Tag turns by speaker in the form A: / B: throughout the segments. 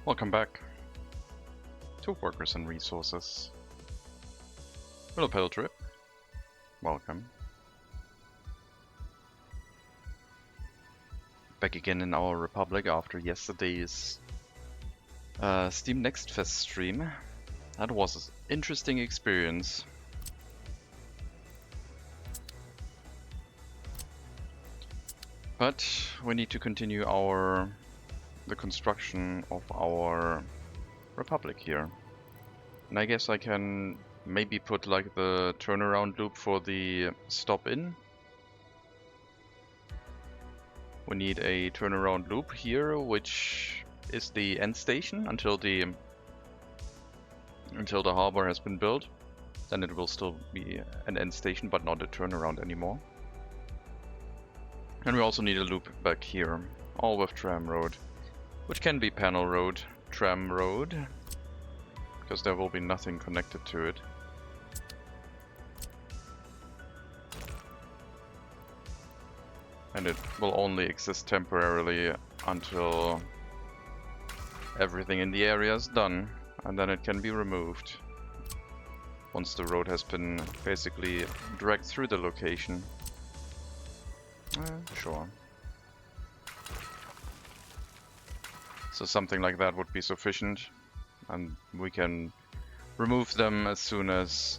A: Welcome back to Workers and Resources. Little Pale Trip. Welcome. Back again in our Republic after yesterday's Steam Next Fest stream. That was an interesting experience. But we need to continue the construction of our Republic here. And I guess I can maybe put like the turnaround loop for the stop in. We need a turnaround loop here, which is the end station until the harbor has been built. Then it will still be an end station, but not a turnaround anymore. And we also need a loop back here, all with tram road, which can be panel road, tram road, because there will be nothing connected to it. And it will only exist temporarily until everything in the area is done, and then it can be removed once the road has been basically dragged through the location. Sure. So something like that would be sufficient, and we can remove them as soon as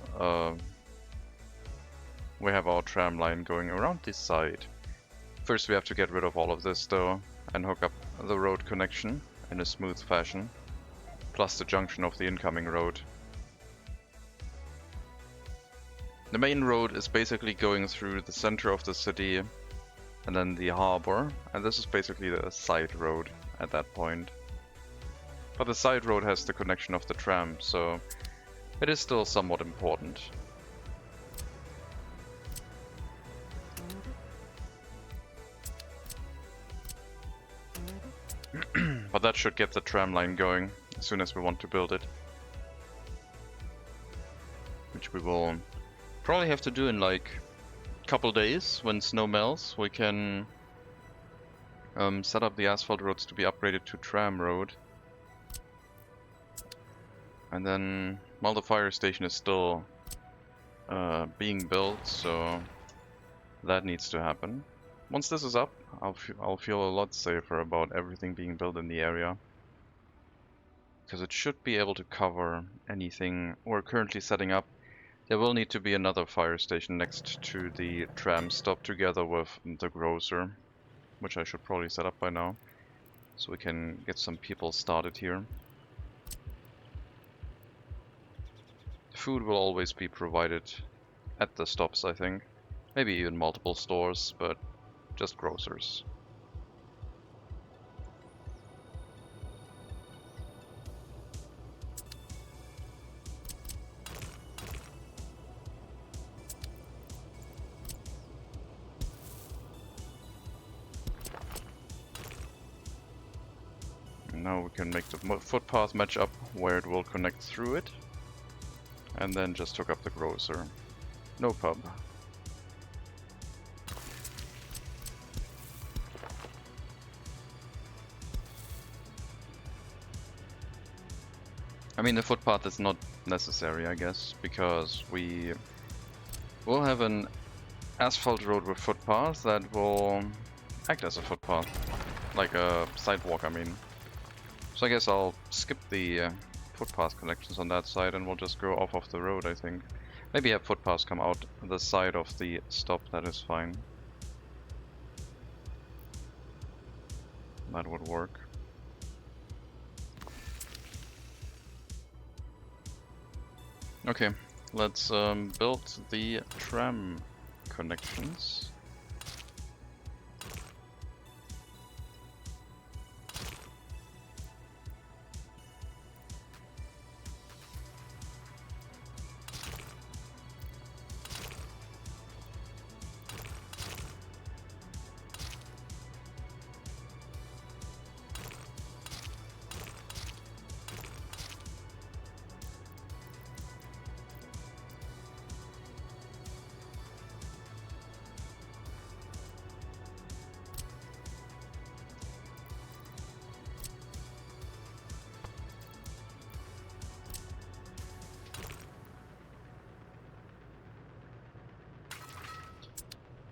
A: we have our tram line going around this side. First we have to get rid of all of this though, and hook up the road connection in a smooth fashion, plus the junction of the incoming road. The main road is basically going through the center of the city and then the harbor, and this is basically the side road at that point. But the side road has the connection of the tram, so it is still somewhat important. But that should get the tram line going as soon as we want to build it. Which we will probably have to do in like a couple days when snow melts. We can set up the asphalt roads to be upgraded to tram road. And then, well, the fire station is still being built, so that needs to happen. Once this is up, I'll feel a lot safer about everything being built in the area, because it should be able to cover anything we're currently setting up. There will need to be another fire station next to the tram stop together with the grocer, which I should probably set up by now, so we can get some people started here. Food will always be provided at the stops, I think. Maybe even multiple stores, but just grocers. Now we can make the footpath match up where it will connect through it. And then just hook up the grocer. No pub. I mean, the footpath is not necessary, I guess, because we will have an asphalt road with footpath that will act as a footpath. Like a sidewalk, I mean. So I guess I'll skip the footpath connections on that side and we'll just go off of the road, I think. Maybe have footpaths come out the side of the stop, that is fine. That would work. Okay, let's build the tram connections.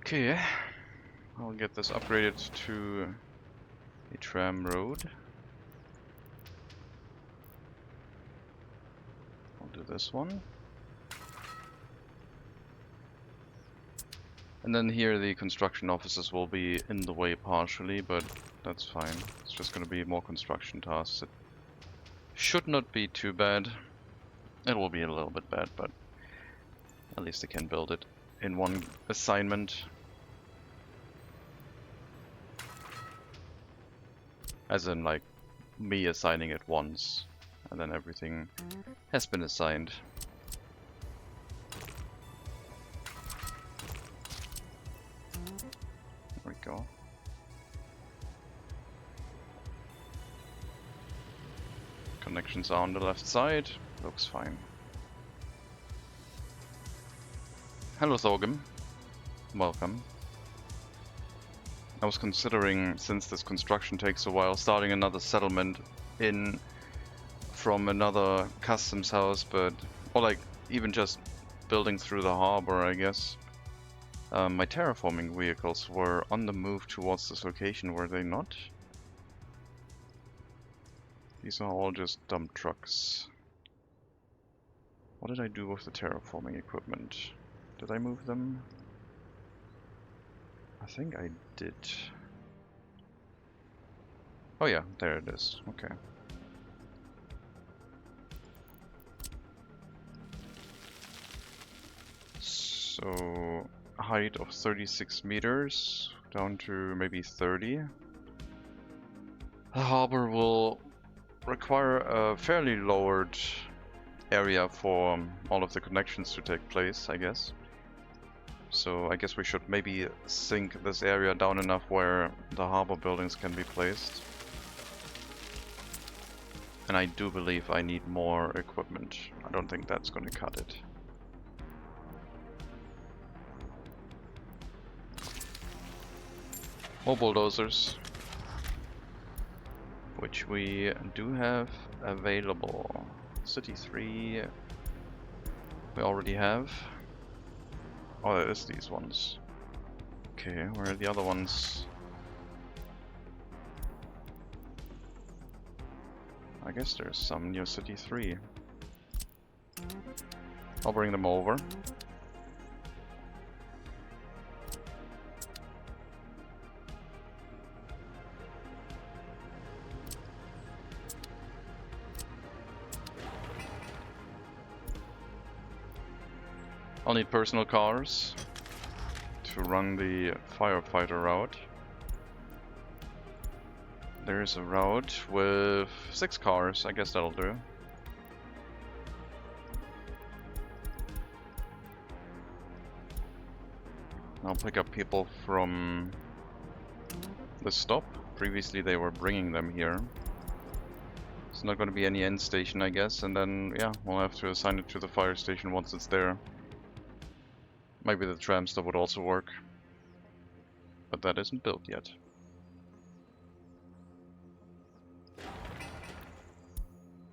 A: Okay, I'll get this upgraded to a tram road. I'll do this one. And then here the construction offices will be in the way partially, but that's fine. It's just going to be more construction tasks. It should not be too bad. It will be a little bit bad, but at least I can build it in one assignment. As in, like, me assigning it once, and then everything has been assigned. There we go. Connections are on the left side. Looks fine. Hello, Thorgrim. Welcome. I was considering, since this construction takes a while, starting another settlement in from another customs house, but or like even just building through the harbor, I guess. My terraforming vehicles were on the move towards this location, were they not? These are all just dump trucks. What did I do with the terraforming equipment? Did I move them? I think I did. Oh yeah, there it is. Okay. So, height of 36 meters, down to maybe 30. The harbor will require a fairly lowered area for all of the connections to take place, I guess. So I guess we should maybe sink this area down enough where the harbor buildings can be placed. And I do believe I need more equipment. I don't think that's going to cut it. More bulldozers, which we do have available. City 3 we already have. Oh, it is these ones. Okay, where are the other ones? I guess there's some near City 3. I'll bring them over. I'll need personal cars to run the firefighter route. There's a route with 6 cars, I guess that'll do. I'll pick up people from the stop. Previously they were bringing them here. It's not going to be any end station, I guess, and then, yeah, we'll have to assign it to the fire station once it's there. Maybe the tram stop would also work, but that isn't built yet.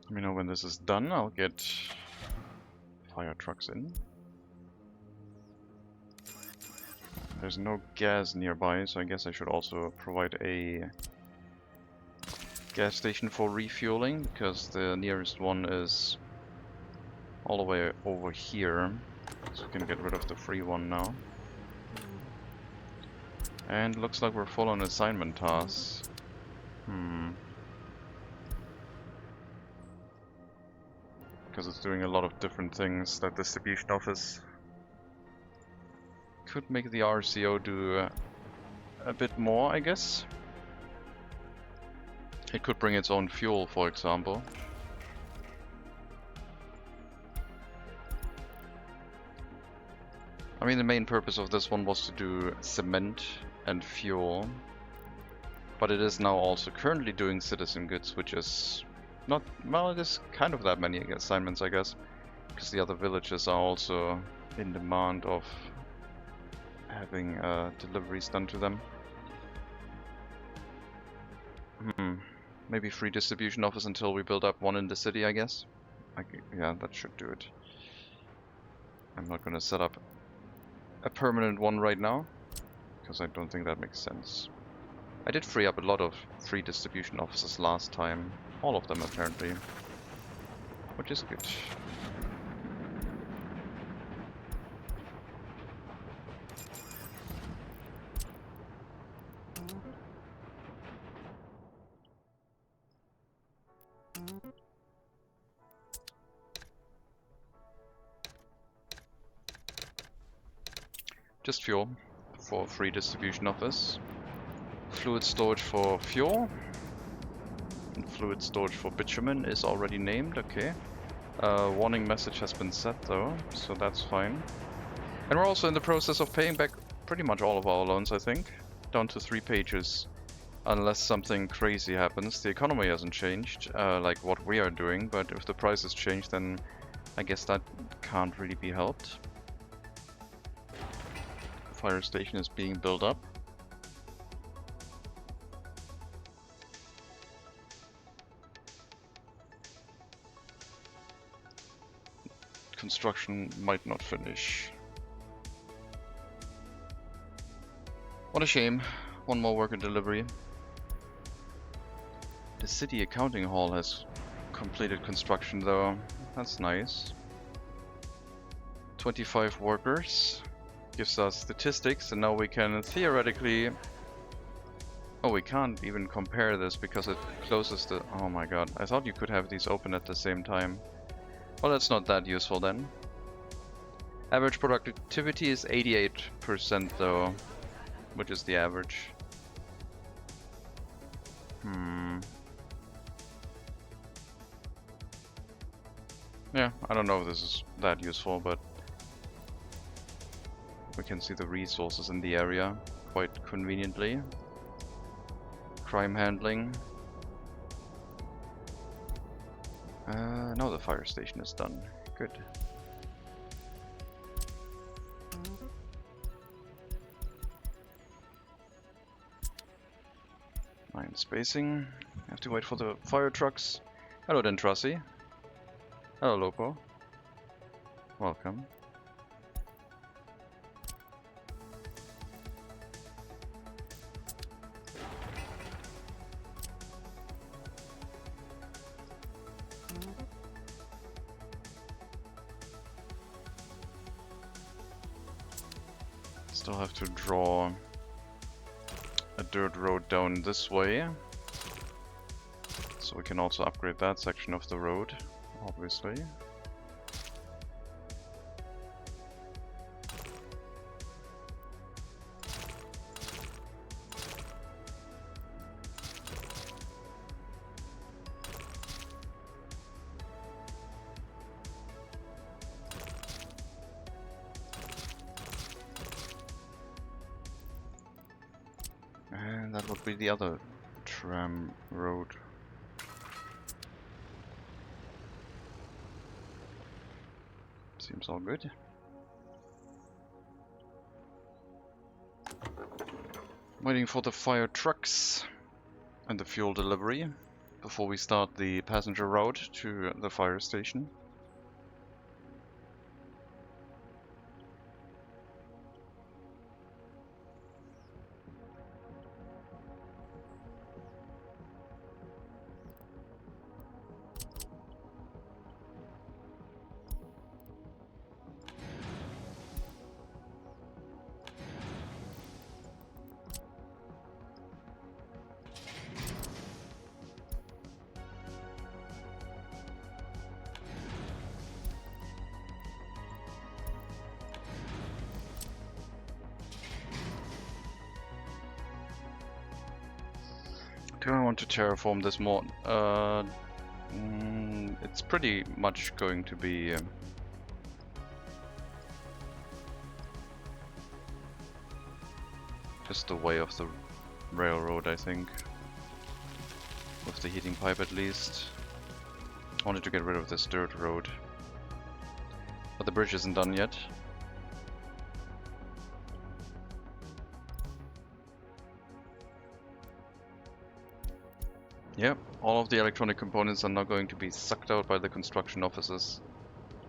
A: Let me know when this is done. I'll get fire trucks in. There's no gas nearby, so I guess I should also provide a gas station for refueling, because the nearest one is all the way over here. So we can get rid of the free one now. And looks like we're full on assignment tasks. Because it's doing a lot of different things. That distribution office could make the RCO do a bit more, I guess. It could bring its own fuel, for example. I mean, the main purpose of this one was to do cement and fuel, but it is now also currently doing citizen goods, which is not, well, it is kind of that many assignments, I guess, because the other villages are also in demand of having deliveries done to them. Maybe free distribution office until we build up one in the city, I guess. Yeah, that should do it. I'm not going to set up a permanent one right now. because I don't think that makes sense. I did free up a lot of free distribution offices last time. All of them apparently. Which is good. Just fuel for free distribution office. Fluid storage for fuel. And fluid storage for bitumen is already named, okay. Warning message has been set though, so that's fine. And we're also in the process of paying back pretty much all of our loans, I think. Down to 3 pages. Unless something crazy happens. The economy hasn't changed, like what we are doing, but if the prices change, then I guess that can't really be helped. Fire station is being built up. Construction might not finish. What a shame. One more worker delivery. The city accounting hall has completed construction though. That's nice. 25 workers. Gives us statistics, and now we can theoretically... Oh, we can't even compare this because it closes the... Oh my god, I thought you could have these open at the same time. Well, that's not that useful then. Average productivity is 88% though, which is the average. Yeah, I don't know if this is that useful, but we can see the resources in the area quite conveniently. Crime handling. Now the fire station is done. Good. Line spacing. Have to wait for the fire trucks. Hello Dentrasi. Hello Lopo. Welcome. Still have to draw a dirt road down this way, so we can also upgrade that section of the road, obviously. And that would be the other tram road. Seems all good. Waiting for the fire trucks and the fuel delivery before we start the passenger route to the fire station. Do I want to terraform this more? It's pretty much going to be just the way of the railroad, I think. With the heating pipe at least. I wanted to get rid of this dirt road. But the bridge isn't done yet. Yep, all of the electronic components are now going to be sucked out by the construction offices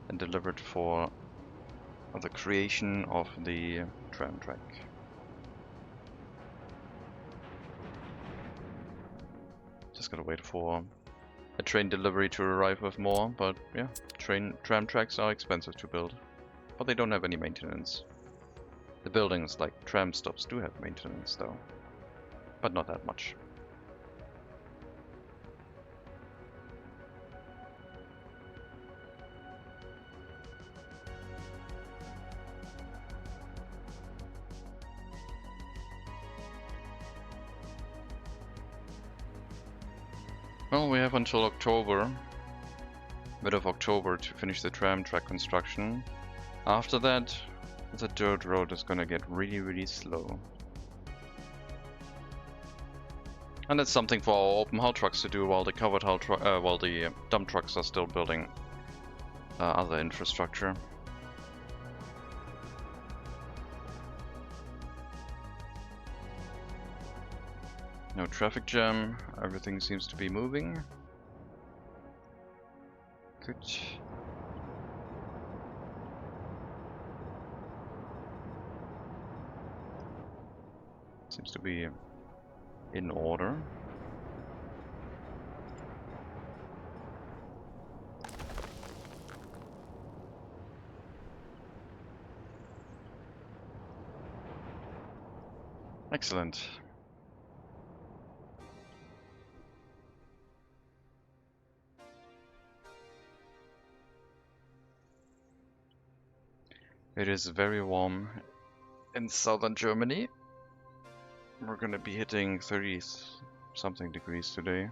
A: and delivered for the creation of the tram track. Just gotta wait for a train delivery to arrive with more, but yeah, tram tracks are expensive to build. But they don't have any maintenance. The buildings like tram stops do have maintenance though, but not that much. Well, we have until October, mid of October, to finish the tram track construction. After that, the dirt road is gonna get really slow. And that's something for our open hull trucks to do while the covered hull while the dump trucks are still building other infrastructure. No traffic jam, everything seems to be moving. Good. Seems to be in order. Excellent. It is very warm in southern Germany. We're gonna be hitting 30 something degrees today.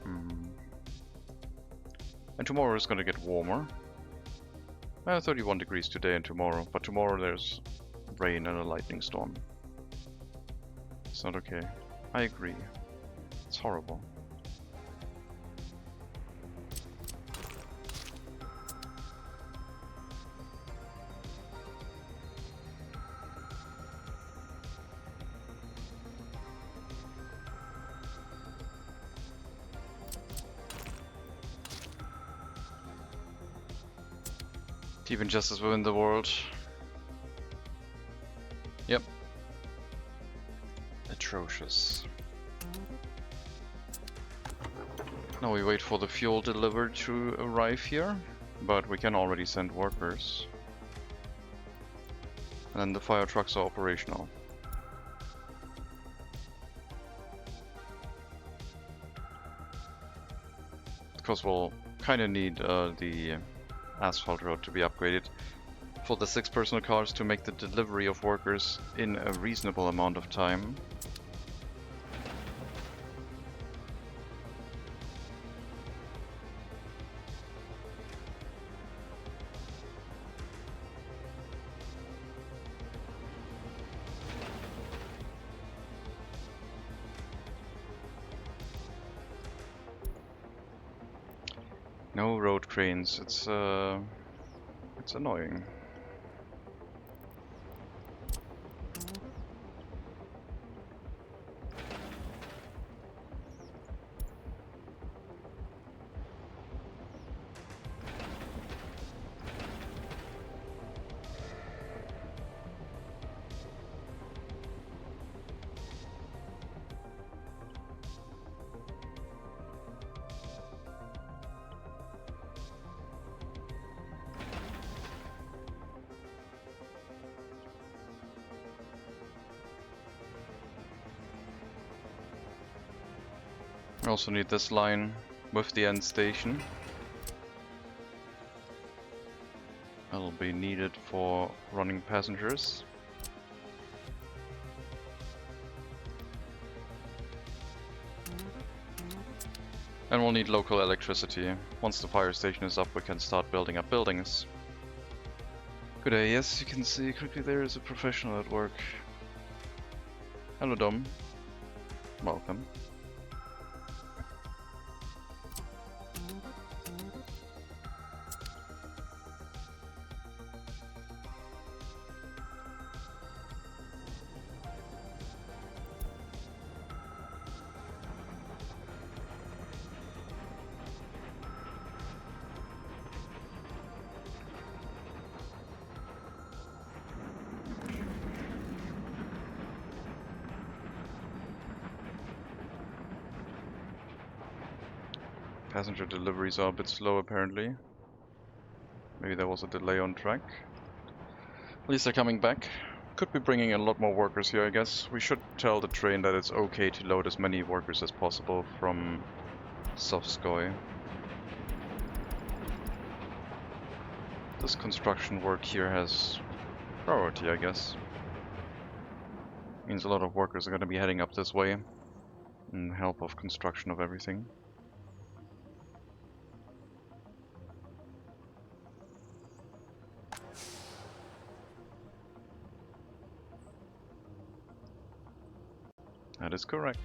A: And tomorrow is gonna get warmer. 31 degrees today and tomorrow, but tomorrow there's rain and a lightning storm. It's not okay. I agree. It's horrible. Deep injustice within the world. Yep. Atrocious. Now we wait for the fuel delivered to arrive here, but we can already send workers. And then the fire trucks are operational. Because we'll kind of need the asphalt road to be upgraded for the 6 personal cars to make the delivery of workers in a reasonable amount of time. No road cranes, it's annoying. We also need this line with the end station. That'll be needed for running passengers. And we'll need local electricity. Once the fire station is up, we can start building up buildings. Good day, yes, you can see quickly there is a professional at work. Hello, Dom. Welcome. Passenger deliveries are a bit slow apparently. Maybe there was a delay on track. At least they're coming back. Could be bringing in a lot more workers here, I guess. We should tell the train that it's okay to load as many workers as possible from Sovskoy. This construction work here has priority, I guess. Means a lot of workers are going to be heading up this way in help of construction of everything. That is correct.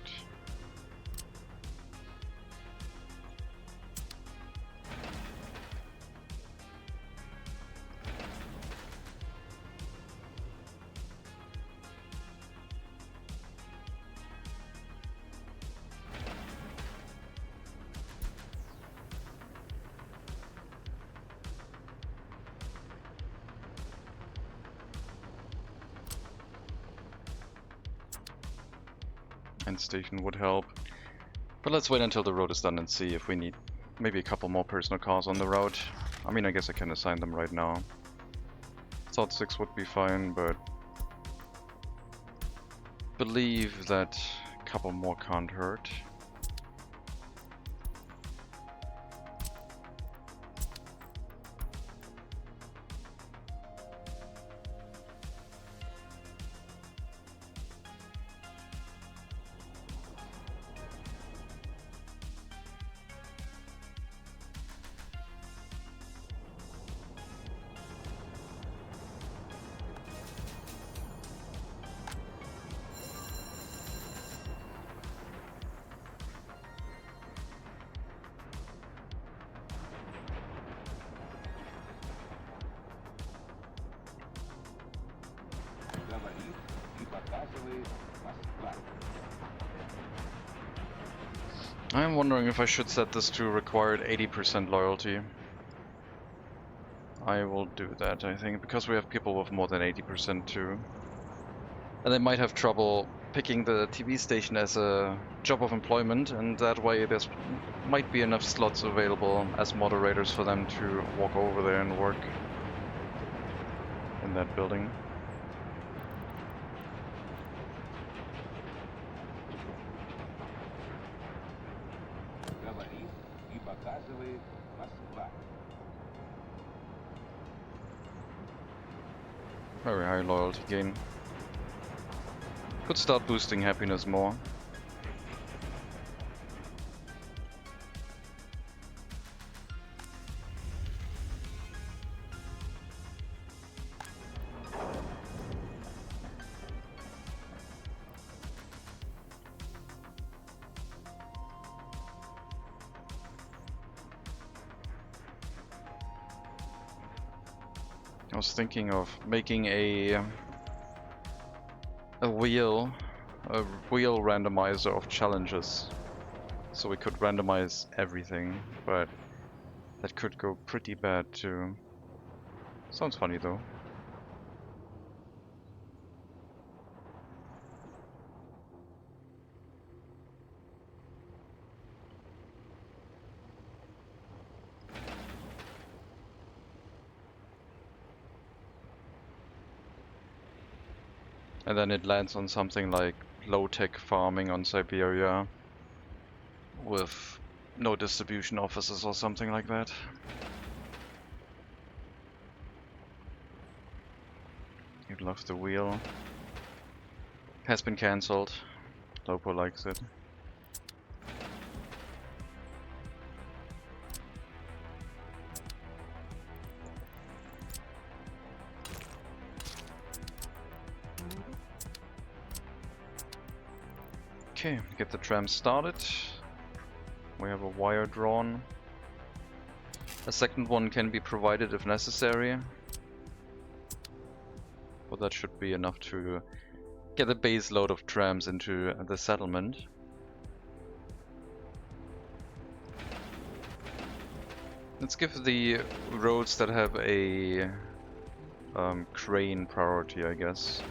A: End station would help. But let's wait until the road is done and see if we need maybe a couple more personal cars on the route. I mean, I guess I can assign them right now. Thought 6 would be fine, but believe that a couple more can't hurt. I'm wondering if I should set this to required 80% loyalty. I will do that, I think, because we have people with more than 80% too. And they might have trouble picking the TV station as a job of employment, and that way there's might be enough slots available as moderators for them to walk over there and work in that building. Very high loyalty gain. Could start boosting happiness more. I was thinking of making a wheel randomizer of challenges, so we could randomize everything, but that could go pretty bad too. Sounds funny though. And then it lands on something like low-tech farming on Siberia with no distribution offices or something like that. You'd love the wheel. Has been cancelled. Lopo likes it. Okay, get the tram started. We have a wire drawn. A second one can be provided if necessary. But that should be enough to get a base load of trams into the settlement. Let's give the roads that have a crane priority, I guess.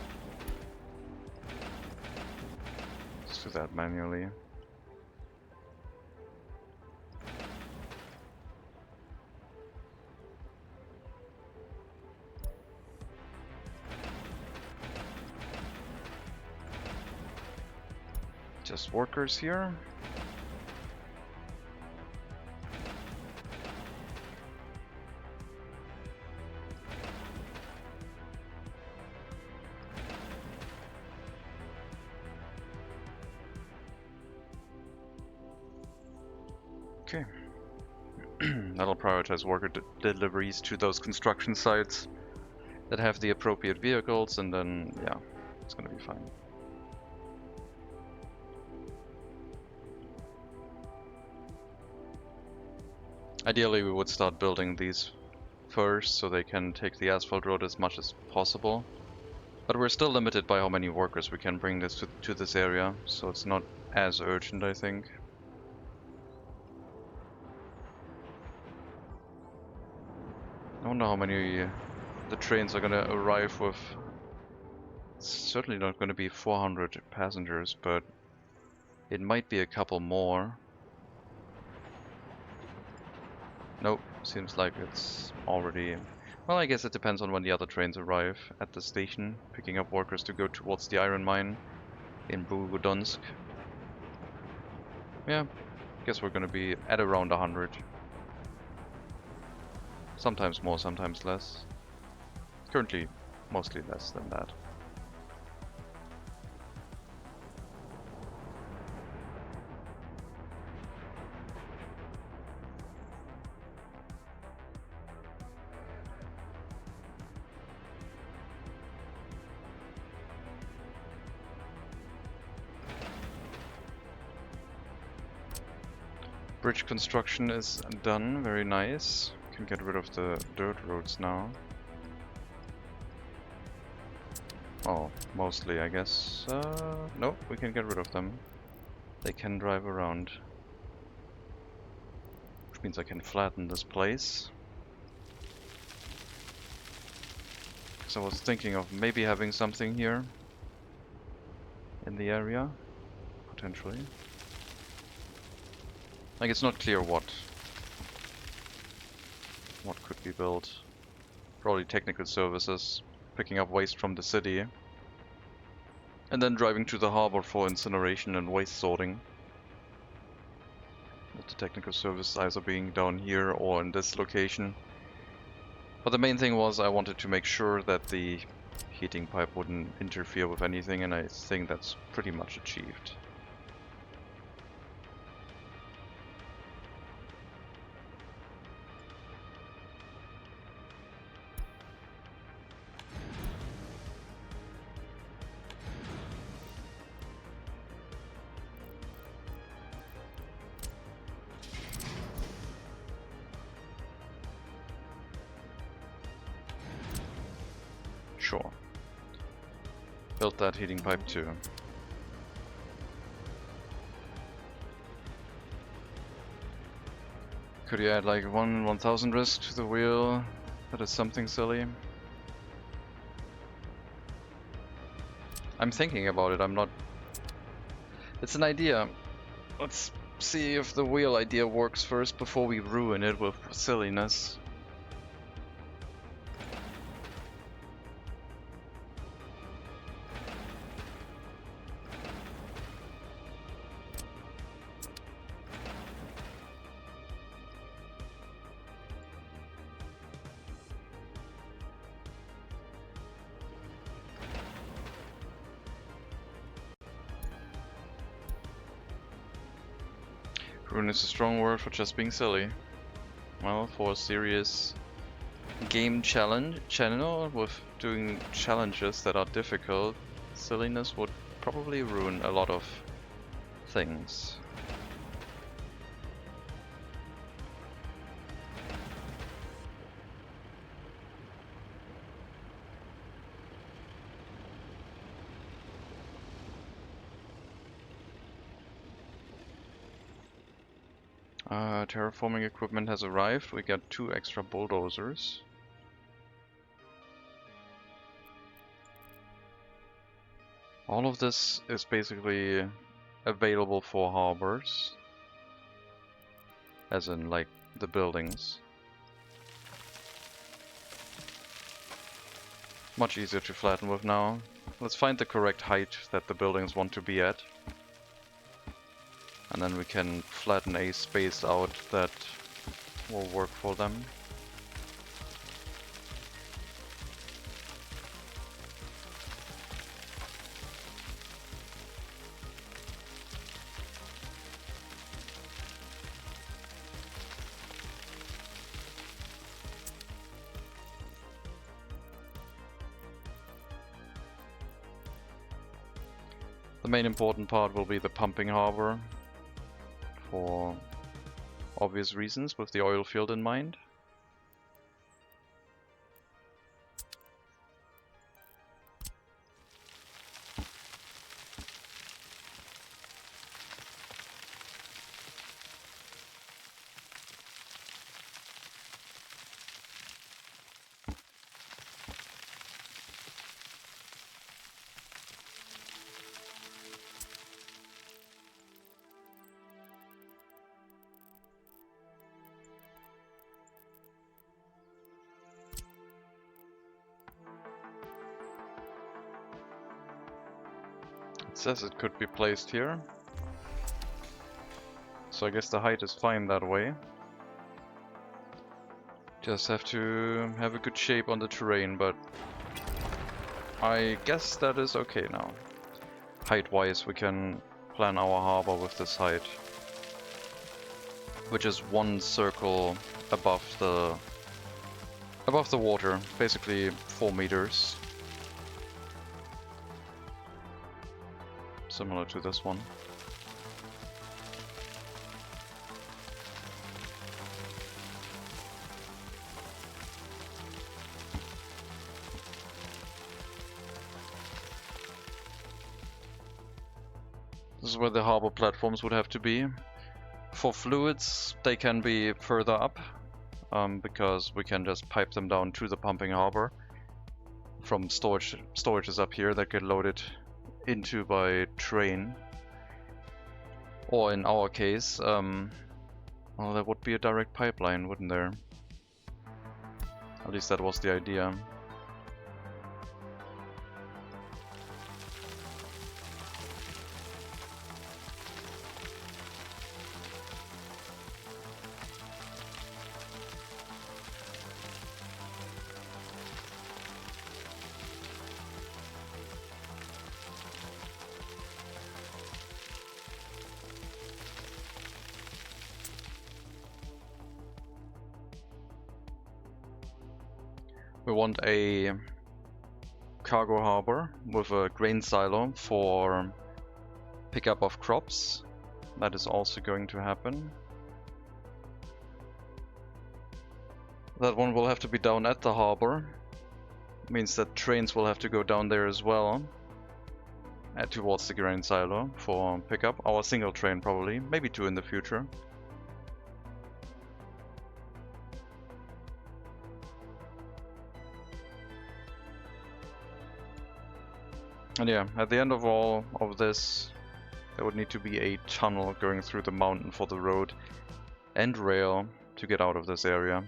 A: Let's do that manually. Just workers here. Okay. That'll prioritize worker deliveries to those construction sites that have the appropriate vehicles, and then, yeah, it's gonna be fine. Ideally, we would start building these first so they can take the asphalt road as much as possible. But we're still limited by how many workers we can bring this to this area, so it's not as urgent, I think. I wonder how many the trains are gonna arrive with. It's certainly not gonna be 400 passengers, but it might be a couple more. Nope, seems like it's already... Well, I guess it depends on when the other trains arrive at the station, picking up workers to go towards the iron mine in Bugodonsk. Yeah, guess we're gonna be at around 100. Sometimes more, sometimes less. Currently, mostly less than that. Bridge construction is done, very nice. Can get rid of the dirt roads now. Oh, mostly, I guess. Nope, we can get rid of them. They can drive around. Which means I can flatten this place. So I was thinking of maybe having something here in the area, potentially. Like, it's not clear what could be built. Probably technical services, picking up waste from the city, and then driving to the harbor for incineration and waste sorting. With the technical service either being down here or in this location. But the main thing was I wanted to make sure that the heating pipe wouldn't interfere with anything, and I think that's pretty much achieved. Sure. Built that heating pipe too. Could you add like 1,000 risk to the wheel? That is something silly. I'm thinking about it, I'm not... It's an idea. Let's see if the wheel idea works first before we ruin it with silliness. Ruin is a strong word for just being silly. Well, for a serious game channel with doing challenges that are difficult, silliness would probably ruin a lot of things. Terraforming equipment has arrived. We got 2 extra bulldozers. All of this is basically available for harbors, as in like the buildings. Much easier to flatten with now. Let's find the correct height that the buildings want to be at. And then we can flatten a space out that will work for them. The main important part will be the pumping harbor, for obvious reasons, with the oil field in mind. It says it could be placed here, so I guess the height is fine that way. Just have to have a good shape on the terrain, but I guess that is okay now. Height-wise, we can plan our harbor with this height, which is one circle above the water, basically 4 meters. Similar to this one. This is where the harbor platforms would have to be. For fluids, they can be further up, because we can just pipe them down to the pumping harbor. From storage is up here that get loaded into by train. Or in our case, well, there would be a direct pipeline, wouldn't there? At least that was the idea. We want a cargo harbor with a grain silo for pickup of crops. That is also going to happen. That one will have to be down at the harbor. Means that trains will have to go down there as well. Towards the grain silo for pickup. Our single train probably, maybe 2 in the future. And yeah, at the end of all of this, there would need to be a tunnel going through the mountain for the road and rail to get out of this area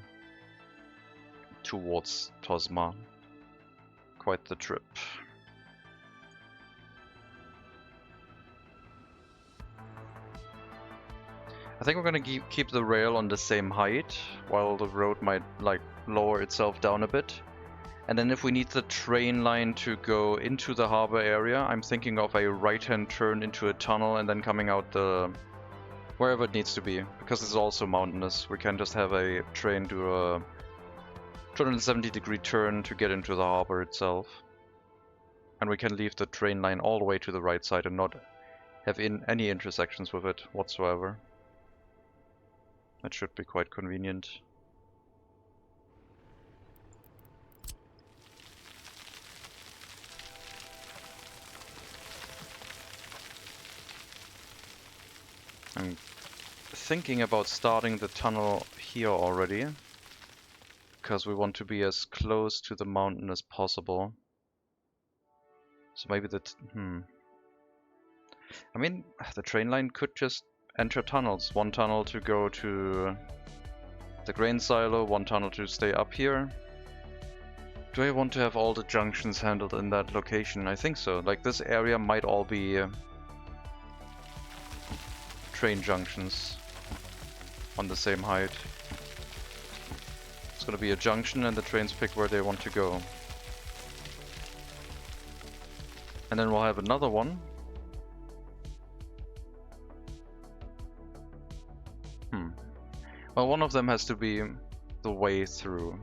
A: towards Tosma. Quite the trip. I think we're gonna keep the rail on the same height, while the road might like lower itself down a bit. And then if we need the train line to go into the harbor area, I'm thinking of a right-hand turn into a tunnel and then coming out the wherever it needs to be, because it's also mountainous. We can just have a train do a 270-degree turn to get into the harbor itself. And we can leave the train line all the way to the right side and not have any intersections with it whatsoever. That should be quite convenient. I'm thinking about starting the tunnel here already, because we want to be as close to the mountain as possible. So maybe I mean, the train line could just enter tunnels. One tunnel to go to the grain silo, one tunnel to stay up here. Do I want to have all the junctions handled in that location? I think so. Like, this area might all be train junctions on the same height. It's gonna be a junction and the trains pick where they want to go. And then we'll have another one. Well, one of them has to be the way through.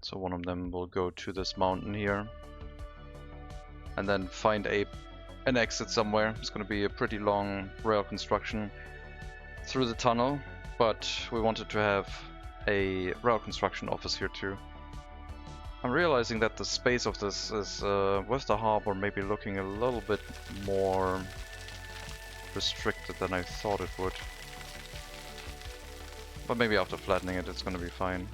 A: So one of them will go to this mountain here and then find an exit somewhere. It's going to be a pretty long rail construction through the tunnel, but we wanted to have a rail construction office here too. I'm realizing that the space of this is with the harbor maybe looking a little bit more restricted than I thought it would. But maybe after flattening it, it's going to be fine.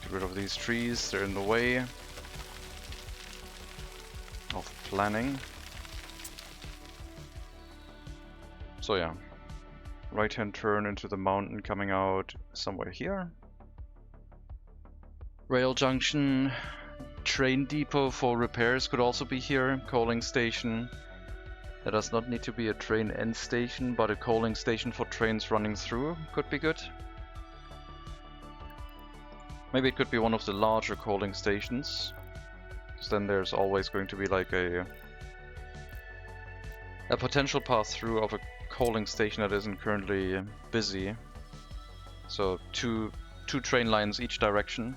A: Get rid of these trees, they're in the way of planning. So yeah, right hand turn into the mountain coming out somewhere here. Rail junction, train depot for repairs could also be here, coaling station. There does not need to be a train end station, but a coaling station for trains running through could be good. Maybe it could be one of the larger coaling stations, because then there's always going to be like a potential pass through of a coaling station that isn't currently busy. So two train lines each direction.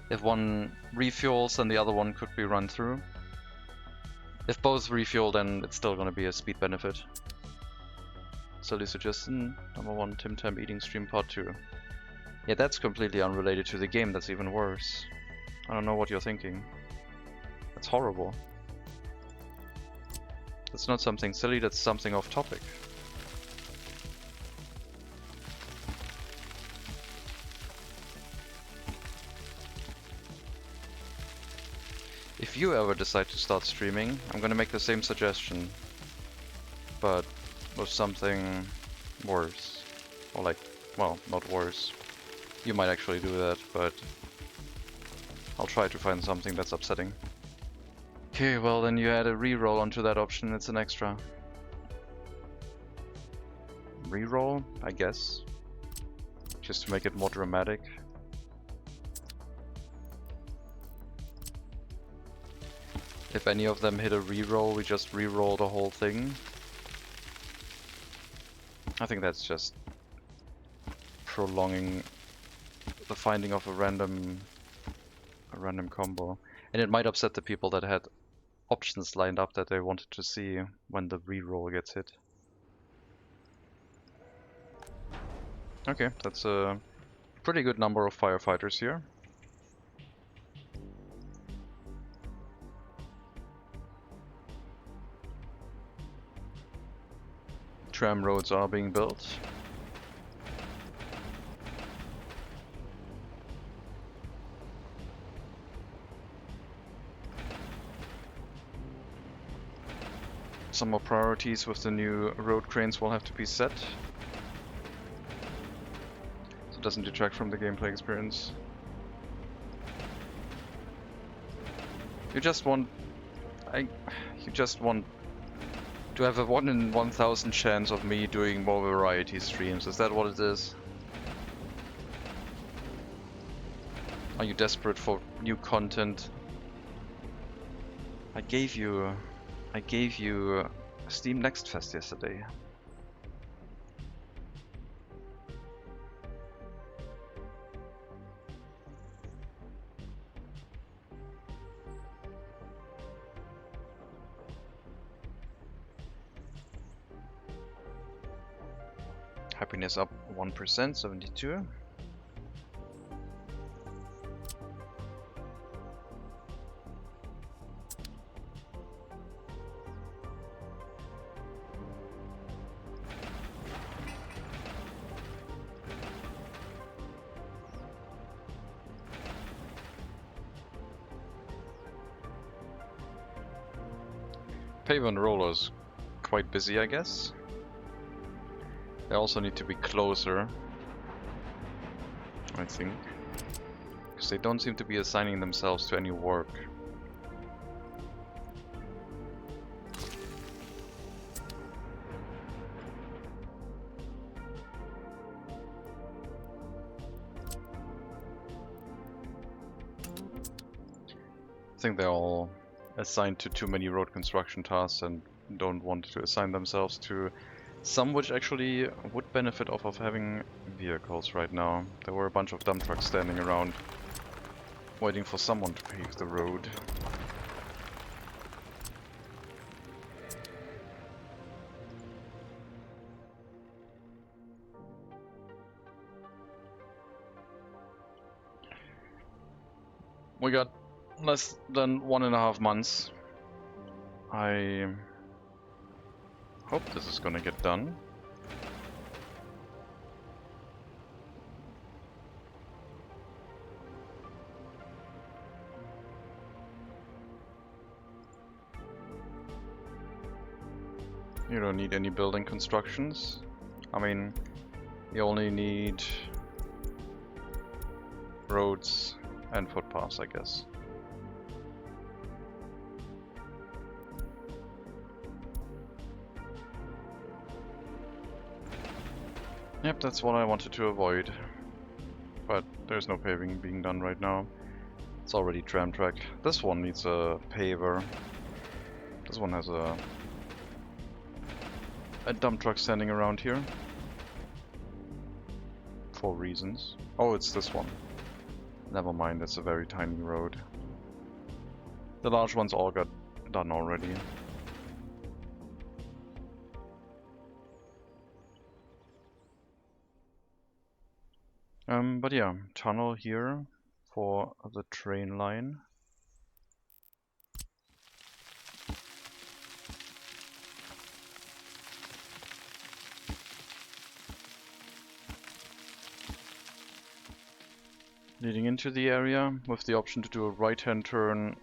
A: If one refuels, then the other one could be run through. If both refuel, then it's still going to be a speed benefit. Silly suggestion. Number 1, Tim Tam eating stream part 2. Yeah, that's completely unrelated to the game, that's even worse. I don't know what you're thinking. That's horrible. That's not something silly, that's something off topic. If you ever decide to start streaming, I'm gonna make the same suggestion, but with something worse. Or like, well, not worse. You might actually do that, but I'll try to find something that's upsetting. Okay, well then you add a reroll onto that option, it's an extra. Reroll, I guess. Just to make it more dramatic. If any of them hit a reroll, we just reroll the whole thing. I think that's just prolonging the finding of a random combo. And it might upset the people that had options lined up that they wanted to see when the reroll gets hit. Okay, that's a pretty good number of firefighters here. Tram roads are being built. Some more priorities with the new road cranes will have to be set. So it doesn't detract from the gameplay experience. You just want to have a 1 in 1000 chance of me doing more variety streams. Is that what it is? Are you desperate for new content? I gave you Steam Next Fest yesterday. Happiness up 1%, 72. Pavement rollers quite busy, I guess. They also need to be closer, I think, because they don't seem to be assigning themselves to any work. I think they're all assigned to too many road construction tasks and don't want to assign themselves to some which actually would benefit off of having vehicles right now. There were a bunch of dump trucks standing around waiting for someone to pave the road. We got less than 1.5 months. I hope this is gonna get done. You don't need any building constructions. I mean, you only need roads and footpaths, I guess. Yep, that's what I wanted to avoid. But there's no paving being done right now. It's already tram track. This one needs a paver. This one has a dump truck standing around here. For reasons. Oh, it's this one. Never mind, it's a very tiny road. The large ones all got done already. But yeah, tunnel here for the train line. Leading into the area with the option to do a right-hand turn,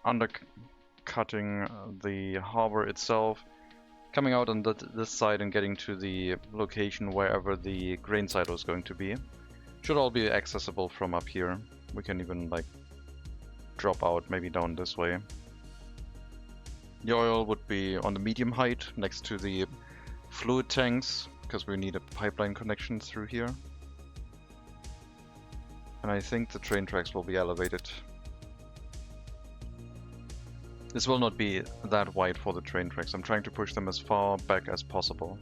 A: undercutting the harbor itself, coming out on this side and getting to the location wherever the grain silo is going to be. Should all be accessible from up here. We can even like drop out maybe down this way. The oil would be on the medium height next to the fluid tanks because we need a pipeline connection through here. And I think the train tracks will be elevated. This will not be that wide for the train tracks. I'm trying to push them as far back as possible.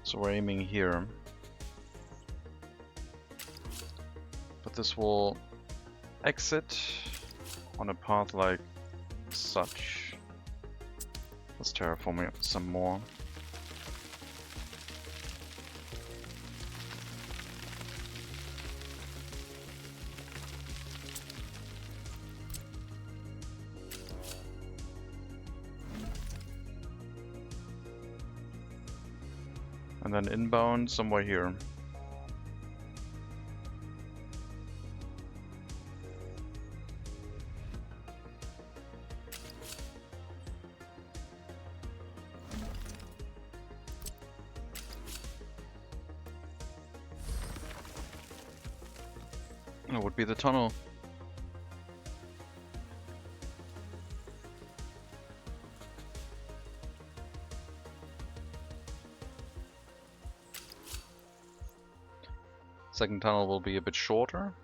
A: So we're aiming here. But this will exit on a path like such. Let's terraform it some more. And then inbound somewhere here. That would be the tunnel. Second tunnel will be a bit shorter.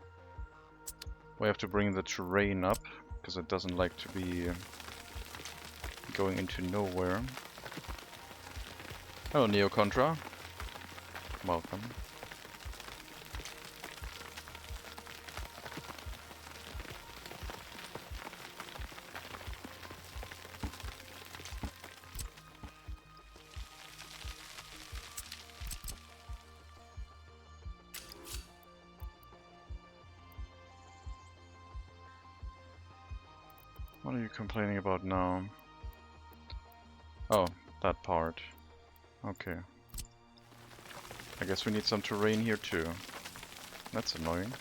A: We have to bring the terrain up because it doesn't like to be going into nowhere. Hello, Neo Contra. Welcome. What are you complaining about now? Oh, that part. Okay. I guess we need some terrain here too. That's annoying.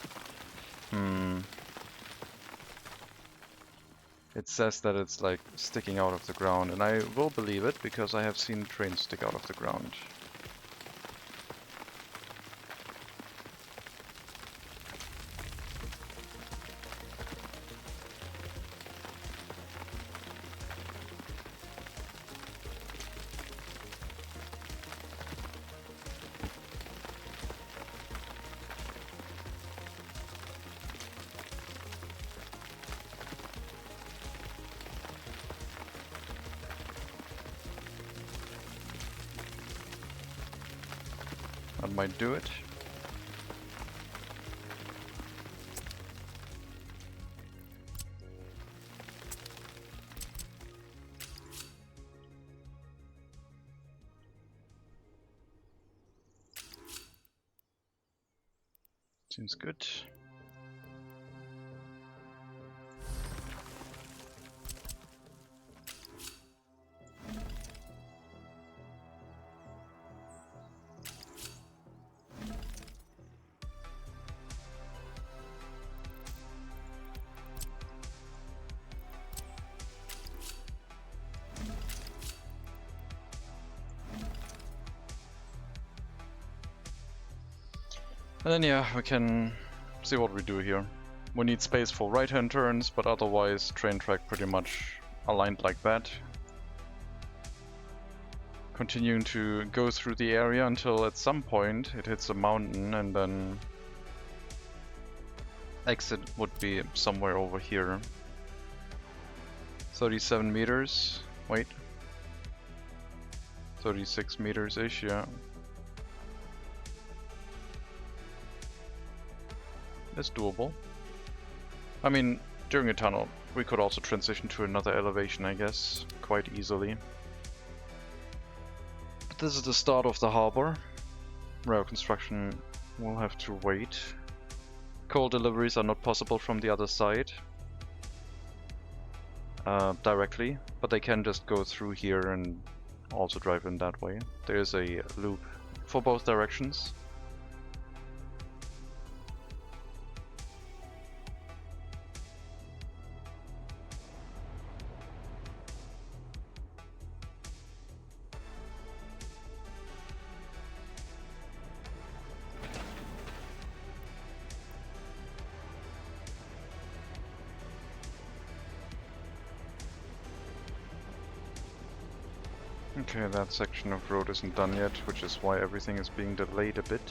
A: It says that it's like sticking out of the ground, and I will believe it because I have seen trains stick out of the ground. That might do it. Seems good. And then yeah, we can see what we do here. We need space for right-hand turns, but otherwise train track pretty much aligned like that. Continuing to go through the area until at some point it hits a mountain, and then exit would be somewhere over here. 37 meters, wait. 36 meters-ish, yeah. It's doable. I mean, during a tunnel, we could also transition to another elevation, I guess, quite easily. But this is the start of the harbor. Rail construction will have to wait. Coal deliveries are not possible from the other side directly, but they can just go through here and also drive in that way. There's a loop for both directions. Okay, that section of road isn't done yet, which is why everything is being delayed a bit.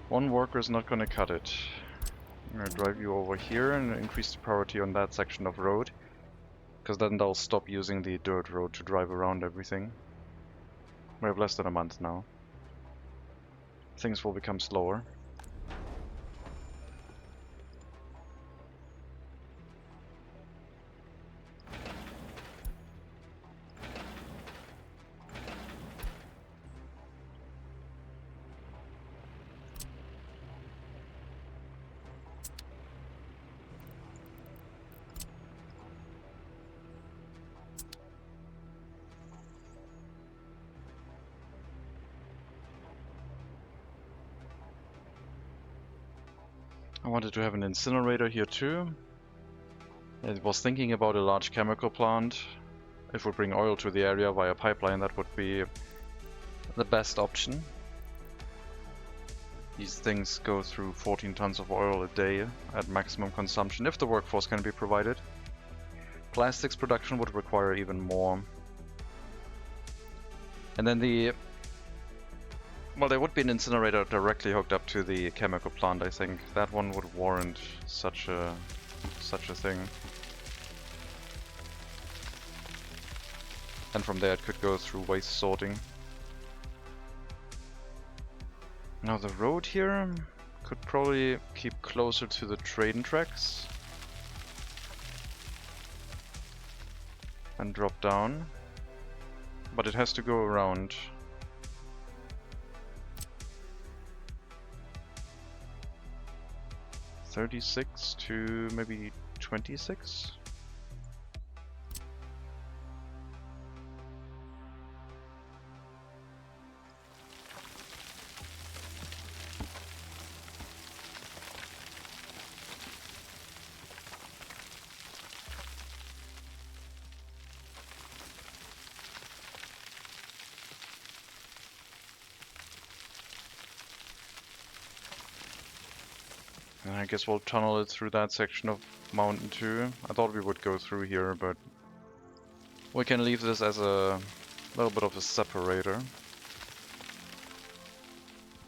A: One worker is not gonna cut it. I'm gonna drive you over here and increase the priority on that section of road, because then they'll stop using the dirt road to drive around everything. We have less than a month now. Things will become slower. I wanted to have an incinerator here too. I was thinking about a large chemical plant. If we bring oil to the area via pipeline, that would be the best option. These things go through 14 tons of oil a day at maximum consumption, if the workforce can be provided. Plastics production would require even more. And then the... Well, there would be an incinerator directly hooked up to the chemical plant, I think. That one would warrant such a thing. And from there it could go through waste sorting. Now the road here could probably keep closer to the train tracks. And drop down. But it has to go around. $36 to maybe $26? I guess we'll tunnel it through that section of mountain too. I thought we would go through here, but we can leave this as a little bit of a separator.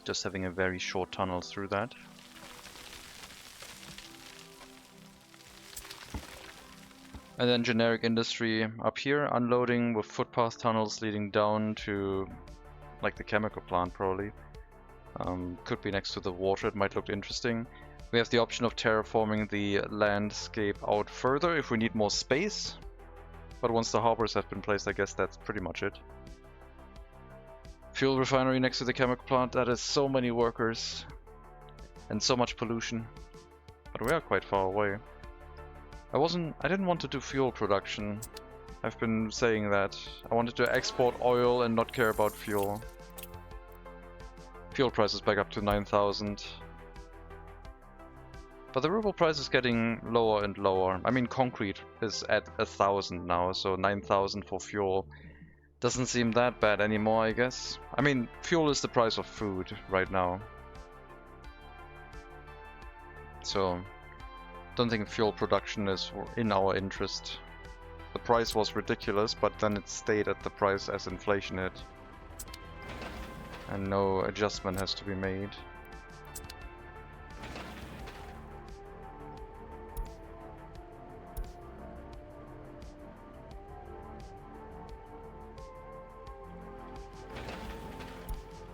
A: Just having a very short tunnel through that. And then generic industry up here, unloading with footpath tunnels leading down to like the chemical plant probably. Could be next to the water, it might look interesting. We have the option of terraforming the landscape out further if we need more space. But once the harbors have been placed, I guess that's pretty much it. Fuel refinery next to the chemical plant, that is so many workers. And so much pollution. But we are quite far away. I didn't want to do fuel production. I've been saying that. I wanted to export oil and not care about fuel. Fuel prices back up to 9,000. But the ruble price is getting lower and lower. I mean, concrete is at 1,000 now, so 9,000 for fuel doesn't seem that bad anymore, I guess. I mean, fuel is the price of food right now. So, don't think fuel production is in our interest. The price was ridiculous, but then it stayed at the price as inflation hit. And no adjustment has to be made.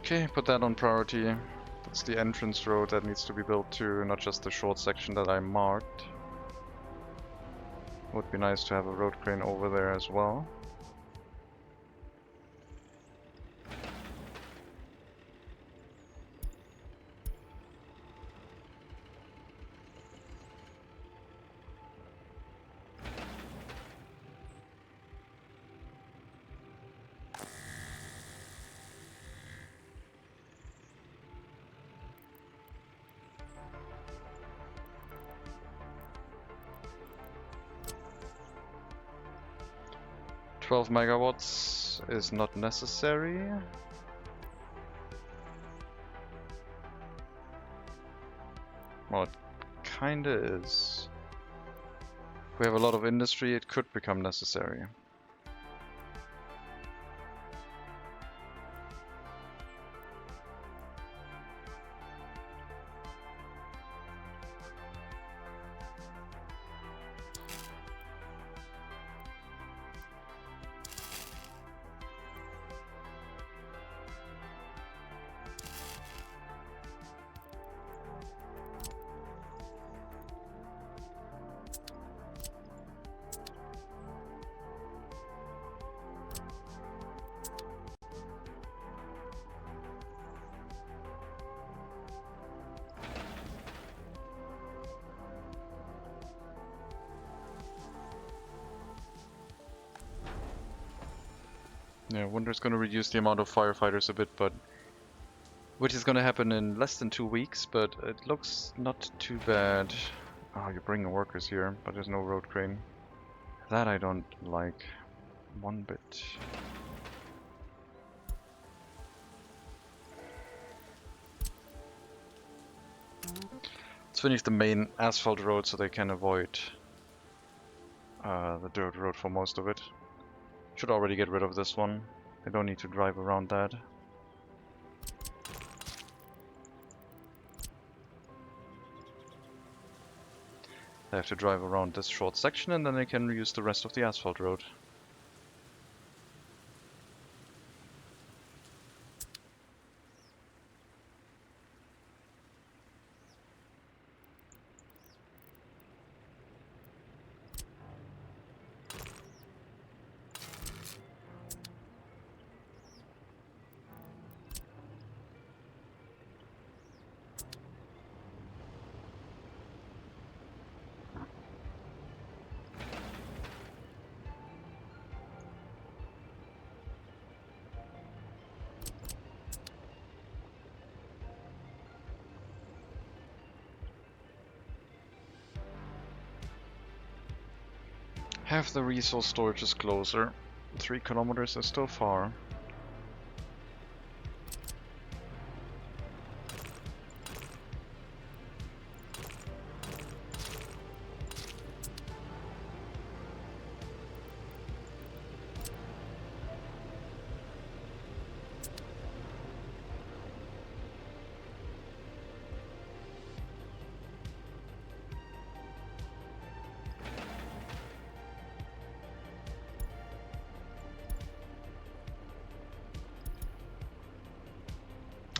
A: Okay, put that on priority. That's the entrance road that needs to be built too, not just the short section that I marked. Would be nice to have a road crane over there as well. $12 megawatts is not necessary. Well, it kinda is. If we have a lot of industry, it could become necessary. Yeah, winter's gonna reduce the amount of firefighters a bit, but which is gonna happen in less than 2 weeks, but it looks not too bad. Oh, you're bringing workers here, but there's no road crane. That I don't like one bit. Let's finish the main asphalt road so they can avoid the dirt road for most of it. Should already get rid of this one. They don't need to drive around that. They have to drive around this short section and then they can use the rest of the asphalt road. Half the resource storage is closer. 3 kilometers is still far.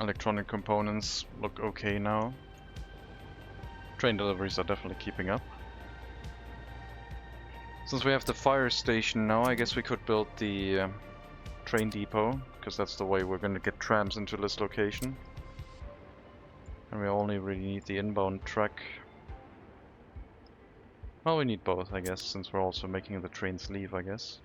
A: Electronic components look okay now. Train deliveries are definitely keeping up. Since we have the fire station now, I guess we could build the train depot, because that's the way we're going to get trams into this location. And we only really need the inbound track. Well, we need both, I guess, since we're also making the trains leave, I guess.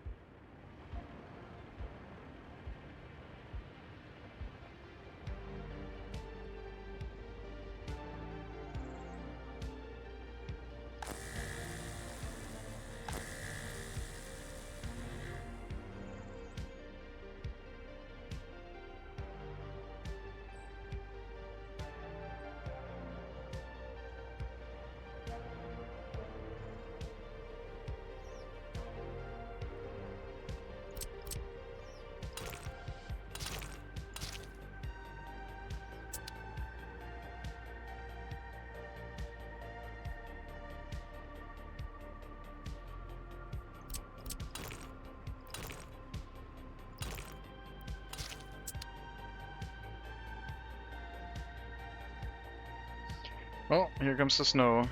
A: Well, here comes the snow.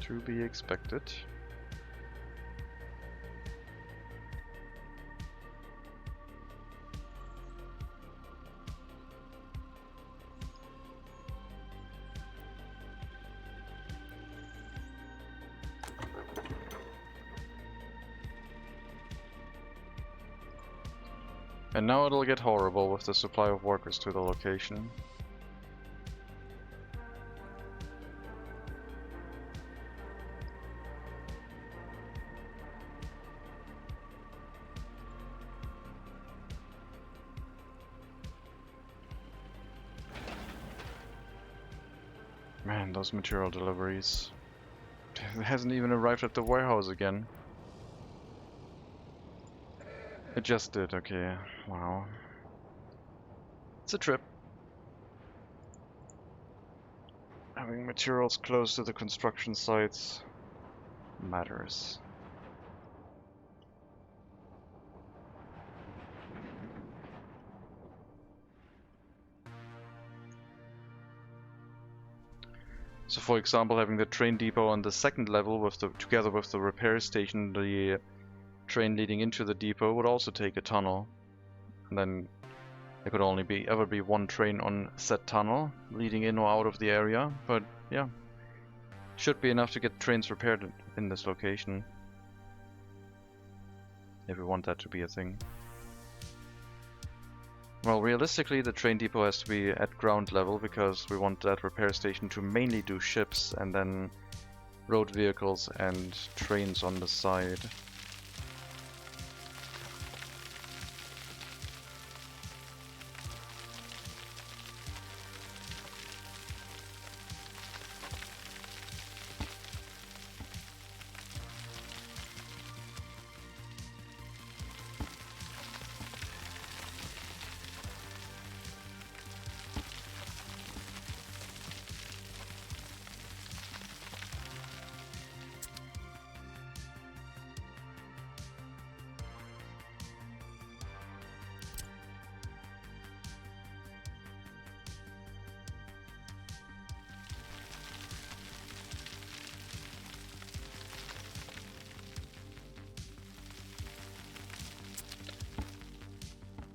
A: To be expected. And now it'll get horrible with the supply of workers to the location. Man, those material deliveries. It hasn't even arrived at the warehouse again. It just did, okay. Wow. It's a trip. Having materials close to the construction sites matters. So for example, having the train depot on the second level with together with the repair station, the train leading into the depot would also take a tunnel. And then there could only ever be one train on said tunnel leading in or out of the area, but yeah. Should be enough to get trains repaired in this location. If we want that to be a thing. Well, realistically the train depot has to be at ground level because we want that repair station to mainly do ships and then road vehicles and trains on the side.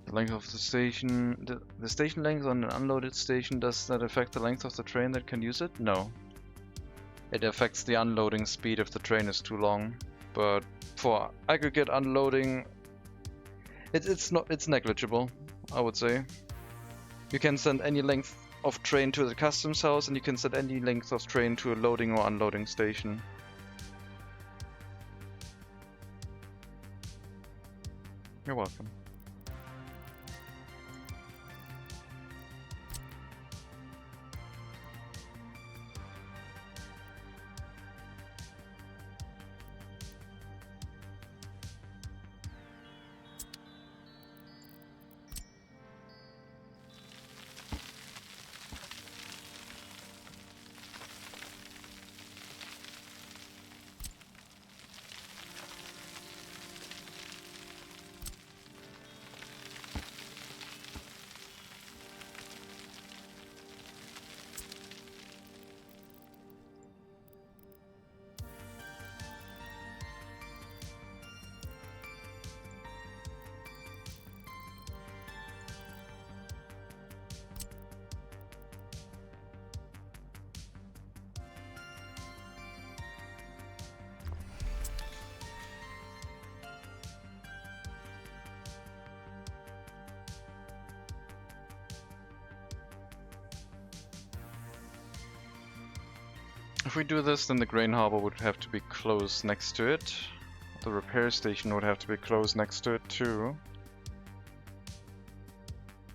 A: The length of the station... The station length on an unloaded station, does that affect the length of the train that can use it? No. It affects the unloading speed if the train is too long. But for aggregate unloading, it's negligible, I would say. You can send any length of train to the customs house, and you can send any length of train to a loading or unloading station. You're welcome. If we do this, then the grain harbor would have to be close next to it. The repair station would have to be close next to it too.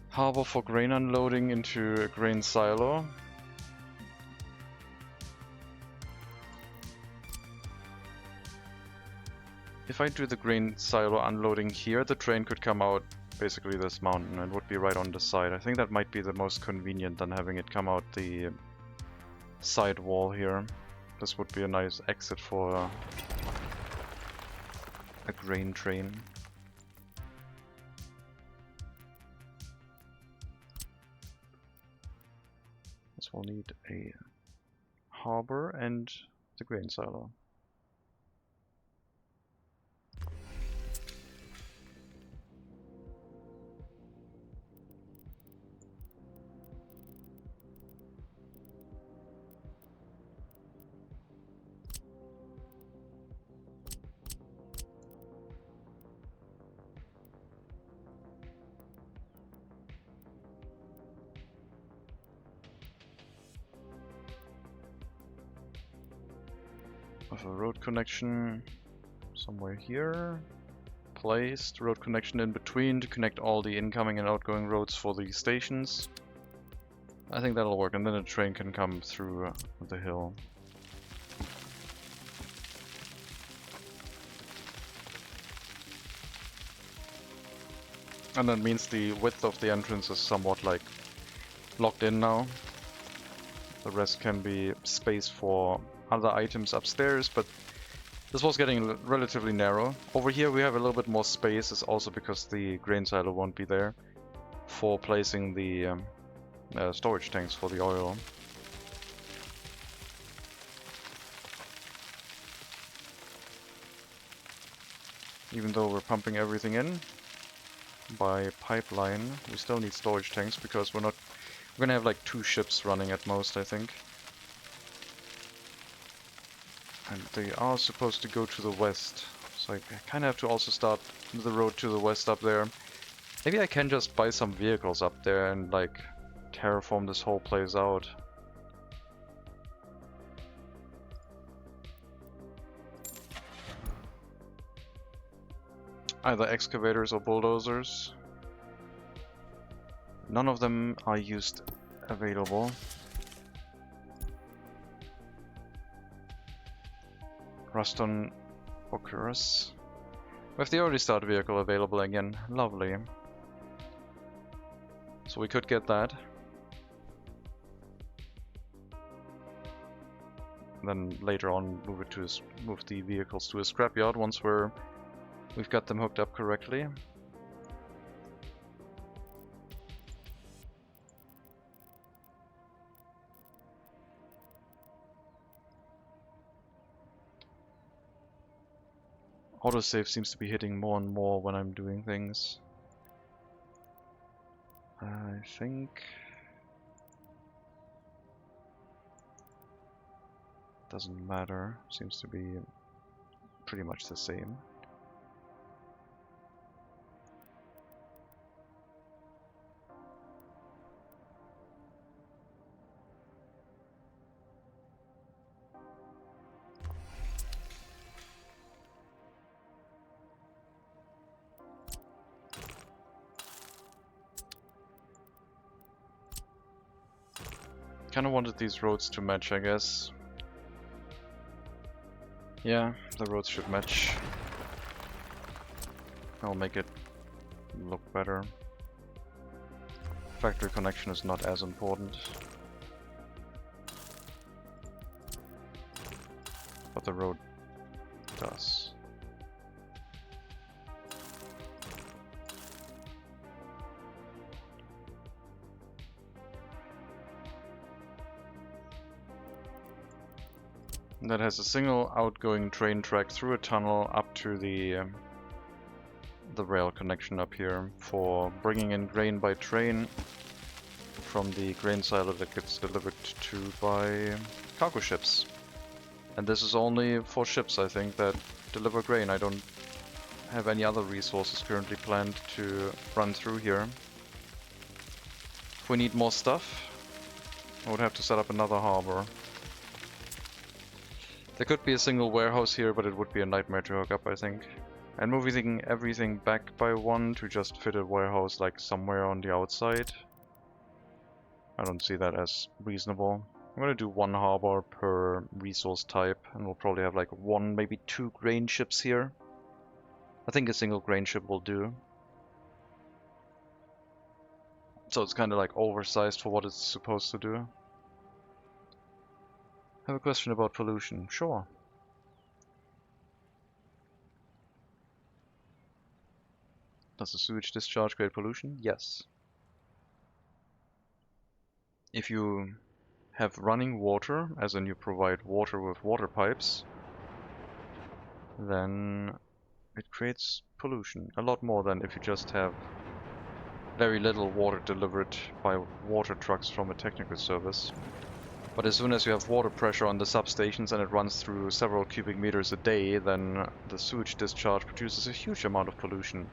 A: Harbor for grain unloading into a grain silo. If I do the grain silo unloading here, the train could come out basically this mountain and would be right on the side. I think that might be the most convenient than having it come out the side wall here. This would be a nice exit for a grain train. This will need a harbor and the grain silo. Of a road connection somewhere here. Placed road connection in between to connect all the incoming and outgoing roads for the stations. I think that'll work, and then a train can come through the hill. And that means the width of the entrance is somewhat like locked in now. The rest can be space for other items upstairs, but this was getting relatively narrow. Over here we have a little bit more space, it's also because the grain silo won't be there for placing the storage tanks for the oil. Even though we're pumping everything in by pipeline, we still need storage tanks because we're gonna have like 2 ships running at most, I think. And they are supposed to go to the west, so I kind of have to also start the road to the west up there. Maybe I can just buy some vehicles up there and like terraform this whole place out. Either excavators or bulldozers. None of them are used available. Ruston occurs. We have the early start vehicle available again. Lovely. So we could get that. Then later on move the vehicles to a scrapyard once we've got them hooked up correctly. Autosave seems to be hitting more and more when I'm doing things. I think doesn't matter. Seems to be pretty much the same. Kind of wanted these roads to match, I guess. Yeah, the roads should match. I'll make it look better. Factory connection is not as important. But the road does. That has a single outgoing train track through a tunnel up to the rail connection up here for bringing in grain by train from the grain silo that gets delivered to by cargo ships. And this is only for ships, I think, that deliver grain. I don't have any other resources currently planned to run through here. If we need more stuff, I would have to set up another harbor. There could be a single warehouse here, but it would be a nightmare to hook up, I think. And moving everything back by one to just fit a warehouse like somewhere on the outside, I don't see that as reasonable. I'm gonna do one harbor per resource type, and we'll probably have like one, maybe two grain ships here. I think a single grain ship will do. So it's kind of like oversized for what it's supposed to do. I have a question about pollution. Sure. Does the sewage discharge create pollution? Yes. If you have running water, as in you provide water with water pipes, then it creates pollution. A lot more than if you just have very little water delivered by water trucks from a technical service. But as soon as you have water pressure on the substations and it runs through several cubic meters a day, then the sewage discharge produces a huge amount of pollution.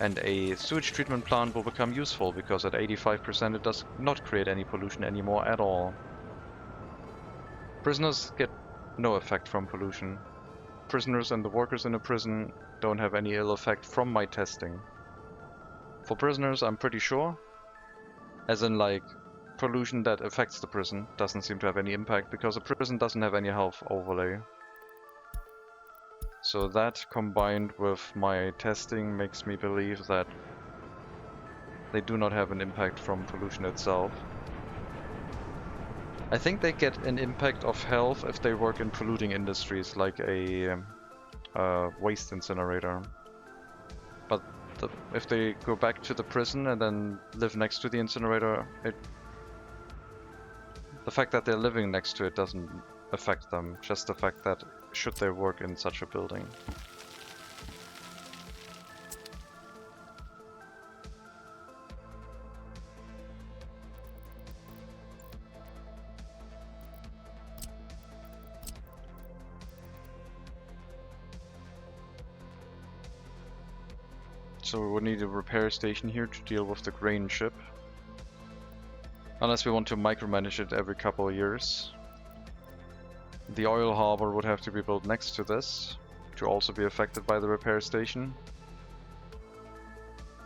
A: And a sewage treatment plant will become useful because at 85% it does not create any pollution anymore at all. Prisoners get no effect from pollution. Prisoners and the workers in a prison don't have any ill effect from my testing. For prisoners, I'm pretty sure. As in, like, pollution that affects the prison doesn't seem to have any impact because a prison doesn't have any health overlay. So that combined with my testing makes me believe that they do not have an impact from pollution itself. I think they get an impact of health if they work in polluting industries like a waste incinerator. But if they go back to the prison and then live next to the incinerator, the fact that they're living next to it doesn't affect them, just the fact that should they work in such a building. So we would need a repair station here to deal with the grain ship. Unless we want to micromanage it every couple of years. The oil harbor would have to be built next to this to also be affected by the repair station.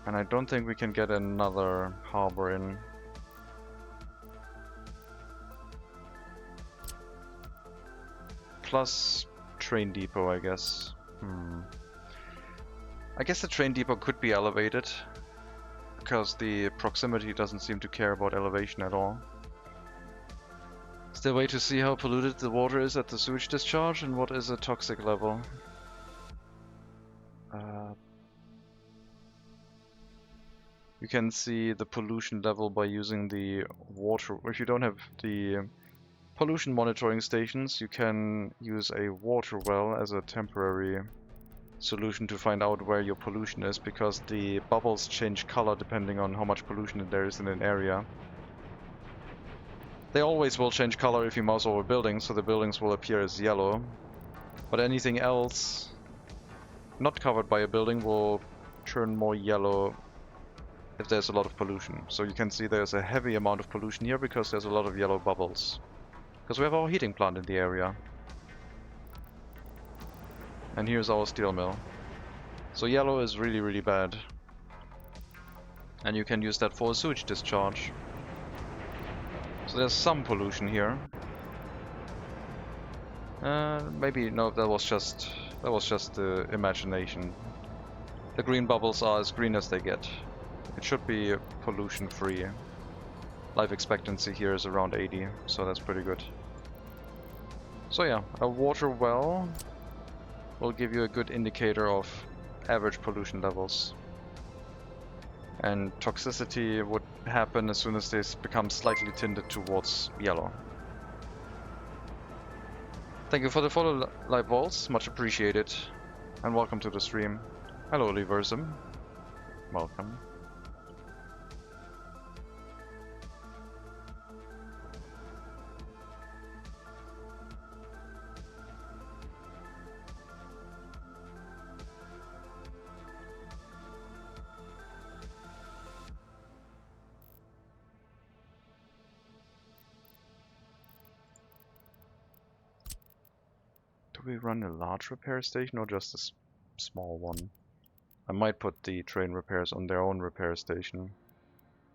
A: And I don't think we can get another harbor in. Plus train depot, I guess. I guess the train depot could be elevated, because the proximity doesn't seem to care about elevation at all. Is there a way to see how polluted the water is at the sewage discharge and what is a toxic level? You can see the pollution level by using the water. If you don't have the pollution monitoring stations, you can use a water well as a temporary solution to find out where your pollution is, because the bubbles change color depending on how much pollution there is in an area. They always will change color if you mouse over buildings, so the buildings will appear as yellow. But anything else not covered by a building will turn more yellow if there's a lot of pollution. So you can see there's a heavy amount of pollution here because there's a lot of yellow bubbles. Because we have our heating plant in the area. And here's our steel mill. So yellow is really, really bad. And you can use that for a sewage discharge. So there's some pollution here. Maybe no, that was just the imagination. The green bubbles are as green as they get. It should be pollution free. Life expectancy here is around 80, so that's pretty good. So yeah, a water well will give you a good indicator of average pollution levels. And toxicity would happen as soon as this becomes slightly tinted towards yellow. Thank you for the follow, live balls, much appreciated. And welcome to the stream. Hello, Leversum. Welcome. Do we run a large repair station or just a small one? I might put the train repairs on their own repair station.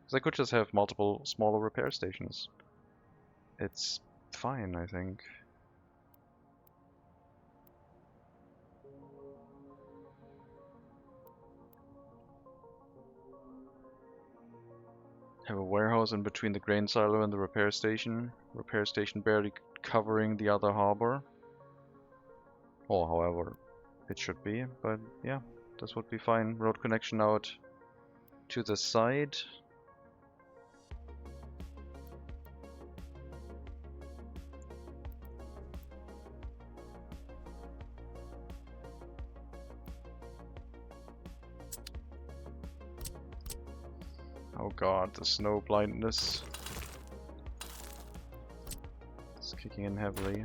A: Because I could just have multiple smaller repair stations. It's fine, I think. Have a warehouse in between the grain silo and the repair station. Repair station barely covering the other harbor. Or however it should be, but yeah, this would be fine. Road connection out to the side. Oh god, the snow blindness is kicking in heavily.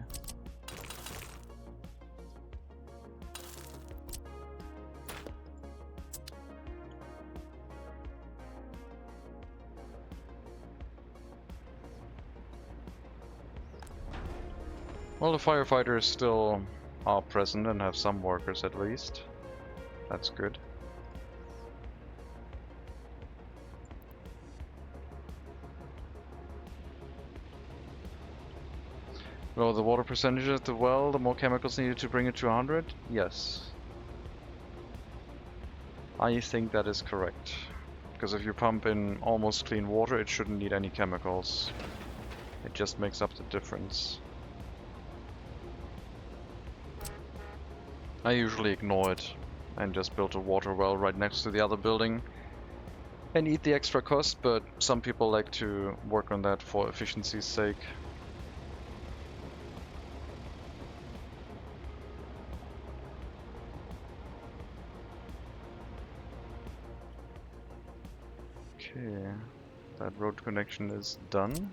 A: Well, the firefighters still are present and have some workers at least. That's good. Well, the water percentage at the well, the more chemicals needed to bring it to 100? Yes. I think that is correct. Because if you pump in almost clean water, it shouldn't need any chemicals. It just makes up the difference. I usually ignore it and just build a water well right next to the other building and eat the extra cost, but some people like to work on that for efficiency's sake. Okay, that road connection is done.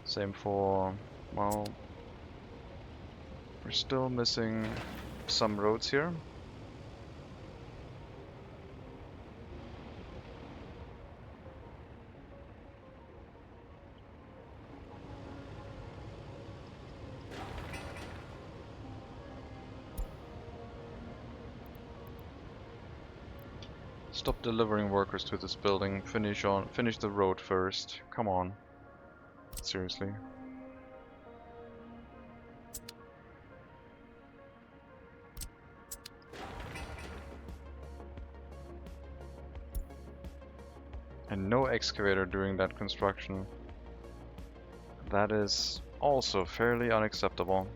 A: Same for, well, we're still missing some roads here. Stop delivering workers to this building. Finish the road first. Come on. Seriously. And no excavator during that construction. That is also fairly unacceptable.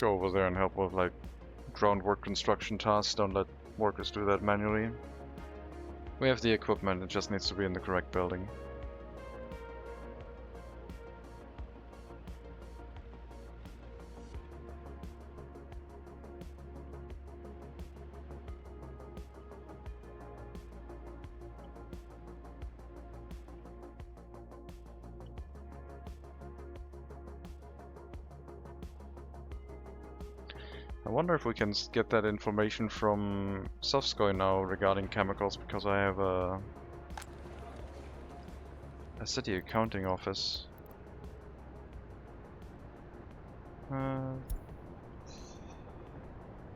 A: Go over there and help with like groundwork construction tasks. Don't let workers do that manually. We have the equipment, it just needs to be in the correct building. I wonder if we can get that information from Sovskoy now regarding chemicals, because I have a city accounting office. No,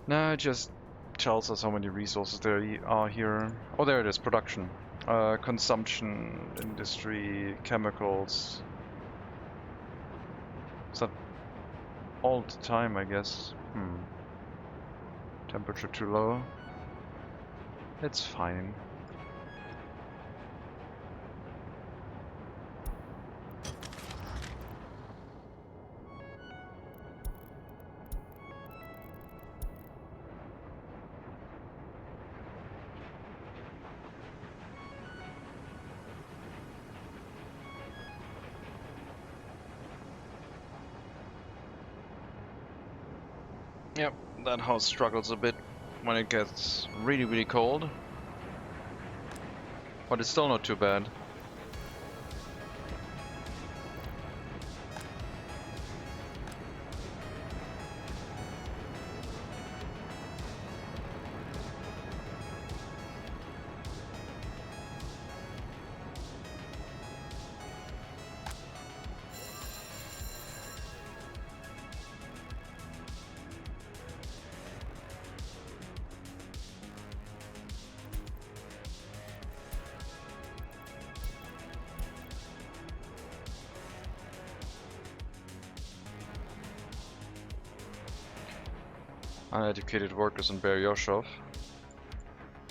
A: it just tells us how many resources there are here. Oh, there it is, production. Consumption, industry, chemicals. Is that all the time, I guess? Temperature too low. It's fine. Yep, that house struggles a bit when it gets really, really cold. But it's still not too bad. Uneducated workers in Beryoshov.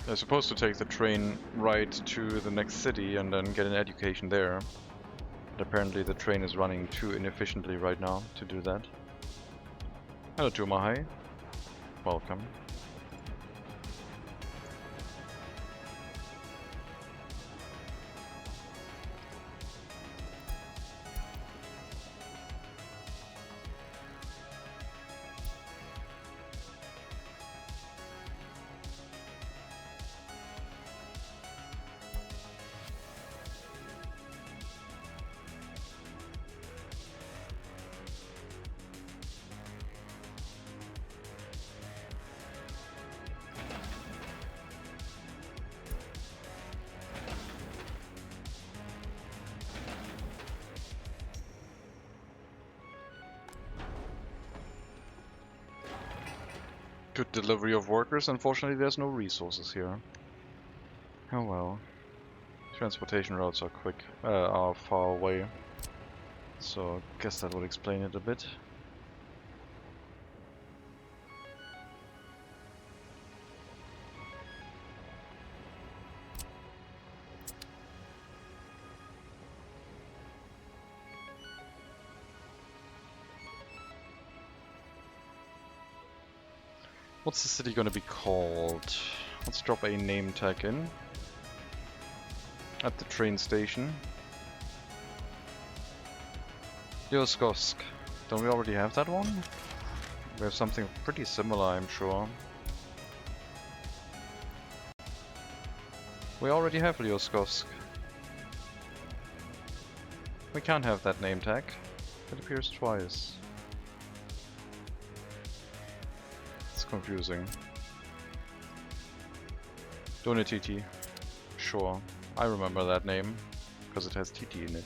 A: They're supposed to take the train right to the next city and then get an education there. But apparently the train is running too inefficiently right now to do that. Hello Tumahai. Welcome. Good delivery of workers. Unfortunately, there's no resources here. Oh well. Transportation routes are are far away. So, guess that would explain it a bit. What's the city gonna be called? Let's drop a name tag in. At the train station. Lyoskovsk. Don't we already have that one? We have something pretty similar, I'm sure. We already have Lyoskovsk. We can't have that name tag. It appears twice. Confusing. Donatiti. Sure. I remember that name, because it has TT in it.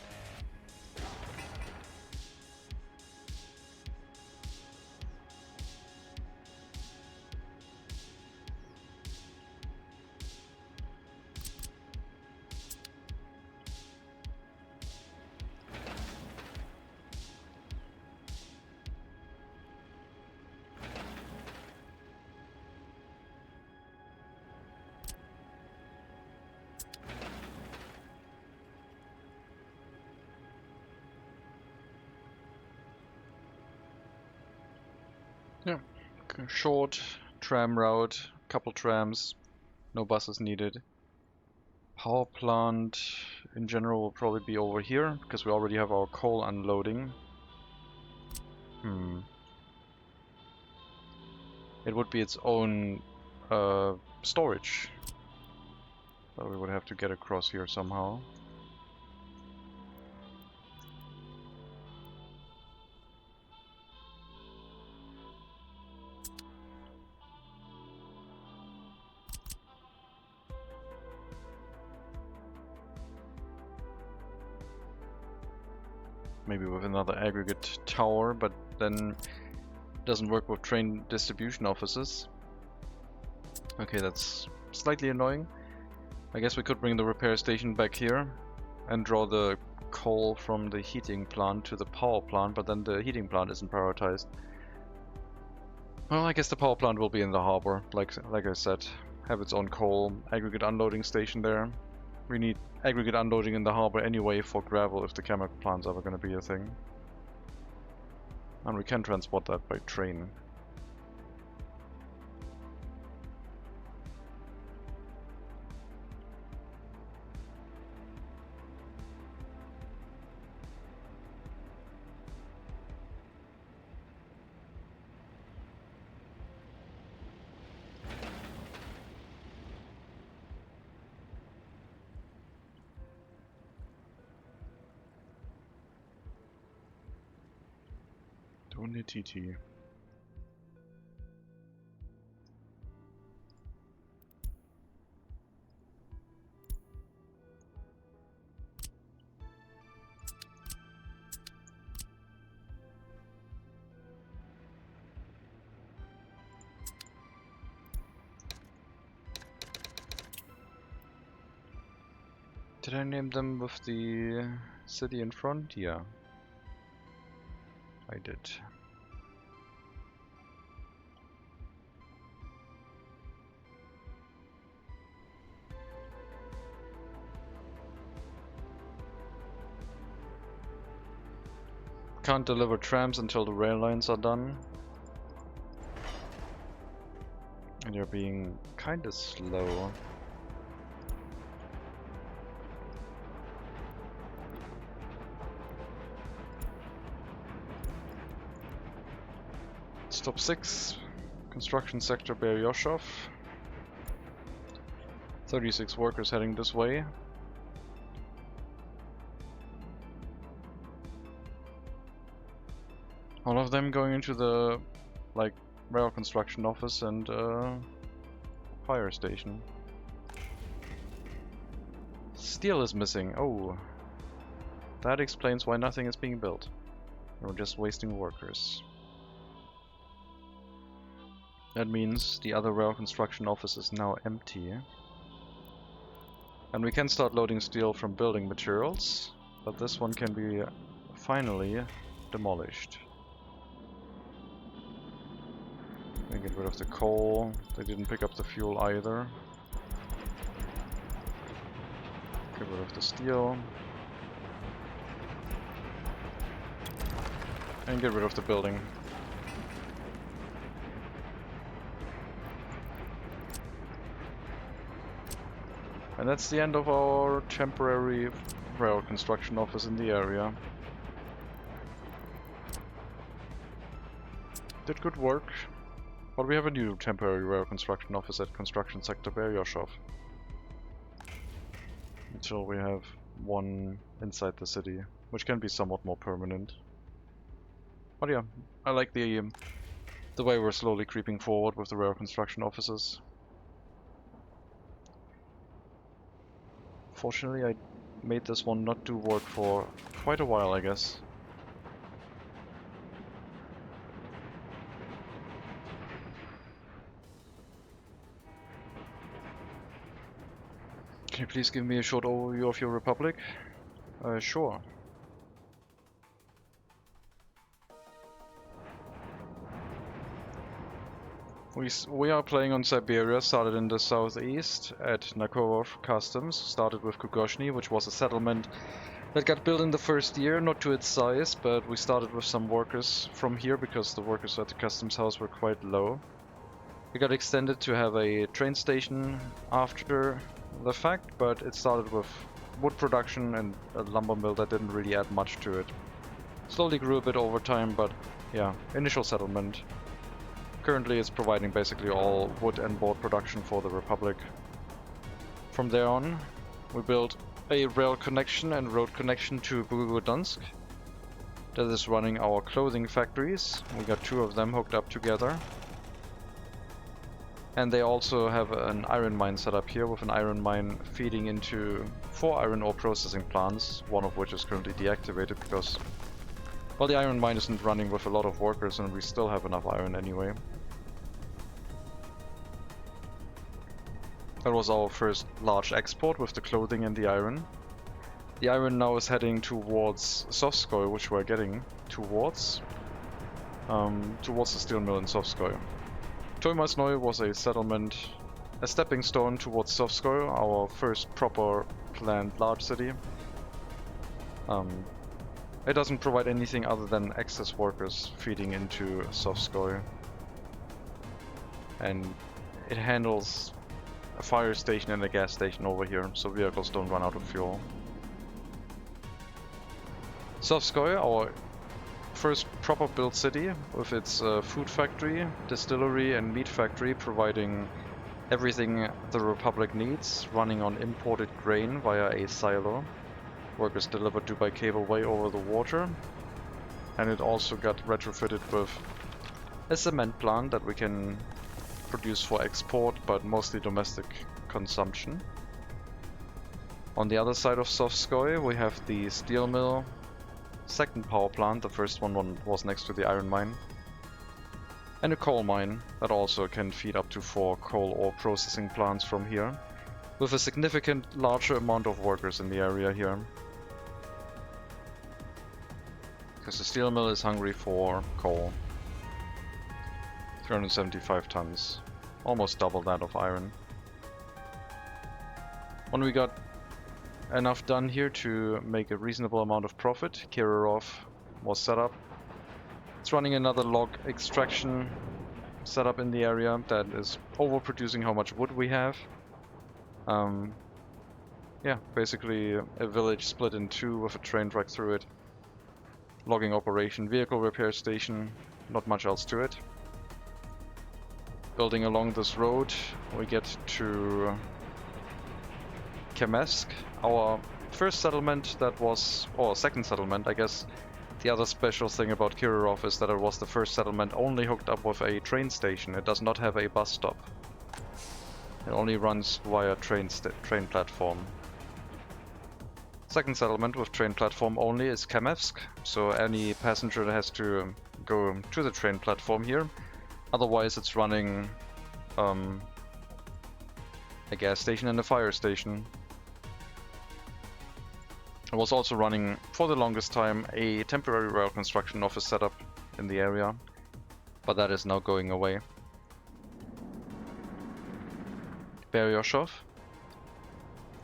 A: Yeah, short tram route, couple trams, no buses needed. Power plant in general will probably be over here because we already have our coal unloading. It would be its own storage. So we would have to get across here somehow. Maybe with another aggregate tower, but then it doesn't work with train distribution offices. Okay, that's slightly annoying. I guess we could bring the repair station back here and draw the coal from the heating plant to the power plant, but then the heating plant isn't prioritized. Well, I guess the power plant will be in the harbor, like I said. Have its own coal aggregate unloading station there. We need aggregate unloading in the harbor anyway for gravel if the chemical plant's ever going to be a thing. And we can transport that by train. Only TT. Did I name them with the city in front? Yeah. I did. Can't deliver trams until the rail lines are done. And you're being kinda slow. Stop 6, construction sector Beryoshov. 36 workers heading this way. All of them going into the rail construction office and fire station. Steel is missing. Oh, that explains why nothing is being built. We're just wasting workers. That means the other rail construction office is now empty. And we can start loading steel from building materials, but this one can be finally demolished. And get rid of the coal. They didn't pick up the fuel either. Get rid of the steel. And get rid of the building. And that's the end of our temporary rail construction office in the area. Did good work. But we have a new temporary rail construction office at construction sector Beryoshov. Until we have one inside the city, which can be somewhat more permanent. But yeah, I like the way we're slowly creeping forward with the rail construction offices. Fortunately, I made this one not do work for quite a while, I guess. Can you please give me a short overview of your republic? Sure. We are playing on Siberia, started in the southeast at Nakorov Customs, started with Kugoshny, which was a settlement
B: That got built in the first year, not to its size, but we started with some workers from here because the workers at the customs house were quite low. It got extended to have a train station after the fact, but it started with wood production and a lumber mill that didn't really add much to it. Slowly grew a bit over time, but yeah, initial settlement. Currently it's providing basically all wood and board production for the Republic. From there on, we built a rail connection and road connection to Bugodunsk. That is running our clothing factories. We got 2 of them hooked up together. And they also have an iron mine set up here with an iron mine feeding into 4 iron ore processing plants, one of which is currently deactivated because, well, the iron mine isn't running with a lot of workers and we still have enough iron anyway. That was our first large export with the clothing and the iron. The iron now is heading towards Sovskoye, which we're getting towards the steel mill in Sovskoye. Toymasnoye was a settlement, a stepping stone towards Sovskoye, our first proper planned large city. It doesn't provide anything other than excess workers feeding into Sovskoye. And it handles a fire station and a gas station over here, so vehicles don't run out of fuel. Sovskoye, our first proper built city, with its food factory, distillery and meat factory, providing everything the Republic needs, running on imported grain via a silo. Workers delivered to by cableway over the water. And it also got retrofitted with a cement plant that we can produce for export, but mostly domestic consumption. On the other side of Sovskoye we have the steel mill, second power plant, the first one was next to the iron mine, and a coal mine that also can feed up to 4 coal ore processing plants from here, with a significant larger amount of workers in the area here. Because the steel mill is hungry for coal. 375 tons, almost double that of iron. When we got enough done here to make a reasonable amount of profit, Kirillov was set up. It's running another log extraction setup in the area that is overproducing how much wood we have. Yeah, basically a village split in 2 with a train track through it. Logging operation, vehicle repair station, not much else to it. Building along this road, we get to Kemesk, our first settlement that was, or second settlement, I guess. The other special thing about Kirillov is that it was the first settlement only hooked up with a train station. It does not have a bus stop. It only runs via train platform. Second settlement with train platform only is Kamevsk, so any passenger has to go to the train platform here. Otherwise it's running a gas station and a fire station. It was also running, for the longest time, a temporary rail construction office setup in the area, but that is now going away. Beryoshov,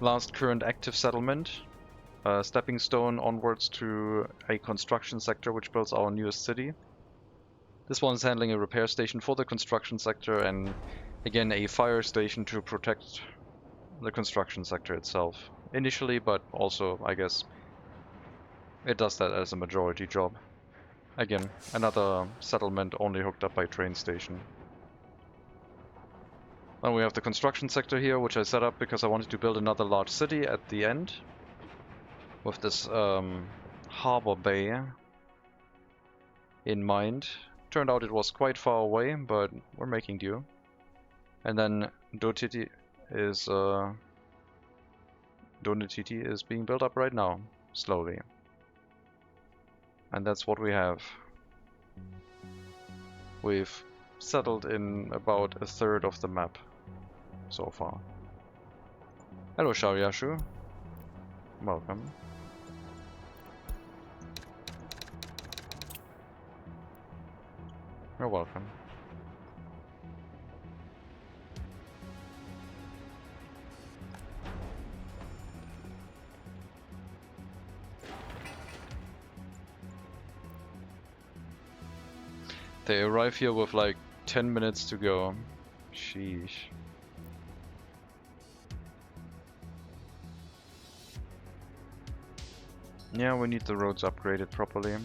B: last current active settlement, a stepping stone onwards to a construction sector which builds our newest city. This one is handling a repair station for the construction sector and again a fire station to protect the construction sector itself. Initially, but also, I guess, it does that as a majority job. Again, another settlement only hooked up by train station. Then we have the construction sector here, which I set up because I wanted to build another large city at the end. With this harbor bay in mind. Turned out it was quite far away, but we're making do. And then Donetiti is being built up right now, slowly. And that's what we have. We've settled in about a third of the map so far. Hello Sharyashu. Welcome. You're welcome. They arrive here with like 10 minutes to go. Sheesh. Yeah, we need the roads upgraded properly.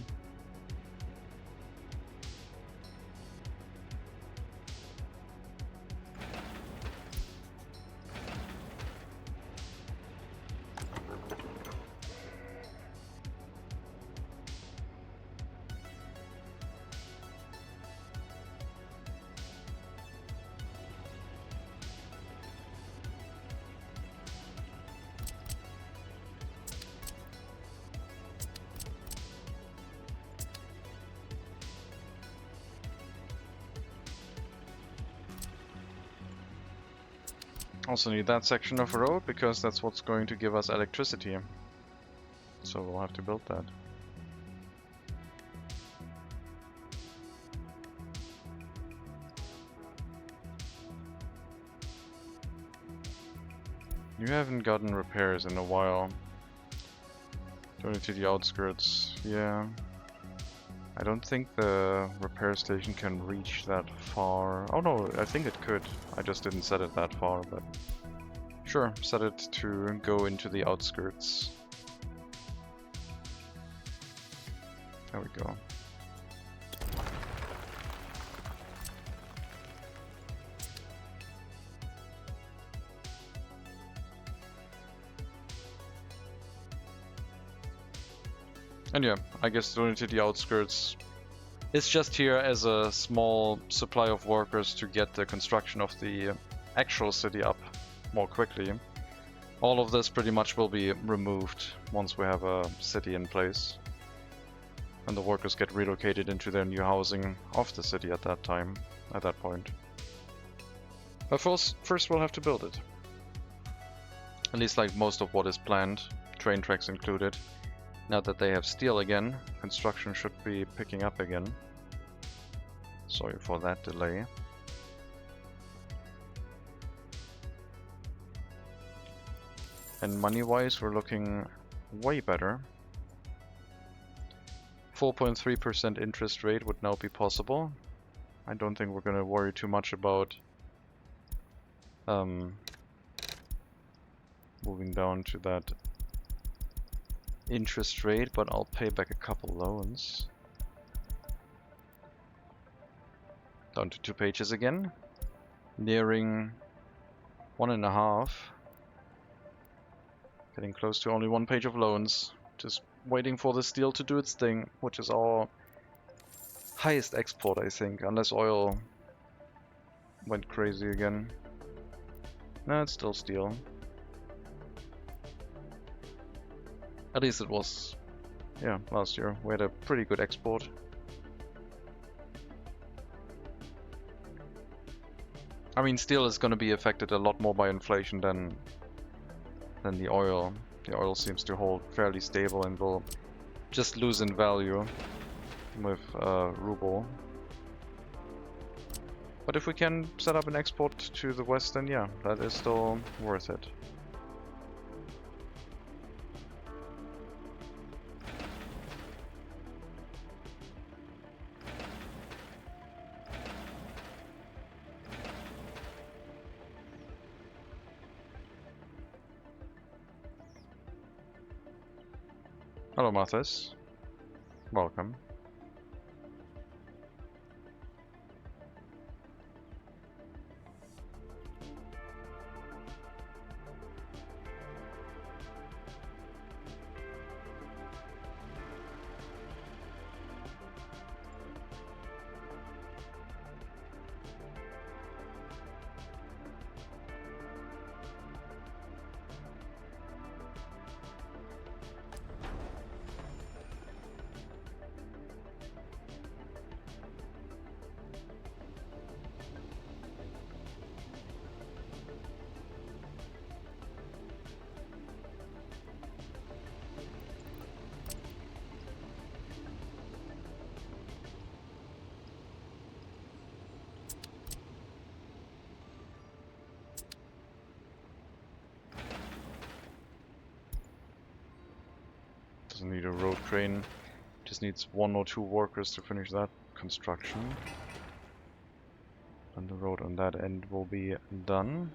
B: Also need that section of road because that's what's going to give us electricity. So we'll have to build that. You haven't gotten repairs in a while. Going to the outskirts, yeah. I don't think the repair station can reach that far. Oh no, I think it could. I just didn't set it that far, but sure, set it to go into the outskirts. There we go. And yeah, I guess going to the outskirts is just here as a small supply of workers to get the construction of the actual city up more quickly. All of this pretty much will be removed once we have a city in place. And the workers get relocated into their new housing of the city at that time, at that point. But first we'll have to build it. At least like most of what is planned, train tracks included. Now that they have steel again, construction should be picking up again. Sorry for that delay. And money-wise, we're looking way better. 4.3% interest rate would now be possible. I don't think we're gonna worry too much about moving down to that interest rate, but I'll pay back a couple loans. Down to 2 pages again. Nearing 1.5. Getting close to only 1 page of loans. Just waiting for the steel to do its thing, which is our highest export, I think, unless oil went crazy again. No, it's still steel. At least it was, yeah, last year. We had a pretty good export. I mean, steel is going to be affected a lot more by inflation than the oil. The oil seems to hold fairly stable and will just lose in value with ruble. But if we can set up an export to the west, then yeah, that is still worth it. Hello, Mathis. Welcome. Doesn't need a road crane, just needs 1 or 2 workers to finish that construction. And the road on that end will be done.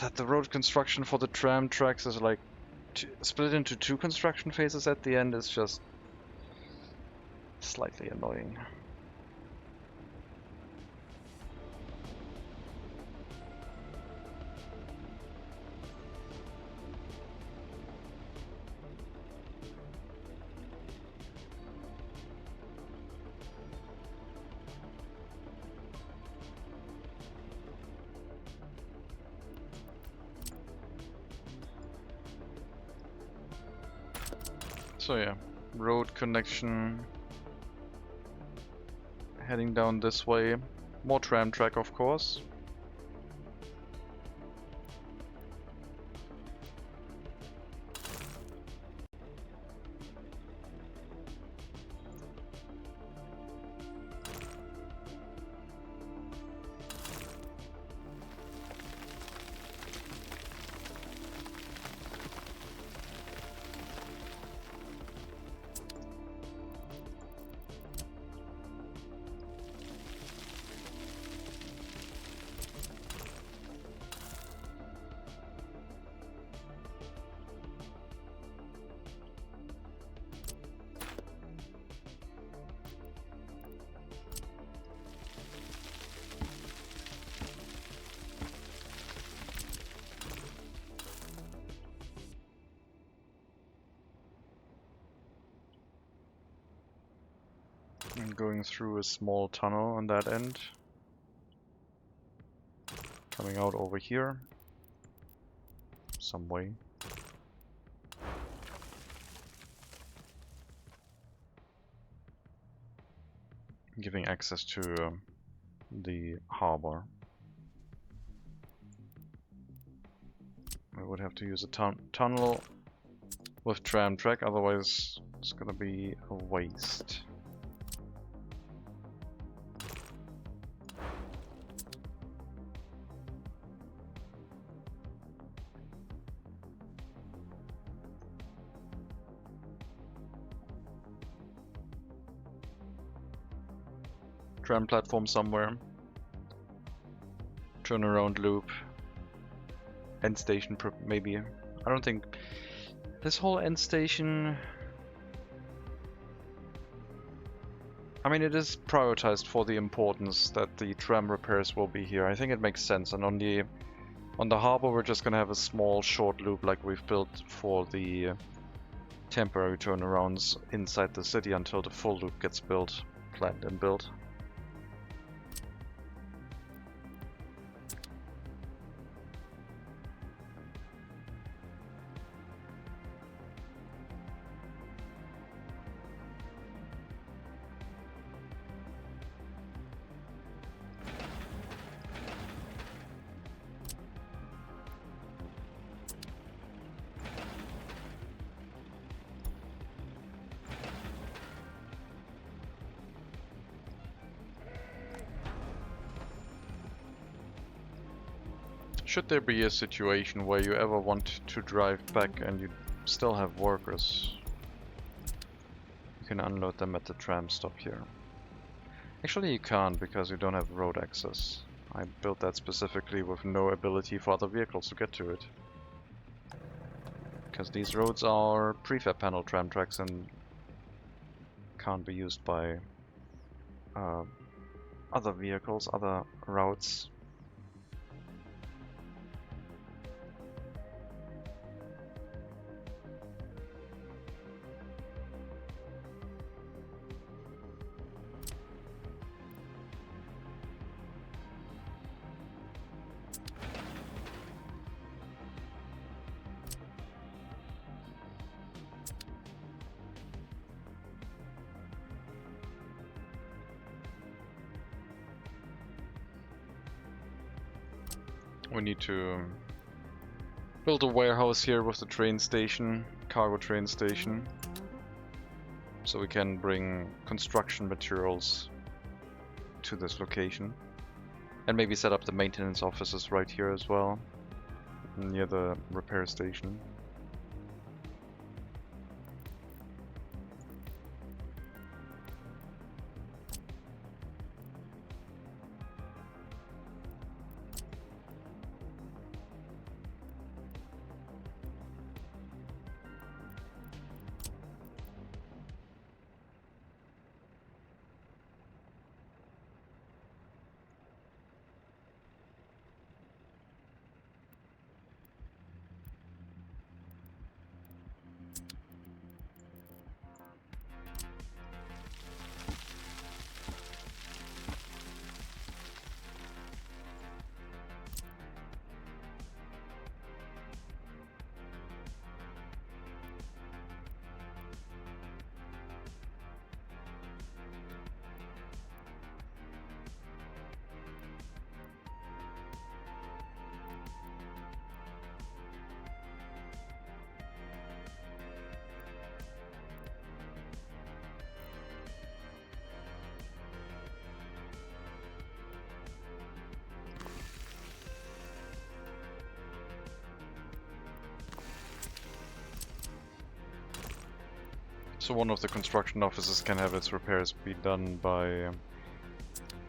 B: That the road construction for the tram tracks is like split into 2 construction phases at the end is just slightly annoying. So yeah, road connection heading down this way. More tram track, of course. And going through a small tunnel on that end. Coming out over here. Some way. Giving access to the harbor. We would have to use a tunnel with tram track, otherwise it's gonna be a waste. Tram platform somewhere. Turnaround loop. End station maybe. I don't think this whole end station. I mean, it is prioritized for the importance that the tram repairs will be here. I think it makes sense. And on the harbor, we're just gonna have a small short loop like we've built for the temporary turnarounds inside the city until the full loop gets built, planned and built. Should there be a situation where you ever want to drive back and you still have workers, you can unload them at the tram stop here. Actually you can't because you don't have road access. I built that specifically with no ability for other vehicles to get to it. Because these roads are prefab panel tram tracks and can't be used by other vehicles, other routes. We need to build a warehouse here with the train station, cargo train station, so we can bring construction materials to this location. And maybe set up the maintenance offices right here as well. near the repair station. So one of the construction offices can have its repairs be done by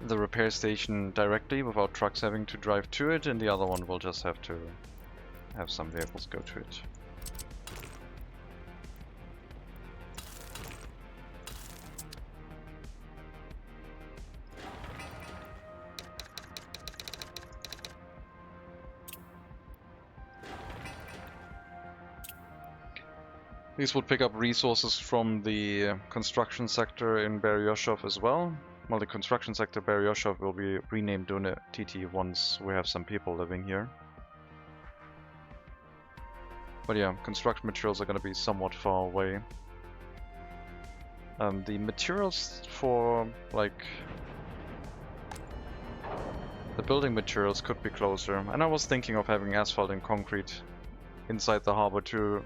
B: the repair station directly without trucks having to drive to it, and the other one will just have to have some vehicles go to it. These would pick up resources from the construction sector in Berioshov as well. Well, the construction sector Berioshov will be renamed Dune TT once we have some people living here. But yeah, construction materials are going to be somewhat far away. The materials for, like, the building materials could be closer. And I was thinking of having asphalt and concrete inside the harbor too,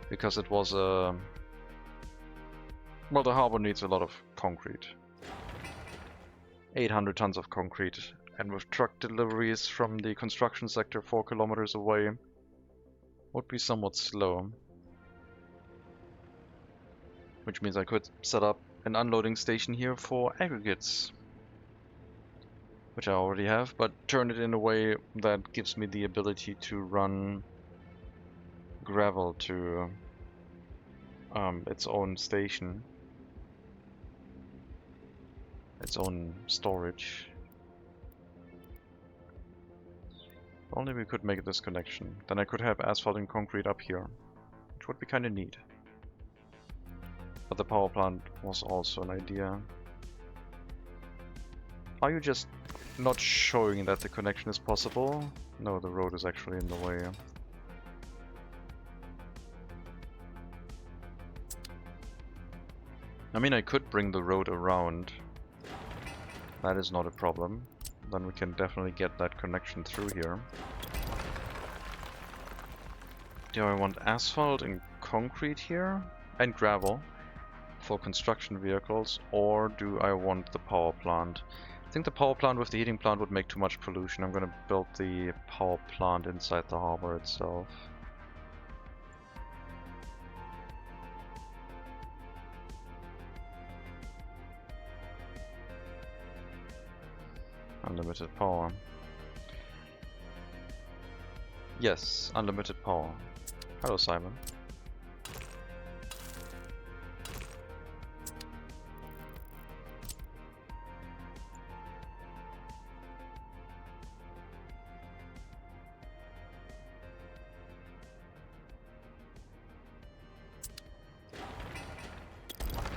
B: because it was a... well, the harbor needs a lot of concrete. 800 tons of concrete, and with truck deliveries from the construction sector 4 kilometers away, would be somewhat slow. Which means I could set up an unloading station here for aggregates, which I already have, but turn it in a way that gives me the ability to run gravel to its own station, its own storage. If only we could make this connection. Then I could have asphalt and concrete up here, which would be kind of neat. But the power plant was also an idea. Are you just not showing that the connection is possible? No, the road is actually in the way. I mean, I could bring the road around. That is not a problem. Then we can definitely get that connection through here. Do I want asphalt and concrete here? And gravel for construction vehicles? Or do I want the power plant? I think the power plant with the heating plant would make too much pollution. I'm gonna build the power plant inside the harbor itself. Unlimited power. Yes, unlimited power. Hello, Simon.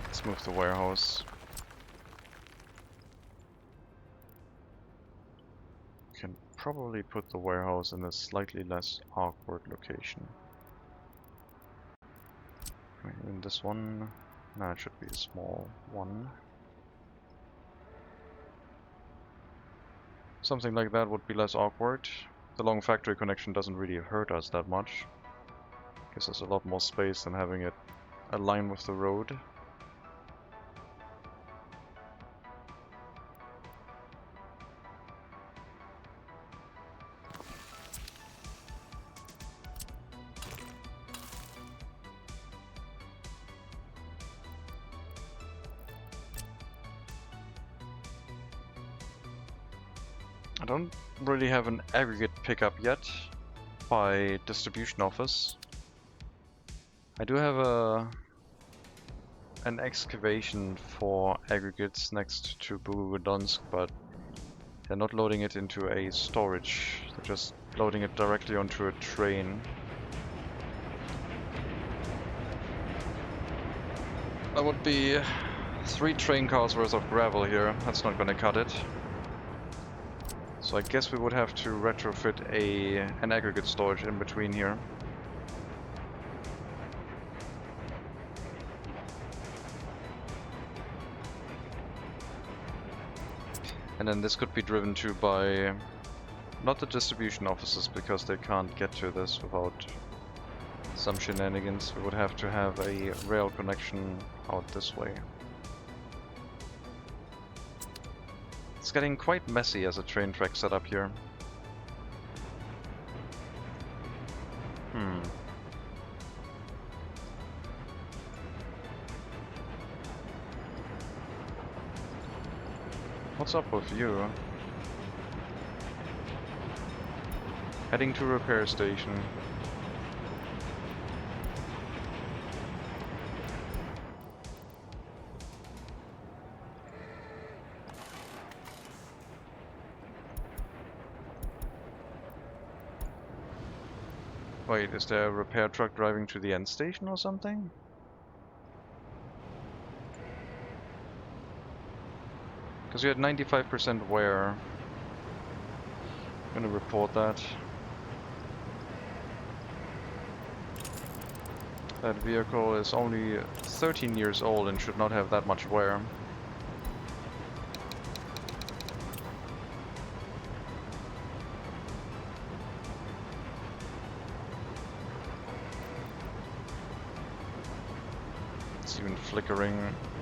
B: Let's move the warehouse. Can probably put the warehouse in a slightly less awkward location. In this one, no, it should be a small one. Something like that would be less awkward. The long factory connection doesn't really hurt us that much. Gives us a lot more space than having it align with the road. I don't really have an aggregate pickup yet by distribution office. I do have an excavation for aggregates next to Bugudonsk, but they're not loading it into a storage. They're just loading it directly onto a train. That would be 3 train cars worth of gravel here. That's not gonna cut it. So I guess we would have to retrofit an aggregate storage in between here. And then this could be driven to by not the distribution offices, because they can't get to this without some shenanigans. We would have to have a rail connection out this way. It's getting quite messy as a train track setup here. What's up with you? Heading to repair station. Wait, is there a repair truck driving to the end station or something? Because you had 95% wear. I'm gonna report that. That vehicle is only 13 years old and should not have that much wear. It's even flickering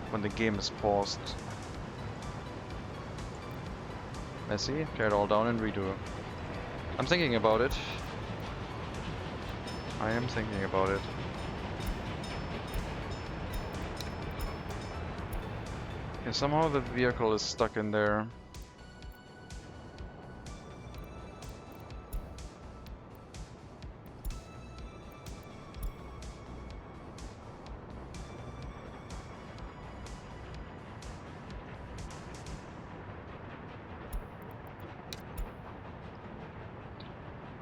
B: when the game is paused. Messy, tear it all down and redo. I'm thinking about it. I am thinking about it. Yeah, somehow the vehicle is stuck in there.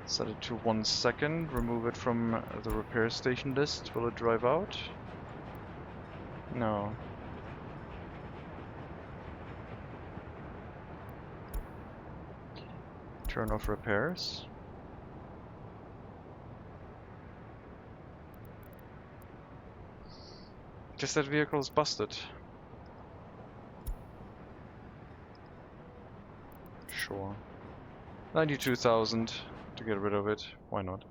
B: Set it to 1 second, remove it from the repair station list. Will it drive out? No. Turn off repairs. Guess that vehicle is busted. Sure. 92,000 to get rid of it. Why not?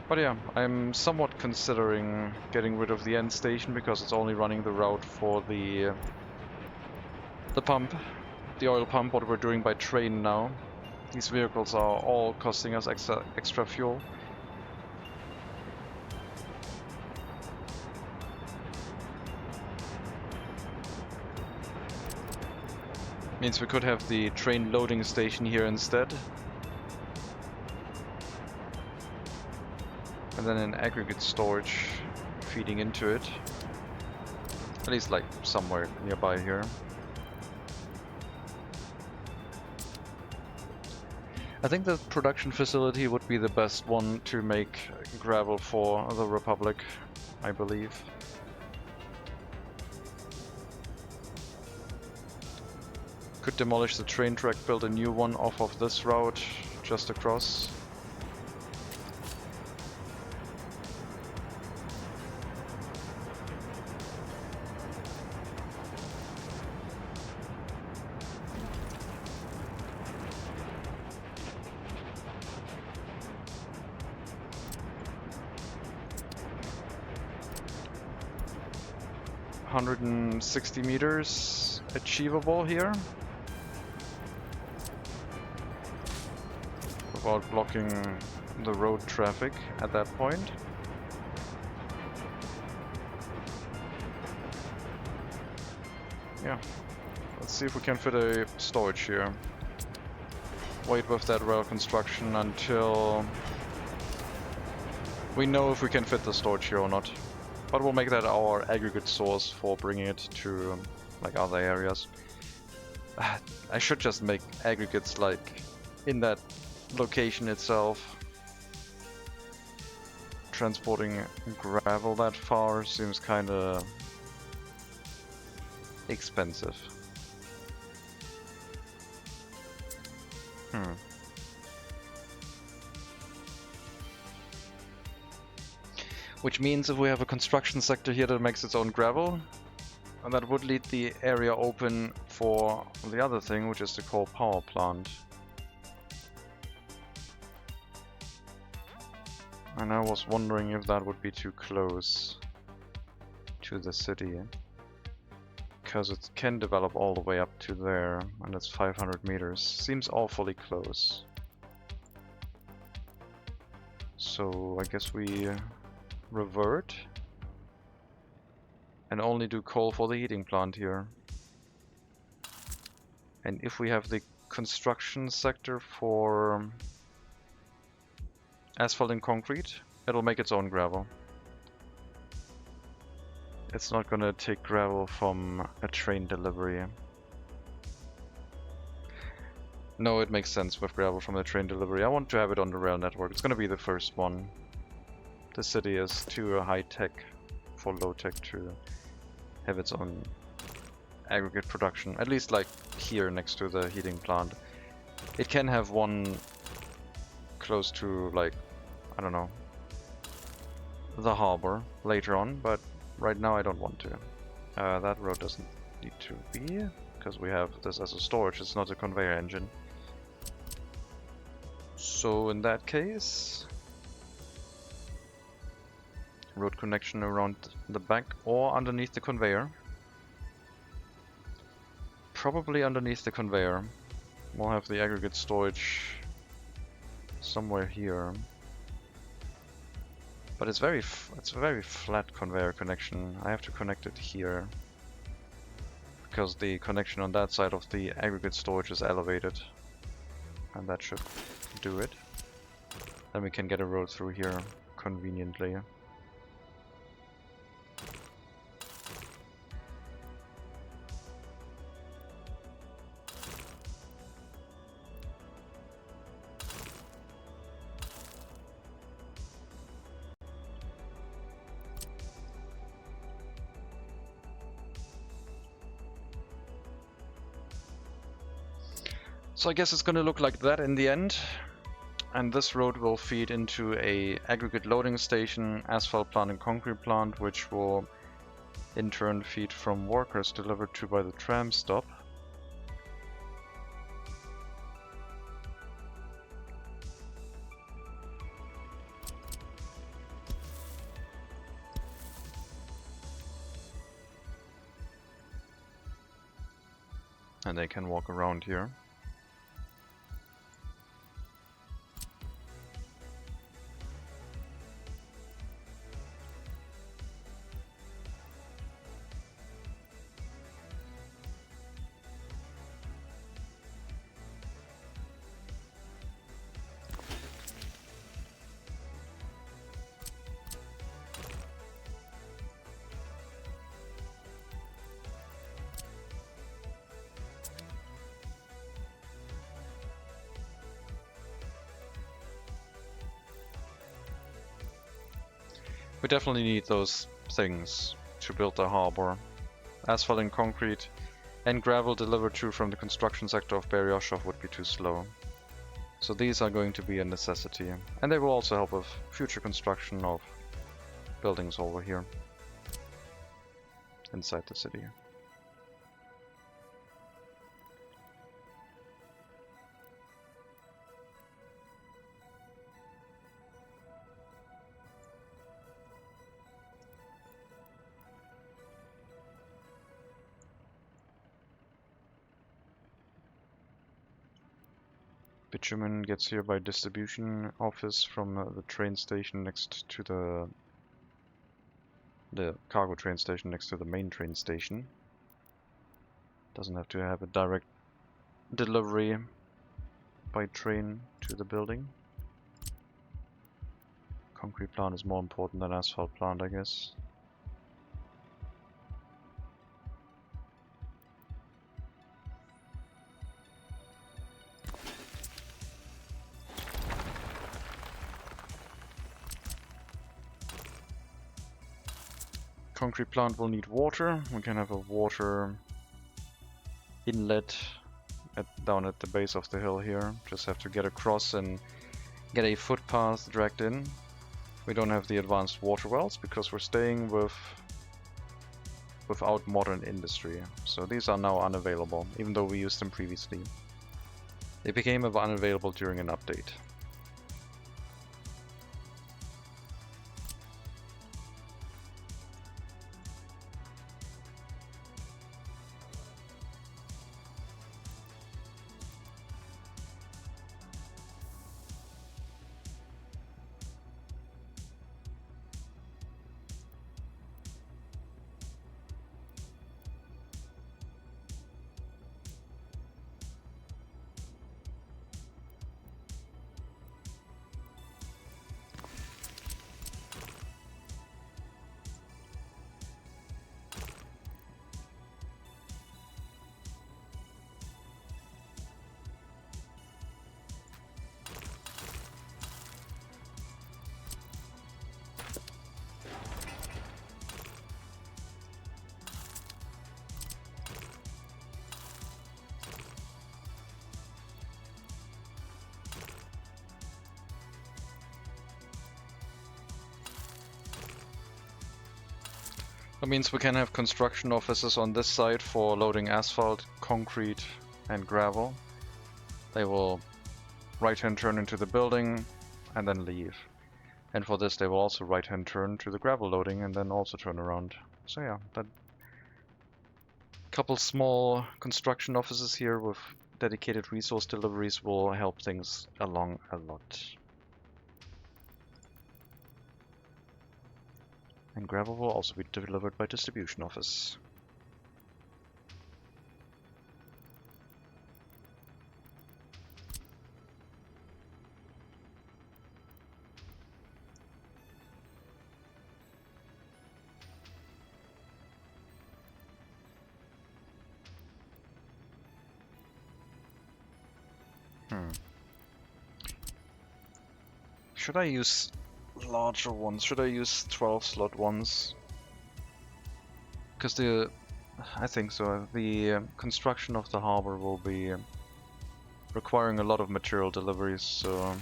B: But yeah, I'm somewhat considering getting rid of the end station because it's only running the route for the pump. The oil pump, what we're doing by train now. These vehicles are all costing us extra fuel. Means we could have the train loading station here instead. And then an aggregate storage feeding into it. At least like somewhere nearby here. I think the production facility would be the best one to make gravel for the Republic, I believe. Could demolish the train track, build a new one off of this route, just across. $160 meters achievable here without blocking the road traffic at that point. Yeah, let's see if we can fit a storage here. wait with that rail construction until we know if we can fit the storage here or not. But we'll make that our aggregate source for bringing it to like other areas. I should just make aggregates like in that location itself. Transporting gravel that far seems kinda expensive. Which means if we have a construction sector here that makes its own gravel, and that would leave the area open for the other thing, which is the coal power plant. And I was wondering if that would be too close to the city. Because it can develop all the way up to there, and it's 500 meters. Seems awfully close. So I guess we revert and only do coal for the heating plant here. And if we have the construction sector for asphalt and concrete, it'll make its own gravel. It's not gonna take gravel from a train delivery. No, it makes sense with gravel from the train delivery. I want to have it on the rail network. It's gonna be the first one. The city is too high tech for low tech to have its own aggregate production. At least like here next to the heating plant. It can have one close to like, I don't know, the harbor later on, but right now I don't want to. That road doesn't need to be, because we have this as a storage, it's not a conveyor engine. So in that case, road connection around the back or underneath the conveyor. Probably underneath the conveyor. We'll have the aggregate storage somewhere here. But it's a very flat conveyor connection. I have to connect it here because the connection on that side of the aggregate storage is elevated, and that should do it. Then we can get a road through here conveniently. So I guess it's gonna look like that in the end. And this road will feed into a aggregate loading station, asphalt plant and concrete plant, which will in turn feed from workers delivered to by the tram stop. And they can walk around here. We definitely need those things to build the harbor. Asphalt and concrete and gravel delivered to from the construction sector of Berioshov would be too slow. So these are going to be a necessity. And they will also help with future construction of buildings over here inside the city. Bitumen gets here by distribution office from the train station next to the cargo train station next to the main train station. Doesn't have to have a direct delivery, by train to the building. Concrete plant is more important than asphalt plant, I guess. Concrete plant will need water. We can have a water inlet down at the base of the hill here. Just have to get across and get a footpath dragged in. We don't have the advanced water wells because we're staying without modern industry. So these are now unavailable, even though we used them previously. They became unavailable during an update. That means we can have construction offices on this side for loading asphalt, concrete, and gravel. They will right-hand turn into the building and then leave. And for this they will also right-hand turn to the gravel loading and then also turn around. So yeah, that couple small construction offices here with dedicated resource deliveries will help things along a lot. And gravel will also be delivered by distribution office. Should I use larger ones? Should I use 12 slot ones? Because I think so. The construction of the harbor will be requiring a lot of material deliveries, so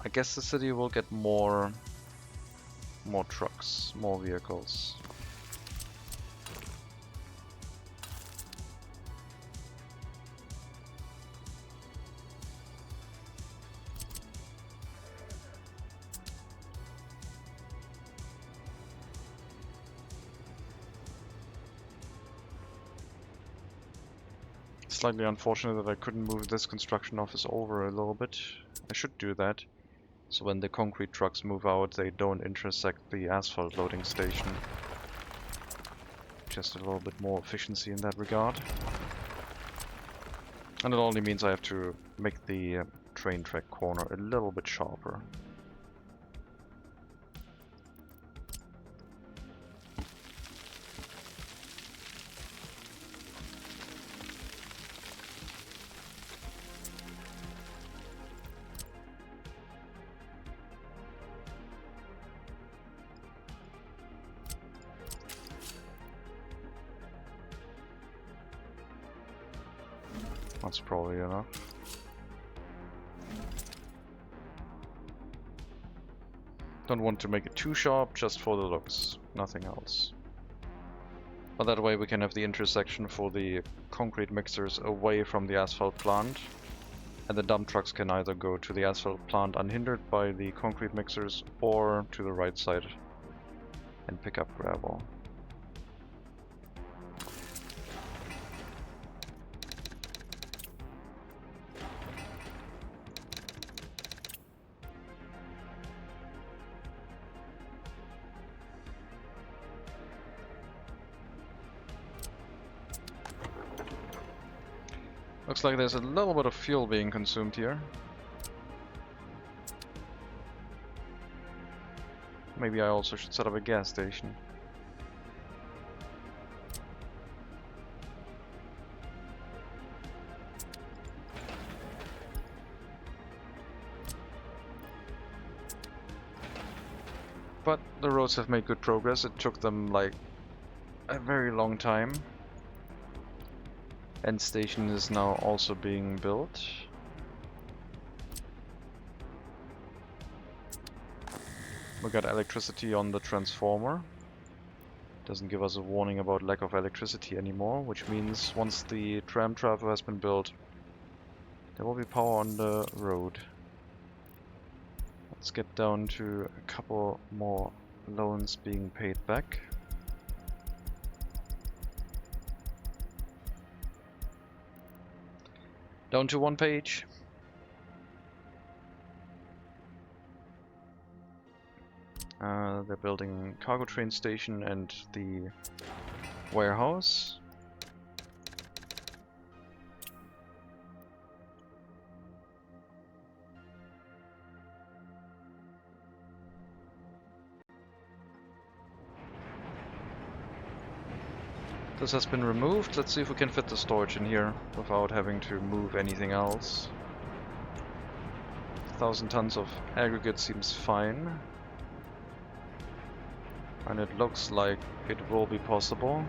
B: I guess the city will get more trucks, more vehicles. Slightly unfortunate that I couldn't move this construction office over a little bit. I should do that, so when the concrete trucks move out they don't intersect the asphalt loading station. Just a little bit more efficiency in that regard. And it only means I have to make the train track corner a little bit sharper. That's probably enough. Don't want to make it too sharp, just for the looks, nothing else. But that way we can have the intersection for the concrete mixers away from the asphalt plant, and the dump trucks can either go to the asphalt plant unhindered by the concrete mixers or to the right side and pick up gravel. Looks like there's a little bit of fuel being consumed here. Maybe I also should set up a gas station. But the roads have made good progress. It took them like a very long time. End station is now also being built. We got electricity on the transformer. Doesn't give us a warning about lack of electricity anymore, which means once the tram travel has been built, there will be power on the road. Let's get down to a couple more loans being paid back. Down to 1 page. They're building cargo train station and the warehouse. This has been removed. Let's see if we can fit the storage in here without having to move anything else. 1,000 tons of aggregate seems fine. And it looks like it will be possible.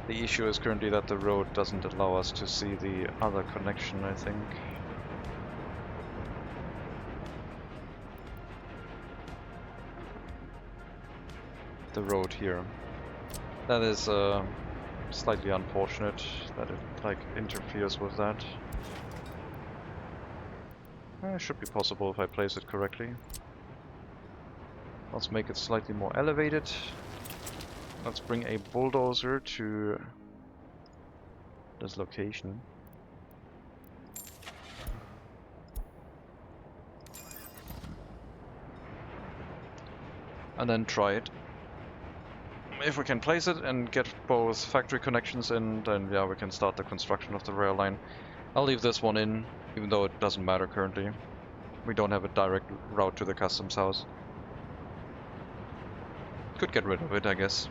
B: The issue is currently that the road doesn't allow us to see the other connection, I think. The road here. That is slightly unfortunate that it like interferes with that. It should be possible if I place it correctly. Let's make it slightly more elevated. Let's bring a bulldozer to this location. And then try it. If we can place it and get both factory connections in, then yeah, we can start the construction of the rail line. I'll leave this one in, even though it doesn't matter currently. We don't have a direct route to the customs house. Could get rid of it, I guess.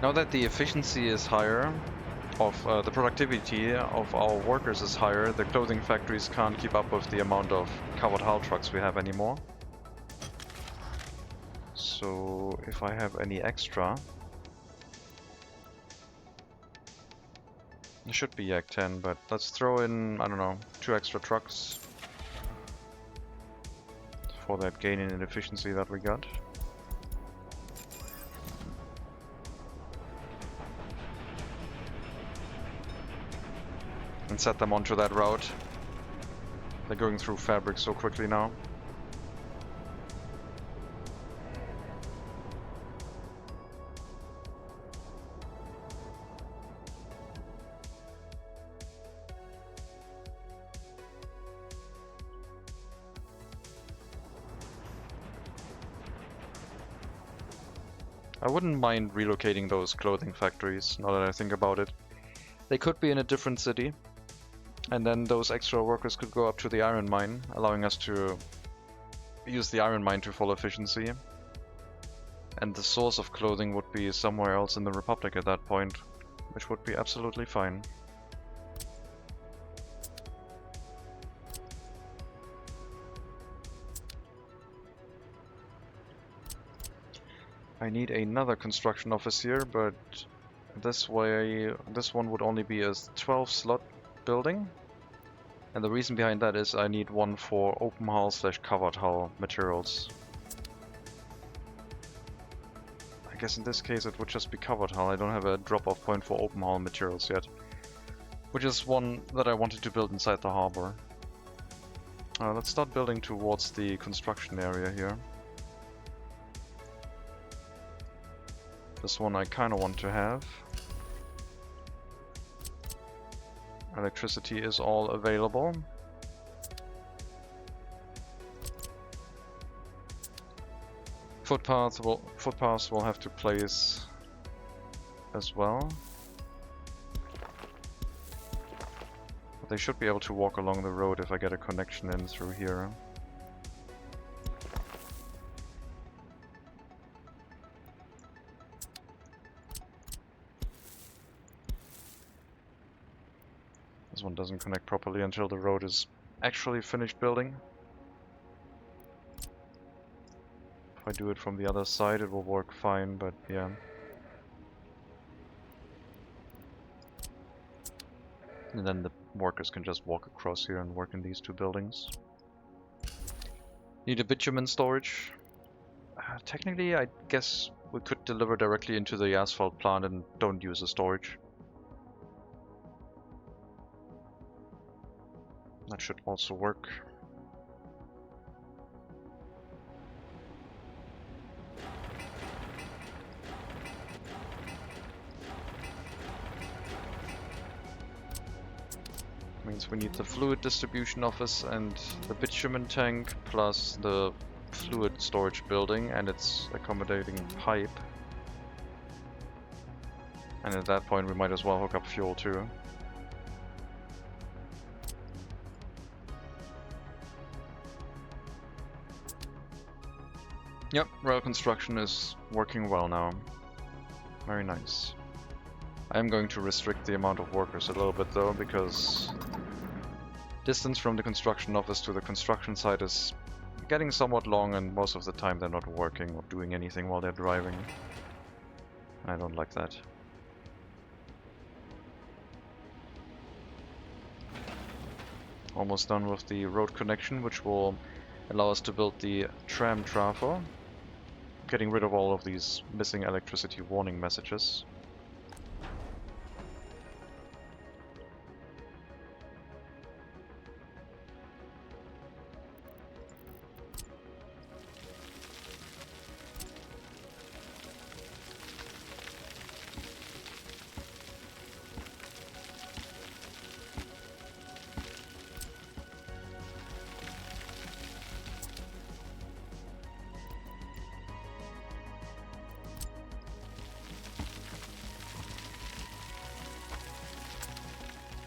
B: Now that the efficiency is higher, the productivity of our workers is higher, the clothing factories can't keep up with the amount of covered hull trucks we have anymore. So if I have any extra, it should be Yak 10, but let's throw in, I don't know, 2 extra trucks for that gain in efficiency that we got. And set them onto that route. They're going through fabric so quickly now. I wouldn't mind relocating those clothing factories, now that I think about it. They could be in a different city, and then those extra workers could go up to the iron mine, allowing us to use the iron mine to full efficiency. And the source of clothing would be somewhere else in the Republic at that point, which would be absolutely fine. I need another construction office here, but this one would only be a 12 slot building. And the reason behind that is I need one for open hull / covered hull materials. I guess in this case it would just be covered hull. I don't have a drop-off point for open hull materials yet. Which is one that I wanted to build inside the harbor. Let's start building towards the construction area here. This one I kinda want to have. Electricity is all available. Footpaths will have to place as well. But they should be able to walk along the road if I get a connection in through here. This one doesn't connect properly until the road is actually finished building. If I do it from the other side, it will work fine, but yeah. And then the workers can just walk across here and work in these two buildings. Need a bitumen storage. Technically, I guess we could deliver directly into the asphalt plant and don't use the storage. That should also work. Means we need the fluid distribution office and the bitumen tank plus the fluid storage building and its accommodating pipe. And at that point we might as well hook up fuel too. Yep, rail construction is working well now. Very nice. I am going to restrict the amount of workers a little bit though, because distance from the construction office to the construction site is getting somewhat long and most of the time they're not working or doing anything while they're driving. I don't like that. Almost done with the road connection, which will allow us to build the tram trafo, getting rid of all of these missing electricity warning messages.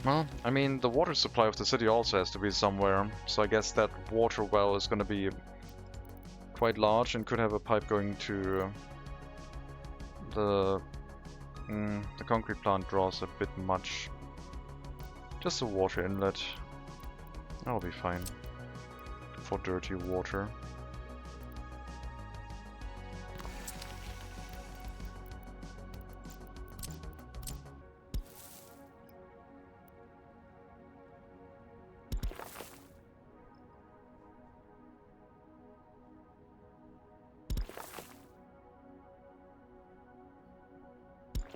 B: Well, I mean, the water supply of the city also has to be somewhere, so I guess that water well is going to be quite large and could have a pipe going to the concrete plant draws a bit much. Just a water inlet. That'll be fine for dirty water.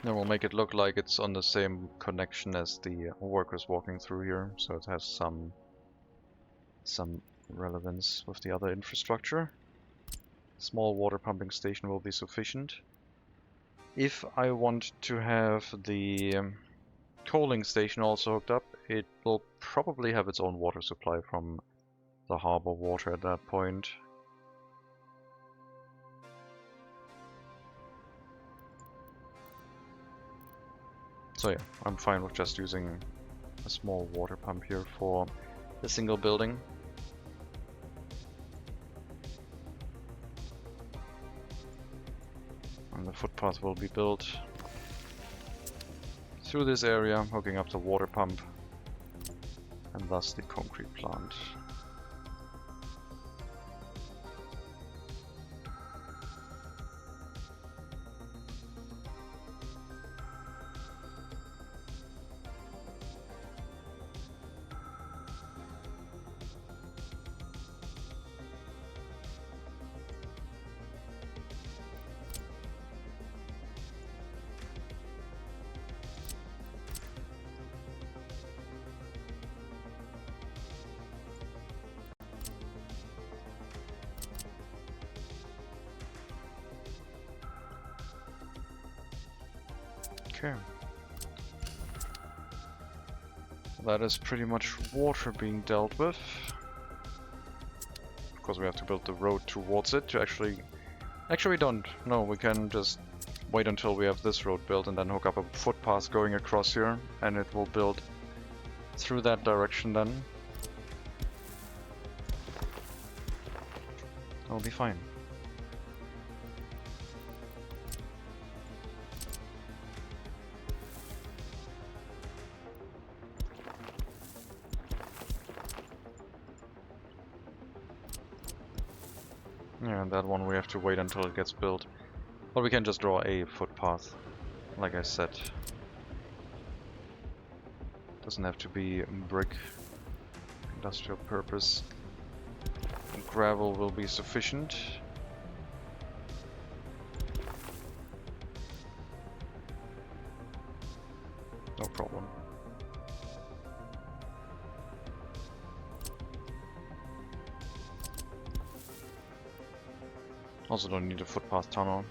B: Then we'll make it look like it's on the same connection as the workers walking through here, so it has some relevance with the other infrastructure. Small water pumping station will be sufficient. If I want to have the coaling station also hooked up, it will probably have its own water supply from the harbor water at that point. So yeah, I'm fine with just using a small water pump here for the single building. And the footpath will be built through this area, hooking up the water pump and thus the concrete plant. Okay. So that is pretty much water being dealt with. Of course we have to build the road towards it to actually... Actually we don't. No, we can just wait until we have this road built and then hook up a footpath going across here, and it will build through that direction then. That'll be fine. Yeah, that one we have to wait until it gets built. But we can just draw a footpath, like I said. Doesn't have to be brick. Industrial purpose. Gravel will be sufficient. No problem. Also don't need a footpath tunnel.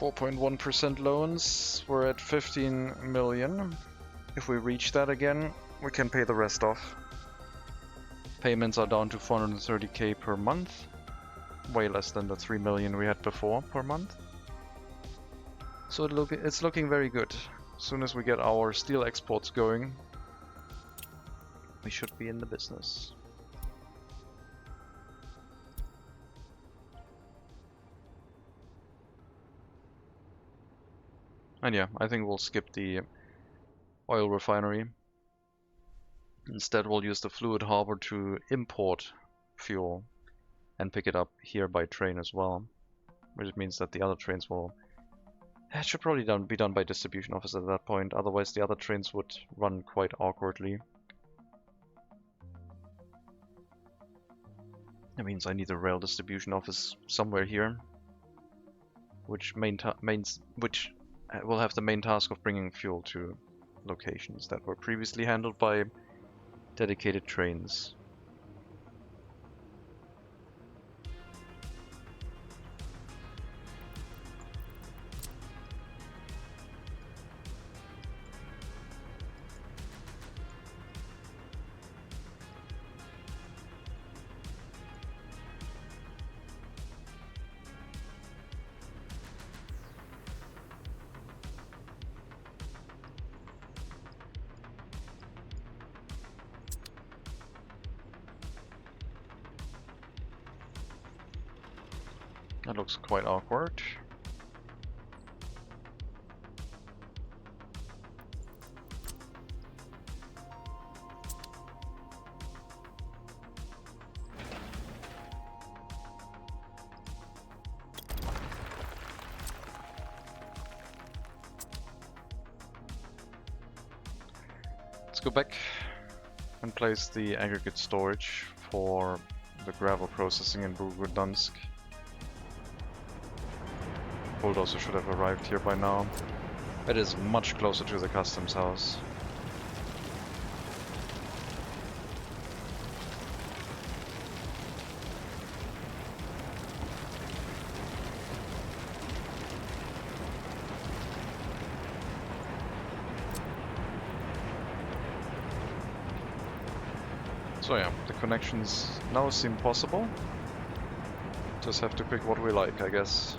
B: .1% loans, we're at 15 million. If we reach that again, we can pay the rest off. Payments are down to 430k per month, way less than the 3 million we had before per month. So it's looking very good. As soon as we get our steel exports going, we should be in the business. And yeah, I think we'll skip the oil refinery. Instead, we'll use the fluid harbor to import fuel and pick it up here by train as well. Which means that the other trains will... It should probably be done by distribution office at that point, otherwise the other trains would run quite awkwardly. That means I need a rail distribution office somewhere here, which will have the main task of bringing fuel to locations that were previously handled by dedicated trains. That looks quite awkward. Let's go back and place the aggregate storage for the gravel processing in Bugurdansk. Bulldozer should have arrived here by now. It is much closer to the customs house. So yeah, the connections now seem possible. Just have to pick what we like, I guess.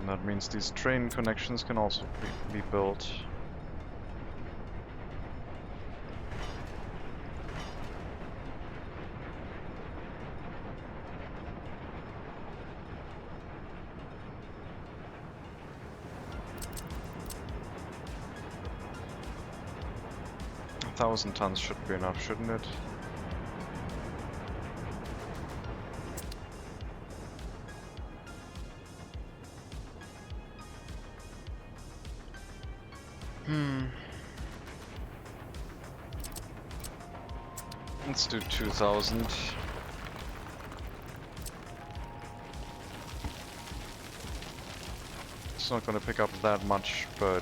B: That means these train connections can also be built. 1,000 tons should be enough, shouldn't it? Let's do 2,000. It's not going to pick up that much, but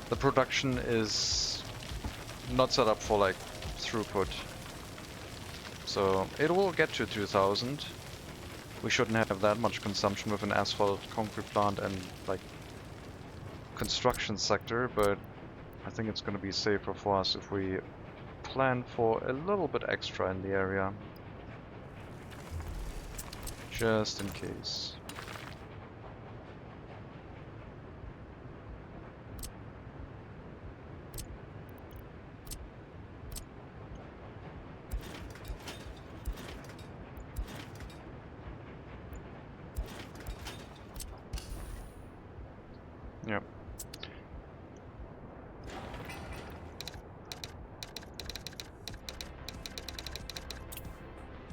B: the production is not set up for like throughput. So it will get to 2,000. We shouldn't have that much consumption with an asphalt concrete plant and like construction sector, but I think it's going to be safer for us if we plan for a little bit extra in the area. Just in case. Yep.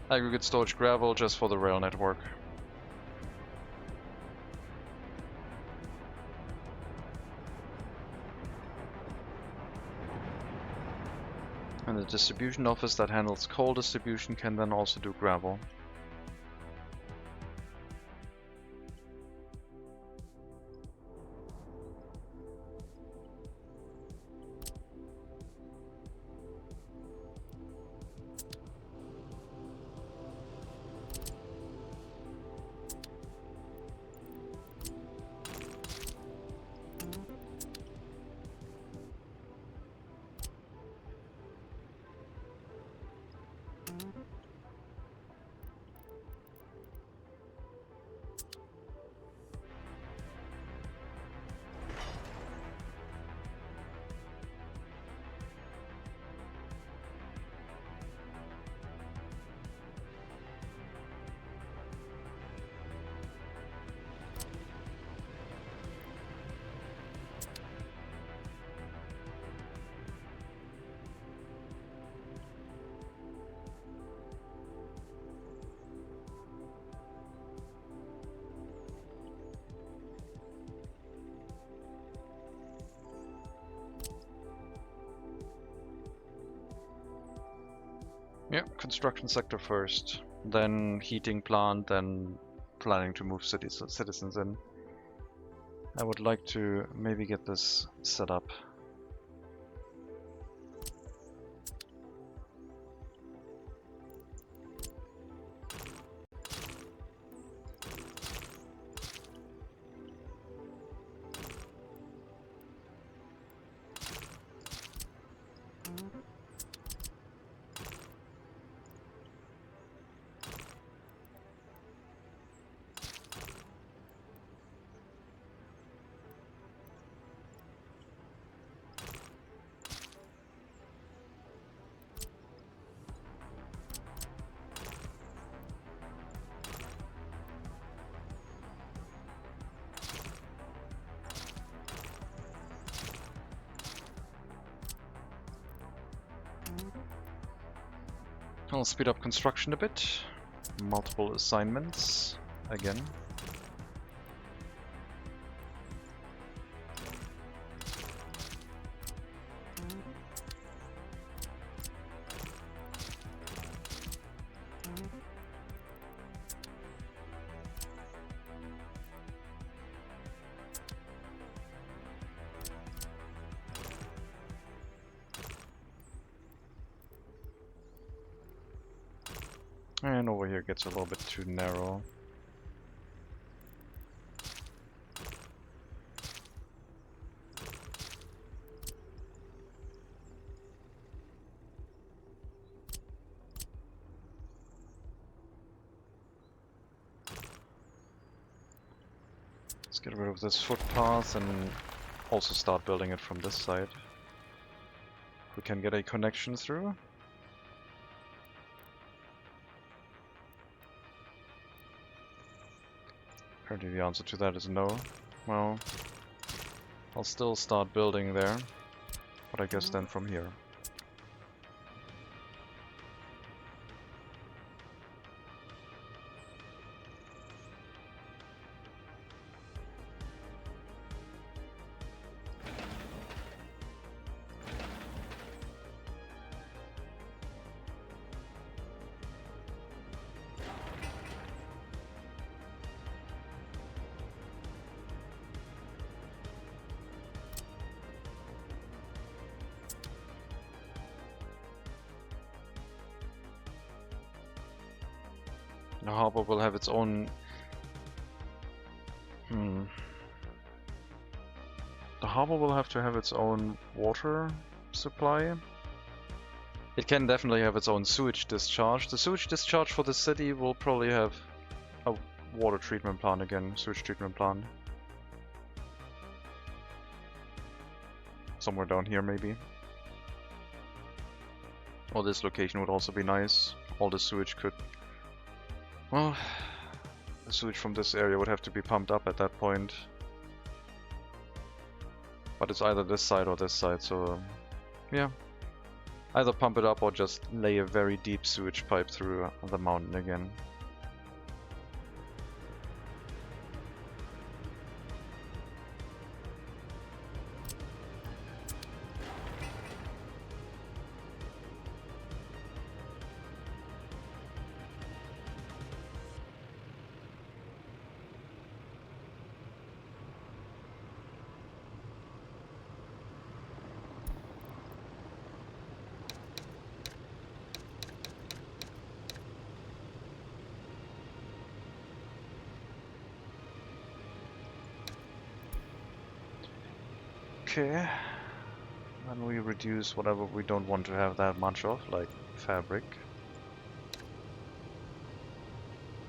B: Aggregate storage gravel just for the rail network. And the distribution office that handles coal distribution can then also do gravel. Yeah, construction sector first, then heating plant, then planning to move citizens in. I would like to maybe get this set up. I'll speed up construction a bit. Multiple assignments again. And over here gets a little bit too narrow. Let's get rid of this footpath and also start building it from this side. We can get a connection through. Apparently the answer to that is no. Well, I'll still start building there, but I guess then from here. The harbor will have its own... The harbor will have to have its own water supply. It can definitely have its own sewage discharge. The sewage discharge for the city will probably have a water treatment plant again, sewage treatment plant. Somewhere down here maybe. Or this location would also be nice. All the sewage could... Well, the sewage from this area would have to be pumped up at that point. But it's either this side or this side, so yeah. Either pump it up or just lay a very deep sewage pipe through the mountain again. Okay, then we reduce whatever we don't want to have that much of, like fabric.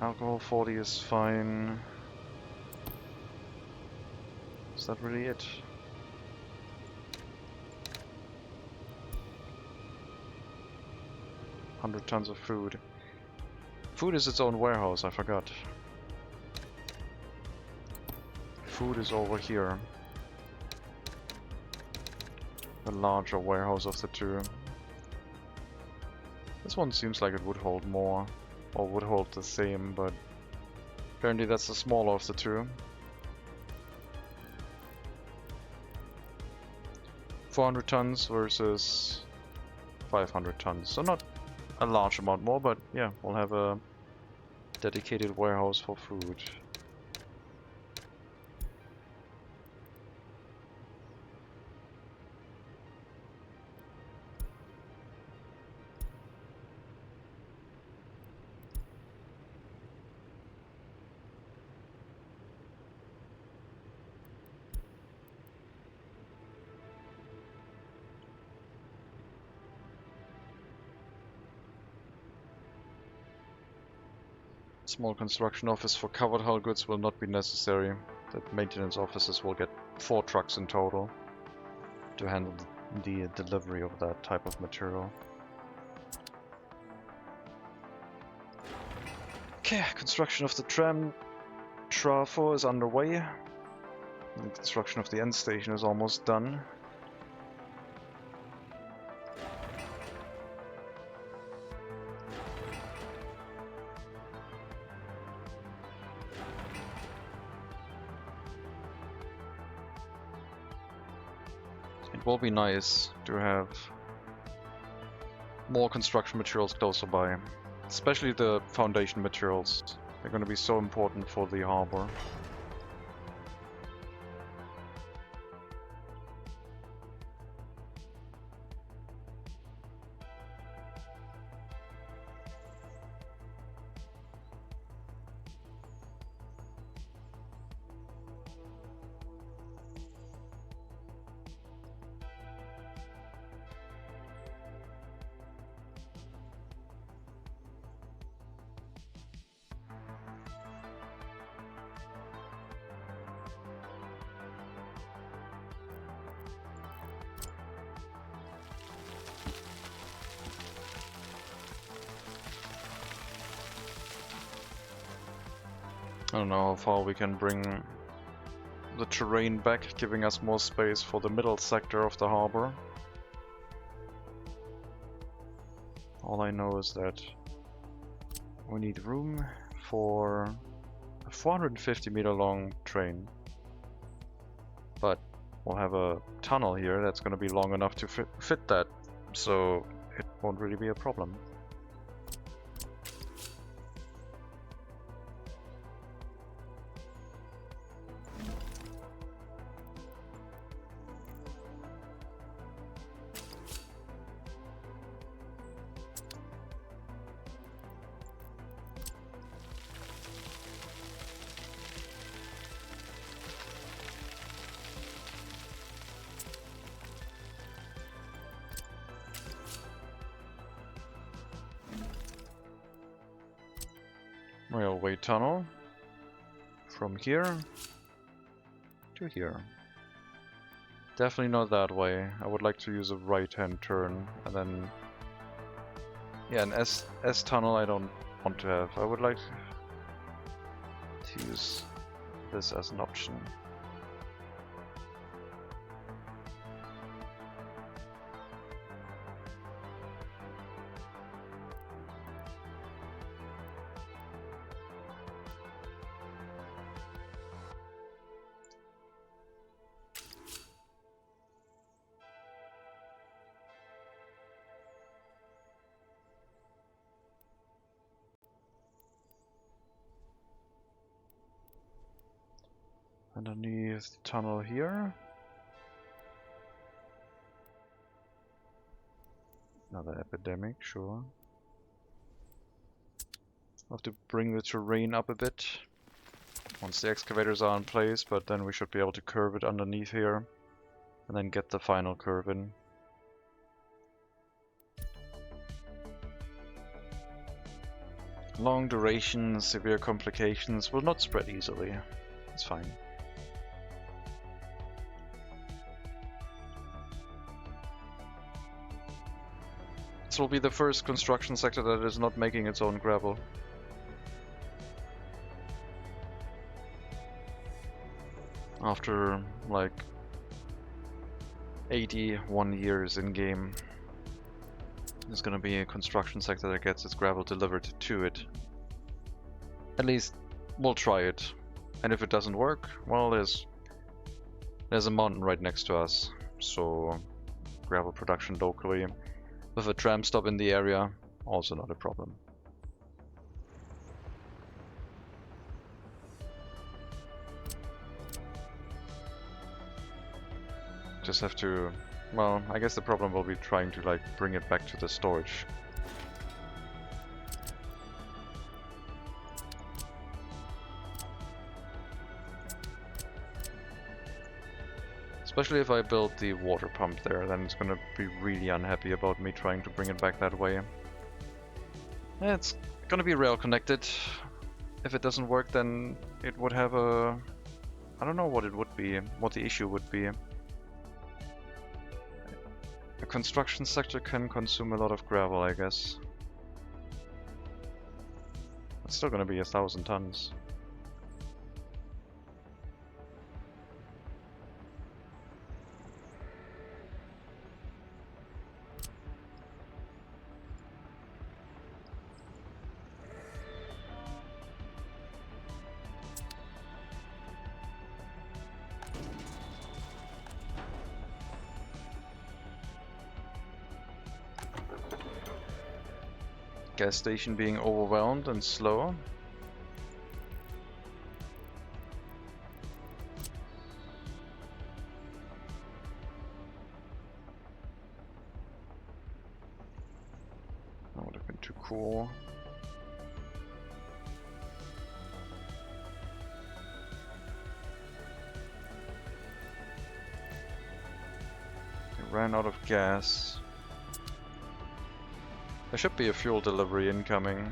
B: Alcohol 40 is fine. Is that really it? $100 of food. Food is its own warehouse, I forgot. Food is over here. The larger warehouse of the two. This one seems like it would hold more, or would hold the same, but apparently that's the smaller of the two. 400 tons versus 500 tons, so not a large amount more, but yeah, we'll have a dedicated warehouse for food. Small construction office for covered hull goods will not be necessary. The maintenance offices will get 4 trucks in total to handle the delivery of that type of material. Okay, construction of the tram trafo is underway. The construction of the end station is almost done. It will be nice to have more construction materials closer by, especially the foundation materials. They're going to be so important for the harbor. I don't know how far we can bring the terrain back, giving us more space for the middle sector of the harbor. All I know is that we need room for a 450-meter long train. But we'll have a tunnel here that's going to be long enough to fit that, so it won't really be a problem. Railway tunnel from here to here. Definitely not that way. I would like to use a right-hand turn and then, yeah, an S tunnel I don't want to have. I would like to use this as an option. Underneath the tunnel here. Another epidemic, sure. I'll have to bring the terrain up a bit once the excavators are in place, but then we should be able to curve it underneath here and then get the final curve in. Long duration, severe complications will not spread easily. It's fine. This will be the first construction sector that is not making its own gravel. After like 81 years in game, there's gonna be a construction sector that gets its gravel delivered to it. At least we'll try it. And if it doesn't work, well, there's a mountain right next to us, so gravel production locally with a tram stop in the area, also not a problem. Just have to, well, I guess the problem will be trying to like bring it back to the storage. Especially if I build the water pump there, then it's gonna be really unhappy about me trying to bring it back that way. Yeah, it's gonna be rail connected. If it doesn't work, then it would have a... I don't know what it would be, what the issue would be. The construction sector can consume a lot of gravel, I guess. It's still gonna be 1,000 tons. Gas station being overwhelmed and slow. That would have been too cool. They ran out of gas. There should be a fuel delivery incoming.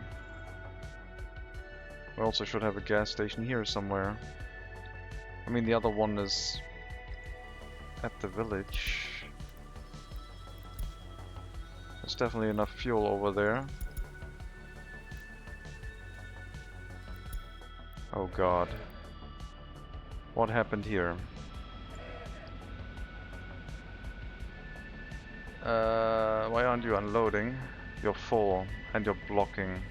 B: We also should have a gas station here somewhere. I mean, the other one is at the village. There's definitely enough fuel over there. Oh god. What happened here? Why aren't you unloading? you're full and you're blocking.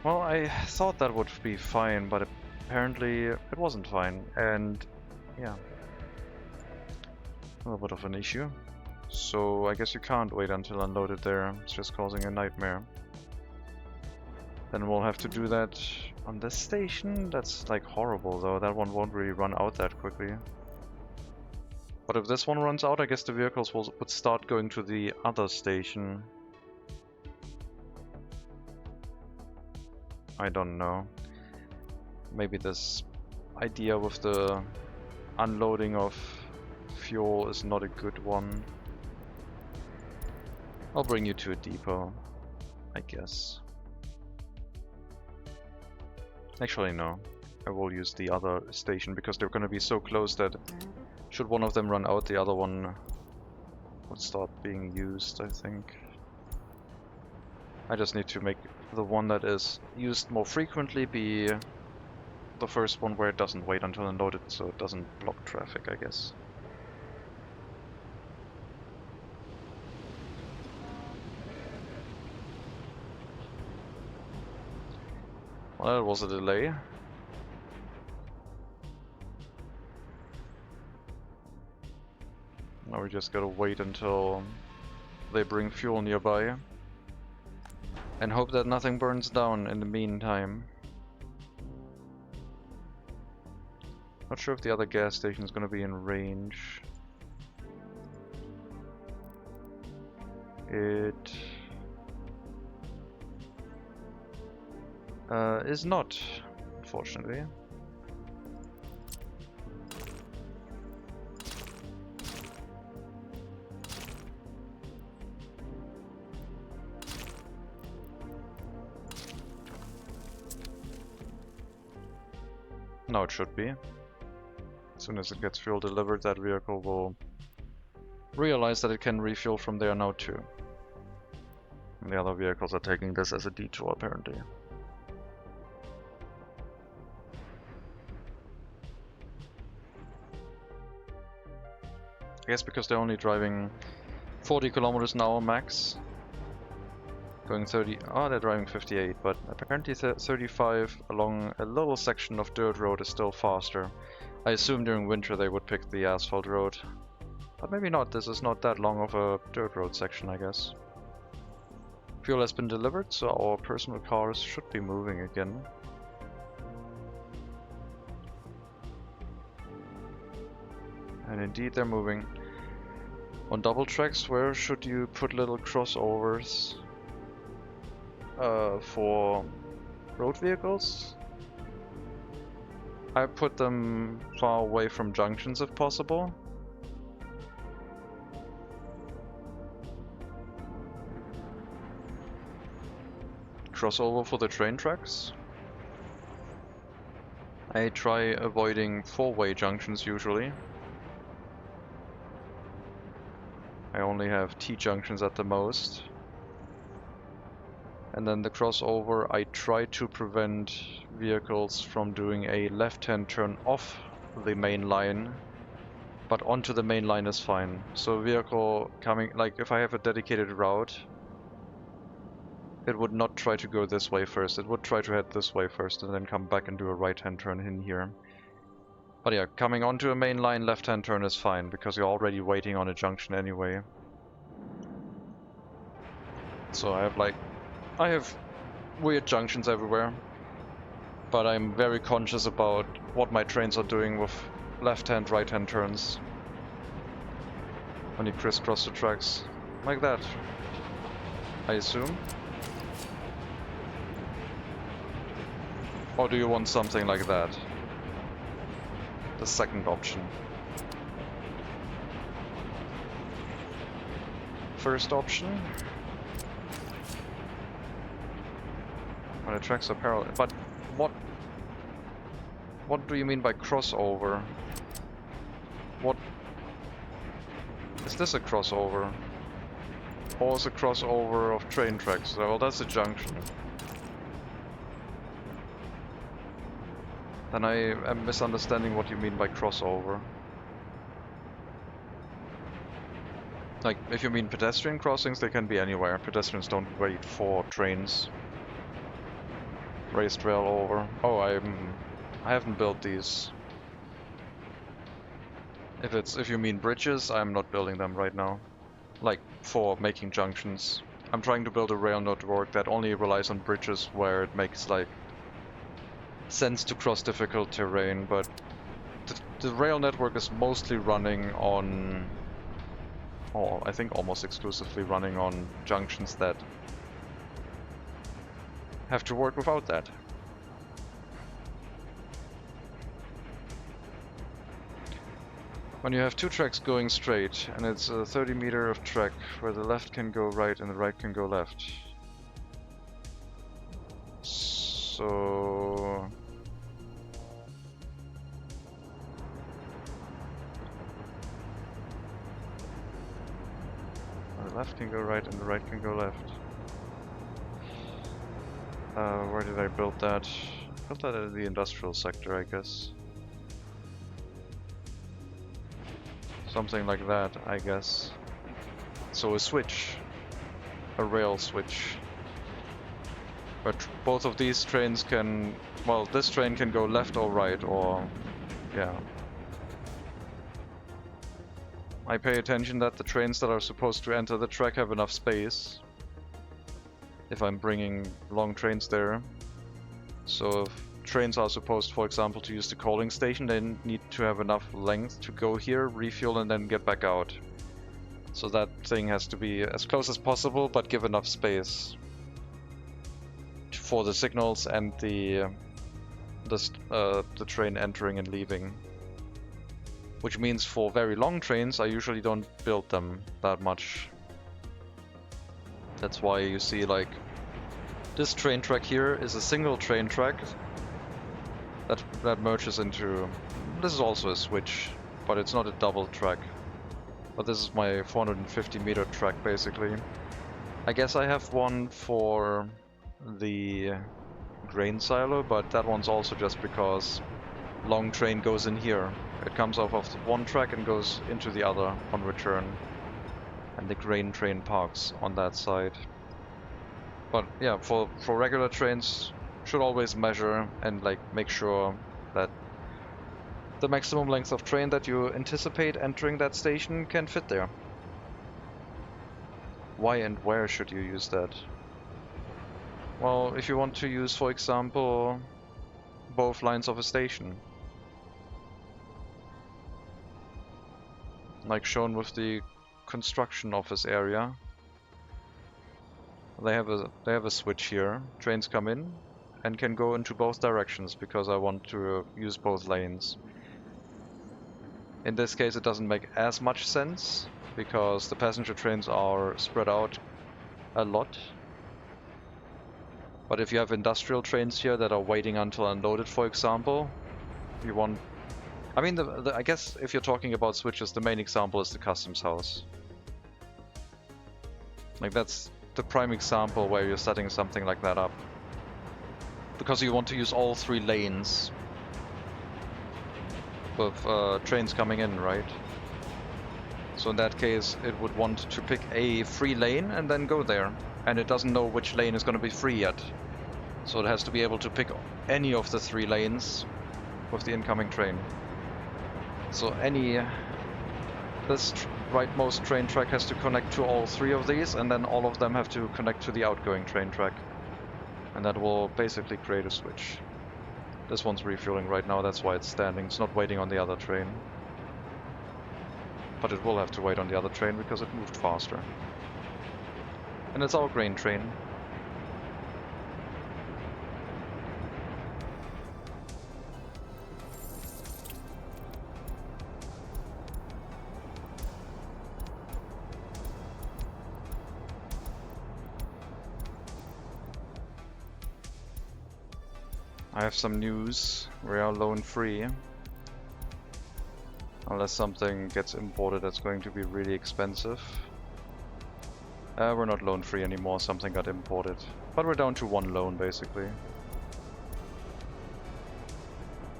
B: Well, I thought that would be fine, but apparently it wasn't fine, and yeah, a little bit of an issue. So I guess you can't wait until unloaded there, it's just causing a nightmare. Then we'll have to do that on this station. That's like horrible though, that one won't really run out that quickly. But if this one runs out, I guess the vehicles would start going to the other station. I don't know. Maybe this idea with the unloading of fuel is not a good one. I'll bring you to a depot, I guess. Actually no, I will use the other station because they're gonna be so close that should one of them run out, the other one would start being used, I think. I just need to make the one that is used more frequently be the first one where it doesn't wait until unloaded, so it doesn't block traffic, I guess. Well, that was a delay. Now we just gotta wait until they bring fuel nearby. And hope that nothing burns down in the meantime. Not sure if the other gas station is gonna be in range. It is not, unfortunately. Now it should be. As soon as it gets fuel delivered, that vehicle will realize that it can refuel from there now too. And the other vehicles are taking this as a detour, apparently. I guess because they're only driving 40 kilometers an hour max. Going 30, oh, they're driving 58, but apparently 35 along a little section of dirt road is still faster. I assume during winter they would pick the asphalt road. But maybe not, this is not that long of a dirt road section, I guess. Fuel has been delivered, so our personal cars should be moving again. And indeed they're moving. On double tracks, where should you put little crossovers? For road vehicles? I put them far away from junctions if possible. Crossover for the train tracks. I try avoiding four-way junctions usually. I only have T junctions at the most. And then the crossover, I try to prevent vehicles from doing a left-hand turn off the main line, but onto the main line is fine. So vehicle coming, like if I have a dedicated route, it would not try to go this way first. It would try to head this way first and then come back and do a right-hand turn in here. But yeah, coming onto a main line, left-hand turn is fine because you're already waiting on a junction anyway. So I have weird junctions everywhere, but I'm very conscious about what my trains are doing with left-hand, right-hand turns when you crisscross the tracks, like that, I assume. Or do you want something like that? The second option. First option. When the tracks are parallel, but what do you mean by crossover? What is this a crossover? Or is a crossover of train tracks? Well, that's a junction. Then I am misunderstanding what you mean by crossover. Like, if you mean pedestrian crossings, they can be anywhere. Pedestrians don't wait for trains. Raised rail over. Oh, I haven't built these. If you mean bridges, I'm not building them right now. Like, for making junctions. I'm trying to build a rail network that only relies on bridges where it makes, like, sense to cross difficult terrain, but the rail network is mostly running on, or I think almost exclusively running on junctions that have to work without that. When you have two tracks going straight, and it's a 30 meter of track where the left can go right and the right can go left. So... the left can go right and the right can go left. Where did I build that? Built that in the industrial sector, I guess. Something like that, I guess. So a switch. A rail switch. But both of these trains can... well, this train can go left or right, or... yeah. I pay attention that the trains that are supposed to enter the track have enough space. If I'm bringing long trains there. So if trains are supposed, for example, to use the coaling station, they need to have enough length to go here, refuel, and then get back out. So that thing has to be as close as possible, but give enough space for the signals and the train entering and leaving. Which means for very long trains, I usually don't build them that much. That's why you see, like, this train track here is a single train track that merges into... this is also a switch, but it's not a double track. But this is my 450 meter track, basically. I guess I have one for the grain silo, but that one's also just because long train goes in here. It comes off of the one track and goes into the other on return. And the grain train parks on that side. But yeah, for regular trains, should always measure and like make sure that the maximum length of train that you anticipate entering that station can fit there. Why and where should you use that? Well, if you want to use, for example, both lines of a station. Like shown with the construction office area. They have a switch here. Trains come in and can go into both directions because I want to use both lanes. In this case it doesn't make as much sense because the passenger trains are spread out a lot. But if you have industrial trains here that are waiting until unloaded, for example, you want... I mean, I guess if you're talking about switches, the main example is the customs house. Like that's the prime example where you're setting something like that up. Because you want to use all three lanes with trains coming in, right? So in that case, it would want to pick a free lane and then go there. And it doesn't know which lane is going to be free yet. So it has to be able to pick any of the three lanes with the incoming train. So this rightmost train track has to connect to all three of these, and then all of them have to connect to the outgoing train track. And that will basically create a switch. This one's refueling right now, that's why it's standing. It's not waiting on the other train. But it will have to wait on the other train because it moved faster. And it's our grain train. I have some news. We are loan free. Unless something gets imported that's going to be really expensive. We're not loan free anymore, something got imported. But we're down to one loan basically.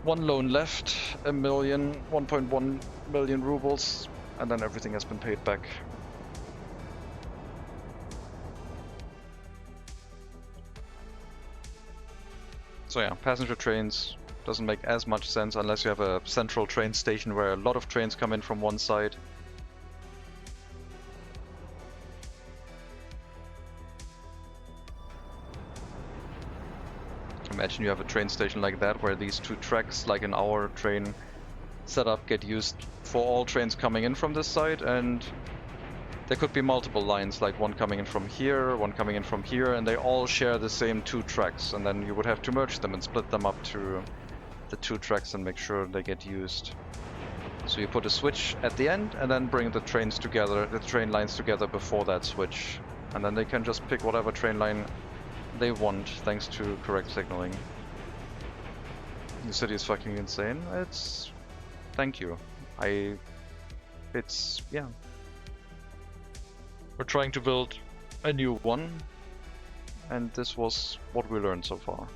B: One loan left, 1.1 million rubles, and then everything has been paid back. So yeah, passenger trains doesn't make as much sense unless you have a central train station where a lot of trains come in from one side. Imagine you have a train station like that where these two tracks, like in our train setup, get used for all trains coming in from this side, and there could be multiple lines, like one coming in from here, one coming in from here, and they all share the same two tracks, and then you would have to merge them and split them up to the two tracks and make sure they get used. So you put a switch at the end and then bring the trains together, the train lines together before that switch, and then they can just pick whatever train line they want thanks to correct signaling. The city is fucking insane. It's... thank you. It's... yeah. We're trying to build a new one, and this was what we learned so far.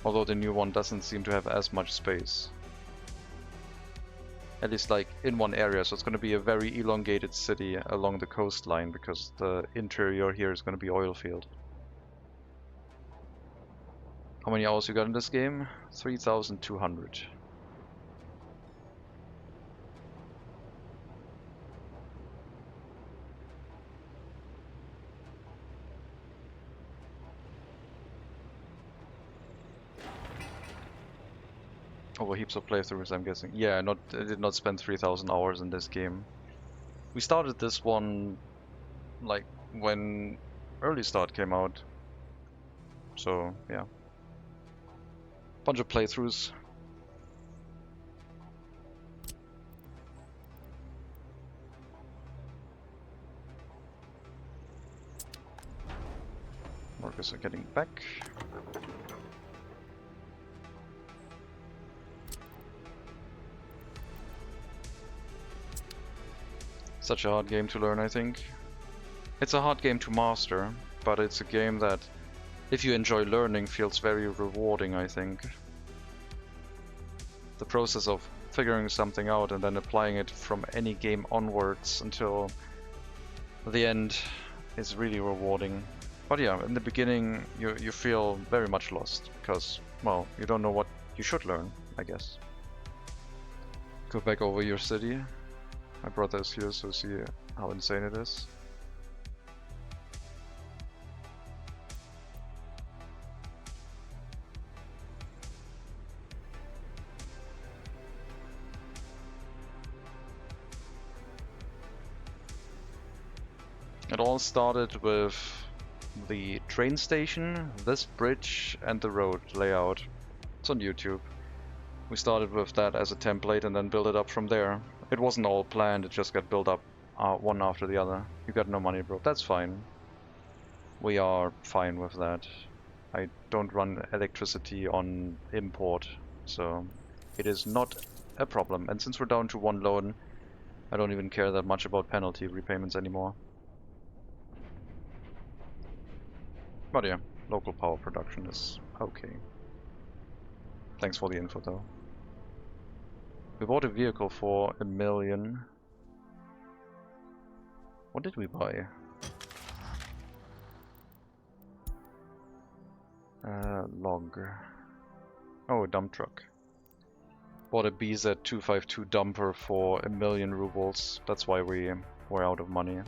B: Although the new one doesn't seem to have as much space. At least like in one area, so it's going to be a very elongated city along the coastline because the interior here is going to be oil field. How many hours you got in this game? 3,200. Over heaps of playthroughs, I'm guessing. Yeah, I did not spend 3,000 hours in this game. We started this one like when early start came out. So yeah. Bunch of playthroughs. Workers are getting back. Such a hard game to learn, I think. It's a hard game to master, but it's a game that, if you enjoy learning, feels very rewarding, I think. The process of figuring something out and then applying it from any game onwards until the end is really rewarding. But yeah, in the beginning you feel very much lost, because, well, you don't know what you should learn, I guess. Go back over your city. My brother is here, so see how insane it is. It all started with the train station, this bridge, and the road layout. It's on YouTube. We started with that as a template and then built it up from there. It wasn't all planned, it just got built up one after the other. You got no money, bro. That's fine. We are fine with that. I don't run electricity on import, so it is not a problem. And since we're down to one loan, I don't even care that much about penalty repayments anymore. But yeah, local power production is okay. Thanks for the info though. We bought a vehicle for 1 million. What did we buy? Log. Oh, a dump truck. Bought a BZ252 dumper for 1 million rubles. That's why we were out of money.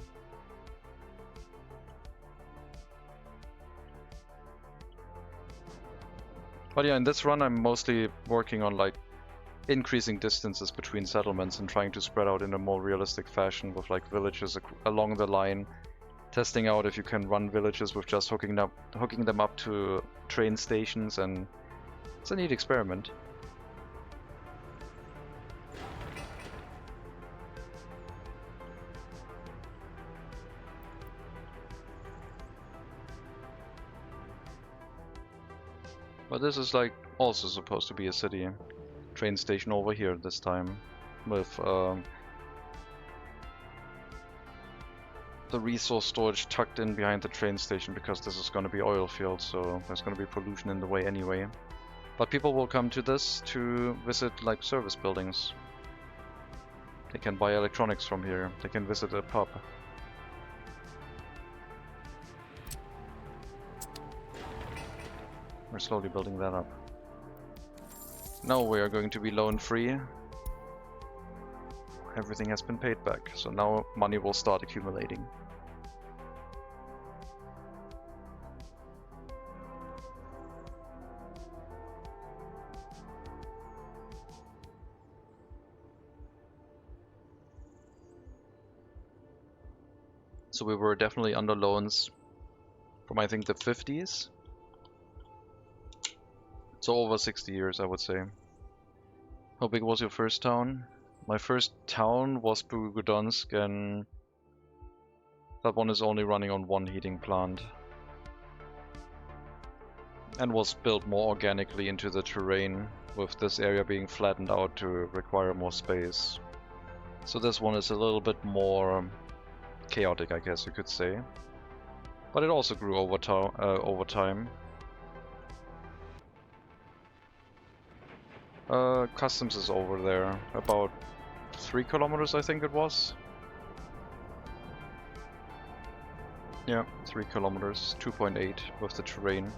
B: But yeah, in this run I'm mostly working on like increasing distances between settlements and trying to spread out in a more realistic fashion with like villages along the line. Testing out if you can run villages with just hooking them up to train stations, and it's a neat experiment. But this is like also supposed to be a city. Train station over here this time, with the resource storage tucked in behind the train station, because this is going to be oil field, so there's going to be pollution in the way anyway. But people will come to this to visit like service buildings. They can buy electronics from here, they can visit a pub. We're slowly building that up. Now we are going to be loan free. Everything has been paid back, so now money will start accumulating. So we were definitely under loans from I think the 50s. So over 60 years, I would say. How big was your first town? My first town was Bugudonsk, and that one is only running on one heating plant. And was built more organically into the terrain, with this area being flattened out to require more space. So this one is a little bit more chaotic, I guess you could say. But it also grew over time. Customs is over there, about 3 kilometers I think it was. Yeah, 3 kilometers, 2.8 with the terrain.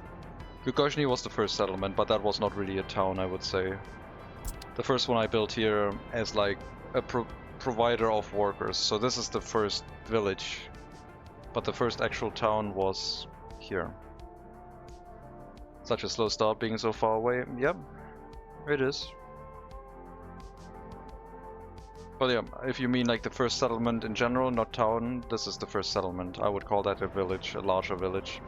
B: Gugozhny was the first settlement, but that was not really a town, I would say. The first one I built here as like a provider of workers, so this is the first village. But the first actual town was here. Such a slow start being so far away. Yep, it is. But yeah, if you mean like the first settlement in general, not town, this is the first settlement. I would call that a village, a larger village.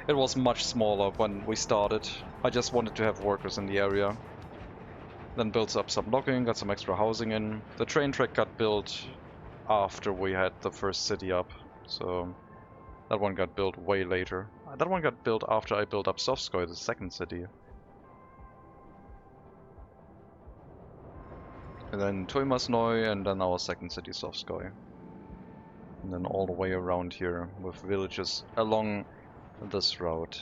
B: It was much smaller when we started. I just wanted to have workers in the area. Then built up some logging, got some extra housing in. The train track got built after we had the first city up, so that one got built way later. That one got built after I built up Sovskoye, the second city. And then Toymasnoye, and then our second city, Sovskoye. And then all the way around here, with villages along this route.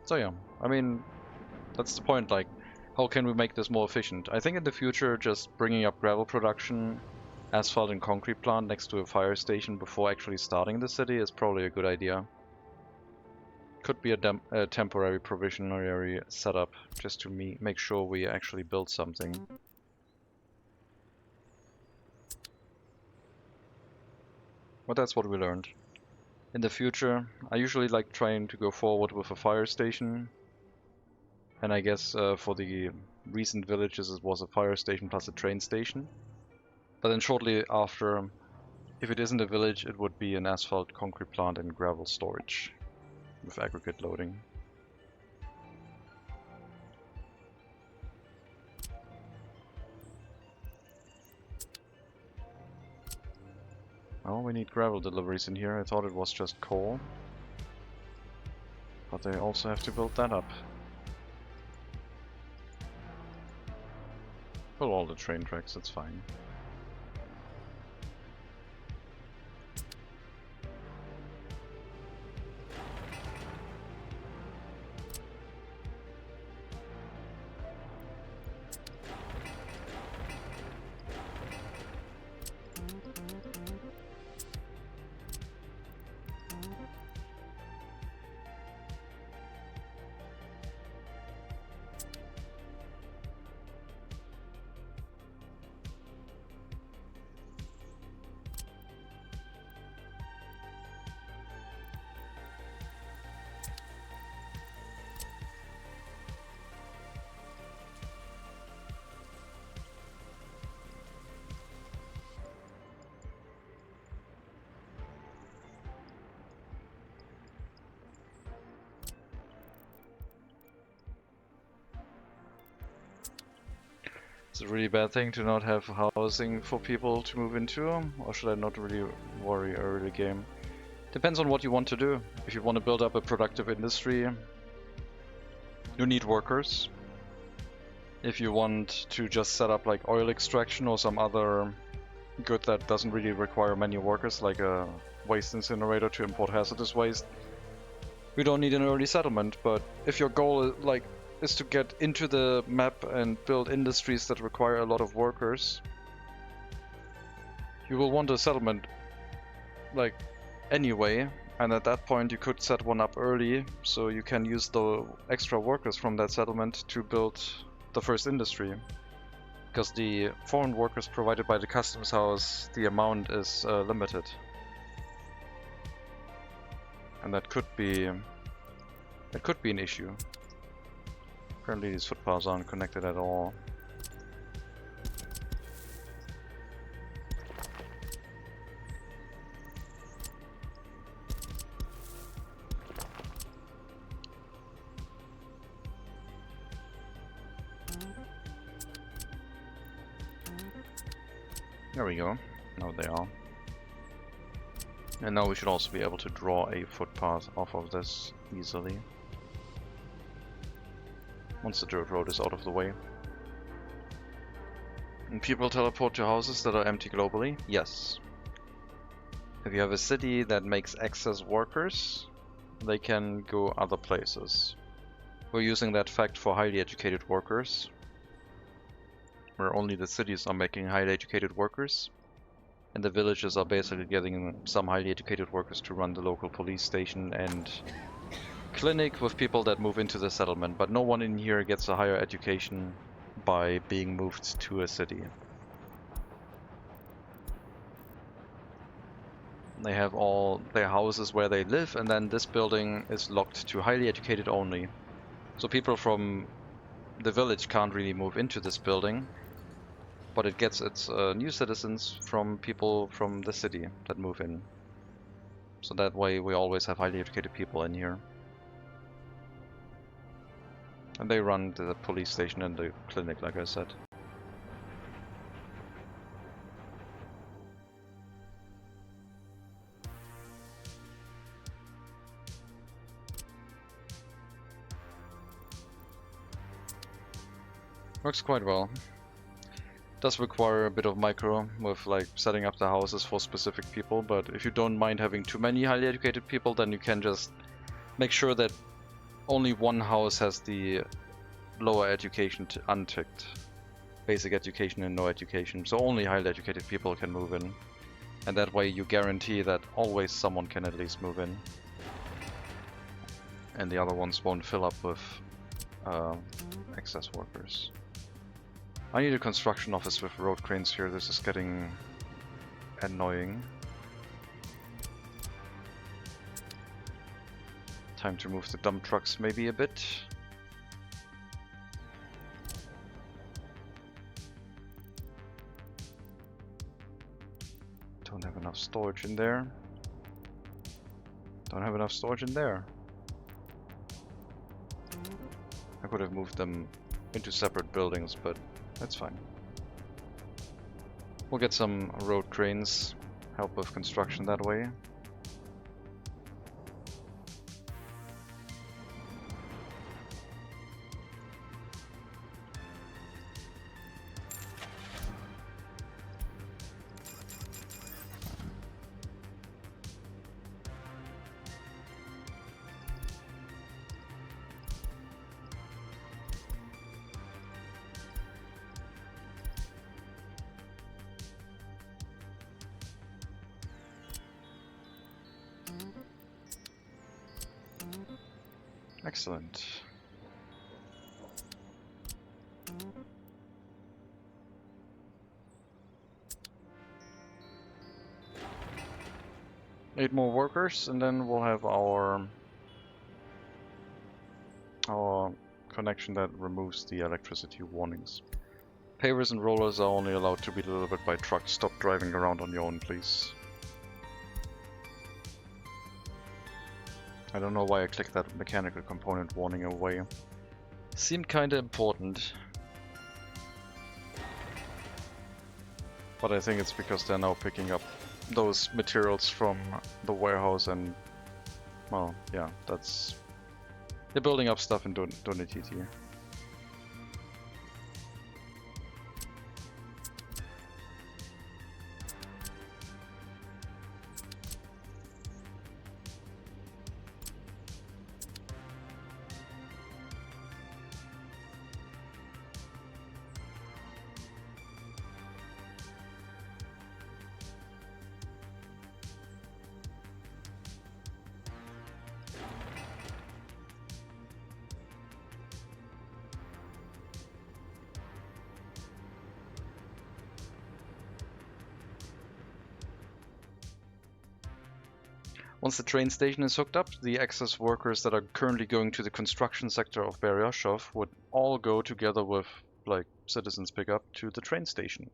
B: So yeah, I mean, that's the point, like, how can we make this more efficient? I think in the future, just bringing up gravel production, asphalt and concrete plant next to a fire station before actually starting the city is probably a good idea. Could be a temporary provisionary setup, just to make sure we actually build something. But that's what we learned. In the future, I usually like trying to go forward with a fire station. And I guess for the recent villages it was a fire station plus a train station. But then shortly after, if it isn't a village, it would be an asphalt, concrete plant and gravel storage with aggregate loading. Oh, we need gravel deliveries in here. I thought it was just coal. But they also have to build that up. Pull all the train tracks, that's fine. It's a really bad thing to not have housing for people to move into, or should I not really worry early game? Depends on what you want to do. If you want to build up a productive industry, you need workers. If you want to just set up like oil extraction or some other good that doesn't really require many workers, like a waste incinerator to import hazardous waste, we don't need an early settlement. But if your goal is to get into the map and build industries that require a lot of workers, you will want a settlement like anyway, And at that point you could set one up early, so you can use the extra workers from that settlement to build the first industry. Because the foreign workers provided by the customs house, the amount is limited. And that could be an issue. Apparently these footpaths aren't connected at all. There we go. Now they are. And now we should also be able to draw a footpath off of this easily. Once the dirt road is out of the way. And people teleport to houses that are empty globally? Yes. If you have a city that makes excess workers, they can go other places. We're using that fact for highly educated workers, where only the cities are making highly educated workers, and the villages are basically getting some highly educated workers to run the local police station and clinic with people that move into the settlement, but no one in here gets a higher education by being moved to a city. They have all their houses where they live, and then this building is locked to highly educated only. So people from the village can't really move into this building, but it gets its new citizens from people from the city that move in. So that way we always have highly educated people in here. And they run the police station and the clinic, like I said. Works quite well. Does require a bit of micro with like setting up the houses for specific people, but if you don't mind having too many highly educated people, then you can just make sure that only one house has the lower education unticked. Basic education and no education. So only highly educated people can move in. And that way you guarantee that always someone can at least move in. And the other ones won't fill up with excess workers. I need a construction office with road cranes here. This is getting annoying. Time to move the dump trucks maybe a bit. Don't have enough storage in there. Don't have enough storage in there. I could have moved them into separate buildings, but that's fine. We'll get some road cranes, help with construction that way. Excellent. Eight more workers, and then we'll have our connection that removes the electricity warnings. Pavers and rollers are only allowed to be delivered by truck. Stop driving around on your own, please. I don't know why I clicked that mechanical component warning away. Seemed kinda important. But I think it's because they're now picking up those materials from the warehouse and... well, yeah, that's... they're building up stuff in Donetiti. Once the train station is hooked up, the excess workers that are currently going to the construction sector of Beryoshov would all go together with, like, citizens pickup to the train station.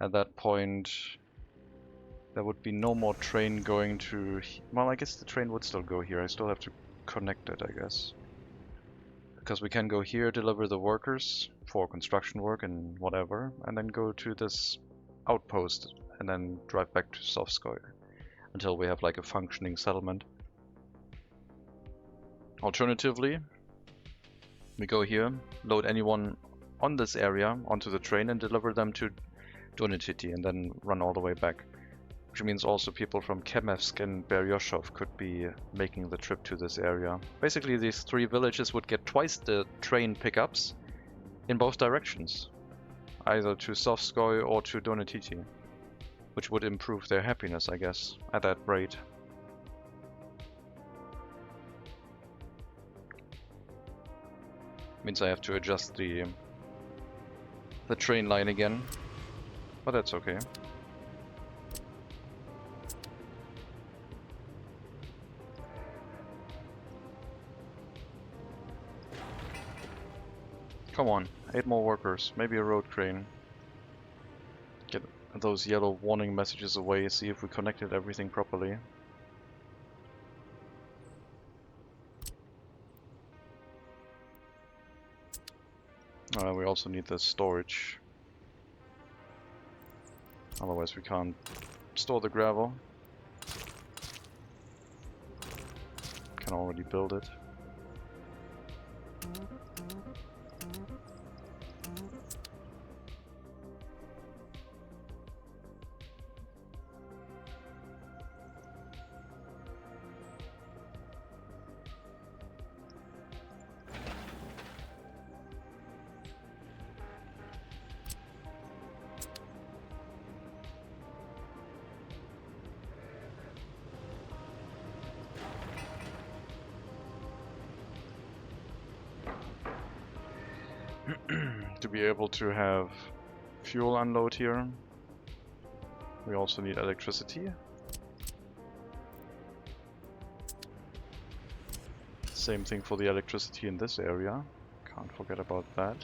B: At that point, there would be no more train going to... Well, I guess the train would still go here. I still have to connect it, I guess. Because we can go here, deliver the workers for construction work and whatever, and then go to this outpost and then drive back to Sovskoye until we have like a functioning settlement. Alternatively, we go here, load anyone on this area onto the train and deliver them to Donetity and then run all the way back. Which means also people from Chemevsk and Beryoshov could be making the trip to this area. Basically, these three villages would get twice the train pickups in both directions, either to Sovskoye or to Donetity, which would improve their happiness, I guess, at that rate. Means I have to adjust the train line again, but that's okay. Come on, 8 more workers, maybe a road crane. Get those yellow warning messages away, see if we connected everything properly. We also need the storage. Otherwise we can't store the gravel. Can already build it. To be able to have fuel unload here, we also need electricity. Same thing for the electricity in this area. Can't forget about that.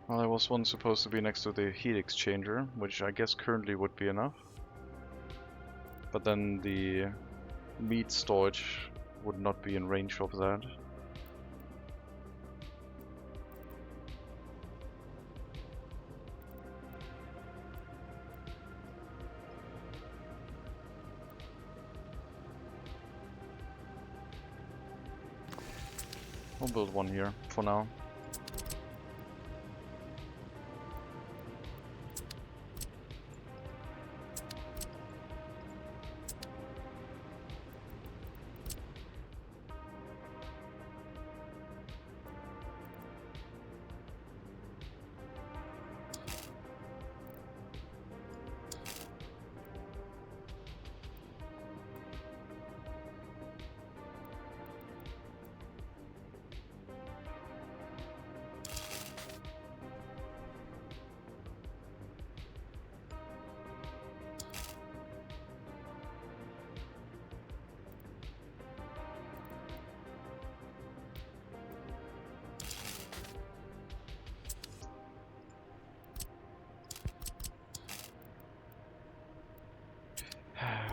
B: Well, there was one supposed to be next to the heat exchanger, which I guess currently would be enough. But then the meat storage would not be in range of that. We'll build one here for now.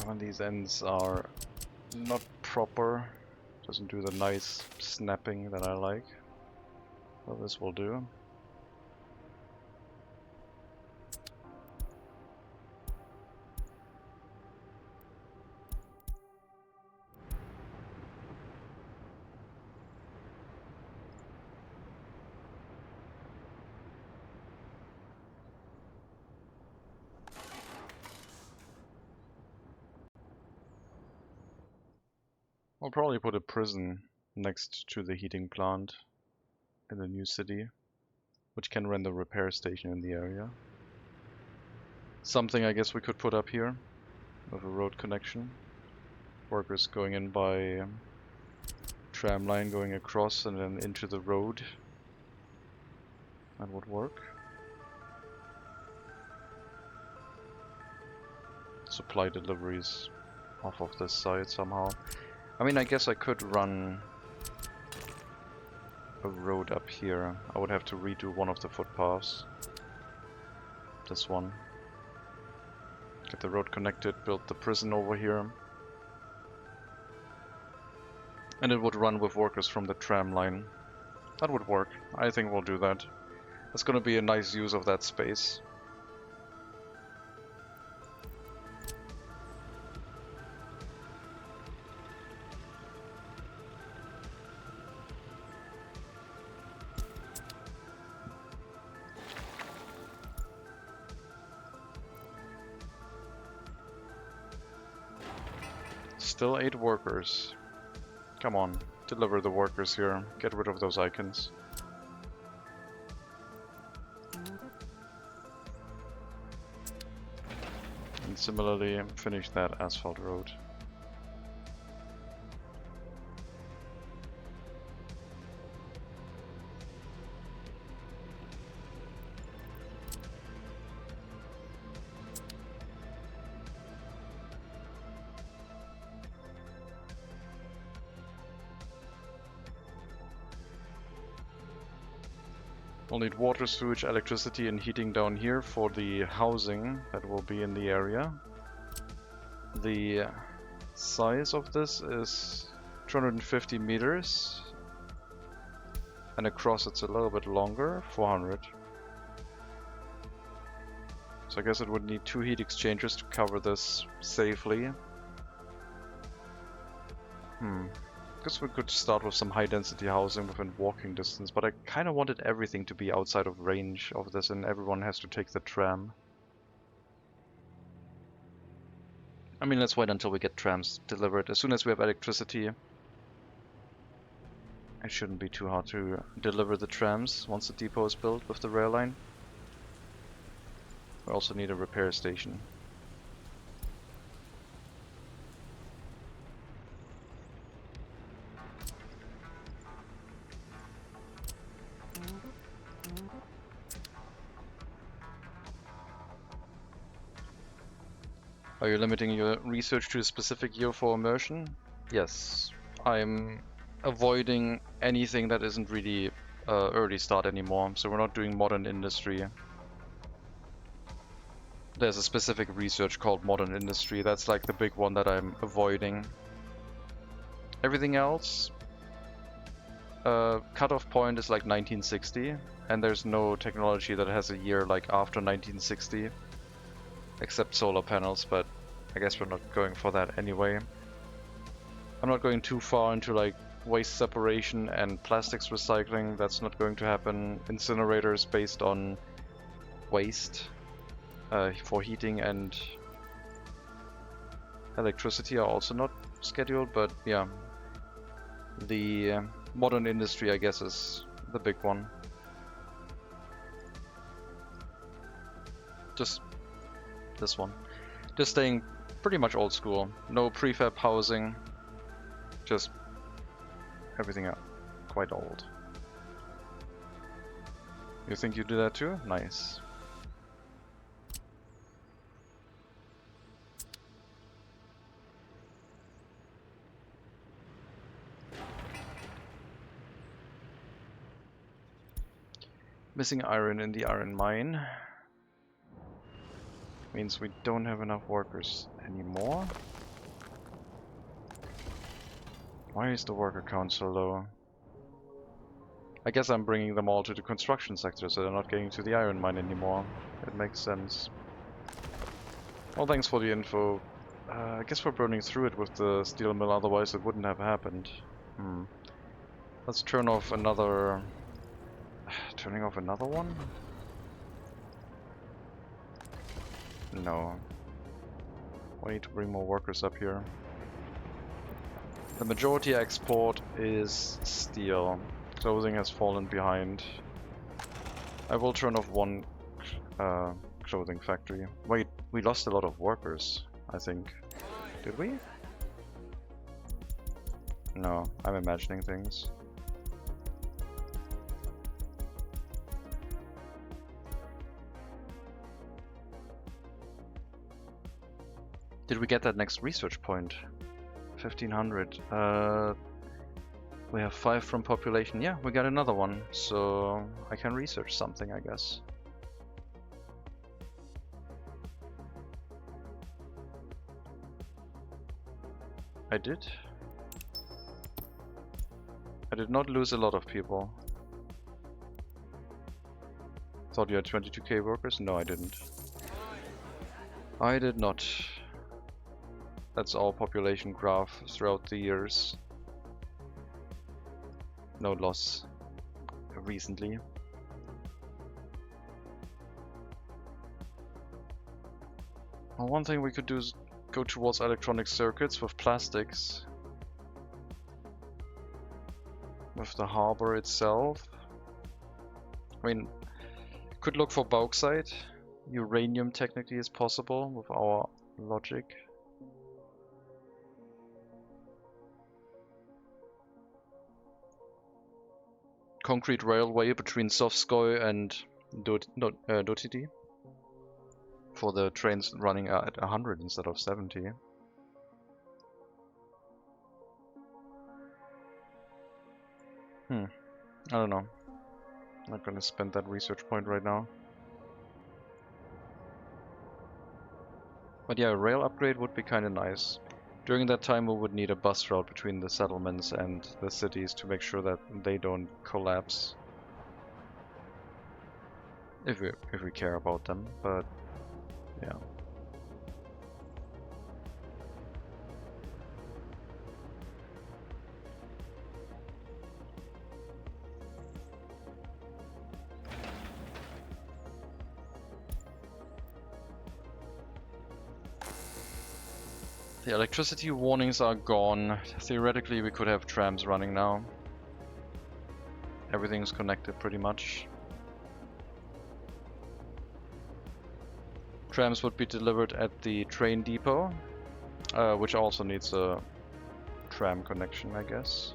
B: When these ends are not proper, doesn't do the nice snapping that I like. Well, this will do. I'll probably put a prison next to the heating plant in the new city, which can run the repair station in the area. Something I guess we could put up here with a road connection. Workers going in by tram line going across and then into the road. That would work. Supply deliveries off of this side somehow. I mean, I guess I could run a road up here. I would have to redo one of the footpaths. This one. Get the road connected, build the prison over here. And it would run with workers from the tram line. That would work. I think we'll do that. That's gonna be a nice use of that space. Still 8 workers. Come on, deliver the workers here. Get rid of those icons. And similarly, finish that asphalt road. We'll need water, sewage, electricity and heating down here for the housing that will be in the area. The size of this is 250 meters. And across it's a little bit longer, 400. So I guess it would need 2 heat exchangers to cover this safely. Guess we could start with some high density housing within walking distance, but I kind of wanted everything to be outside of range of this and everyone has to take the tram. I mean, let's wait until we get trams delivered. As soon as we have electricity, it shouldn't be too hard to deliver the trams once the depot is built with the rail line. We also need a repair station. Are you limiting your research to a specific year for immersion? Yes. I'm avoiding anything that isn't really early start anymore, so we're not doing modern industry. There's a specific research called modern industry, that's like the big one that I'm avoiding. Everything else, cutoff point is like 1960, and there's no technology that has a year like after 1960. Except solar panels, but I guess we're not going for that anyway. I'm not going too far into like waste separation and plastics recycling. That's not going to happen. Incinerators based on waste for heating and electricity are also not scheduled, but yeah. The modern industry, I guess, is the big one. Just this one. Just staying pretty much old school. No prefab housing. Just everything up. Quite old. You think you do that too? Nice. Missing iron in the iron mine. Means we don't have enough workers anymore. Why is the worker count so low? I guess I'm bringing them all to the construction sector, so they're not getting to the iron mine anymore. It makes sense. Well, thanks for the info. I guess we're burning through it with the steel mill, otherwise it wouldn't have happened. Let's turn off another... Turning off another one? No. We need to bring more workers up here. The majority export is steel. Clothing has fallen behind. I will turn off one clothing factory. Wait, we lost a lot of workers, I think. Did we? No, I'm imagining things. Did we get that next research point? 1500. We have 5 from population. Yeah, we got another one. So I can research something, I guess. I did. I did not lose a lot of people. Thought you had 22k workers? No, I didn't. I did not. That's our population graph throughout the years. No loss recently. Well, one thing we could do is go towards electronic circuits with plastics. With the harbor itself. I mean, could look for bauxite. Uranium technically is possible with our logic. Concrete railway between Sovskoye and Dotiti for the trains running at 100 instead of 70. I don't know. I'm not gonna spend that research point right now. But yeah, a rail upgrade would be kinda nice. During that time we would need a bus route between the settlements and the cities to make sure that they don't collapse. If we care about them, but yeah. The electricity warnings are gone. Theoretically we could have trams running now. Everything's connected pretty much. Trams would be delivered at the train depot, which also needs a tram connection, I guess.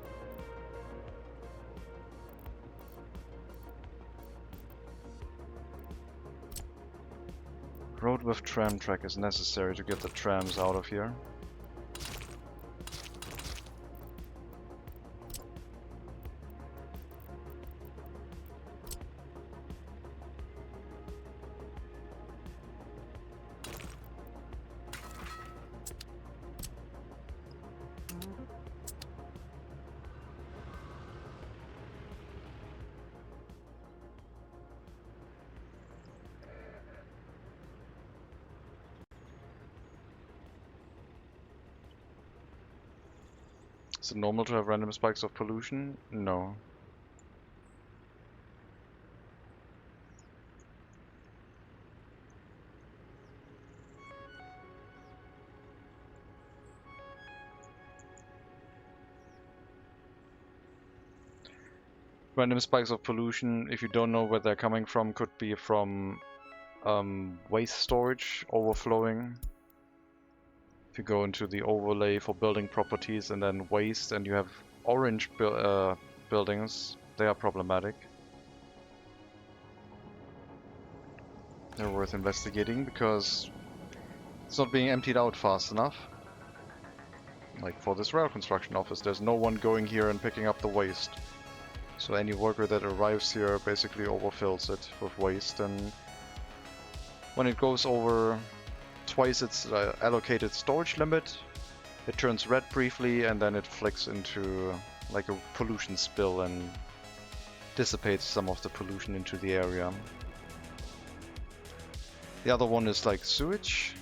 B: Road with tram track is necessary to get the trams out of here. Is it normal to have random spikes of pollution? No. Random spikes of pollution, if you don't know where they're coming from, could be from waste storage overflowing. If you go into the overlay for building properties and then waste and you have orange buildings, they are problematic. They're worth investigating because it's not being emptied out fast enough. Like for this rail construction office, there's no one going here and picking up the waste. So any worker that arrives here basically overfills it with waste, and when it goes over twice its allocated storage limit, it turns red briefly and then it flicks into like a pollution spill and dissipates some of the pollution into the area. The other one is like sewage,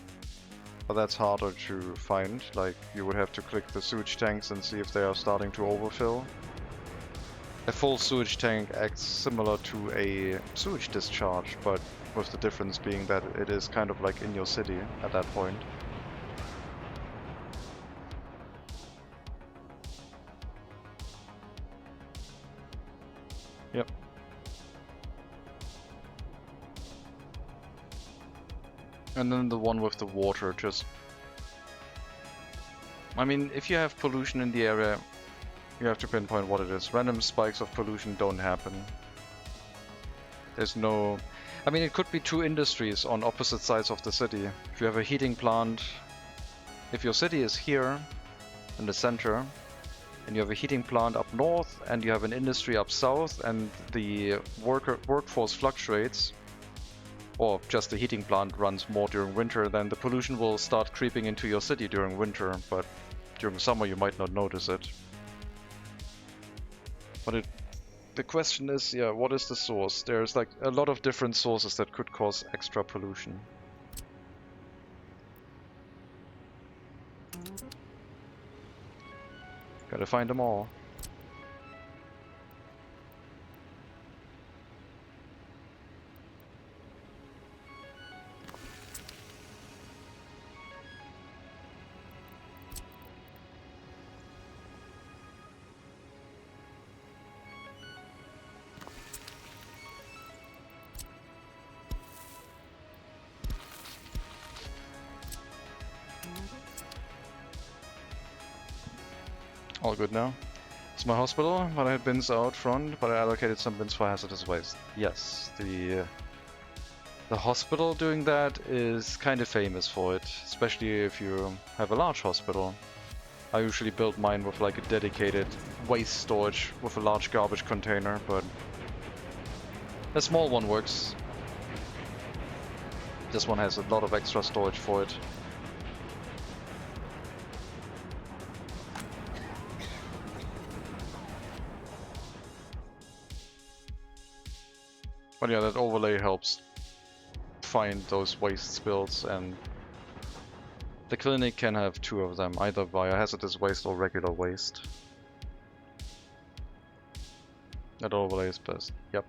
B: but that's harder to find. Like you would have to click the sewage tanks and see if they are starting to overfill. A full sewage tank acts similar to a sewage discharge, but with the difference being that it is kind of like in your city at that point. Yep. And then the one with the water, just... I mean, if you have pollution in the area, you have to pinpoint what it is. Random spikes of pollution don't happen. There's no... I mean, it could be two industries on opposite sides of the city. If you have a heating plant... If your city is here, in the center, and you have a heating plant up north, and you have an industry up south, and the workforce fluctuates, or just the heating plant runs more during winter, then the pollution will start creeping into your city during winter, but during summer you might not notice it. But the question is, yeah, what is the source? There's like a lot of different sources that could cause extra pollution. Gotta find them all. All good now. It's my hospital, but I had bins out front, but I allocated some bins for hazardous waste. Yes, the hospital doing that is kind of famous for it, especially if you have a large hospital. I usually build mine with like a dedicated waste storage with a large garbage container, but a small one works. This one has a lot of extra storage for it. But yeah, that overlay helps find those waste spills, and the clinic can have two of them, either via hazardous waste or regular waste. That overlay is best. Yep,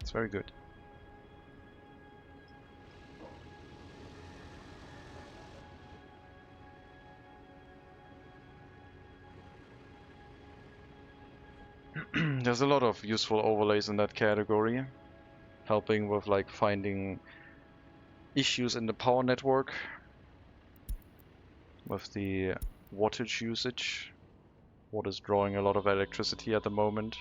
B: it's very good. There's a lot of useful overlays in that category, helping with like finding issues in the power network with the wattage usage. What is drawing a lot of electricity at the moment.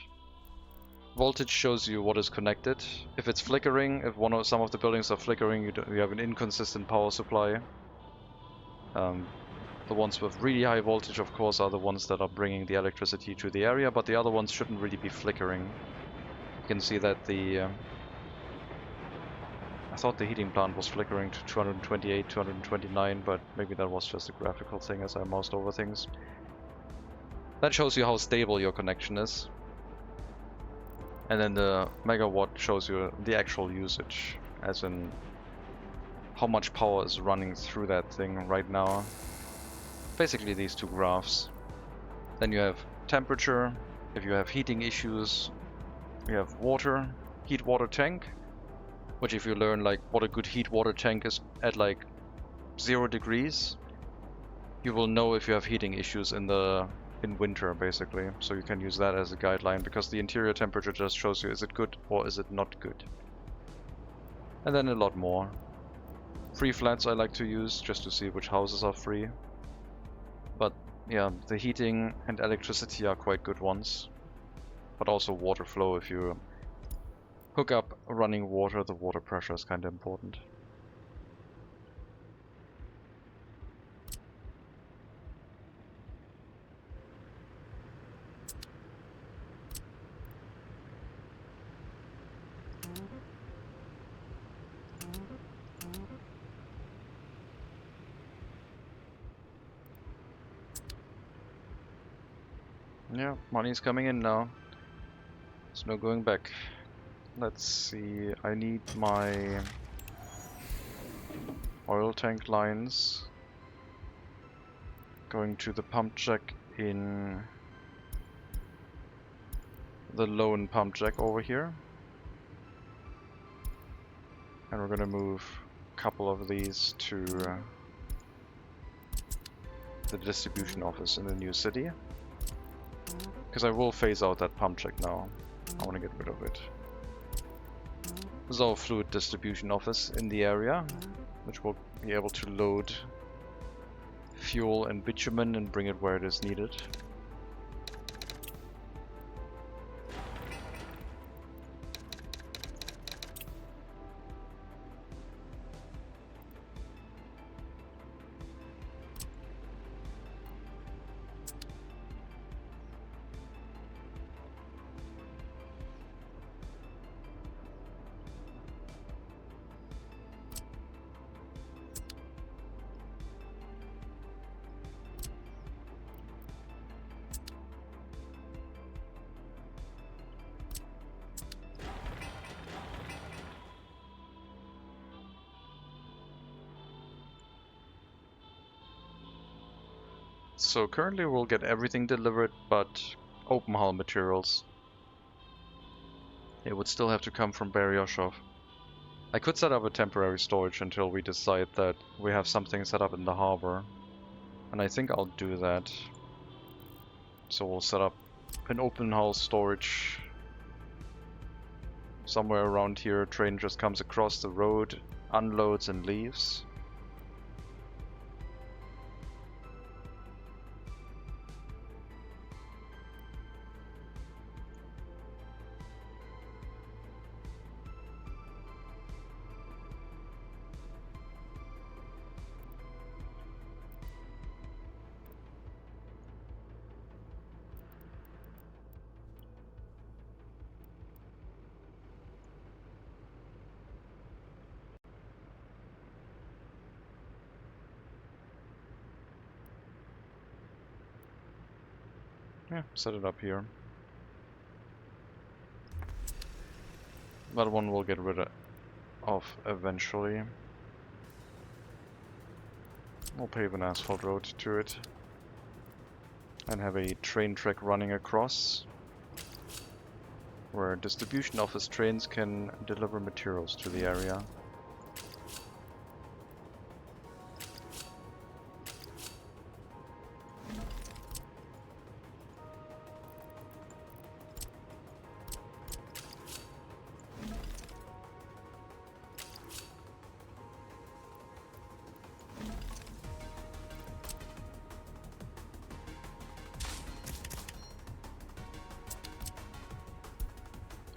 B: Voltage shows you what is connected. If it's flickering, if some of the buildings are flickering, you have an inconsistent power supply. The ones with really high voltage, of course, are the ones that are bringing the electricity to the area, but the other ones shouldn't really be flickering. You can see that I thought the heating plant was flickering to 228, 229, but maybe that was just a graphical thing as I moused over things. That shows you how stable your connection is. And then the megawatt shows you the actual usage, as in how much power is running through that thing right now. Basically these two graphs. Then you have temperature. If you have heating issues, you have water, heat water tank, which if you learn like what a good heat water tank is at like 0 degrees, you will know if you have heating issues in winter, basically. So you can use that as a guideline, because the interior temperature just shows you is it good or is it not good. And then a lot more. Free flats I like to use just to see which houses are free. But yeah, the heating and electricity are quite good ones. But also water flow. If you hook up running water, the water pressure is kind of important. Yeah, money's coming in now. There's no going back. Let's see, I need my oil tank lines going to the pump jack in the lone pump jack over here. And we're gonna move a couple of these to the distribution office in the new city. Because I will phase out that pump jack now. I want to get rid of it. There's our fluid distribution office in the area, which will be able to load fuel and bitumen and bring it where it is needed. So currently we'll get everything delivered but open hull materials. It would still have to come from Berioshov. I could set up a temporary storage until we decide that we have something set up in the harbor. And I think I'll do that. So we'll set up an open hull storage somewhere around here. Train just comes across the road, unloads and leaves. Yeah, set it up here. That one we'll get rid of eventually. We'll pave an asphalt road to it. And have a train track running across, where distribution office trains can deliver materials to the area.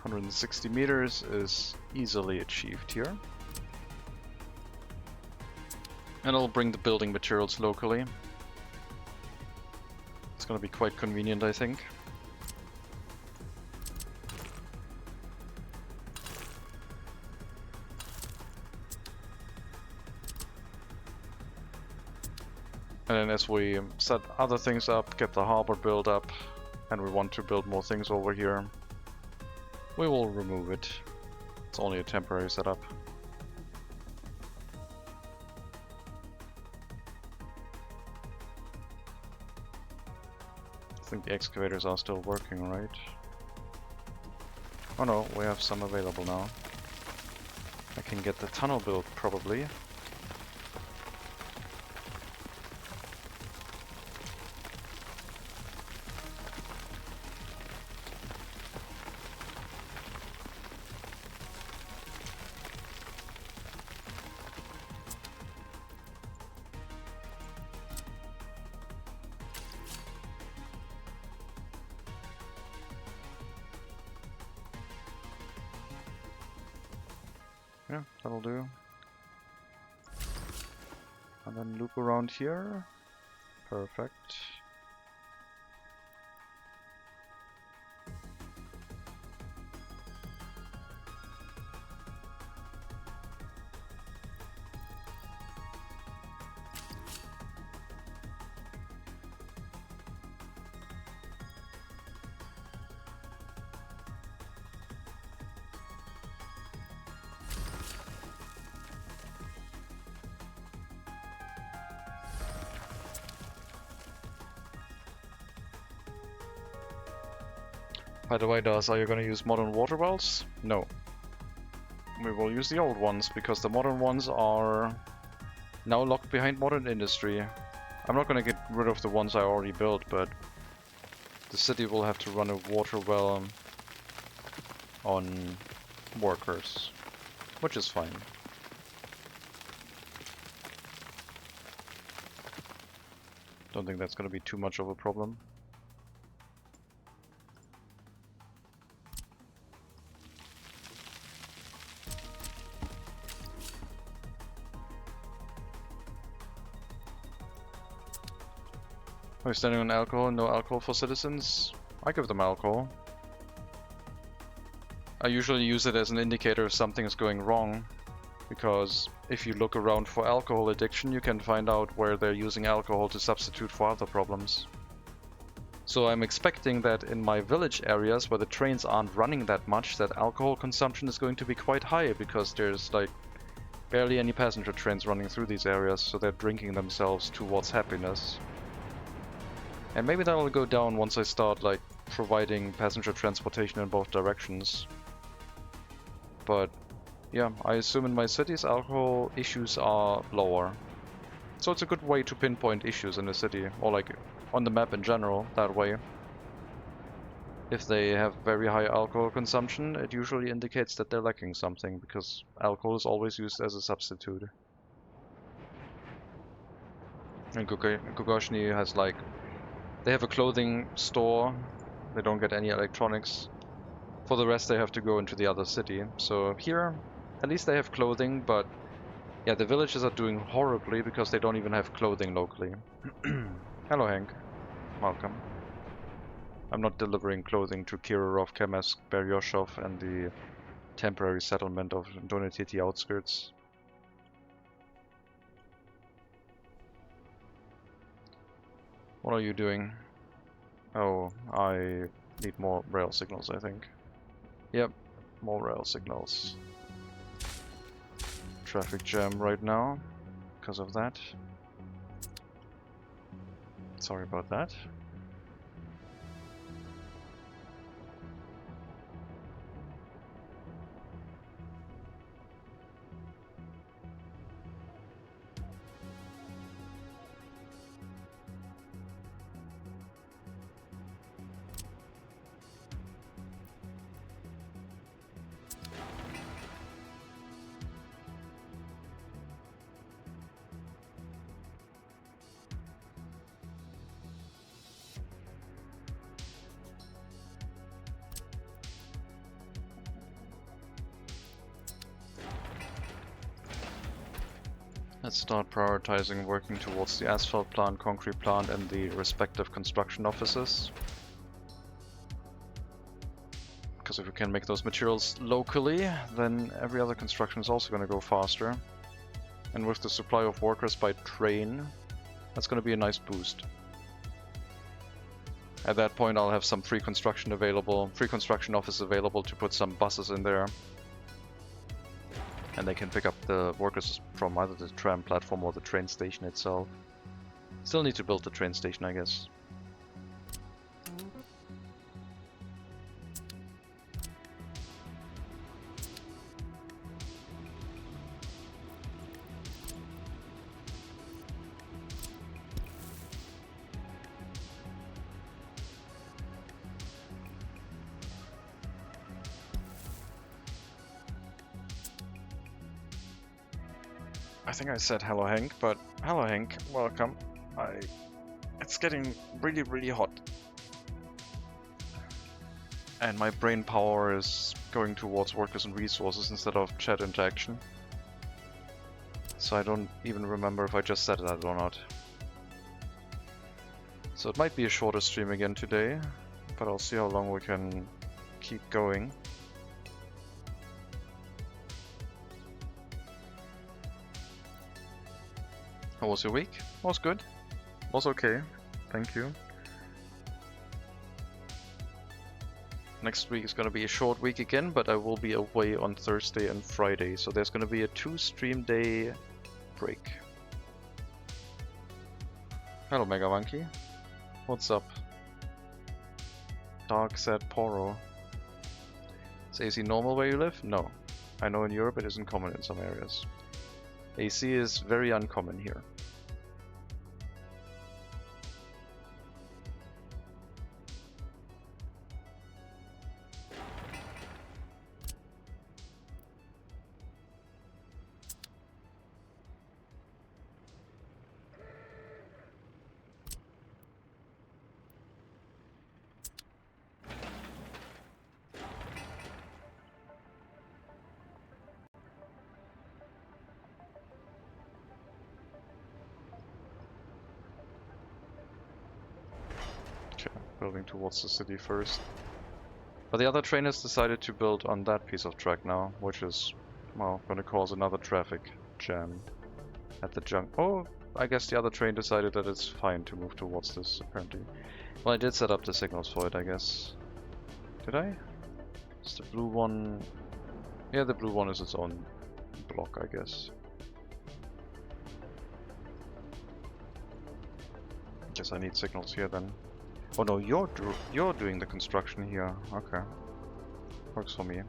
B: And 60 meters is easily achieved here. And I'll bring the building materials locally. It's gonna be quite convenient, I think. And then as we set other things up, get the harbor built up, and we want to build more things over here, we will remove it. It's only a temporary setup. I think the excavators are still working, right? Oh no, we have some available now. I can get the tunnel built, probably. Yeah, that'll do. And then loop around here. Perfect. By the way, are you gonna use modern water wells? No. We will use the old ones, because the modern ones are now locked behind modern industry. I'm not gonna get rid of the ones I already built, but the city will have to run a water well on workers, which is fine. Don't think that's going to be too much of a problem. Are we standing on alcohol? No alcohol for citizens? I give them alcohol. I usually use it as an indicator if something is going wrong, because if you look around for alcohol addiction, you can find out where they're using alcohol to substitute for other problems. So I'm expecting that in my village areas where the trains aren't running that much, that alcohol consumption is going to be quite high, because there's like barely any passenger trains running through these areas, so they're drinking themselves towards happiness. And maybe that will go down once I start like providing passenger transportation in both directions. But yeah, I assume in my cities alcohol issues are lower. So it's a good way to pinpoint issues in a city, or like on the map in general, that way. If they have very high alcohol consumption, it usually indicates that they're lacking something, because alcohol is always used as a substitute. And Gogoshny has like, they have a clothing store, they don't get any electronics. For the rest they have to go into the other city. So here, at least they have clothing, but yeah, the villages are doing horribly because they don't even have clothing locally. Hello Hank, welcome. I'm not delivering clothing to Kirillov, Kemesk, Beryoshov and the temporary settlement of Donetiti outskirts. What are you doing? Oh, I need more rail signals, I think. Yep, more rail signals. Traffic jam right now because of that. Sorry about that. Let's start prioritizing working towards the asphalt plant, concrete plant and the respective construction offices. Because if we can make those materials locally, then every other construction is also going to go faster. And with the supply of workers by train, that's going to be a nice boost. At that point I'll have some free construction office available to put some buses in there. And they can pick up the workers from either the tram platform or the train station itself. Still need to build the train station, I guess. I think I said hello Hank, but hello Hank, welcome. It's getting really, really hot. And my brain power is going towards workers and resources instead of chat interaction. So I don't even remember if I just said that or not. So it might be a shorter stream again today, but I'll see how long we can keep going. How was your week? Was good. Was okay. Thank you. Next week is going to be a short week again, but I will be away on Thursday and Friday, so there's going to be a 2-stream day break. Hello Megamonkey. What's up? Dark said Poro. Is AC normal where you live? No. I know in Europe it isn't common in some areas. AC is very uncommon here. building towards the city first. But the other train has decided to build on that piece of track now, which is, well, gonna cause another traffic jam at the junction. Oh, I guess the other train decided that it's fine to move towards this, apparently. Well, I did set up the signals for it, I guess. Did I? Is the blue one... Yeah, the blue one is its own block, I guess. Guess I need signals here then. Oh no, you're doing the construction here. Okay. Works for me.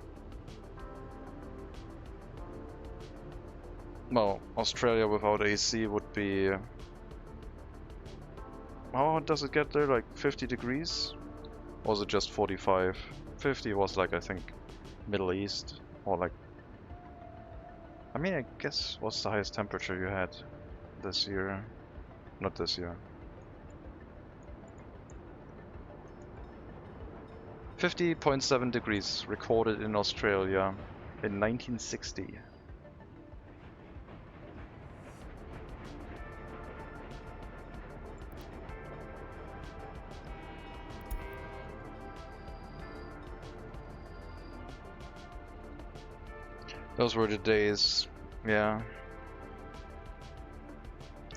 B: Well, Australia without AC would be... How hot does it get there? Like 50 degrees? Or was it just 45? 50 was like, I think, Middle East. Or like... I mean, I guess, what's the highest temperature you had this year? Not this year. 50.7 degrees recorded in Australia in 1960. Those were the days, yeah.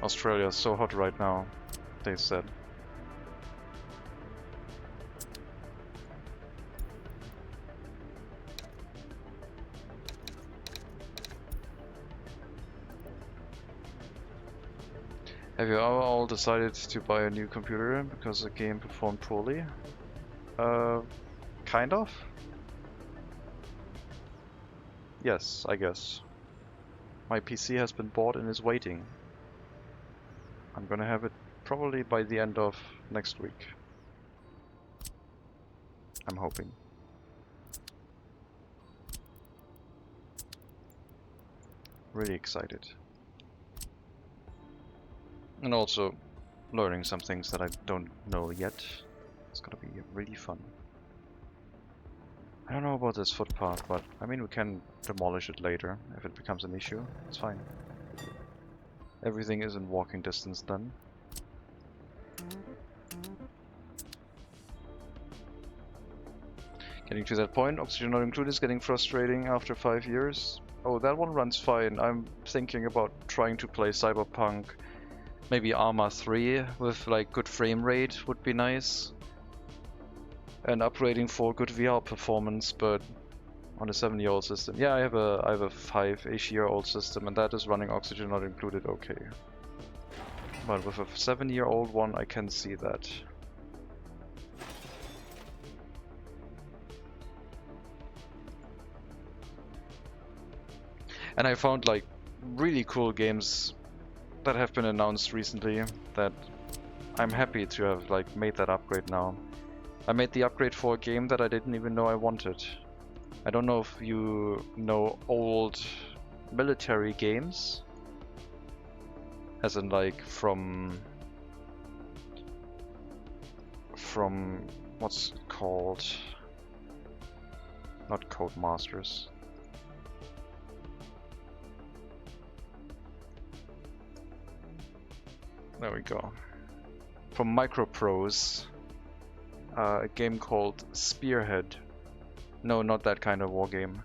B: Australia is so hot right now, they said. Have you all decided to buy a new computer because the game performed poorly? Kind of? Yes, I guess. My PC has been bought and is waiting. I'm gonna have it probably by the end of next week. I'm hoping. Really excited. And also learning some things that I don't know yet. It's gonna be really fun. I don't know about this footpath, but I mean we can demolish it later if it becomes an issue. It's fine. Everything is in walking distance then. Getting to that point, oxygen not included, is getting frustrating after 5 years. Oh, that one runs fine. I'm thinking about trying to play Cyberpunk. Maybe Arma 3 with like good frame rate would be nice. And upgrading for good VR performance, but on a 7-year-old system. Yeah, I have a 5-ish-year-old system, and that is running oxygen not included okay. But with a 7-year-old one, I can see that. And I found like really cool games that have been announced recently that I'm happy to have like made that upgrade now. I made the upgrade for a game that I didn't even know I wanted. I don't know if you know old military games, as in like from what's it called? Not Codemasters. There we go. From Microprose, a game called Spearhead. No, not that kind of war game.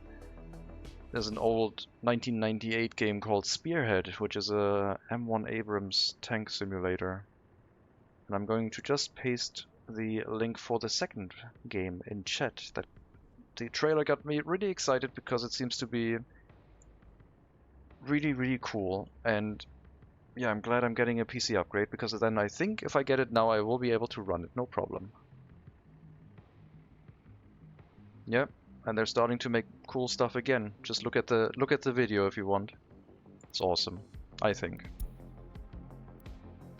B: There's an old 1998 game called Spearhead, which is a M1 Abrams tank simulator. And I'm going to just paste the link for the second game in chat. That the trailer got me really excited because it seems to be really, really cool. And yeah, I'm glad I'm getting a PC upgrade, because then I think if I get it now, I will be able to run it, no problem. Yep, and they're starting to make cool stuff again. Just look at the video if you want. It's awesome, I think.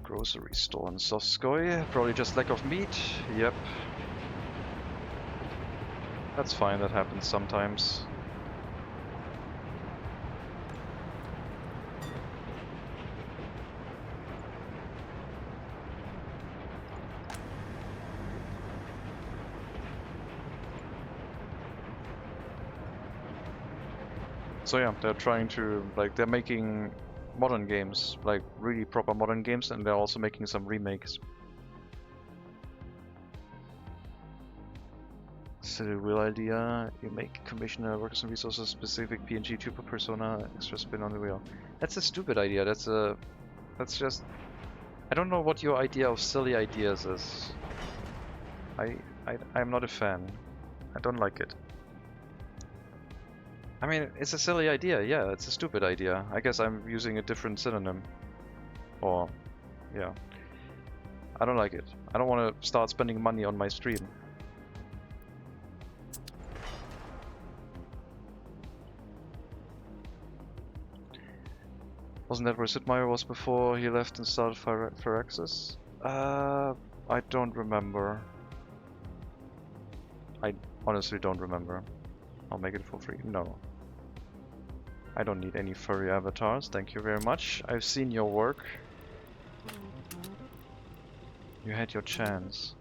B: Grocery store in Sovskoy, probably just lack of meat. Yep. That's fine, that happens sometimes. So yeah, they're trying to, like, they're making modern games, like really proper modern games, and they're also making some remakes. So the real idea, you make commissioner workers and resources specific PNG 2 per persona, extra spin on the wheel. That's a stupid idea. That's just, I don't know what your idea of silly ideas is. I'm not a fan. I don't like it. I mean, it's a silly idea, yeah, it's a stupid idea. I guess I'm using a different synonym. Or, yeah. I don't like it. I don't want to start spending money on my stream. Wasn't that where Sid Meier was before he left and started Firaxis? I don't remember. I honestly don't remember. I'll make it for free. No. I don't need any furry avatars, thank you very much. I've seen your work. You had your chance.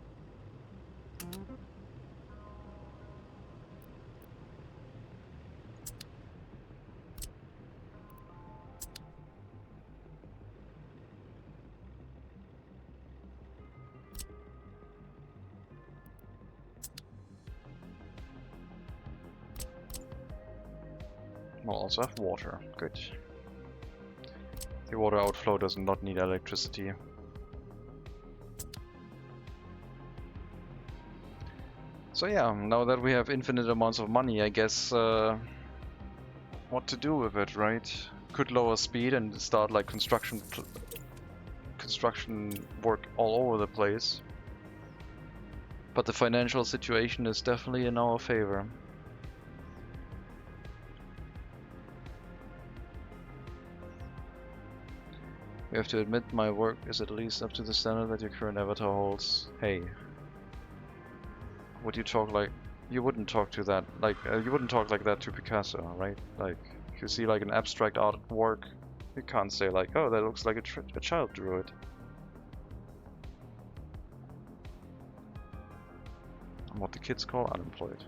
B: We'll also have water. Good. The water outflow does not need electricity. So yeah, now that we have infinite amounts of money, I guess what to do with it, right? Could lower speed and start like construction work all over the place. But the financial situation is definitely in our favor. You have to admit my work is at least up to the standard that your current avatar holds. Hey. Would you talk like... You wouldn't talk to that, like, you wouldn't talk like that to Picasso, right? Like, if you see like an abstract artwork, you can't say like, oh, that looks like a child drew it. I'm what the kids call unemployed.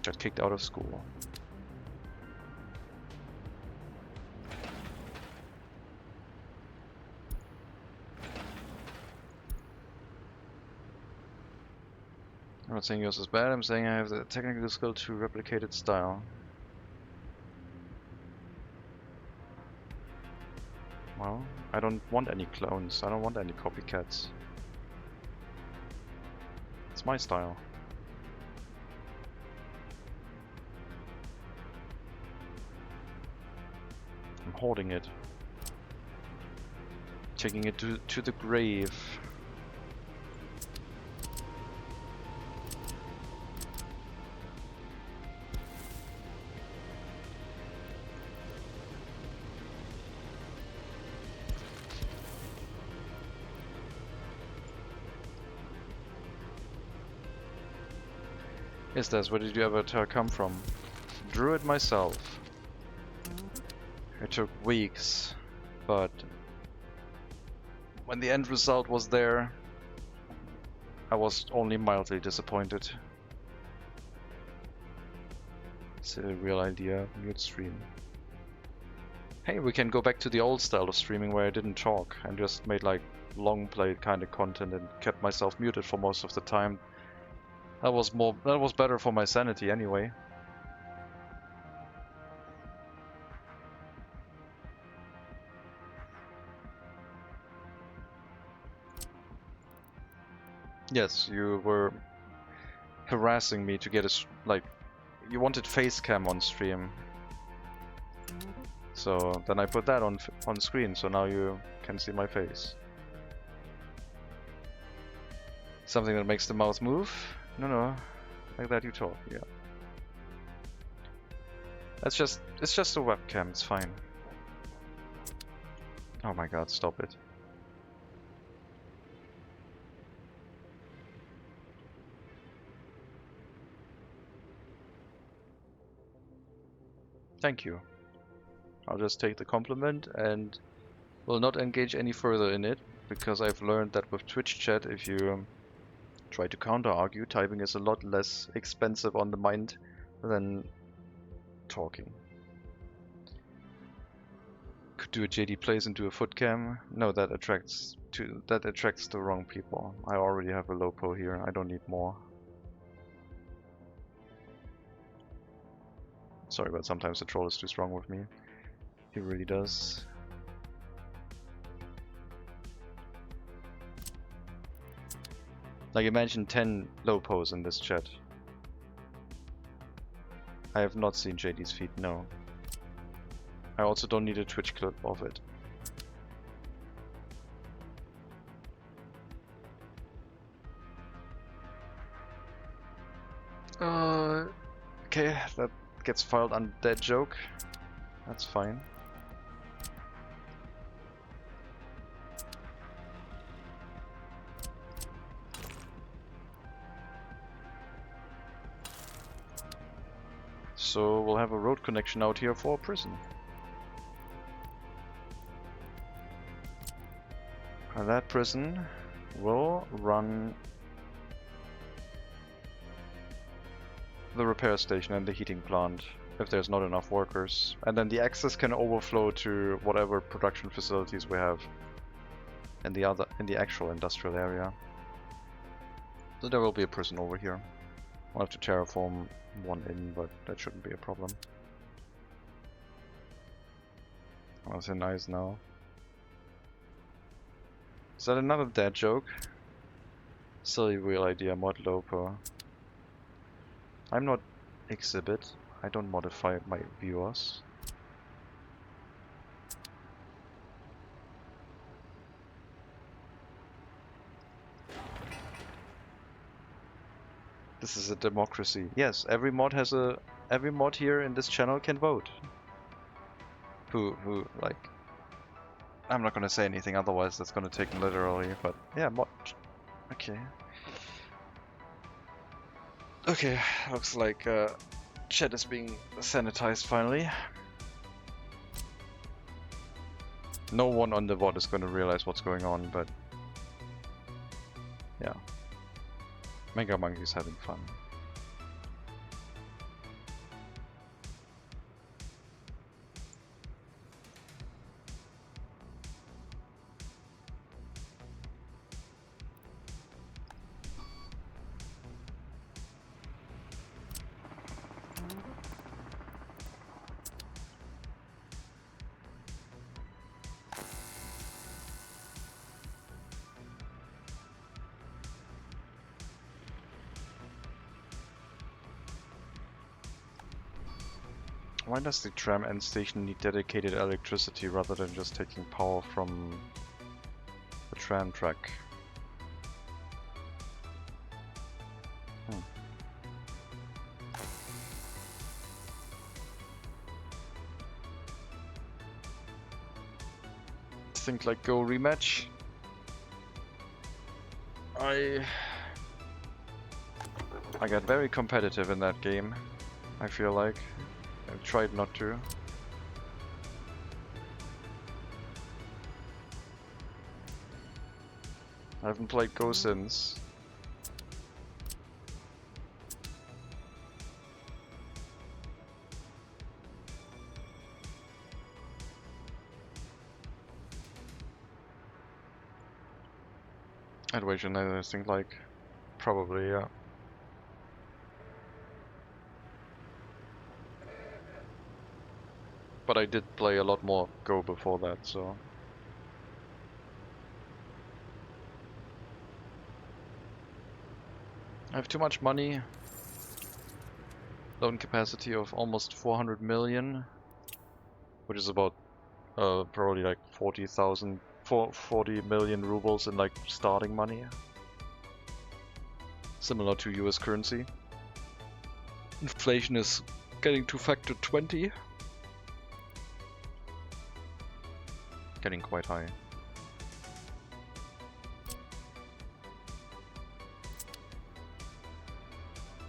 B: Got kicked out of school. I'm not saying yours is bad, I'm saying I have the technical skill to replicate its style. Well, I don't want any clones, I don't want any copycats. It's my style. I'm holding it. Taking it to the grave. Yes, Des, where did your avatar come from? Drew it myself. It took weeks, but when the end result was there, I was only mildly disappointed. Is it a real idea? Mute stream. Hey, we can go back to the old style of streaming where I didn't talk and just made like long play kind of content and kept myself muted for most of the time. That was better for my sanity anyway. Yes, you were harassing me to get you wanted face cam on stream. So then I put that on screen, so now you can see my face. Something that makes the mouth move? No, like that you talk, yeah. It's just a webcam, it's fine. Oh my god, stop it. Thank you. I'll just take the compliment and will not engage any further in it, because I've learned that with Twitch chat, if you try to counter-argue, typing is a lot less expensive on the mind than talking. Could do a JD plays and do a foot cam. No, that attracts the wrong people. I already have a lopo here, I don't need more. Sorry, but sometimes the troll is too strong with me. He really does. Like, imagine 10 lopos in this chat. I have not seen JD's feed, no. I also don't need a Twitch clip of it. Okay, that gets filed under dead joke. That's fine. So we'll have a road connection out here for a prison. And that prison will run the repair station and the heating plant if there's not enough workers. And then the access can overflow to whatever production facilities we have in the actual industrial area. So there will be a prison over here. I'll have to terraform one in, but that shouldn't be a problem. Oh, so nice now. Is that another dad joke? Silly wheel idea, mod loper. I'm not exhibit. I don't modify my viewers. This is a democracy. Yes, every mod here in this channel can vote. Who like, I'm not gonna say anything otherwise that's gonna take literally, but yeah, mod. Okay. Okay, looks like chat is being sanitized finally. No one on the VOD is gonna realize what's going on, but yeah. Mega Monkey's having fun. Why does the tram end station need dedicated electricity rather than just taking power from the tram track? Think like go rematch. I got very competitive in that game, I feel like. I tried not to. I haven't played Go since. I'd wager another thing like, probably, yeah. But I did play a lot more Go before that, so... I have too much money. Loan capacity of almost 400 million. Which is about probably like 40 million rubles in like starting money. Similar to US currency. Inflation is getting to factor 20. Getting quite high.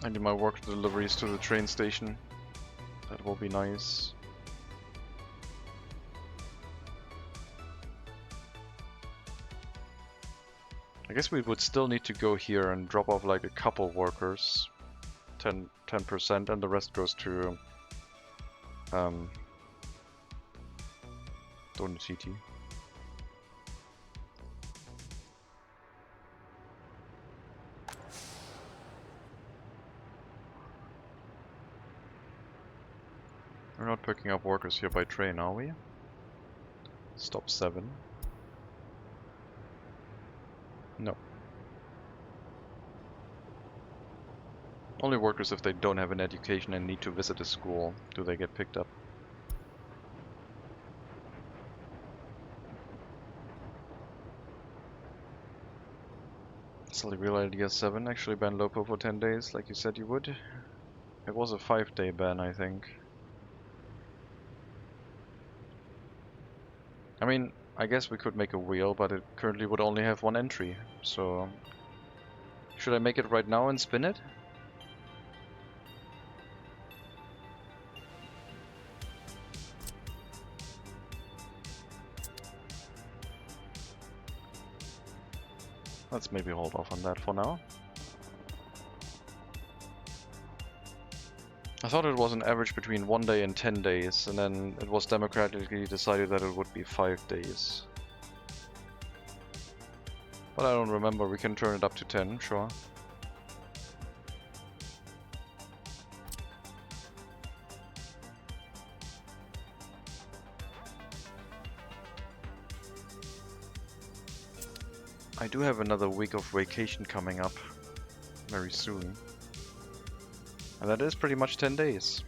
B: I need my work deliveries to the train station. That will be nice. I guess we would still need to go here and drop off like a couple workers. 10%, and the rest goes to Donatiti.
A: We're not picking up workers here by train, are we? Stop 7. No. Only workers if they don't have an education and need to visit a school do they get picked up. Silly real idea 7 actually ban Lopo for 10 days like you said you would. It was a 5-day ban, I think. I mean, I guess we could make a wheel, but it currently would only have 1 entry, so... Should I make it right now and spin it? Let's maybe hold off on that for now. I thought it was an average between 1 day and 10 days, and then it was democratically decided that it would be 5 days. But I don't remember, we can turn it up to 10, sure. I do have another week of vacation coming up very soon. And that is pretty much 10 days.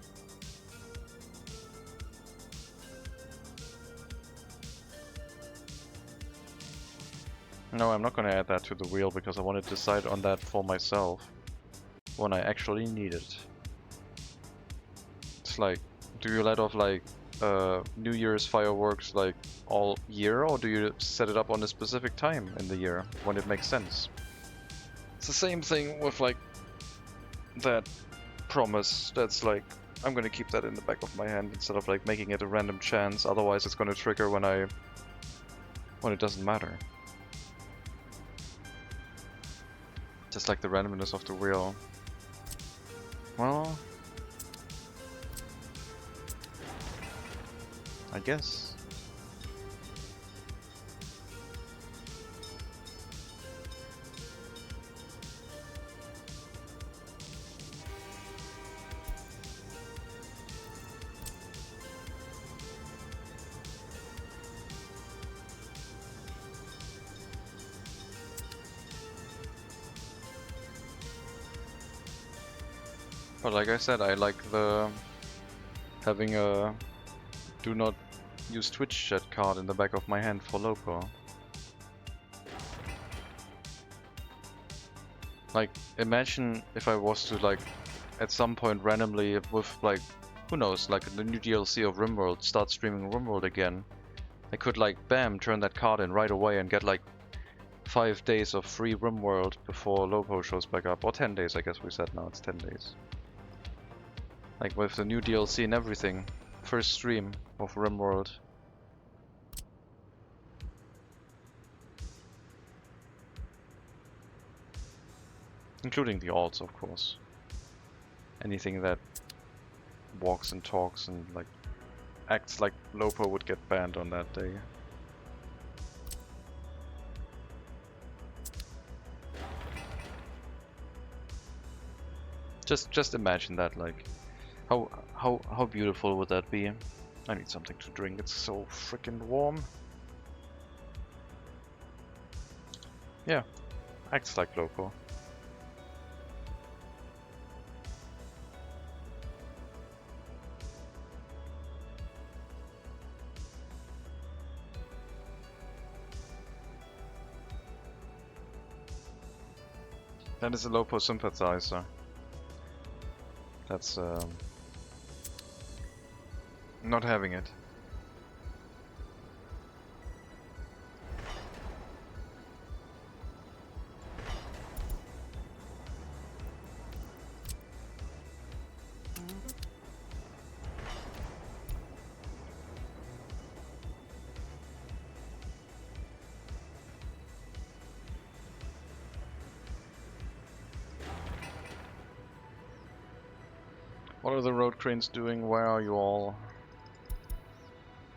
A: No, I'm not going to add that to the wheel because I want to decide on that for myself when I actually need it. It's like, do you let off like New Year's fireworks like all year, or do you set it up on a specific time in the year when it makes sense? It's the same thing with like that promise that's like, I'm gonna keep that in the back of my hand instead of like making it a random chance, otherwise it's gonna trigger when it doesn't matter. Just like the randomness of the wheel. Well, I guess. But like I said, I like the having a do not use Twitch chat card in the back of my hand for Lopo. Like, imagine if I was to like at some point randomly with like, who knows, like the new DLC of RimWorld start streaming RimWorld again. I could like bam turn that card in right away and get like 5 days of free RimWorld before Lopo shows back up, or 10 days I guess we said now, it's 10 days. Like with the new DLC and everything. First stream of RimWorld. Including the alts, of course. Anything that walks and talks and like acts like Lopo would get banned on that day. Just imagine that, like how beautiful would that be? I need something to drink, it's so freaking warm. Yeah, acts like Lopo. That is a Lopo sympathizer. That's not having it. What are the road cranes doing? Where are you all?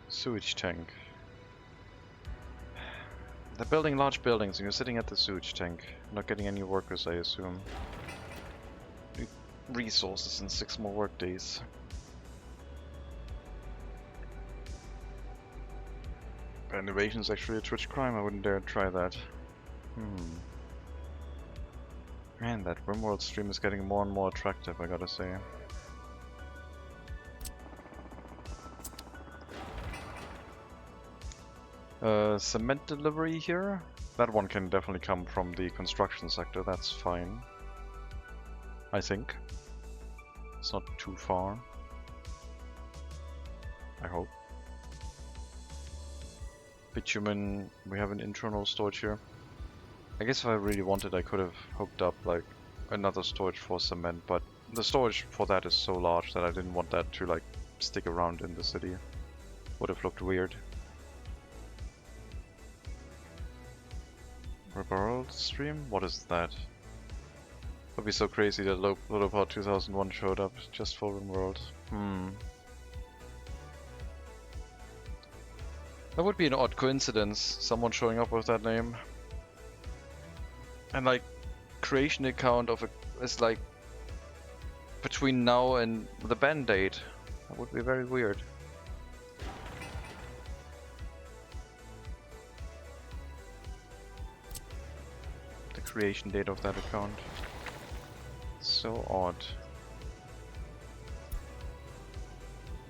A: Sewage tank. They're building large buildings and you're sitting at the sewage tank. Not getting any workers, I assume. Need resources in 6 more work days.
B: invasion is actually a Twitch crime. I wouldn't dare try that. Man, that RimWorld stream is getting more and more attractive, I gotta say. Cement delivery here. That one can definitely come from the construction sector, that's fine. I think. It's not too far. I hope. Bitumen, we have an internal storage here. I guess if I really wanted, I could have hooked up like another storage for cement, but the storage for that is so large that I didn't want that to like stick around in the city. Would have looked weird. Reborrowed stream? What is that? Would be so crazy that Lolopod 2001 showed up just for RimWorld. That would be an odd coincidence, someone showing up with that name. And like, creation account of is like between now and the ban date. That would be very weird. The creation date of that account. So odd.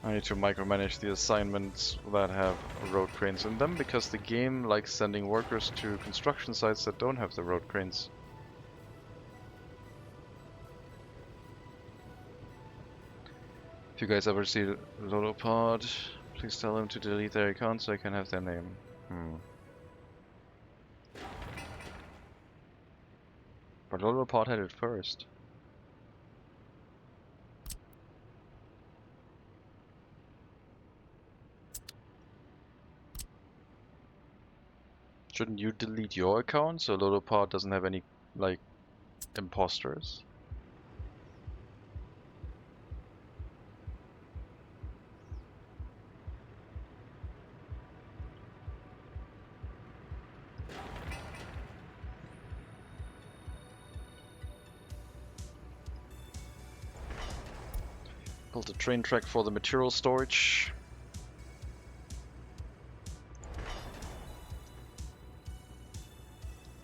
B: I need to micromanage the assignments that have road cranes in them, because the game likes sending workers to construction sites that don't have the road cranes. If you guys ever see Lolopod, please tell them to delete their account so I can have their name. But Lolopod had it first. Shouldn't you delete your account so Lolopod doesn't have any, like, imposters? Built a train track for the material storage.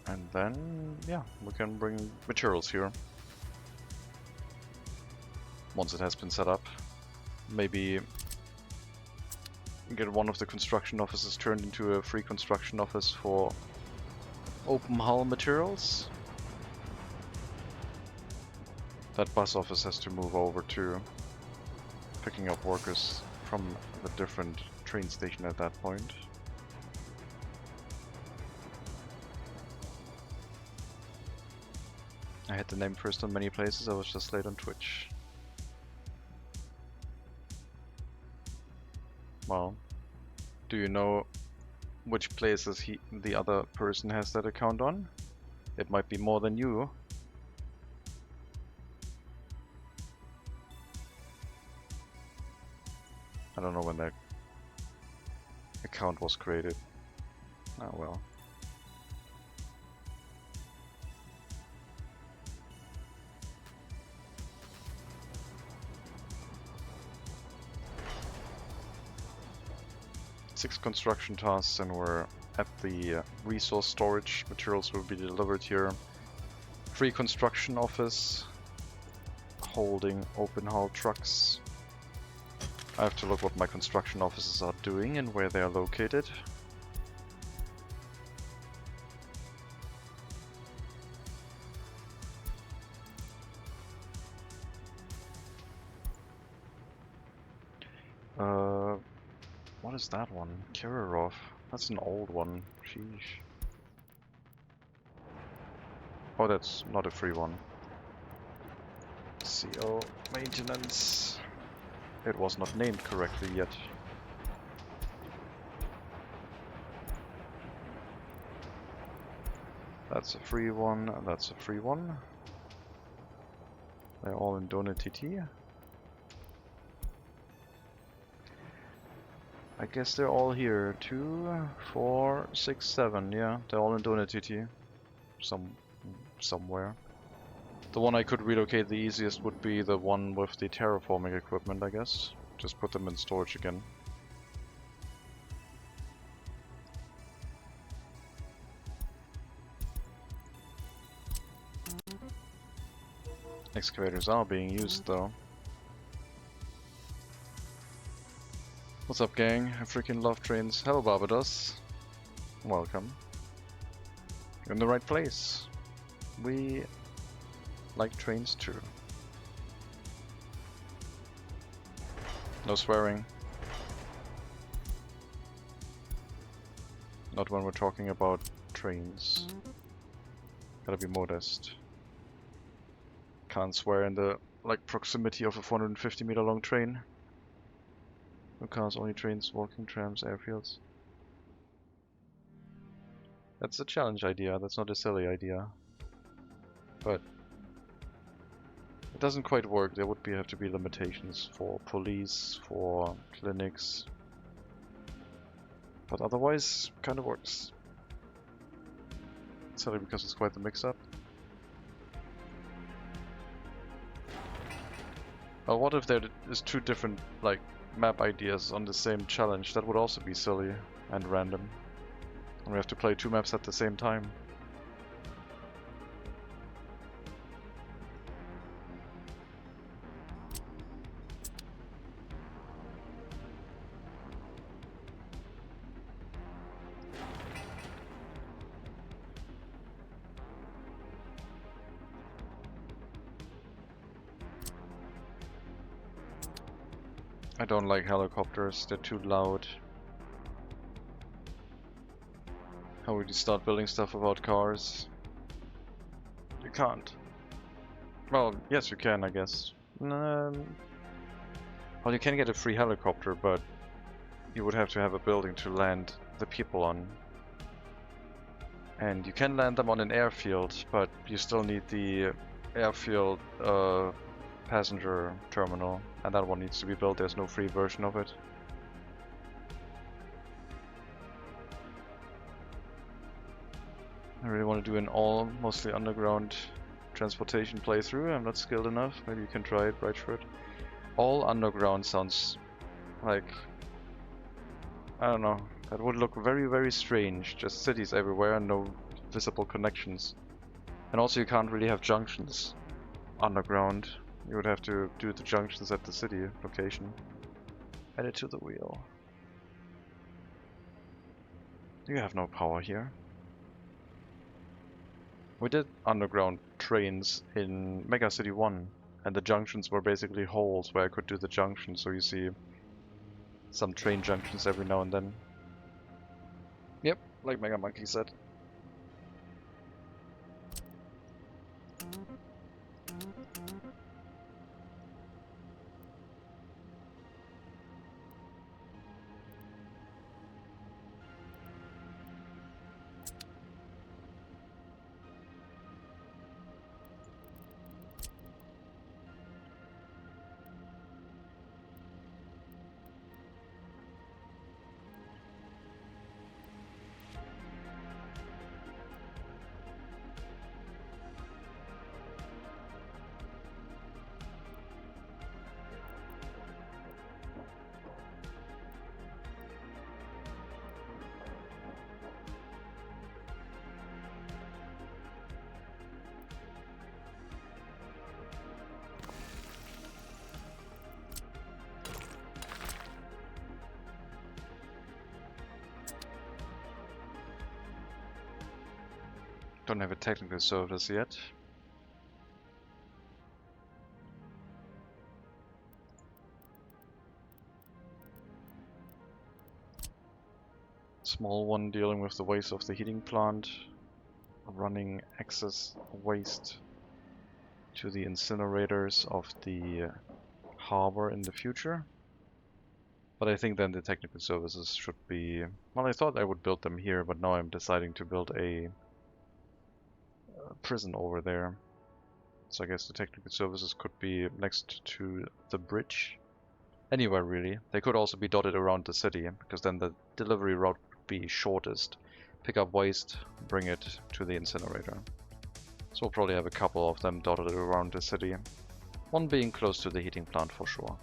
B: And then, yeah, we can bring materials here. Once it has been set up. Maybe get one of the construction offices turned into a free construction office for open hull materials. That bus office has to move over to picking up workers from the different train station at that point. I had the name first on many places, I was just late on Twitch. Well, do you know which places the other person has that account on? It might be more than you. I don't know when that account was created. Oh well. Six construction tasks and we're at the resource storage. Materials will be delivered here. Free construction office holding open haul trucks. I have to look what my construction offices are doing and where they are located. What is that one? Kirillov. That's an old one. Sheesh. Oh, that's not a free one. CO maintenance. It was not named correctly yet. That's a free one, and that's a free one. They're all in Donut TT. I guess they're all here. 2, 4, 6, 7. Yeah, they're all in Donut TT. Somewhere. The one I could relocate the easiest would be the one with the terraforming equipment, I guess. Just put them in storage again. Excavators are being used though. What's up, gang? I freaking love trains. Hello, Barbados. Welcome. You're in the right place. We like trains too. No swearing. Not when we're talking about trains. Gotta be modest. Can't swear in the proximity of a 450-meter long train. No cars, only trains, walking, trams, airfields. That's a challenge idea, that's not a silly idea. But it doesn't quite work. There would have to be limitations for police, for clinics. But otherwise, kind of works. Silly because it's quite the mix-up. Well, what if there is two different, map ideas on the same challenge? That would also be silly and random. And we have to play two maps at the same time. I don't like helicopters, they're too loud. How would you start building stuff about cars? You can't. Well, yes you can, I guess. Well, you can get a free helicopter, but you would have to have a building to land the people on. And you can land them on an airfield, but you still need the airfield passenger terminal, and that one needs to be built. There's no free version of it. I really want to do an all mostly underground transportation playthrough. I'm not skilled enough. Maybe you can try it, Brightford. All underground sounds like, I don't know, that would look very, very strange. Just cities everywhere and no visible connections. And also you can't really have junctions underground. You would have to do the junctions at the city location. Add it to the wheel. You have no power here. We did underground trains in Mega City 1, and the junctions were basically holes where I could do the junction, so you see some train junctions every now and then. Yep, like Mega Monkey said. Don't have a technical service yet. Small one dealing with the waste of the heating plant, running excess waste to the incinerators of the harbor in the future. But I think then the technical services should be... Well, I thought I would build them here, but now I'm deciding to build a prison over there. So I guess the technical services could be next to the bridge. Anywhere really. They could also be dotted around the city, because then the delivery route would be shortest. Pick up waste, bring it to the incinerator. So we'll probably have a couple of them dotted around the city. One being close to the heating plant for sure.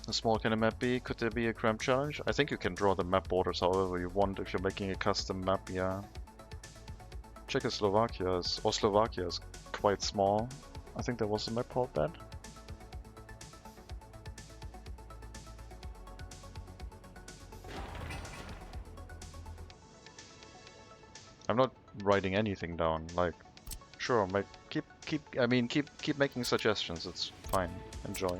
B: How small can a map be? Could there be a cramp challenge? I think you can draw the map borders however you want if you're making a custom map, yeah. Czechoslovakia is, or Slovakia is quite small. I think there was a map called that. I'm not writing anything down. Like, sure, keep making suggestions. It's fine. Enjoy.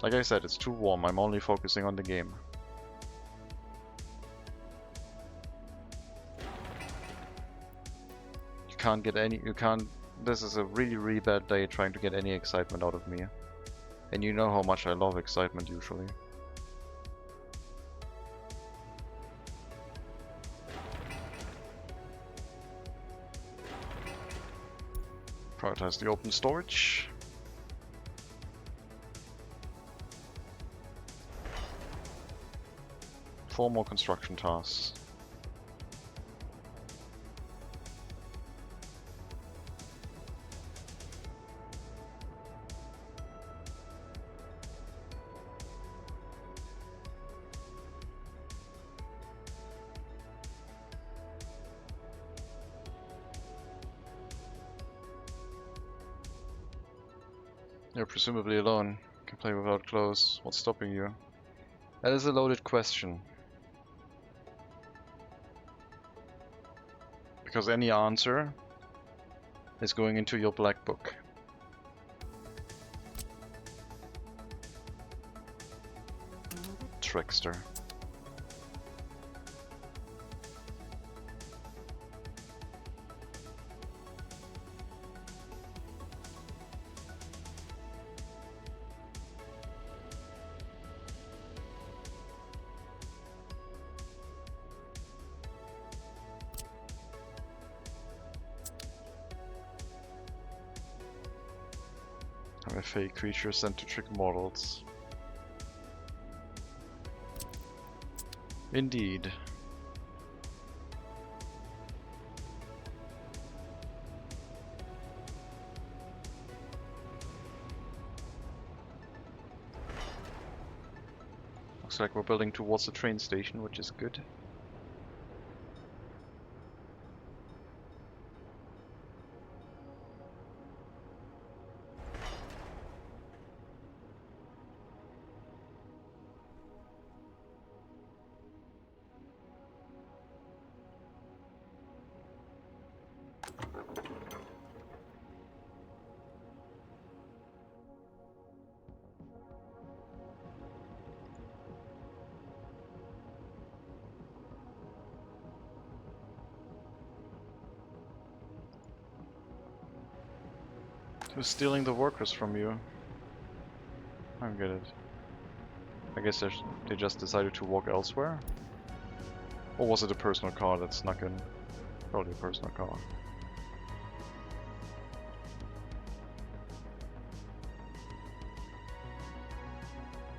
B: Like I said, it's too warm. I'm only focusing on the game. This is a really, really bad day trying to get any excitement out of me. And you know how much I love excitement usually. Prioritize the open storage. Four more construction tasks. You're presumably alone. Can play without clothes. What's stopping you? That is a loaded question. Because any answer is going into your black book. Trickster. Have a fake creature sent to trick mortals. Indeed. Looks like we're building towards the train station, which is good. Who's stealing the workers from you? I don't get it. I guess they just decided to walk elsewhere? Or was it a personal car that snuck in? Probably a personal car.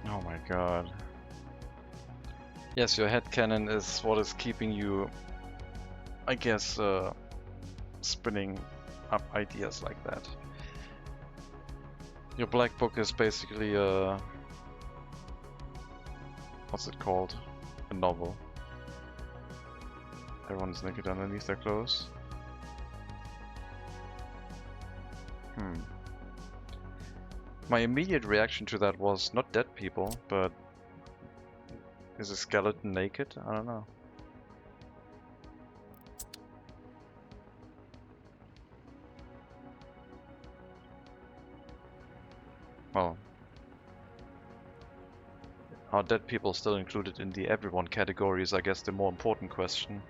B: Oh my god. Yes, your headcanon is what is keeping you, I guess, spinning up ideas like that. Your black book is basically a... what's it called? A novel. Everyone's naked underneath their clothes. My immediate reaction to that was not dead people, but... is a skeleton naked? I don't know. Well, are dead people still included in the everyone category is, I guess, the more important question.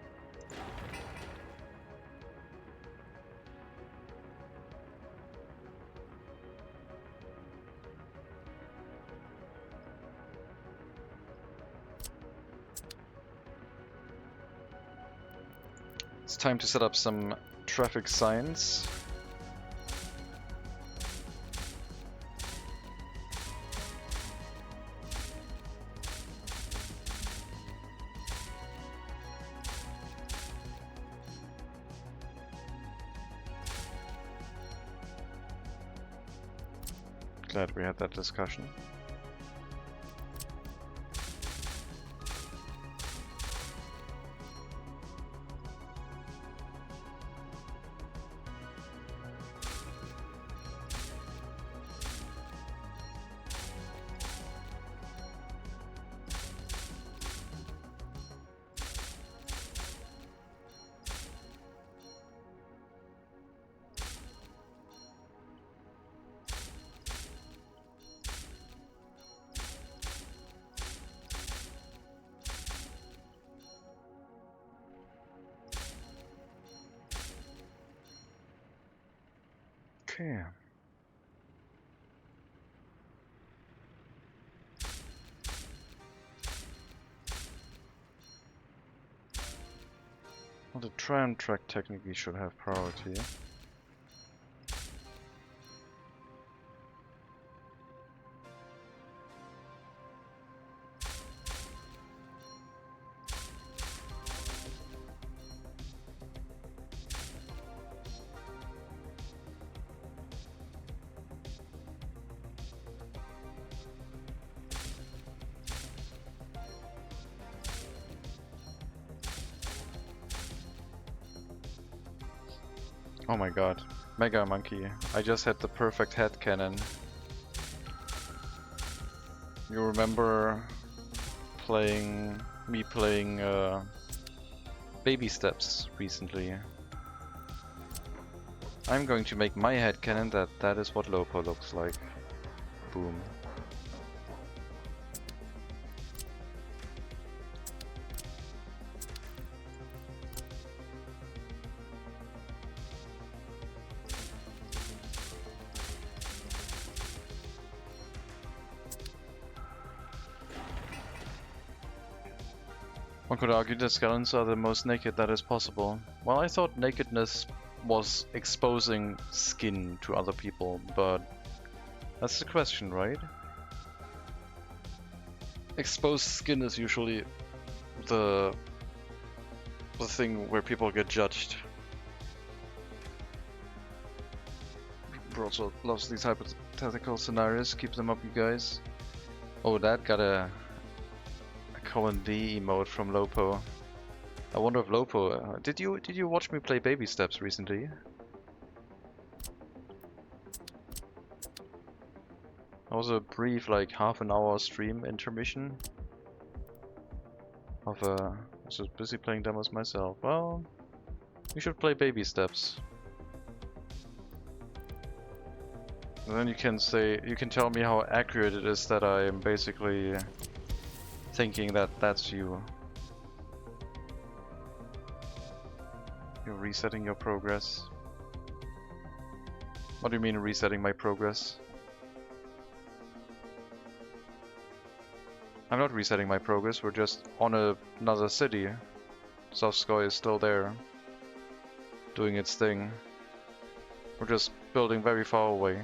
B: It's time to set up some traffic signs. Glad we had that discussion. Okay. Well, the tram track technically should have priority. Oh my god. Mega Monkey. I just had the perfect head cannon. You remember me playing Baby Steps recently. I'm going to make my head cannon that is what Lopo looks like. Boom. One could argue that skeletons are the most naked that is possible. Well, I thought nakedness was exposing skin to other people, but that's the question, right? Exposed skin is usually the thing where people get judged. Bro also loves these hypothetical scenarios. Keep them up, you guys. Oh, that got a Cohen D emote from Lopo. I wonder if Lopo... did you watch me play Baby Steps recently? That was a brief, like, half an hour stream intermission. I was just busy playing demos myself. Well, you should play Baby Steps. And then you can tell me how accurate it is that I am basically thinking that that's you. You're resetting your progress. What do you mean resetting my progress? I'm not resetting my progress, we're just on another city. Sovskoy is still there, doing its thing. We're just building very far away.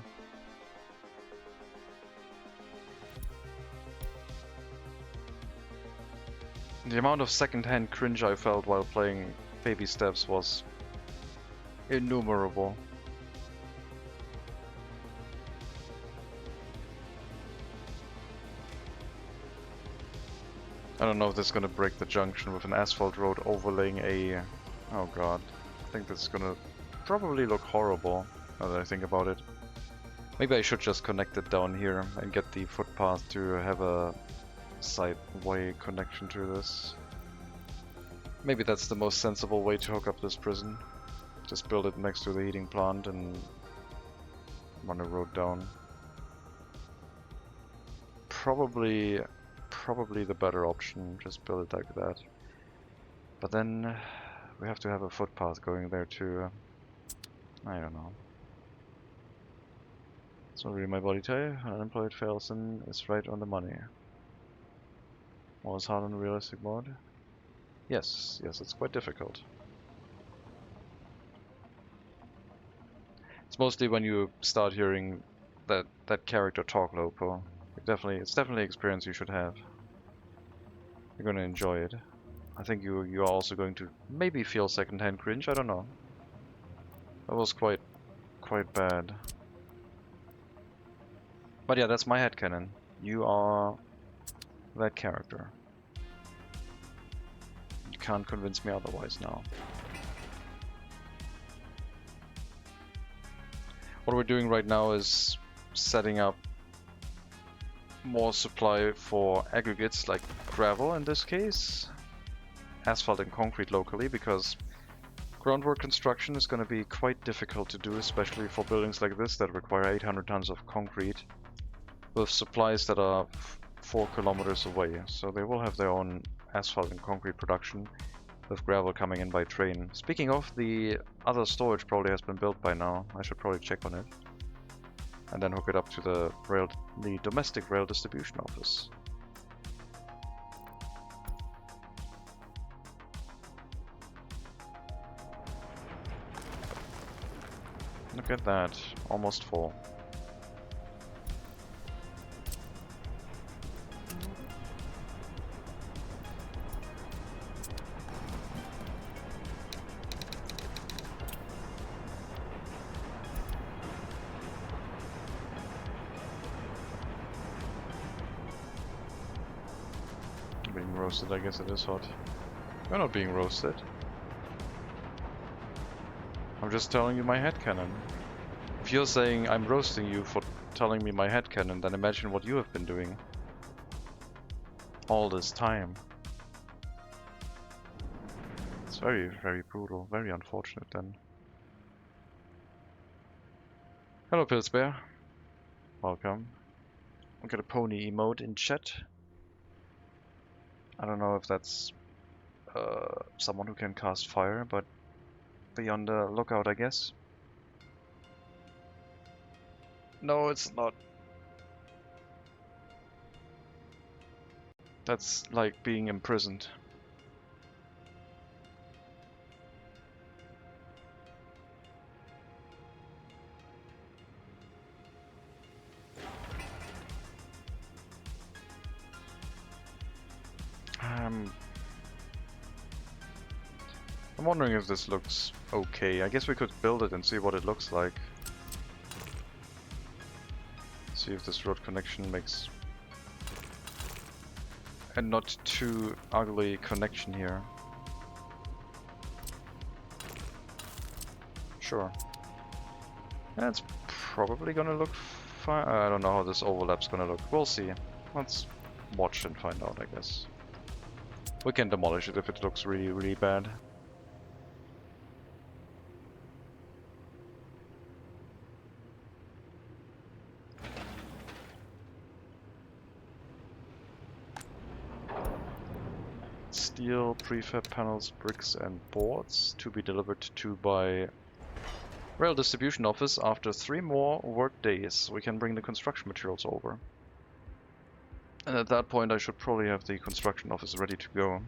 B: The amount of second-hand cringe I felt while playing Baby Steps was innumerable. I don't know if this is gonna break the junction with an asphalt road overlaying a... Oh god. I think this is gonna probably look horrible, now that I think about it. Maybe I should just connect it down here and get the footpath to have a sideway connection to this. Maybe that's the most sensible way to hook up this prison. Just build it next to the heating plant and run a road down. Probably the better option, just build it like that. But then we have to have a footpath going there too. I don't know. It's not really my body type. Unemployed Failson is right on the money. Was hard on realistic mode? Yes, it's quite difficult. It's mostly when you start hearing that character talk, Lopo. It's definitely an experience you should have. You're gonna enjoy it. I think you are also going to maybe feel secondhand cringe. I don't know. That was quite bad. But yeah, that's my headcanon. You are that character. You can't convince me otherwise now. What we're doing right now is setting up more supply for aggregates like gravel in this case, asphalt and concrete locally, because groundwork construction is going to be quite difficult to do, especially for buildings like this that require 800 tons of concrete with supplies that are 4 kilometers away. So they will have their own asphalt and concrete production with gravel coming in by train. Speaking of, the other storage probably has been built by now. I should probably check on it. and then hook it up to the domestic rail distribution office. Look at that, almost full. Being roasted, I guess it is hot. We're not being roasted. I'm just telling you my headcanon. If you're saying I'm roasting you for telling me my headcanon, then imagine what you have been doing all this time. It's very, very brutal, very unfortunate then. Hello Pillsbear. Welcome. I'll get a pony emote in chat. I don't know if that's someone who can cast fire, but be on the lookout, I guess. No, it's not. That's like being imprisoned. I'm wondering if this looks okay. I guess we could build it and see what it looks like. See if this road connection makes a not too ugly connection here. Sure. That's probably gonna look fine. I don't know how this overlap's gonna look. We'll see. Let's watch and find out, I guess. We can demolish it if it looks really, really bad. Steel, prefab panels, bricks and boards to be delivered to by rail distribution office after 3 more work days. We can bring the construction materials over. And at that point I should probably have the construction office ready to go.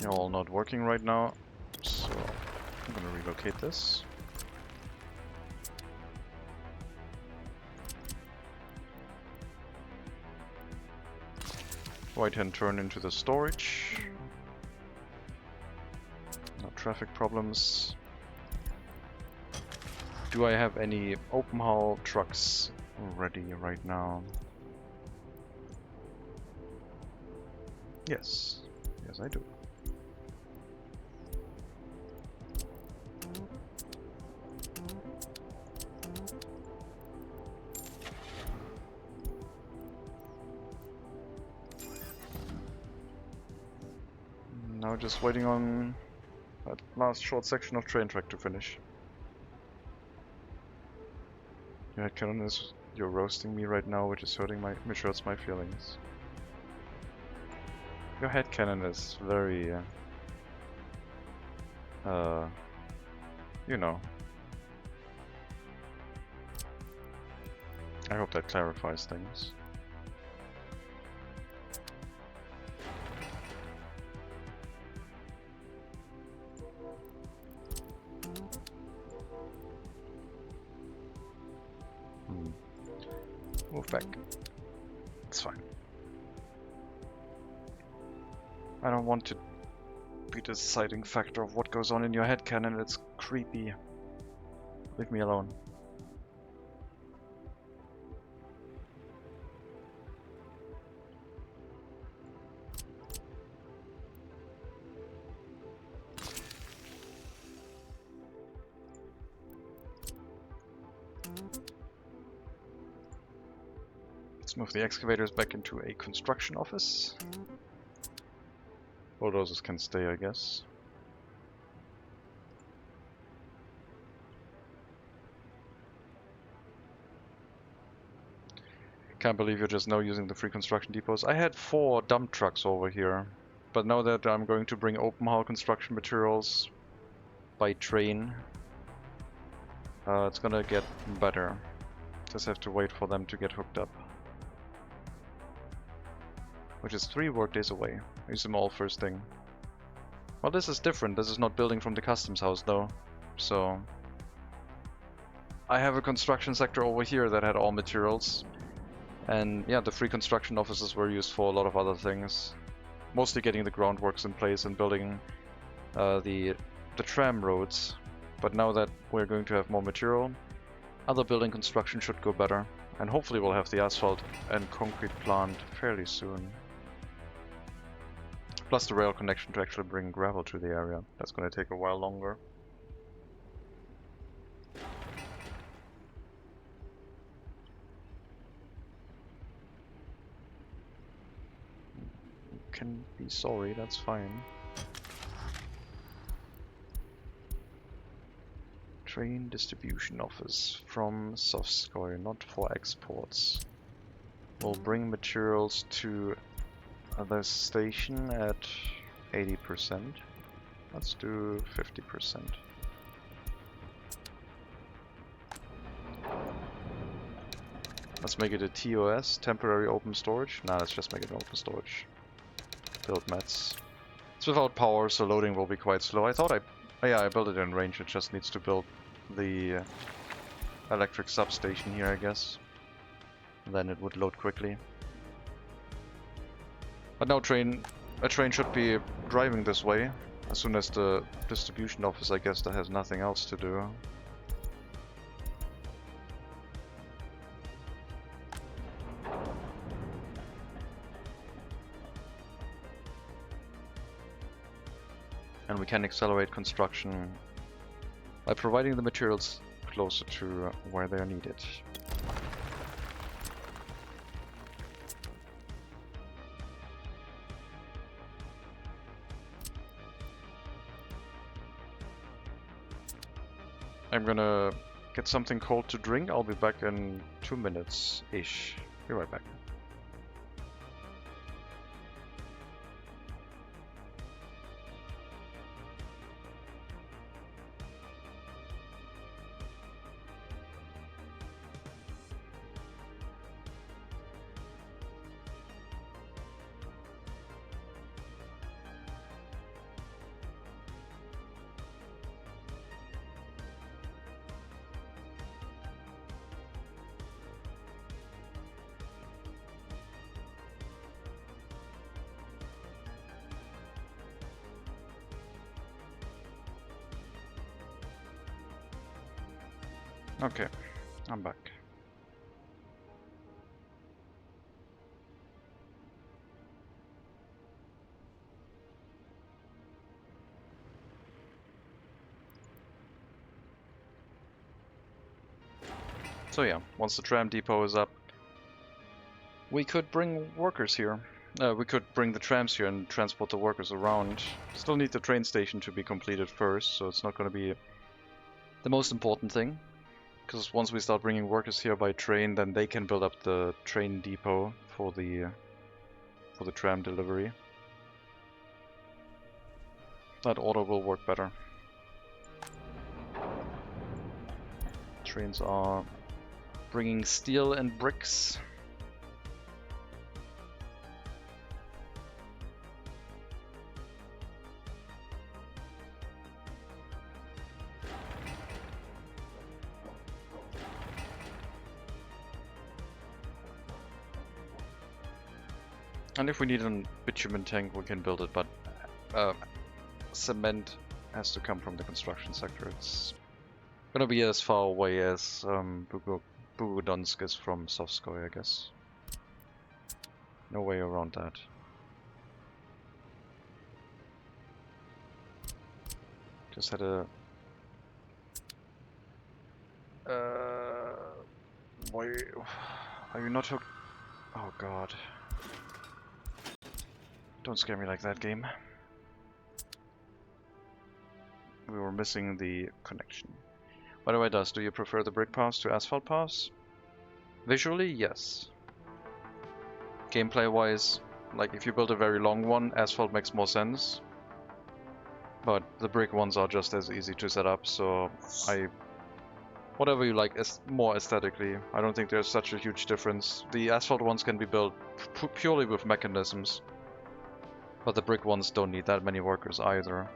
B: You're all not working right now, so I'm gonna relocate this. Right hand turn into the storage. No traffic problems. Do I have any open haul trucks ready right now? Yes. Yes, I do. Now just waiting on that last short section of train track to finish. Your headcanon is, you're roasting me right now, which hurts my feelings. Your headcanon is very, you know. I hope that clarifies things. Move back. It's fine. I don't want to be the deciding factor of what goes on in your headcanon. It's creepy. Leave me alone. Let's move the excavators back into a construction office. Bulldozers can stay, I guess. Can't believe you're just now using the free construction depots. I had 4 dump trucks over here, but now that I'm going to bring open haul construction materials by train, it's gonna get better. Just have to wait for them to get hooked up. Which is 3 work days away. Use them all first thing. Well, this is different. This is not building from the customs house though. So I have a construction sector over here that had all materials. And yeah, the free construction offices were used for a lot of other things. Mostly getting the groundworks in place and building the tram roads. But now that we're going to have more material, other building construction should go better. And hopefully we'll have the asphalt and concrete plant fairly soon. Plus the rail connection to actually bring gravel to the area. That's going to take a while longer. You can be sorry, that's fine. Train distribution office from Sovskoye, not for exports. We'll bring materials to the station at 80%. Let's do 50%. Let's make it a TOS, temporary open storage. Nah, let's just make it an open storage. Build mats. It's without power, so loading will be quite slow. I thought I built it in range. It just needs to build the electric substation here, I guess. Then it would load quickly. But now a train should be driving this way as soon as the distribution office, I guess, that has nothing else to do. And we can accelerate construction by providing the materials closer to where they are needed. I'm gonna get something cold to drink. I'll be back in 2 minutes-ish. Be right back. Okay, I'm back. So yeah, once the tram depot is up, we could bring workers here. We could bring the trams here and transport the workers around. Still need the train station to be completed first, so it's not going to be the most important thing. Because once we start bringing workers here by train, then they can build up the train depot for the tram delivery. That order will work better. Trains are bringing steel and bricks. And if we need a bitumen tank, we can build it, but cement has to come from the construction sector. It's gonna be as far away as Bugudonsk is from Sovskoye, I guess. No way around that. Just had a... why are you not hooked? Oh god. Don't scare me like that, game. We were missing the connection. By the way, do you prefer the brick paths to asphalt paths? Visually, yes. gameplay-wise. Like, if you build a very long one, asphalt makes more sense. But the brick ones are just as easy to set up, so whatever you like is more aesthetically. I don't think there's such a huge difference. The asphalt ones can be built purely with mechanisms, but the brick ones don't need that many workers either.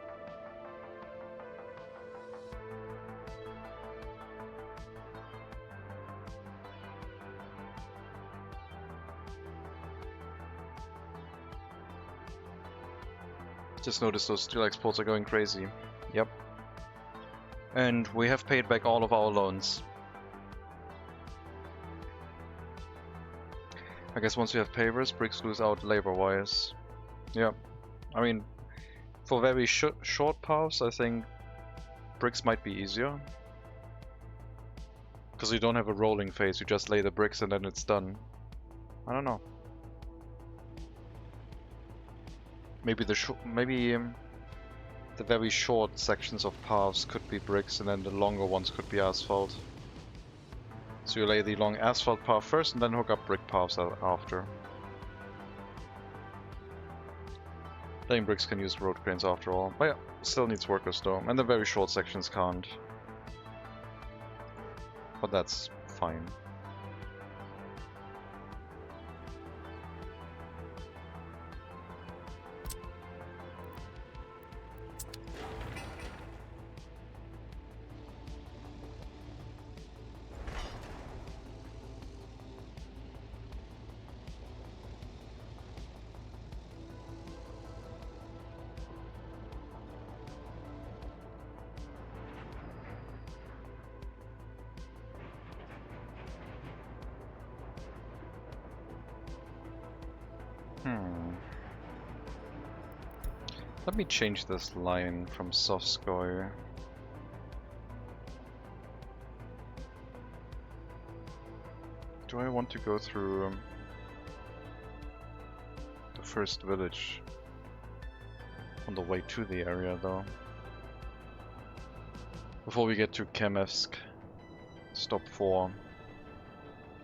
B: Just noticed those steel exports are going crazy. Yep. And we have paid back all of our loans. I guess once you have pavers, bricks lose out labor-wise. Yeah. I mean, for very short paths, I think bricks might be easier. Because you don't have a rolling phase, you just lay the bricks and then it's done. I don't know. Maybe the very short sections of paths could be bricks and then the longer ones could be asphalt. So you lay the long asphalt path first and then hook up brick paths after. Laying bricks can use road cranes after all. But yeah, still needs workers though, and the very short sections can't. But that's fine. Let me change this line from Sovskoy. Do I want to go through the first village on the way to the area though? Before we get to Kemevsk, stop 4.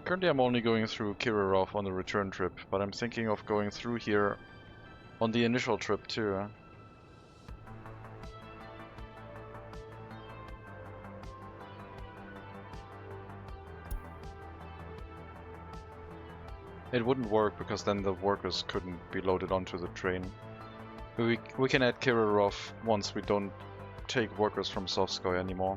B: Currently I'm only going through Kirilov on the return trip, but I'm thinking of going through here on the initial trip too. It wouldn't work because then the workers couldn't be loaded onto the train. We can add Kirilov once we don't take workers from Sovskoy anymore.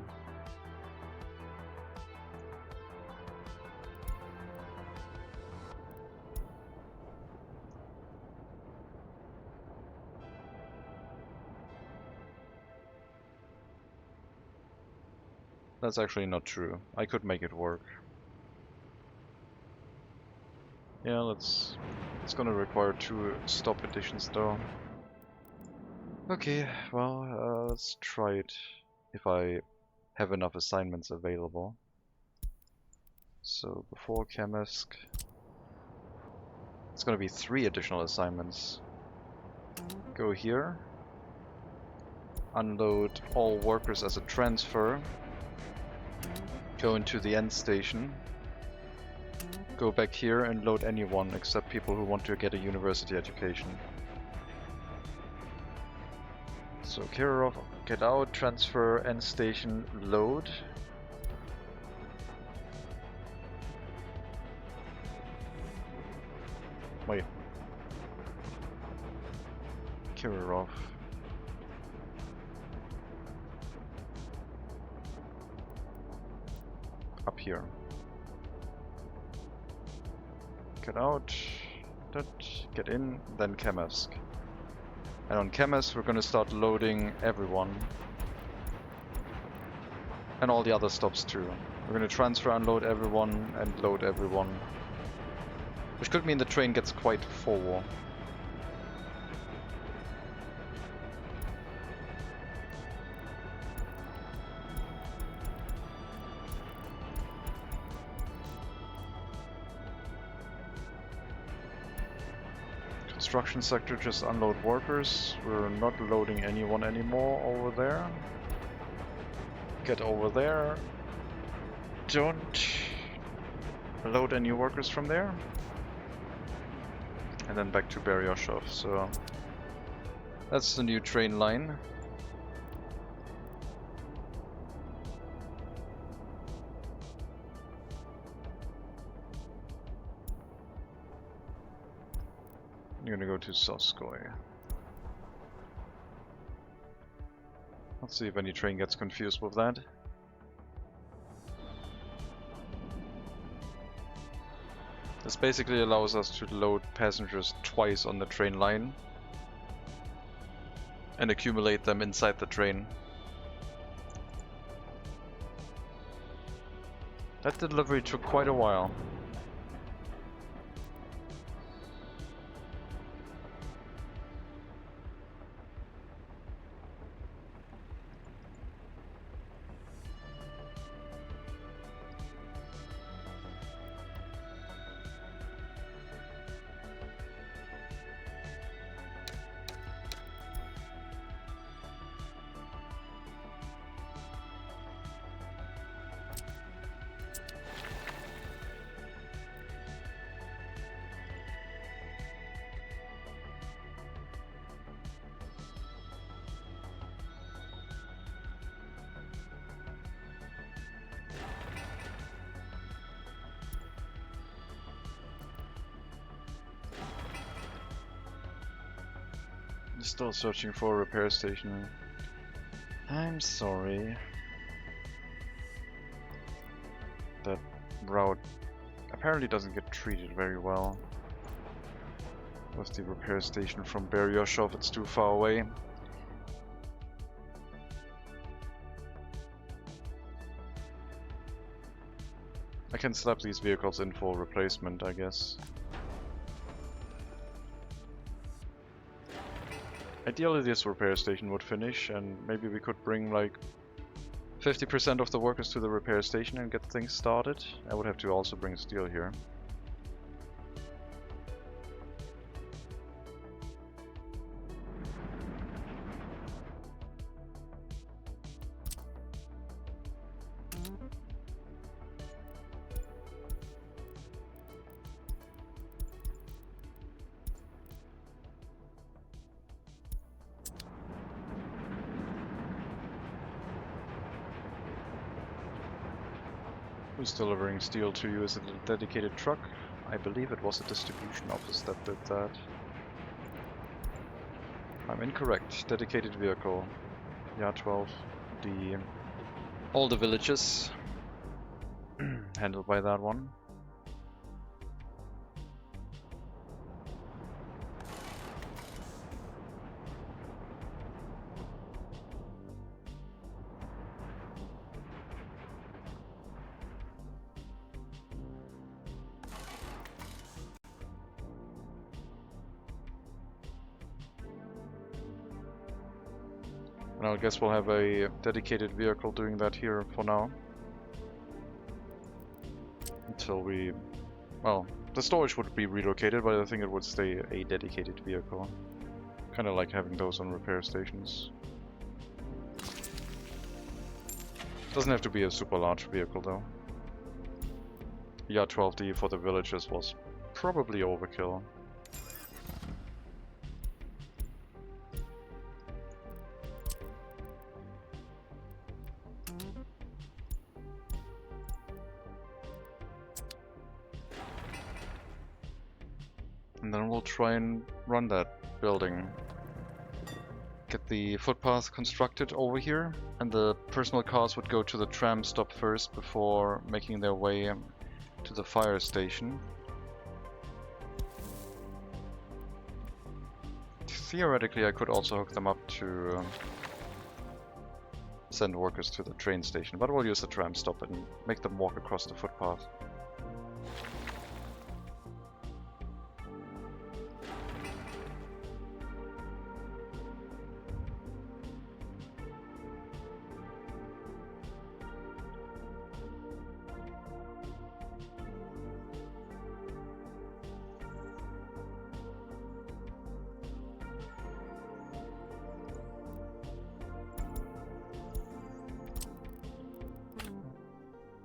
B: That's actually not true. I could make it work. Yeah, it's gonna require 2 stop additions though. Okay, well, let's try it if I have enough assignments available. So before Kemevsk, it's gonna be 3 additional assignments. Go here, unload all workers as a transfer, go into the end station, go back here and load anyone except people who want to get a university education. So Kirov, get out, transfer, end station, load. Wait. Kirov. Up here. Get out, get in, then Kemevsk. And on Kemevsk we're gonna start loading everyone. And all the other stops too. We're gonna transfer, unload everyone, and load everyone. Which could mean the train gets quite full. Construction sector, just unload workers. We're not loading anyone anymore over there. Get over there. Don't load any workers from there. and then back to Beryoshov. So that's the new train line. I'm gonna go to Soskoy. Let's see if any train gets confused with that. This basically allows us to load passengers twice on the train line and accumulate them inside the train. That delivery took quite a while. Still searching for a repair station. I'm sorry. That route apparently doesn't get treated very well. With the repair station from Beryoshov, it's too far away. I can slap these vehicles in for replacement, I guess. Ideally this repair station would finish, and maybe we could bring like 50% of the workers to the repair station and get things started. I would have to also bring steel here. Who's delivering steel to you? Is it a dedicated truck? I believe it was a distribution office that did that. I'm incorrect. Dedicated vehicle. Yeah, 12. All the villages handled by that one. And I guess we'll have a dedicated vehicle doing that here for now. Until we... well, the storage would be relocated, but I think it would stay a dedicated vehicle. Kinda like having those on repair stations. Doesn't have to be a super large vehicle though. Yeah, 12D for the villages was probably overkill. And then we'll try and run that building. Get the footpath constructed over here, and the personal cars would go to the tram stop first before making their way to the fire station. Theoretically, I could also hook them up to send workers to the train station, but we'll use the tram stop and make them walk across the footpath.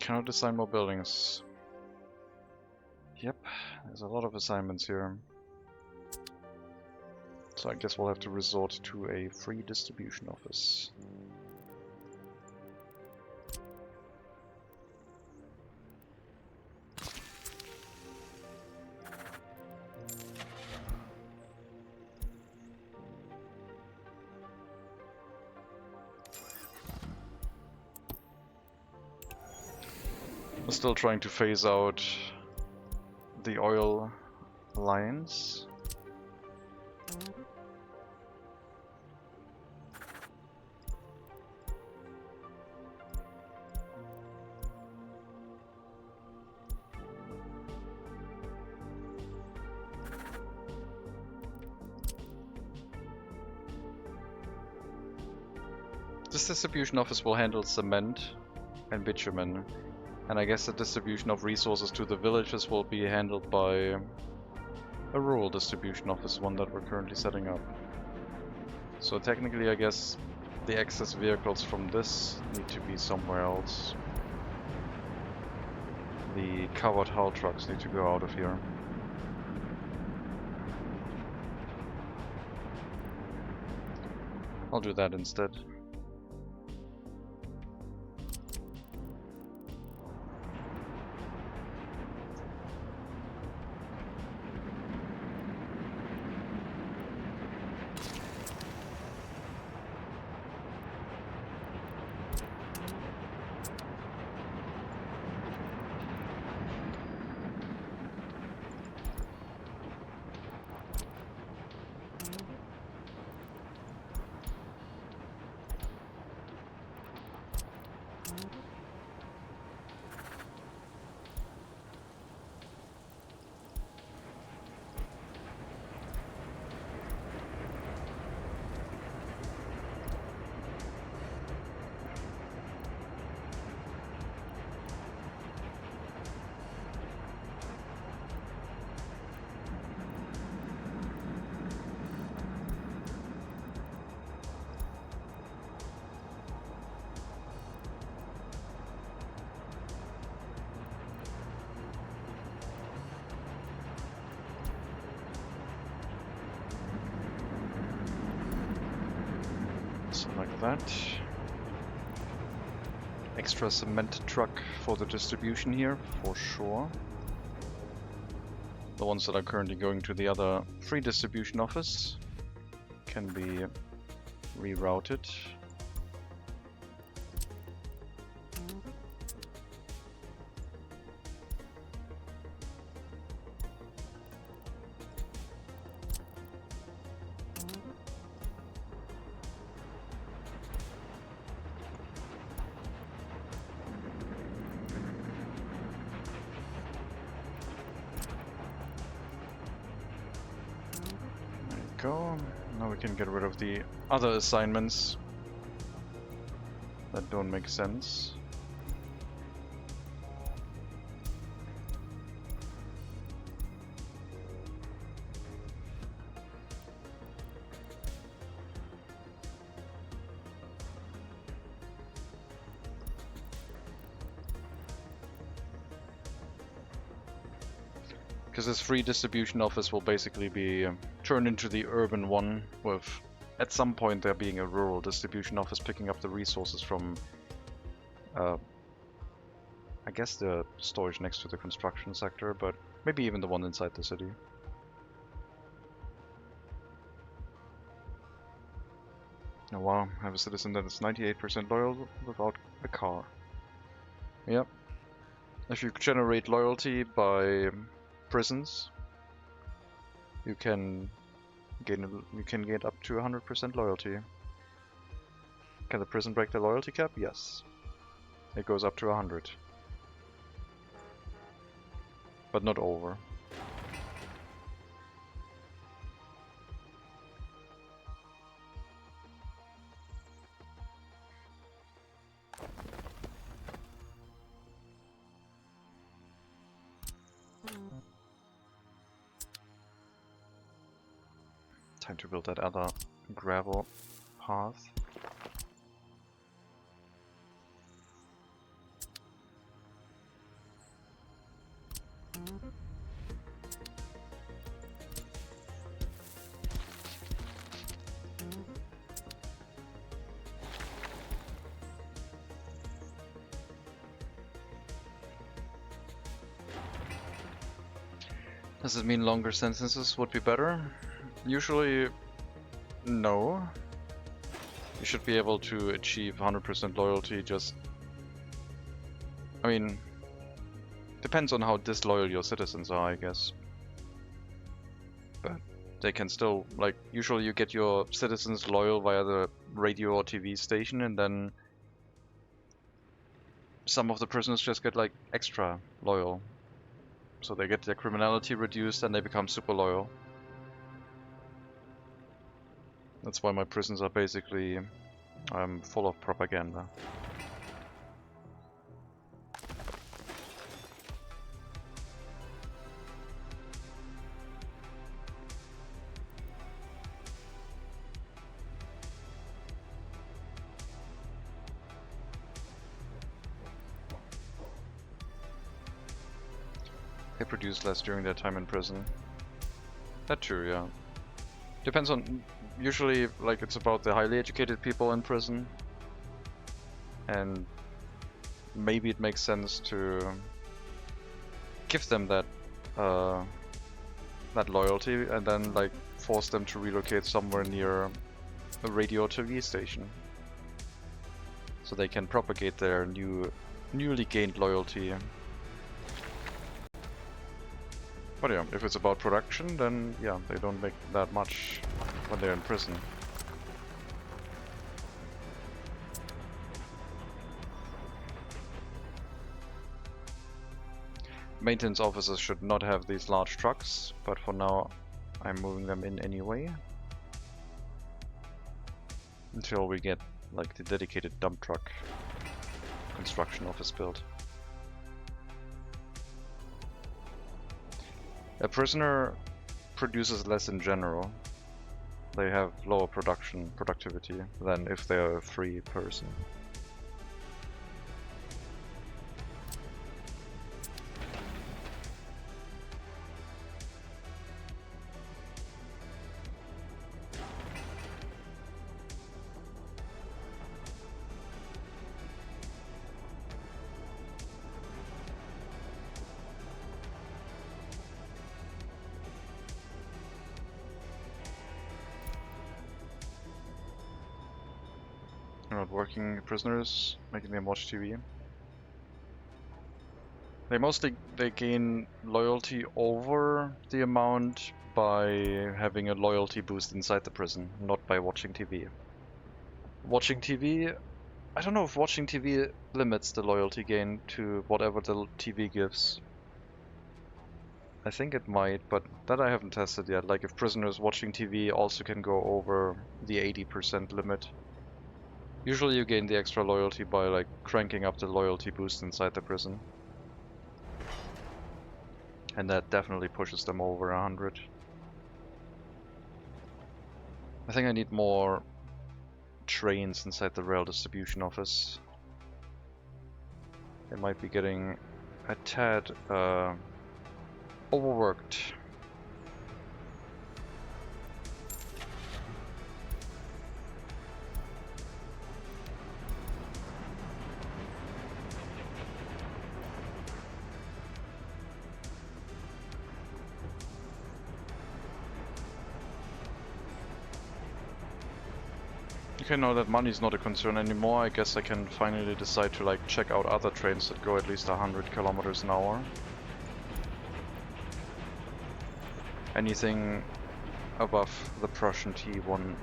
B: Cannot assign more buildings. Yep, there's a lot of assignments here. So I guess we'll have to resort to a free distribution office. We're still trying to phase out the oil lines. This distribution office will handle cement and bitumen, and I guess the distribution of resources to the villages will be handled by a rural distribution office, one that we're currently setting up. So technically, I guess the excess vehicles from this need to be somewhere else. The covered hull trucks need to go out of here. I'll do that instead. Like that. Extra cement truck for the distribution here, for sure. The ones that are currently going to the other free distribution office can be rerouted. Go. Now we can get rid of the other assignments that don't make sense. Because this free distribution office will basically be turned into the urban one, with at some point there being a rural distribution office picking up the resources from, I guess, the storage next to the construction sector, but maybe even the one inside the city. Oh wow, I have a citizen that is 98% loyal without a car. Yep. If you generate loyalty by prisons, you can gain up to 100% loyalty. Can the prison break the loyalty cap? Yes. It goes up to 100. But not over. Time to build that other gravel path. Does it mean longer sentences would be better? Usually, no. You should be able to achieve 100% loyalty just... I mean, depends on how disloyal your citizens are, I guess. But they can still, like, usually you get your citizens loyal via the radio or TV station, and then some of the prisoners just get, like, extra loyal. So they get their criminality reduced and they become super loyal. That's why my prisons are basically full of propaganda. They produce less during their time in prison. That too, yeah. Depends on... Usually, like, it's about the highly educated people in prison. And maybe it makes sense to give them that that loyalty and then, like, force them to relocate somewhere near a radio or TV station. So they can propagate their newly gained loyalty. But yeah, if it's about production, then yeah, they don't make that much when they're in prison. Maintenance officers should not have these large trucks, but for now I'm moving them in anyway. Until we get like the dedicated dump truck construction office built. A prisoner produces less in general. They have lower productivity than if they're a free person. Not working prisoners, making them watch TV. They gain loyalty over the amount by having a loyalty boost inside the prison, not by watching TV. Watching TV, I don't know if watching TV limits the loyalty gain to whatever the TV gives. I think it might, but that I haven't tested yet. Like if prisoners watching TV also can go over the 80% limit. Usually you gain the extra loyalty by like cranking up the loyalty boost inside the prison. And that definitely pushes them over 100. I think I need more trains inside the rail distribution office. They might be getting a tad overworked. Okay, now that money is not a concern anymore, I guess I can finally decide to like check out other trains that go at least 100 kilometers an hour. Anything above the Prussian T18.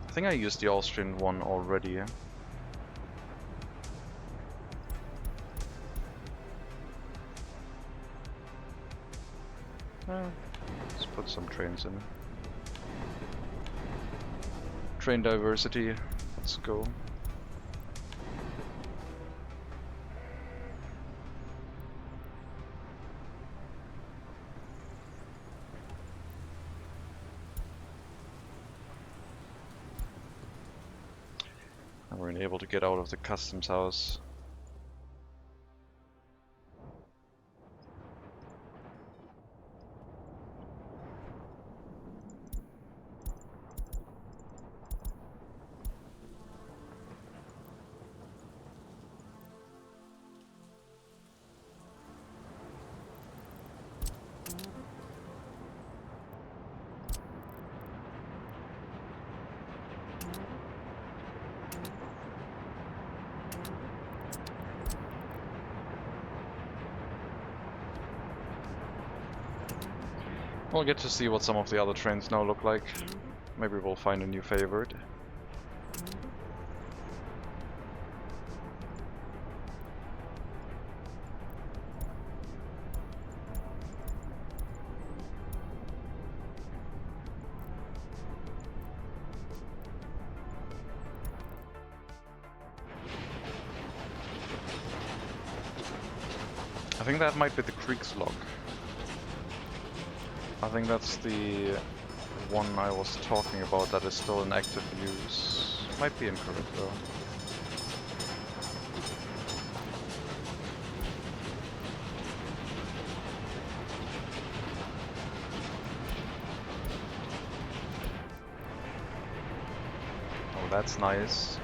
B: I think I used the Austrian one already. Let's put some trains in. Train diversity, let's go. And we're able to get out of the customs house. We'll get to see what some of the other trains now look like. Maybe we'll find a new favorite. I think that might be the Kriegslok. I think that's the one I was talking about that is still in active use. Might be incorrect though. Oh, that's nice.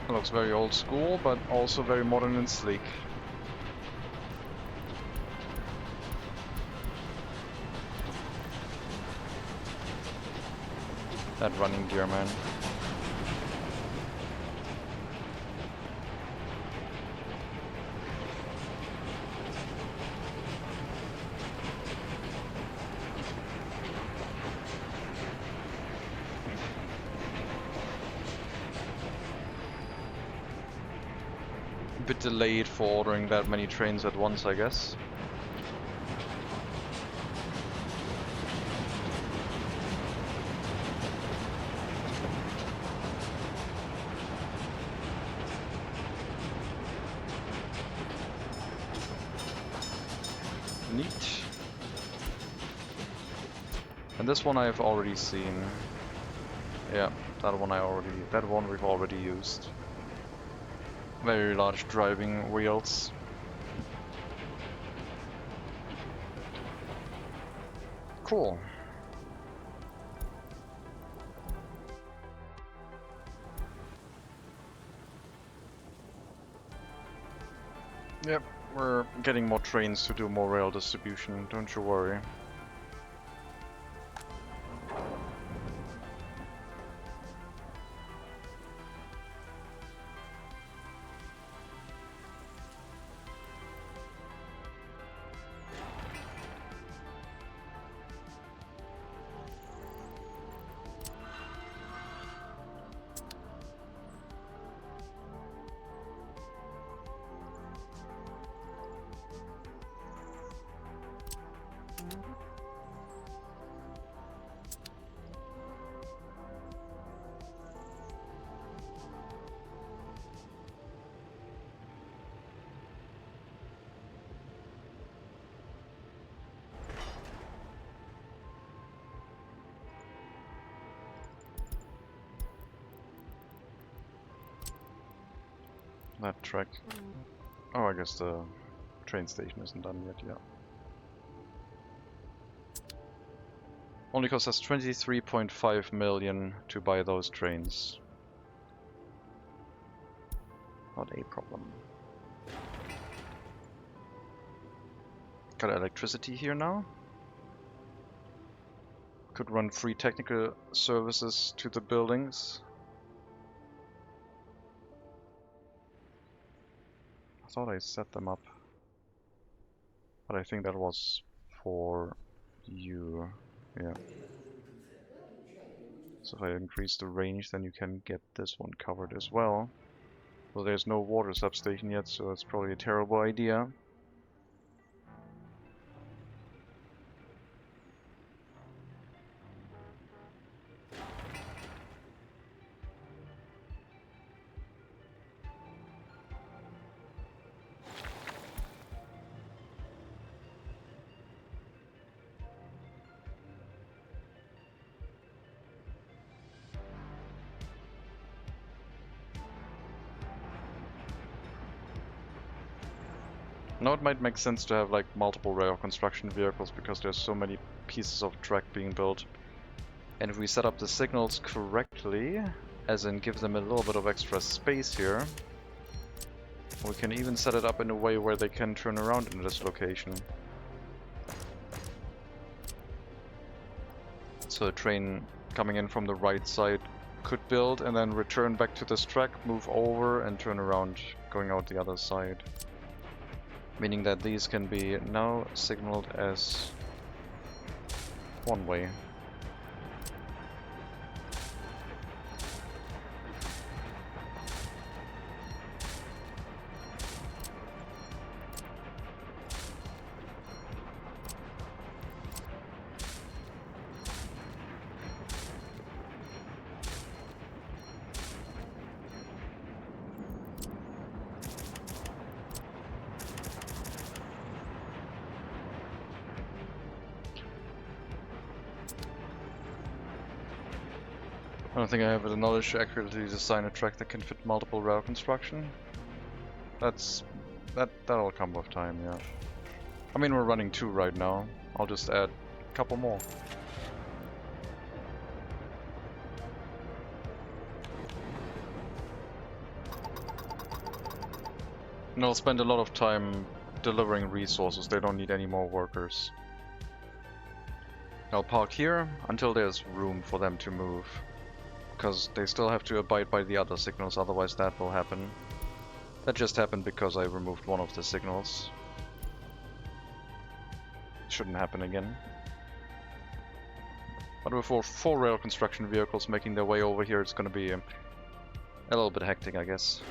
B: It looks very old school, but also very modern and sleek. That running gear, man. A bit delayed for ordering that many trains at once, I guess. Neat. And this one I've already seen. Yeah, that one we've already used. Very large driving wheels. Cool. Yep. We're getting more trains to do more rail distribution, don't you worry. That track. Oh, I guess the train station isn't done yet, yeah. Only cost us 23.5 million to buy those trains. Not a problem. Got electricity here now. Could run free technical services to the buildings. I thought I set them up, but I think that was for you. Yeah. So if I increase the range, then you can get this one covered as well. Well, there's no water substation yet, so it's probably a terrible idea. Now it might make sense to have like multiple rail construction vehicles because there's so many pieces of track being built. And if we set up the signals correctly, as in give them a little bit of extra space here, we can even set it up in a way where they can turn around in this location. So a train coming in from the right side could build and then return back to this track, move over and turn around going out the other side. Meaning that these can be now signaled as one way. I don't think I have the knowledge to accurately design a track that can fit multiple rail construction. That'll come with time, yeah. I mean, we're running 2 right now. I'll just add a couple more. And I'll spend a lot of time delivering resources. They don't need any more workers. I'll park here until there's room for them to move. Because they still have to abide by the other signals, otherwise that will happen. That just happened because I removed one of the signals. Shouldn't happen again. But with 4 rail construction vehicles making their way over here, it's gonna be a little bit hectic, I guess.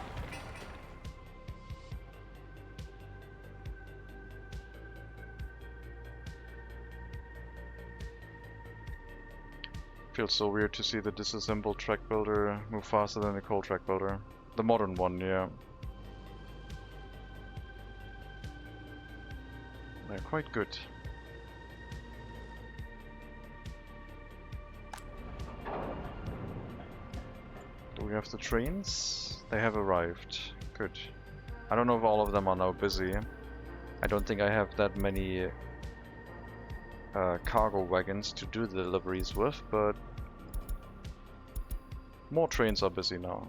B: Feels so weird to see the disassembled track builder move faster than the coal track builder. The modern one, yeah. They're quite good. Do we have the trains? They have arrived. Good. I don't know if all of them are now busy. I don't think I have that many cargo wagons to do the deliveries with, but more trains are busy now.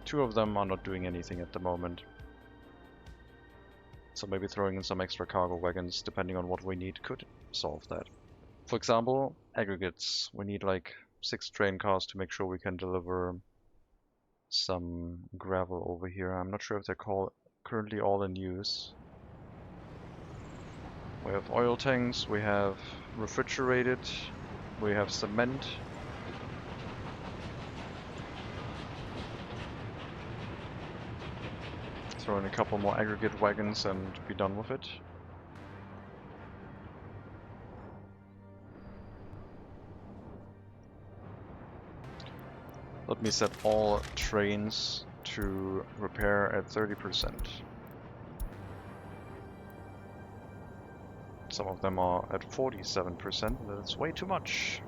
B: 2 of them are not doing anything at the moment. So maybe throwing in some extra cargo wagons, depending on what we need, could solve that. For example, aggregates. We need like 6 train cars to make sure we can deliver some gravel over here. I'm not sure if they're currently all in use. We have oil tanks, we have refrigerated, we have cement. Throw in a couple more aggregate wagons and be done with it. Let me set all trains to repair at 30%. Some of them are at 47%, that's way too much.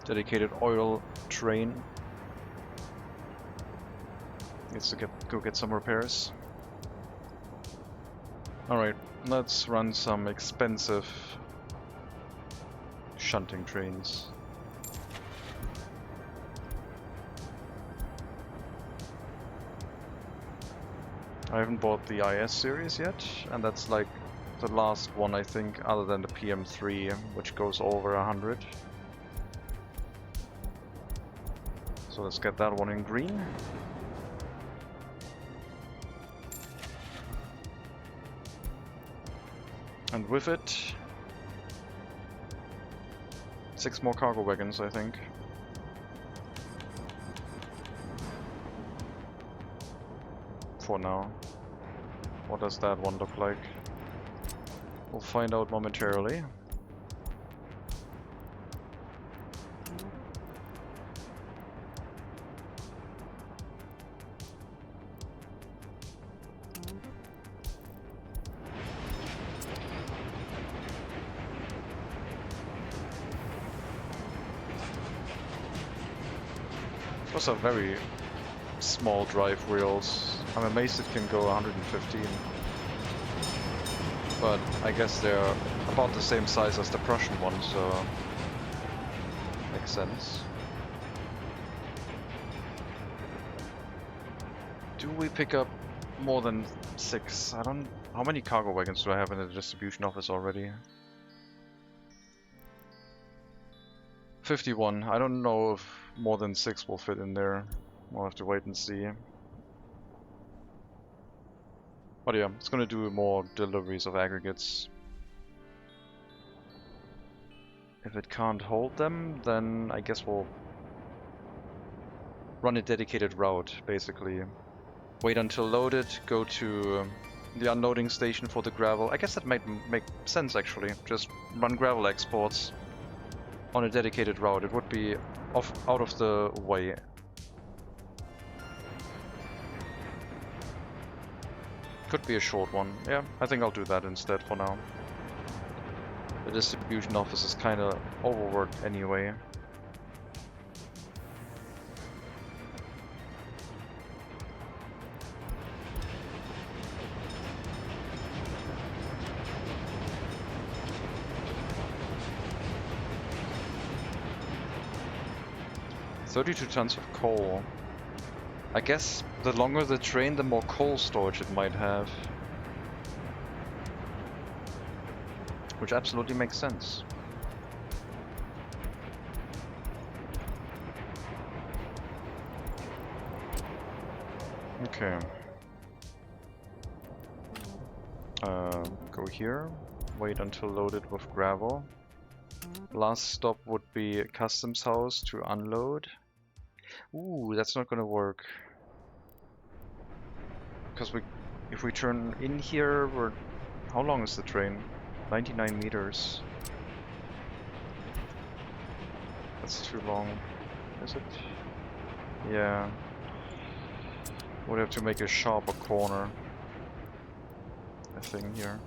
B: Dedicated oil train needs to go get some repairs. Alright, let's run some expensive shunting trains. I haven't bought the IS series yet, and that's like the last one I think, other than the PM3, which goes over 100. So let's get that one in green. And with it, 6 more cargo wagons, I think. For now. What does that one look like? We'll find out momentarily. Those are very small drive wheels. I'm amazed it can go 115. But I guess they're about the same size as the Prussian one, so makes sense. Do we pick up more than 6? I don't... How many cargo wagons do I have in the distribution office already? 51. I don't know if more than 6 will fit in there. We'll have to wait and see. But yeah, it's gonna do more deliveries of aggregates. If it can't hold them, then I guess we'll run a dedicated route, basically. Wait until loaded, go to the unloading station for the gravel. I guess that might make sense, actually. Just run gravel exports on a dedicated route. It would be out of the way. Could be a short one. Yeah, I think I'll do that instead for now. The distribution office is kind of overworked anyway. $32 tons of coal. I guess the longer the train, the more coal storage it might have. Which absolutely makes sense. Okay. Go here. Wait until loaded with gravel. Last stop would be customs house to unload. Ooh, that's not gonna work. Because if we turn in here, how long is the train? 99 meters. That's too long, is it? Yeah. Would have to make a sharper corner, I think, here.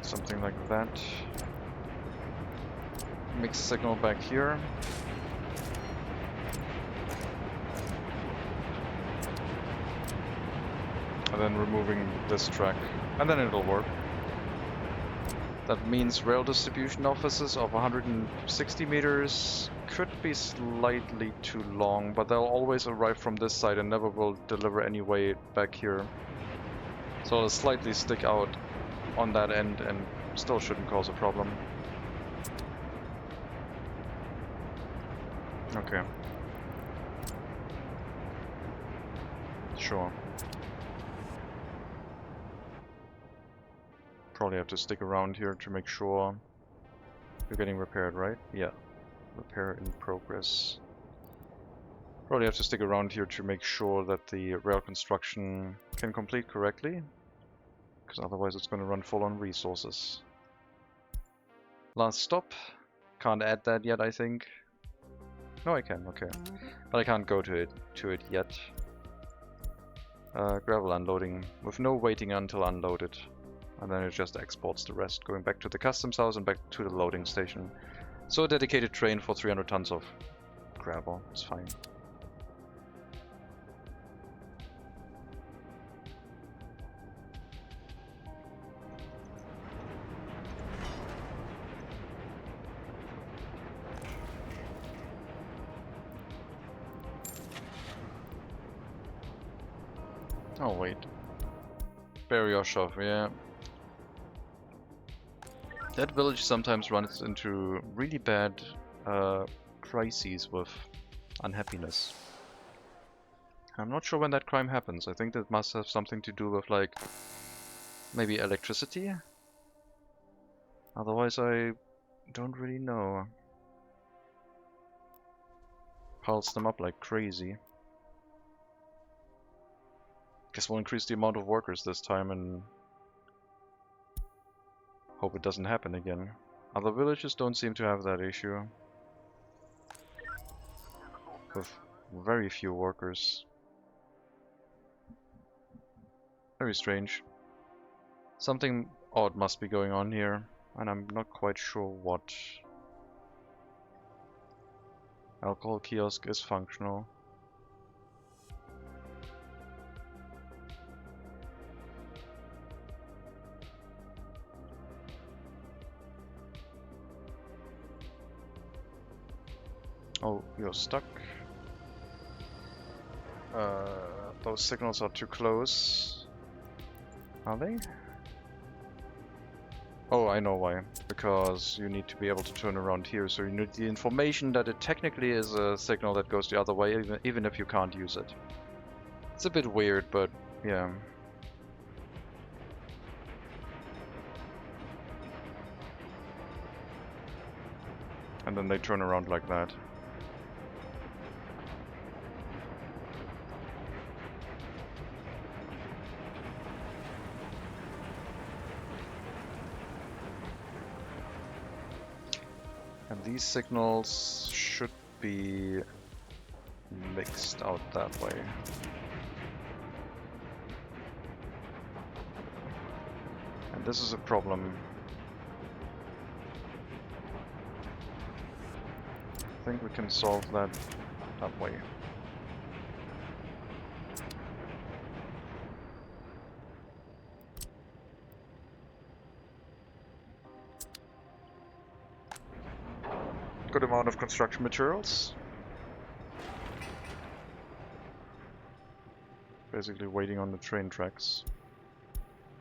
B: Something like that. Mixed signal back here. And then removing this track. And then it'll work. That means rail distribution offices of 160 meters could be slightly too long, but they'll always arrive from this side and never will deliver any way back here. So it'll slightly stick out on that end and still shouldn't cause a problem. Okay. Sure. Probably have to stick around here to make sure you're getting repaired, right? Yeah. Repair in progress. Probably have to stick around here to make sure that the rail construction can complete correctly, because otherwise it's going to run full on resources. Last stop. Can't add that yet, I think. No, I can, okay. But I can't go to it yet. Gravel unloading with no waiting until unloaded. And then it just exports the rest, going back to the customs house and back to the loading station. So a dedicated train for 300 tons of gravel, it's fine. Oh wait. Berioshov, yeah. That village sometimes runs into really bad crises with unhappiness. I'm not sure when that crime happens. I think that must have something to do with, like, maybe electricity? Otherwise I don't really know. Piles them up like crazy. Guess we'll increase the amount of workers this time and hope it doesn't happen again. Other villages don't seem to have that issue. With very few workers. Very strange. Something odd must be going on here, and I'm not quite sure what. Alcohol kiosk is functional. Oh, you're stuck. Those signals are too close. Are they? Oh, I know why. Because you need to be able to turn around here, so you need the information that it technically is a signal that goes the other way, even if you can't use it. It's a bit weird, but yeah. And then they turn around like that. And these signals should be mixed out that way. And this is a problem. I think we can solve that way. Good amount of construction materials. Basically waiting on the train tracks.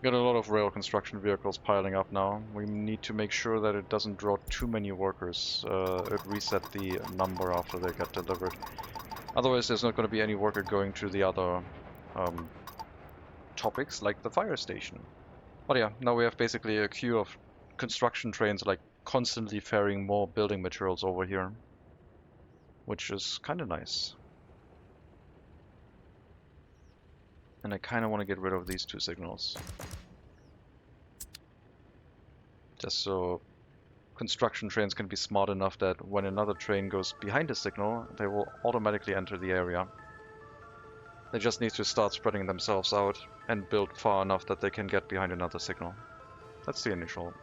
B: Got a lot of rail construction vehicles piling up now. We need to make sure that it doesn't draw too many workers. It reset the number after they get delivered. Otherwise there's not going to be any worker going to the other topics like the fire station. But yeah, now we have basically a queue of construction trains like constantly ferrying more building materials over here, which is kind of nice. And I kind of want to get rid of these two signals. Just so construction trains can be smart enough that when another train goes behind the signal, they will automatically enter the area. They just need to start spreading themselves out and build far enough that they can get behind another signal. That's the initial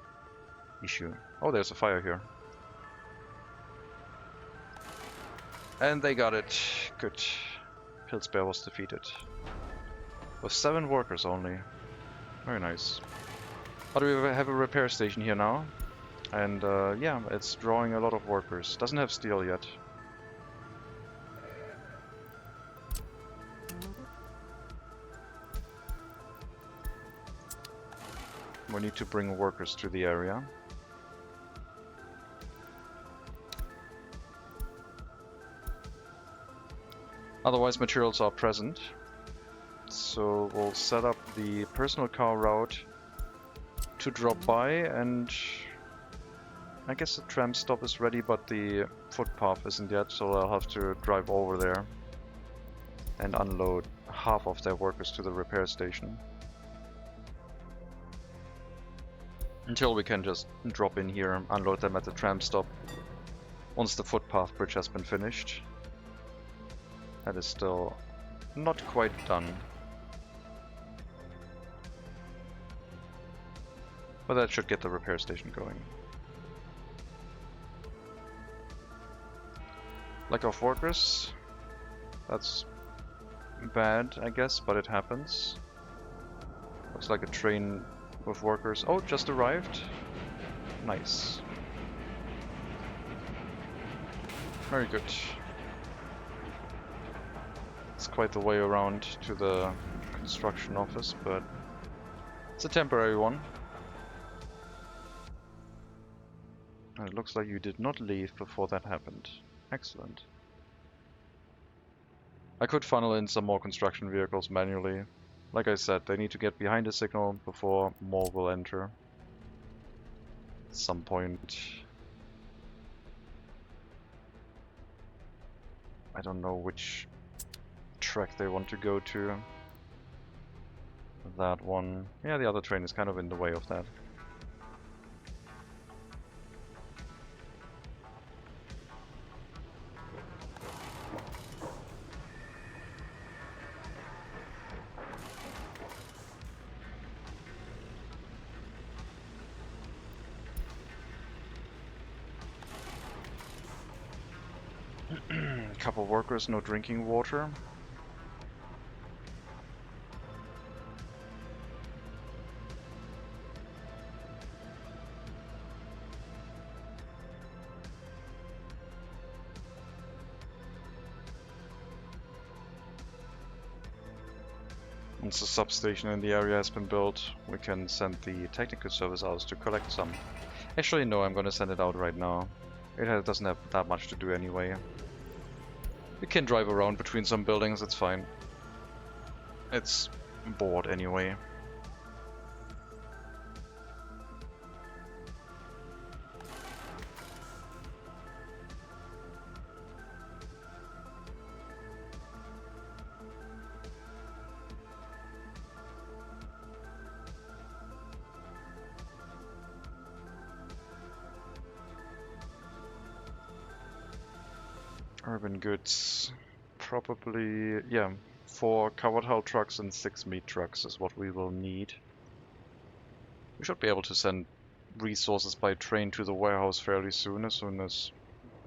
B: issue. Oh, there's a fire here. And they got it. Good. Pillsbear was defeated. With 7 workers only. Very nice. But we have a repair station here now. And yeah, it's drawing a lot of workers. Doesn't have steel yet. We need to bring workers to the area. Otherwise materials are present. So we'll set up the personal car route to drop by, and I guess the tram stop is ready, but the footpath isn't yet, so I'll have to drive over there and unload half of their workers to the repair station. Until we can just drop in here and unload them at the tram stop once the footpath bridge has been finished. That is still not quite done. But that should get the repair station going. Lack of workers. That's bad, I guess, but it happens. Looks like a train with workers. Oh, just arrived. Nice. Very good. It's quite the way around to the construction office, but it's a temporary one. And it looks like you did not leave before that happened. Excellent. I could funnel in some more construction vehicles manually. Like I said, they need to get behind the signal before more will enter. At some point. I don't know which track they want to go to. That one. Yeah, the other train is kind of in the way of that. Couple workers, no drinking water. once the substation in the area has been built, we can send the technical service out to collect some. Actually, no, I'm gonna send it out right now. Doesn't have that much to do anyway. We can drive around between some buildings, it's fine. It's bored anyway. Urban goods, probably, yeah, 4 covered hull trucks and 6 meat trucks is what we will need. We should be able to send resources by train to the warehouse fairly soon as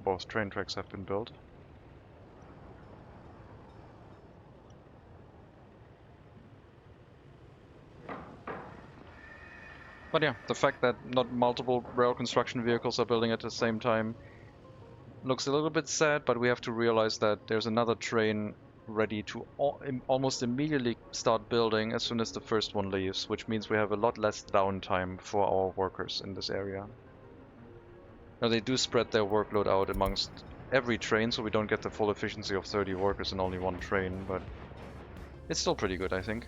B: both train tracks have been built. But yeah, the fact that not multiple rail construction vehicles are building at the same time looks a little bit sad, but we have to realize that there's another train ready to almost immediately start building as soon as the first one leaves, which means we have a lot less downtime for our workers in this area. Now they do spread their workload out amongst every train, so we don't get the full efficiency of 30 workers in only one train, but it's still pretty good, I think.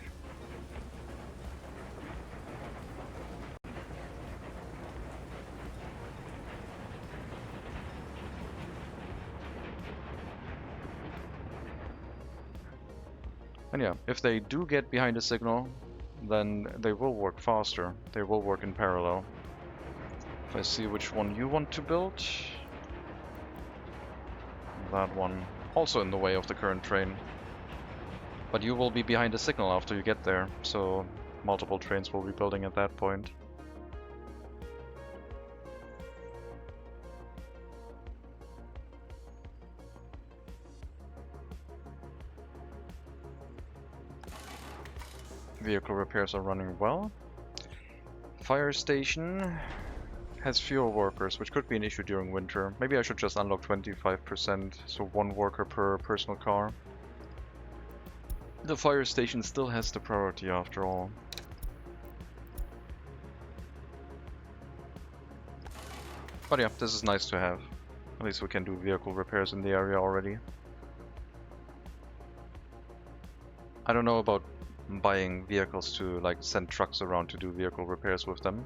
B: And yeah, if they do get behind a signal, then they will work faster. They will work in parallel. If I see which one you want to build, that one. Also in the way of the current train. But you will be behind a signal after you get there, so multiple trains will be building at that point. Vehicle repairs are running well. Fire station has fewer workers, which could be an issue during winter. Maybe I should just unlock 25%, so 1 worker per personal car. The fire station still has the priority after all. But yeah, this is nice to have. At least we can do vehicle repairs in the area already. I don't know about buying vehicles to like send trucks around to do vehicle repairs with them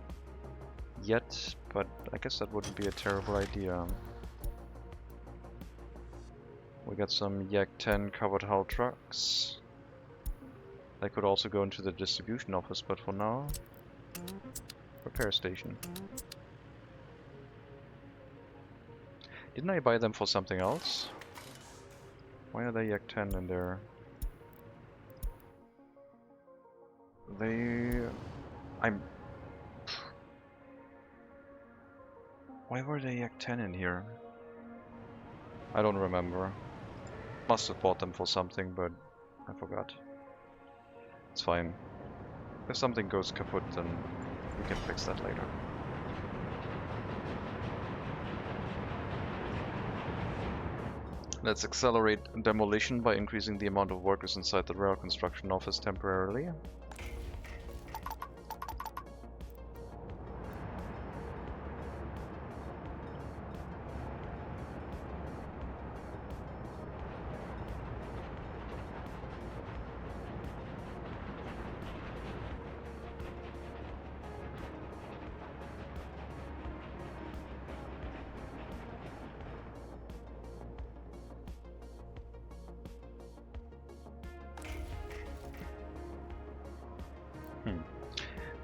B: yet, but I guess that wouldn't be a terrible idea. We got some Yak 10 covered hull trucks. They could also go into the distribution office, but for now, repair station. Didn't I buy them for something else? Why are they Yak 10 in there? Why were they Yak 10 in here? I don't remember. Must have bought them for something, but I forgot. It's fine. If something goes kaput, then we can fix that later. Let's accelerate demolition by increasing the amount of workers inside the rail construction office temporarily.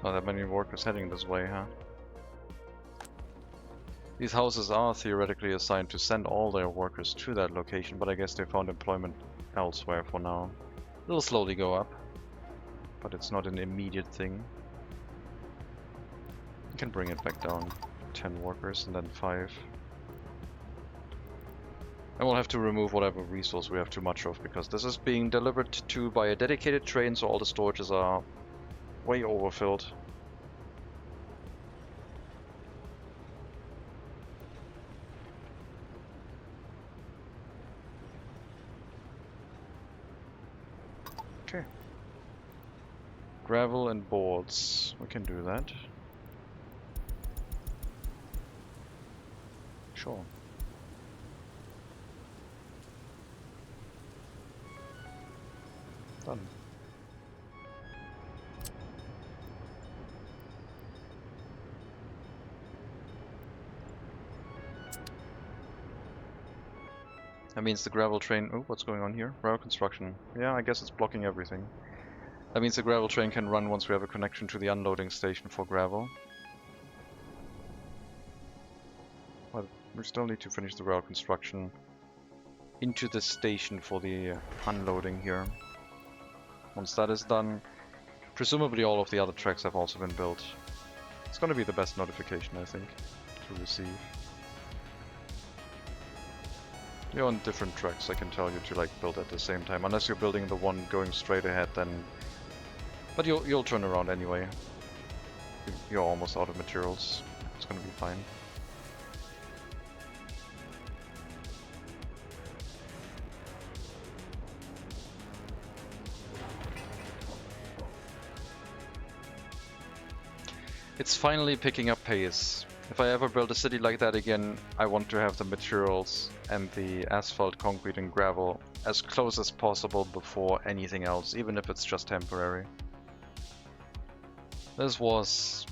B: Not that many workers heading this way, huh? These houses are theoretically assigned to send all their workers to that location, but I guess they found employment elsewhere for now. It'll slowly go up, but it's not an immediate thing. You can bring it back down. 10 workers and then 5. And we'll have to remove whatever resource we have too much of, because this is being delivered to by a dedicated train, so all the storages are way overfilled. Okay. Gravel and boards. We can do that. Sure. Done. That means the gravel train... Oh, what's going on here? Rail construction. Yeah, I guess it's blocking everything. That means the gravel train can run once we have a connection to the unloading station for gravel. But we still need to finish the rail construction into the station for the unloading here. Once that is done, presumably all of the other tracks have also been built. It's going to be the best notification, I think, to receive. You're on different tracks, I can tell you to like build at the same time. Unless you're building the one going straight ahead, then... But you'll turn around anyway. You're almost out of materials. It's gonna be fine. It's finally picking up pace. If I ever build a city like that again, I want to have the materials and the asphalt, concrete and gravel as close as possible before anything else, even if it's just temporary. This was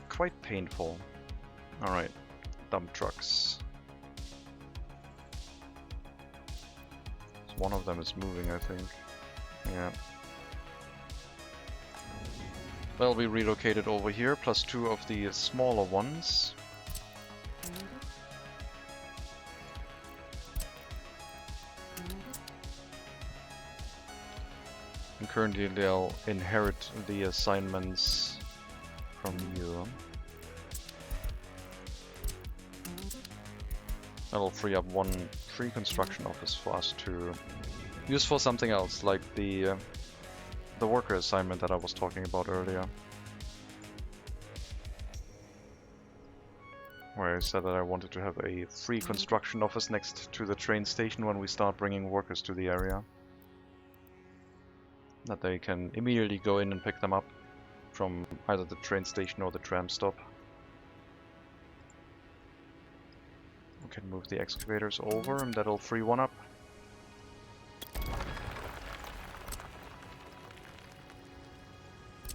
B: quite painful. Alright, dump trucks. One of them is moving, I think. Yeah. They'll be relocated over here, plus 2 of the smaller ones. And currently they'll inherit the assignments from you. That'll free up 1 free construction office for us to use for something else, like the worker assignment that I was talking about earlier. Where I said that I wanted to have a free construction office next to the train station when we start bringing workers to the area. That they can immediately go in and pick them up from either the train station or the tram stop. We can move the excavators over and that'll free 1 up.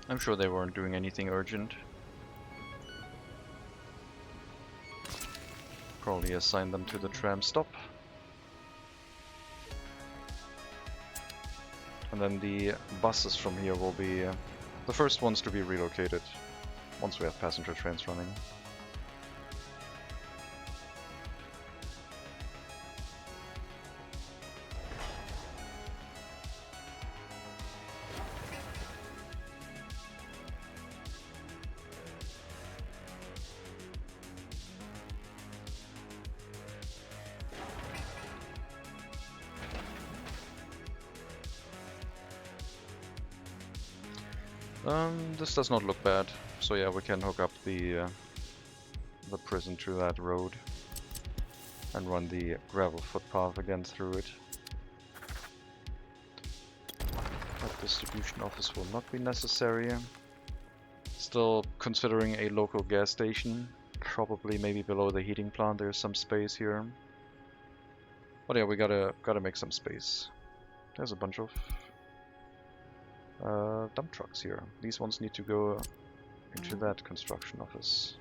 B: I'm sure they weren't doing anything urgent. Probably assign them to the tram stop. And then the buses from here will be the first ones to be relocated once we have passenger trains running. This does not look bad, so yeah, we can hook up the prison to that road and run the gravel footpath again through it. That distribution office will not be necessary. Still considering a local gas station, probably maybe below the heating plant. There's some space here, but yeah, we gotta make some space. There's a bunch of dump trucks here. These ones need to go into that construction office.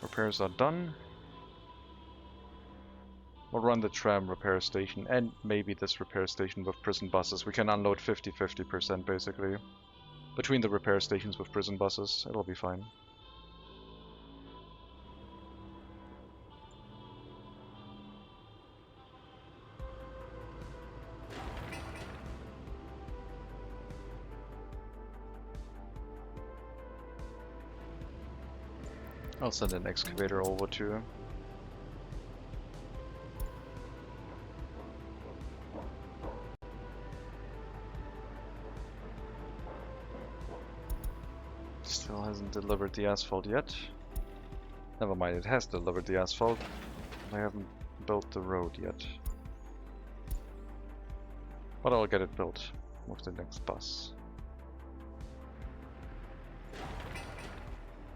B: Repairs are done. We'll run the tram repair station and maybe this repair station with prison buses. We can unload 50-50% basically. Between the repair stations with prison buses, it'll be fine. I'll send an excavator over too. hasn't delivered the asphalt yet. Never mind, it has delivered the asphalt. I haven't built the road yet. But I'll get it built with the next bus.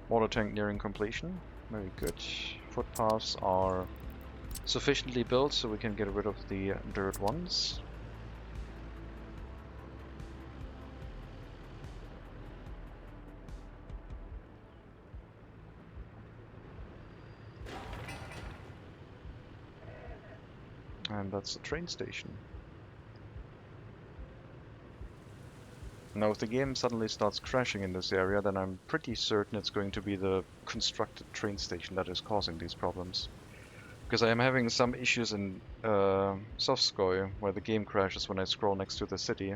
B: Water tank nearing completion. Very good. Footpaths are sufficiently built so we can get rid of the dirt ones. And that's the train station. Now if the game suddenly starts crashing in this area, then I'm pretty certain it's going to be the constructed train station that is causing these problems. Because I am having some issues in Sovskoy, where the game crashes when I scroll next to the city.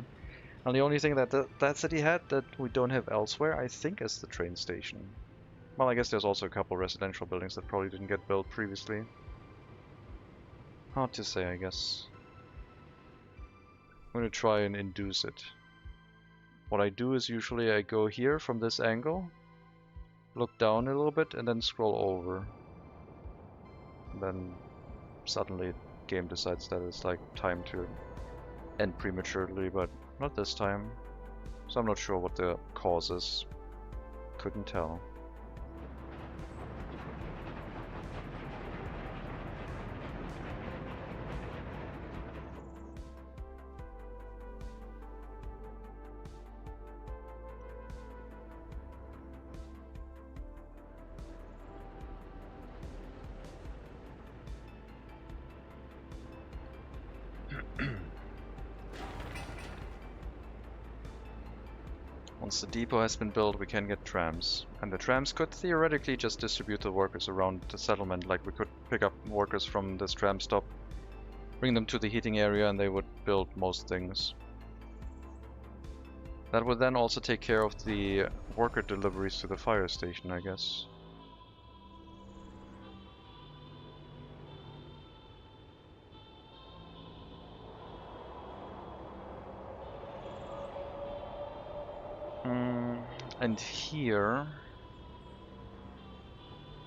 B: And the only thing that that city had that we don't have elsewhere, I think, is the train station. Well, I guess there's also a couple residential buildings that probably didn't get built previously. Hard to say, I guess. I'm going to try and induce it. What I do is usually I go here from this angle, look down a little bit, and then scroll over. And then suddenly the game decides that it's like time to end prematurely, but not this time. So I'm not sure what the cause is. Couldn't tell. Once the depot has been built, we can get trams. And the trams could theoretically just distribute the workers around the settlement, like we could pick up workers from this tram stop, bring them to the heating area, and they would build most things. That would then also take care of the worker deliveries to the fire station, I guess. And here...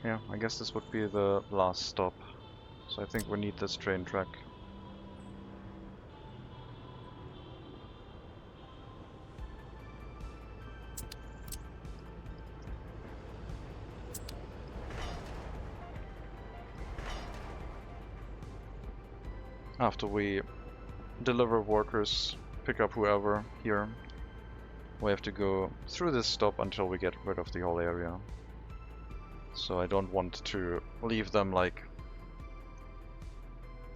B: yeah, I guess this would be the last stop. So I think we need this train track. After we deliver workers, pick up whoever here, we have to go through this stop until we get rid of the whole area. So I don't want to leave them like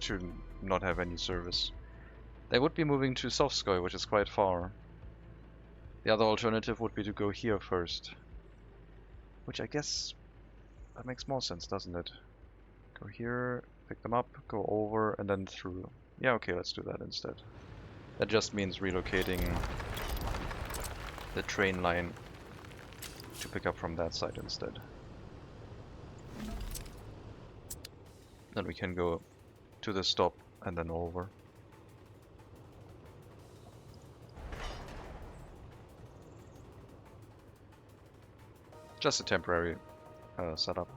B: to not have any service. They would be moving to Sovskoy, which is quite far. The other alternative would be to go here first. Which I guess that makes more sense, doesn't it? Go here, pick them up, go over, and then through. Yeah, okay, let's do that instead. That just means relocating the train line to pick up from that side instead. Then we can go to the stop and then over. Just a temporary setup.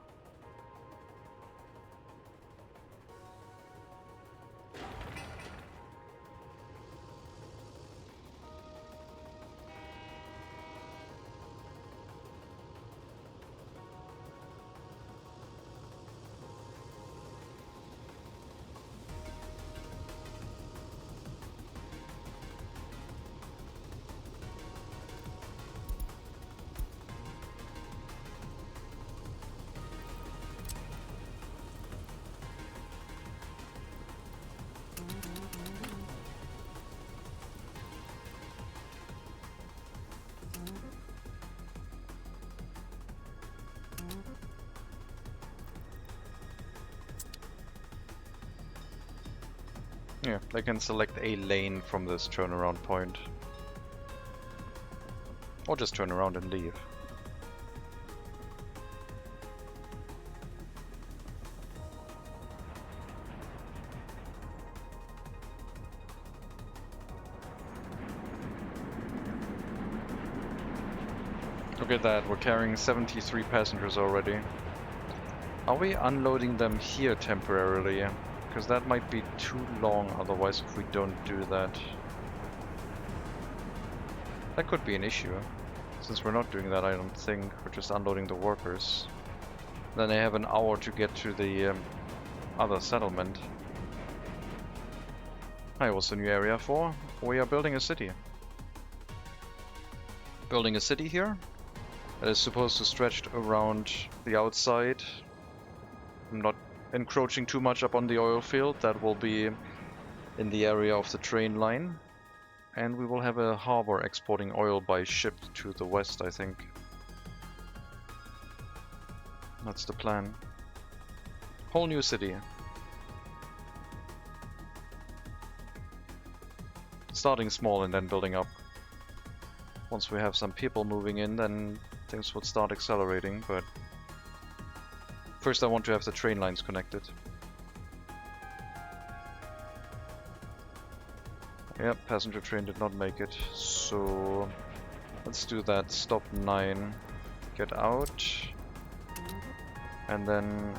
B: Yeah, they can select a lane from this turnaround point. Or just turn around and leave. Look at that, we're carrying 73 passengers already. Are we unloading them here temporarily? Because that might be too long otherwise if we don't do that. That could be an issue. Since we're not doing that, I don't think. We're just unloading the workers. Then they have an hour to get to the other settlement. Hi, what's the new area for? We are building a city. Building a city here that is supposed to stretch around the outside. I'm not encroaching too much up on the oil field. That will be in the area of the train line. And we will have a harbor exporting oil by ship to the west, I think. That's the plan. Whole new city. Starting small and then building up. Once we have some people moving in, then things would start accelerating, but first I want to have the train lines connected. Yep, passenger train did not make it, so let's do that. Stop 9, get out, and then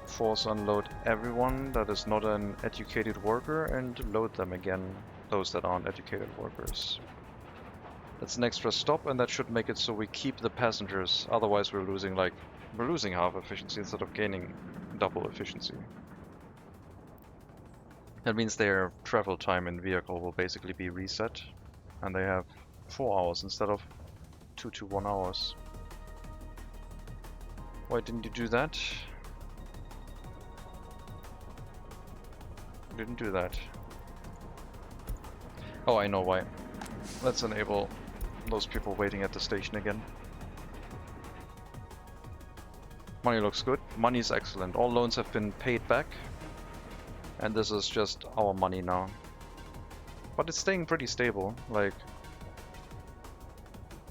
B: force unload everyone that is not an educated worker and load them again, those that aren't educated workers. That's an extra stop, and that should make it so we keep the passengers, otherwise we're losing half efficiency instead of gaining double efficiency. That means their travel time in vehicle will basically be reset, and they have 4 hours instead of 2 to 1 hours. Why didn't you do that? Didn't do that. Oh, I know why. Let's enable those people waiting at the station again. Money looks good. Money is excellent. All loans have been paid back. And this is just our money now. But it's staying pretty stable. Like,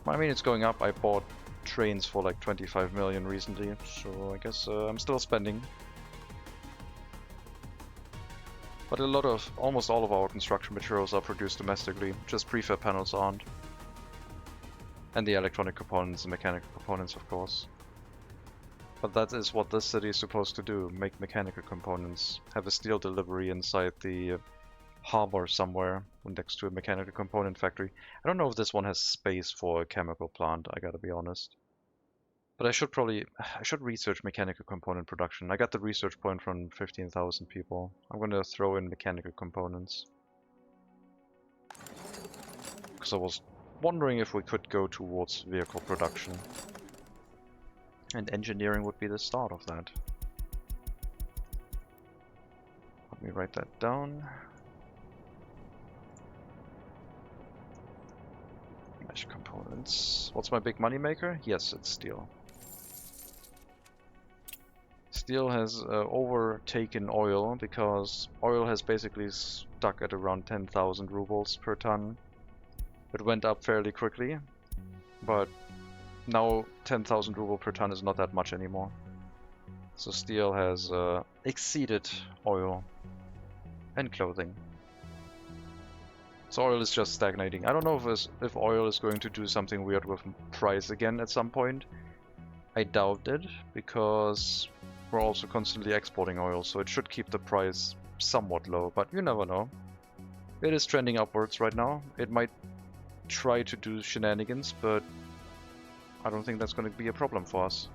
B: I mean, it's going up. I bought trains for like 25 million recently, so I guess I'm still spending. But almost all of our construction materials are produced domestically, just prefab panels aren't. And the electronic components and mechanical components, of course. But that is what this city is supposed to do, make mechanical components. Have a steel delivery inside the harbor somewhere, next to a mechanical component factory. I don't know if this one has space for a chemical plant, I gotta be honest. But I should research mechanical component production. I got the research point from 15,000 people. I'm gonna throw in mechanical components. Because I was wondering if we could go towards vehicle production. And engineering would be the start of that. Let me write that down. Mesh components. What's my big money maker? Yes, it's steel. Steel has overtaken oil because oil has basically stuck at around 10,000 rubles per ton. It went up fairly quickly, but now 10,000 ruble per ton is not that much anymore. So steel has exceeded oil and clothing. So oil is just stagnating. I don't know if oil is going to do something weird with price again at some point. I doubt it, because we're also constantly exporting oil, so it should keep the price somewhat low, but you never know. It is trending upwards right now. It might try to do shenanigans, but I don't think that's going to be a problem for us.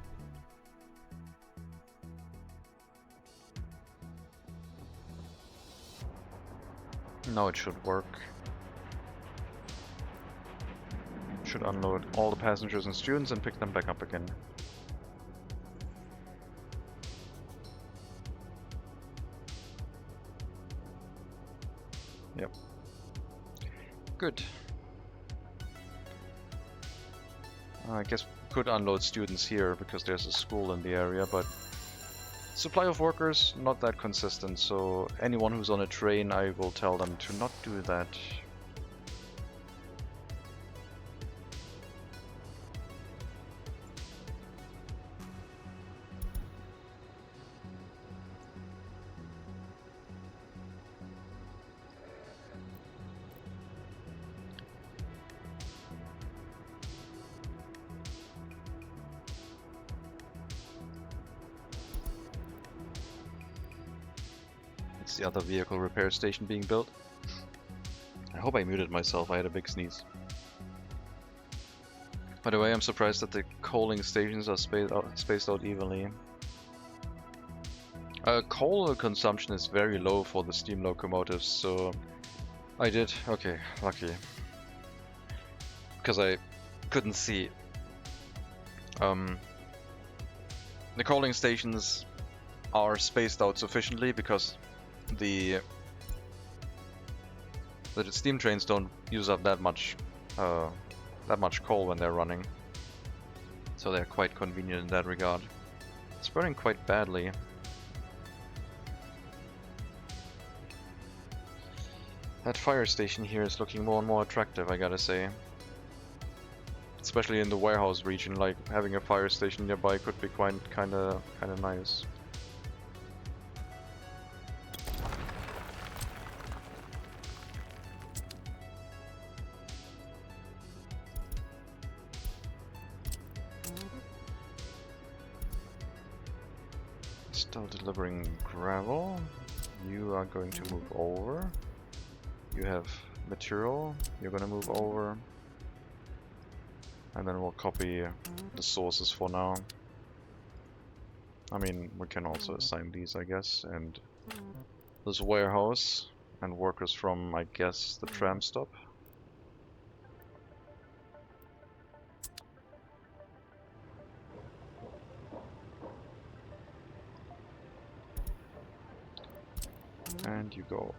B: Now it should work. Should unload all the passengers and students and pick them back up again. Yep. Good. I guess we could unload students here because there's a school in the area, but supply of workers not that consistent, so anyone who's on a train, I will tell them to not do that. It's the other vehicle repair station being built. I hope I muted myself, I had a big sneeze. By the way, I'm surprised that the coaling stations are spaced out evenly. Coal consumption is very low for the steam locomotives, so I did, okay, lucky. Because I couldn't see. The coaling stations are spaced out sufficiently because the steam trains don't use up that much coal when they're running, so they're quite convenient in that regard. It's burning quite badly. That fire station here is looking more and more attractive, I gotta say. Especially in the warehouse region, like having a fire station nearby could be kinda nice. Still delivering gravel. You are going to move over. You have material, you're gonna move over. And then we'll copy the sources for now. I mean, we can also assign these, I guess, and this warehouse and workers from, I guess, the tram stop. And you go.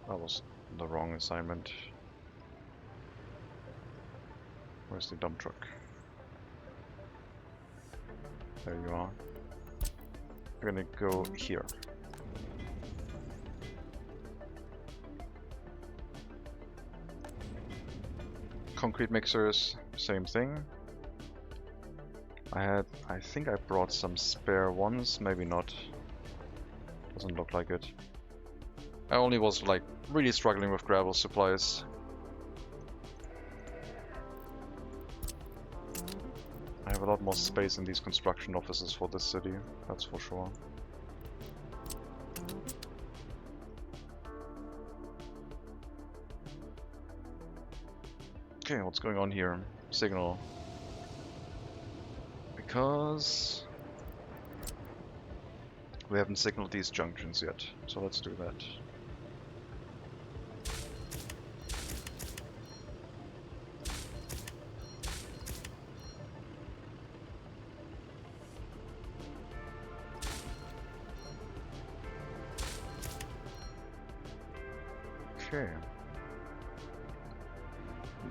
B: That was the wrong assignment. Where's the dump truck? There you are. We're gonna go here. Concrete mixers, same thing. I think I brought some spare ones, maybe not. Doesn't look like it. I only was like really struggling with gravel supplies. I have a lot more space in these construction offices for this city, that's for sure. Okay, what's going on here? Signal. Because we haven't signaled these junctions yet, so let's do that. Okay.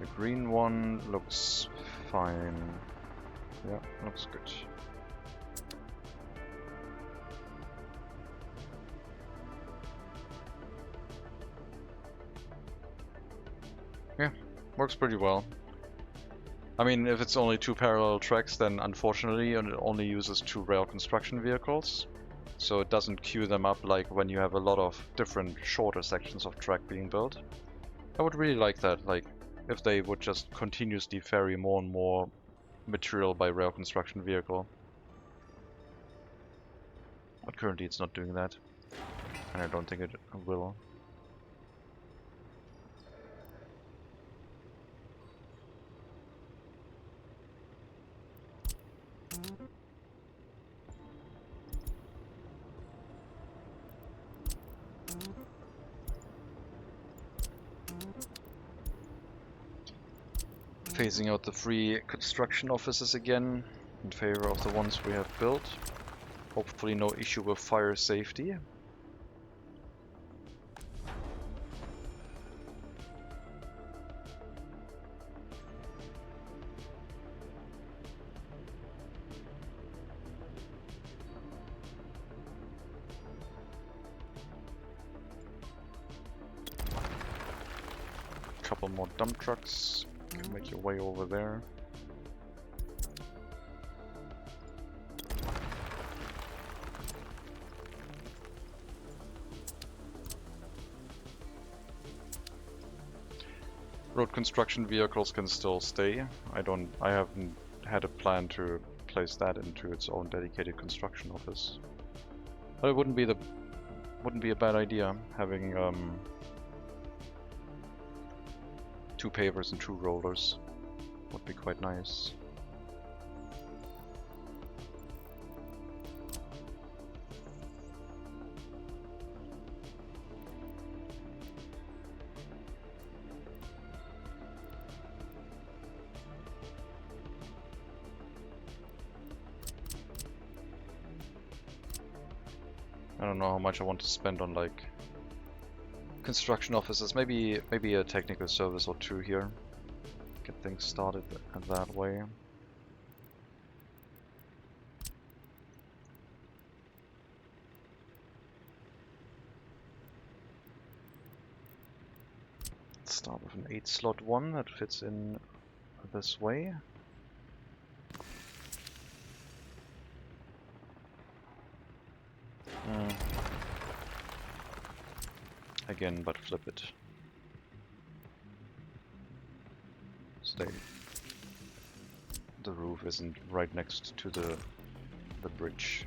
B: The green one looks fine. Yeah, looks good. Yeah, works pretty well. I mean, if it's only 2 parallel tracks, then unfortunately it only uses 2 rail construction vehicles. So it doesn't queue them up like when you have a lot of different shorter sections of track being built. I would really like that, like if they would just continuously ferry more and more material by rail construction vehicle. But currently it's not doing that, and I don't think it will. Phasing out the free construction offices again in favor of the ones we have built. Hopefully no issue with fire safety. Couple more dump trucks. You can make your way over there. Road construction vehicles can still stay. I haven't had a plan to place that into its own dedicated construction office. But it wouldn't be the wouldn't be a bad idea having 2 pavers and 2 rollers. Would be quite nice. I don't know how much I want to spend on like construction offices. Maybe a technical service or 2 here. Get things started that way. Let's start with an 8-slot one that fits in this way. Again, but flip it. So the roof isn't right next to the bridge.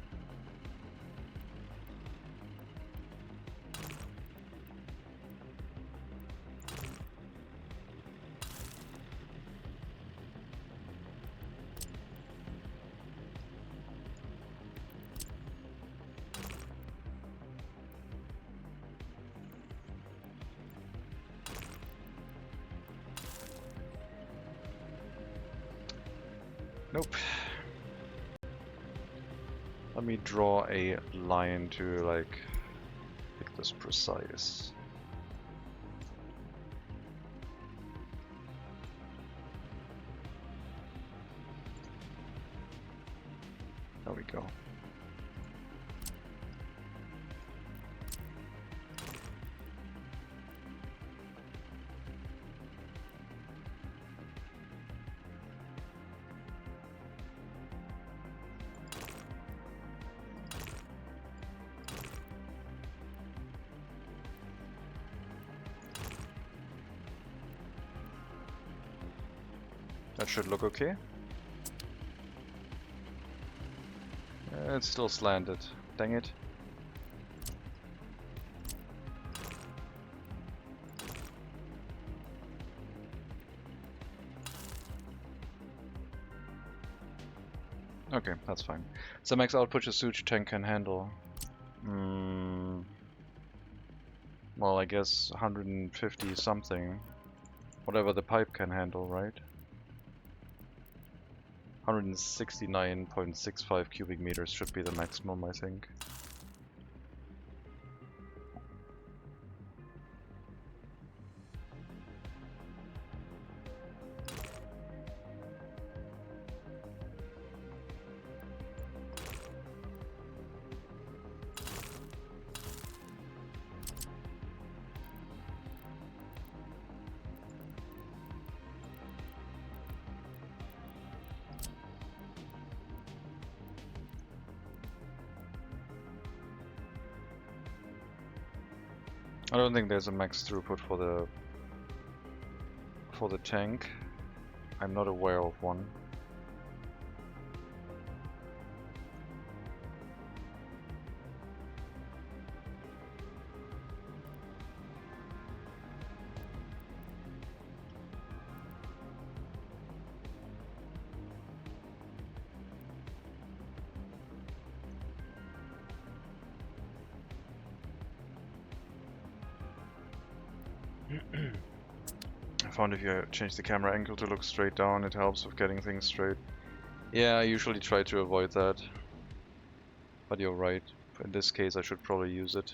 B: Nope. Let me draw a line to like make this precise. There we go. That should look okay. It's still slanted. Dang it. Okay, that's fine. So max output your sewage tank can handle. Well, I guess 150 something. Whatever the pipe can handle, right? 169.65 cubic meters should be the maximum, I think. I don't think there's a max throughput for the tank. I'm not aware of one. I found if you change the camera angle to look straight down, it helps with getting things straight. Yeah, I usually try to avoid that. But you're right. In this case, I should probably use it.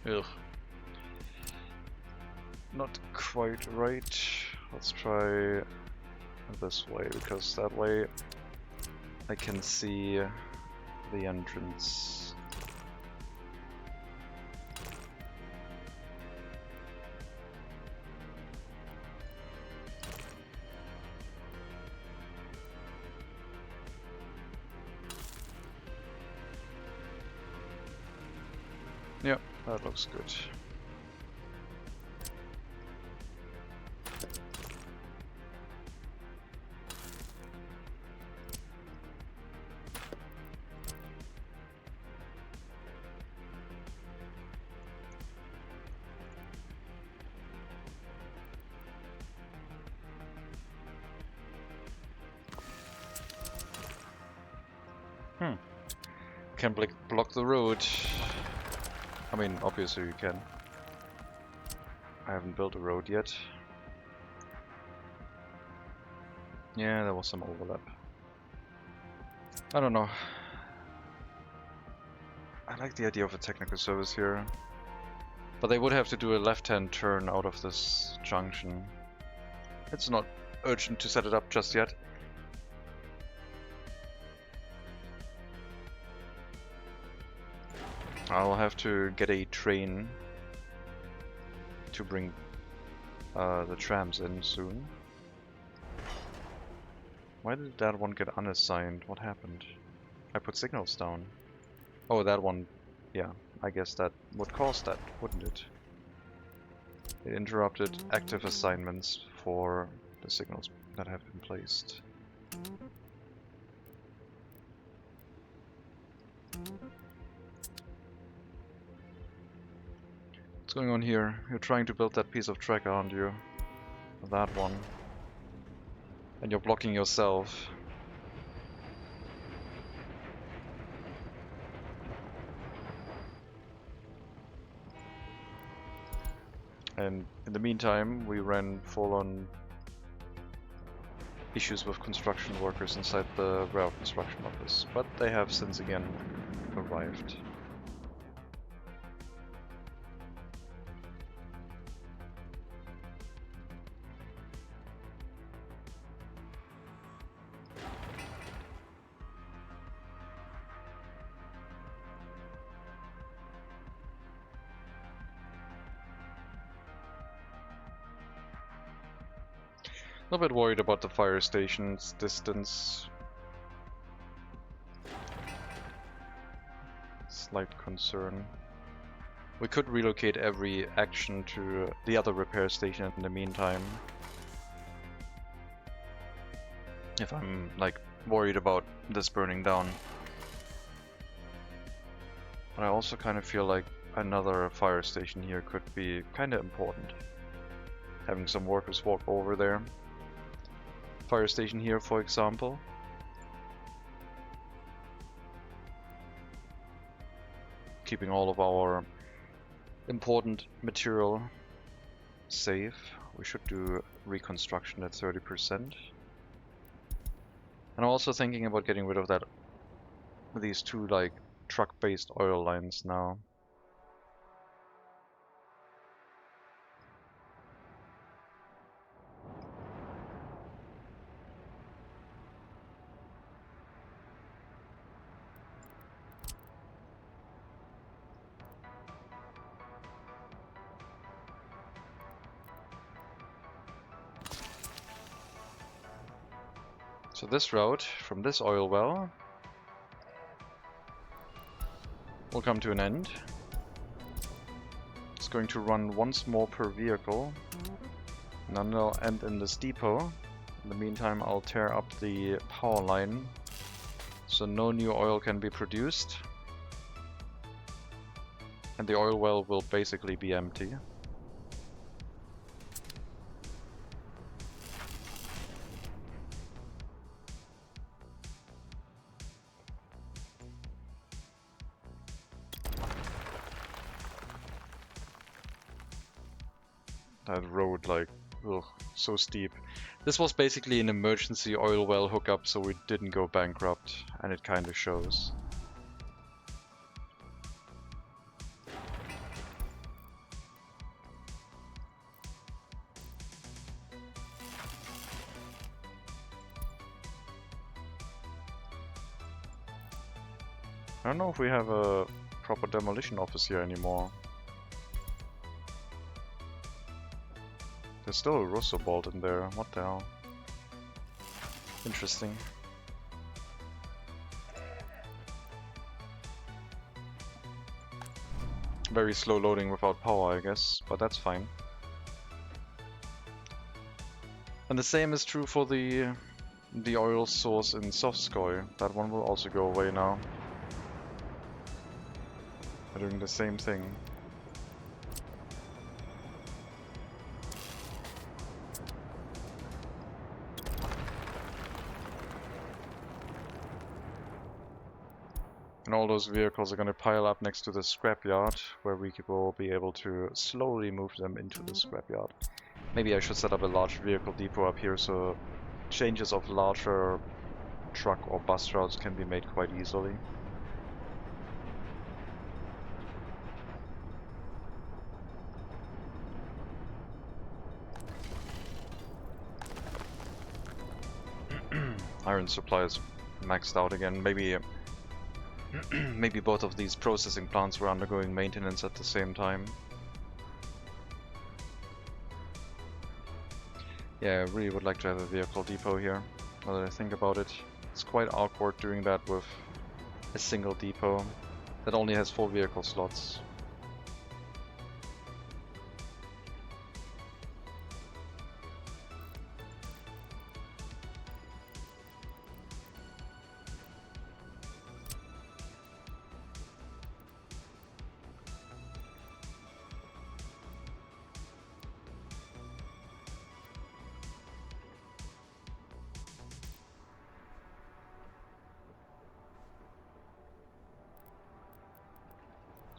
B: Ugh. Not quite right. Let's try this way, because that way I can see the entrance. Yeah, that looks good. Can block the road. I mean, obviously you can. I haven't built a road yet. Yeah, there was some overlap. I don't know. I like the idea of a technical service here. But they would have to do a left-hand turn out of this junction. It's not urgent to set it up just yet. I'll have to get a train to bring the trams in soon. Why did that one get unassigned? What happened? I put signals down. Oh, that one. Yeah, I guess that would cause that, wouldn't it? It interrupted active assignments for the signals that have been placed. What's going on here? You're trying to build that piece of track, aren't you? That one. And you're blocking yourself. And in the meantime, we ran full-on issues with construction workers inside the rail construction office, but they have since again arrived. A little bit worried about the fire station's distance. Slight concern. We could relocate every action to the other repair station in the meantime. If I'm like worried about this burning down. But I also kind of feel like another fire station here could be kind of important. Having some workers walk over there. Fire station here, for example. Keeping all of our important material safe. We should do reconstruction at 30%. And I'm also thinking about getting rid of these two like truck-based oil lines now. So this route from this oil well will come to an end. It's going to run once more per vehicle, and then it'll end in this depot. In the meantime, I'll tear up the power line so no new oil can be produced, and the oil well will basically be empty. That road, like, ugh, so steep. This was basically an emergency oil well hookup, so we didn't go bankrupt, and it kind of shows. I don't know if we have a proper demolition office here anymore. There's still a Russo bolt in there, what the hell? Interesting. very slow loading without power, I guess, but that's fine. And the same is true for the oil source in Sovskoy. That one will also go away now. They're doing the same thing. And all those vehicles are going to pile up next to the scrapyard, where we will be able to slowly move them into the scrapyard. Maybe I should set up a large vehicle depot up here so changes of larger truck or bus routes can be made quite easily. Iron supply is maxed out again. Maybe maybe both of these processing plants were undergoing maintenance at the same time. Yeah, I really would like to have a vehicle depot here, now that I think about it. It's quite awkward doing that with a single depot that only has 4 vehicle slots.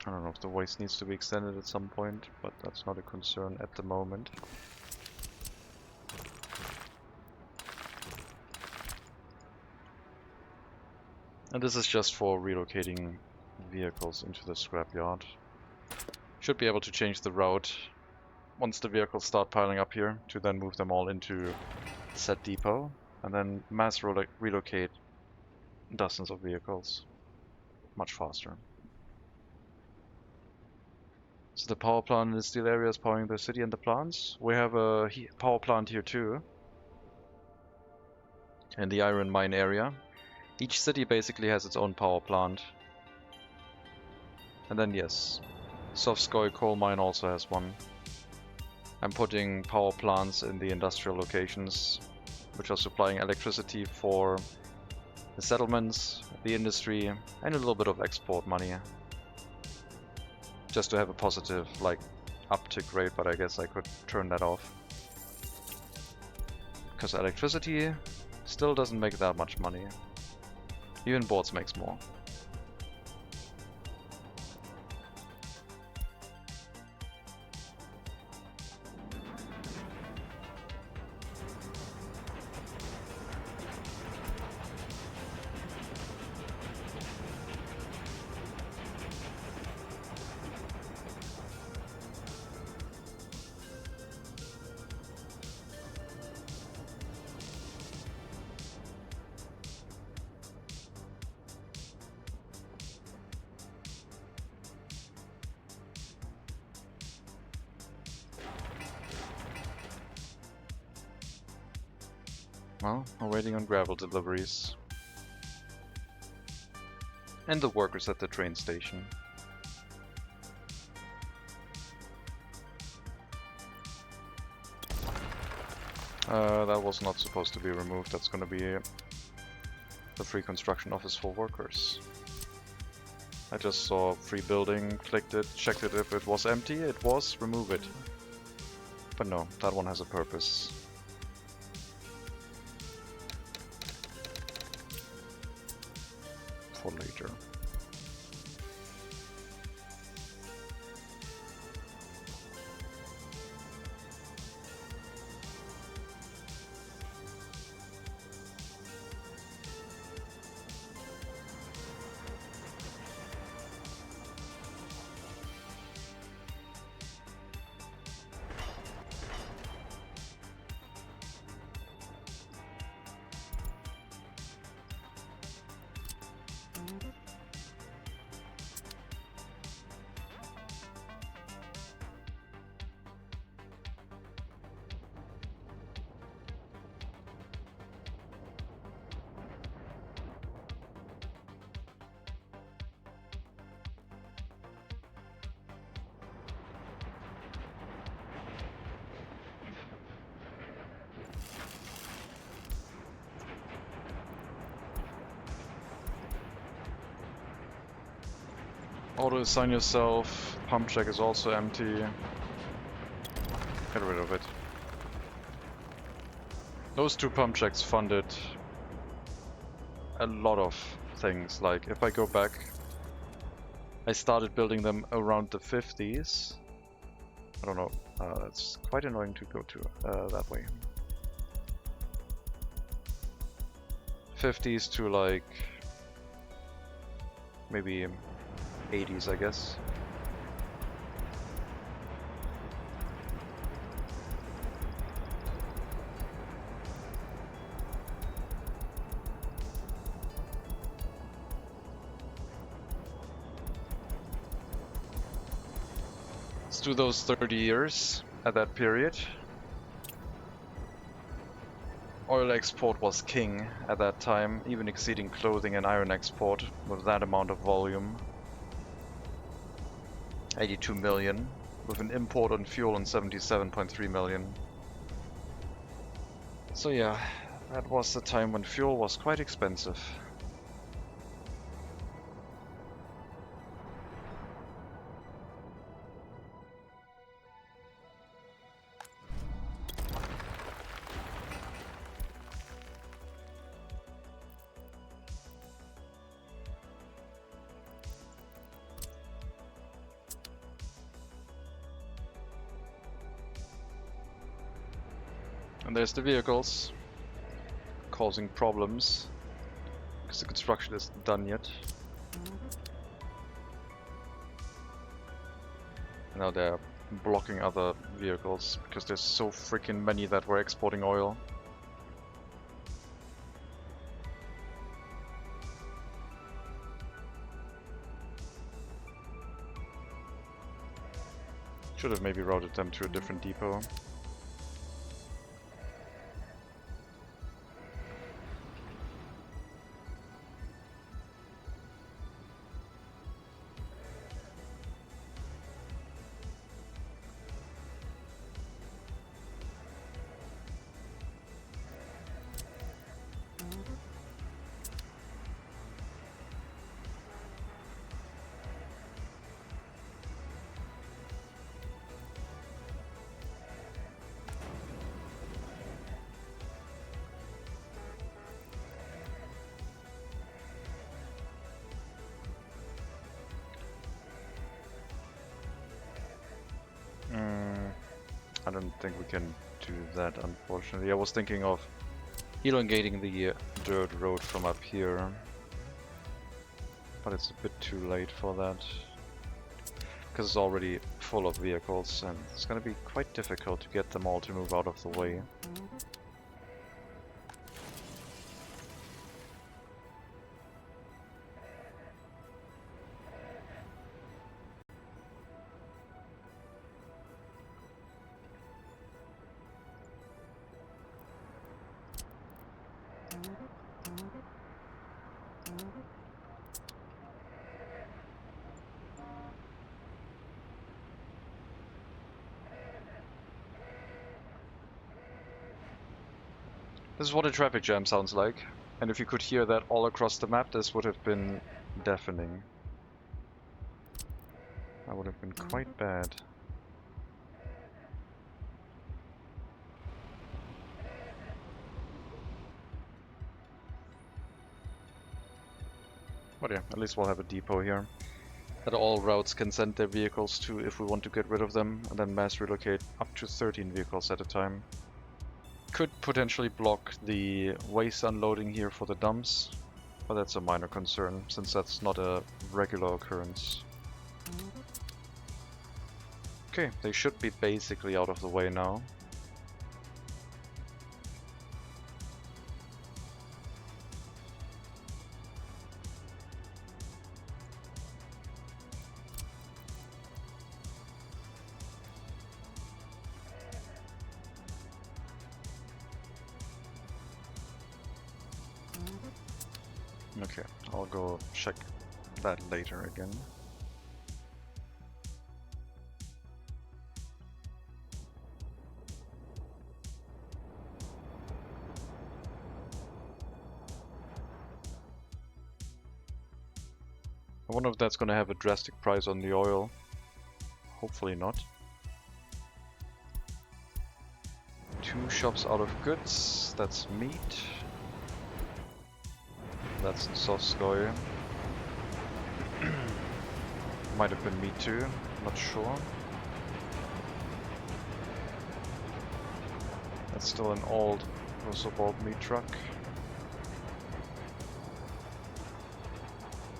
B: I don't know if the waste needs to be extended at some point, but that's not a concern at the moment. And this is just for relocating vehicles into the scrapyard. Should be able to change the route once the vehicles start piling up here, to then move them all into said depot, and then mass relocate dozens of vehicles much faster. So the power plant in the steel area is powering the city and the plants. We have a power plant here too, in the iron mine area. Each city basically has its own power plant. And then yes, Sovskoy coal mine also has one. I'm putting power plants in the industrial locations, which are supplying electricity for the settlements, the industry, and a little bit of export money. Just to have a positive, like, uptick rate, but I guess I could turn that off. Because electricity still doesn't make that much money. Even boards makes more. Well, we're waiting on gravel deliveries. And the workers at the train station. That was not supposed to be removed. That's gonna be the free construction office for workers. I just saw free building, clicked it, checked it if it was empty. It was, remove it. But no, that one has a purpose. For later. Auto assign yourself. Pump check is also empty. Get rid of it. Those two pump checks funded a lot of things. Like if I go back, I started building them around the 50s. I don't know. It's quite annoying to go to that way. 50s to like maybe 80s, I guess. Let's do those 30 years at that period. Oil export was king at that time, even exceeding clothing and iron export with that amount of volume. 82 million, with an import on fuel on 77.3 million. So yeah, that was the time when fuel was quite expensive. And there's the vehicles, causing problems, because the construction isn't done yet. Now they're blocking other vehicles, because there's so freaking many that were exporting oil. Should have maybe routed them to a different depot. I don't think we can do that, unfortunately. I was thinking of elongating the dirt road from up here, but it's a bit too late for that, because it's already full of vehicles and it's going to be quite difficult to get them all to move out of the way. This is what a traffic jam sounds like, and if you could hear that all across the map, this would have been deafening. That would have been quite bad. But yeah, at least we'll have a depot here that all routes can send their vehicles to if we want to get rid of them, and then mass relocate up to 13 vehicles at a time. Could potentially block the waste unloading here for the dumps, but that's a minor concern since that's not a regular occurrence. Okay, they should be basically out of the way now. Okay, I'll go check that later again. I wonder if that's gonna have a drastic price on the oil. Hopefully not. 2 shops out of goods. That's meat. That's in Sovskoye. Might have been meat too. Not sure. That's still an old Russell meat truck.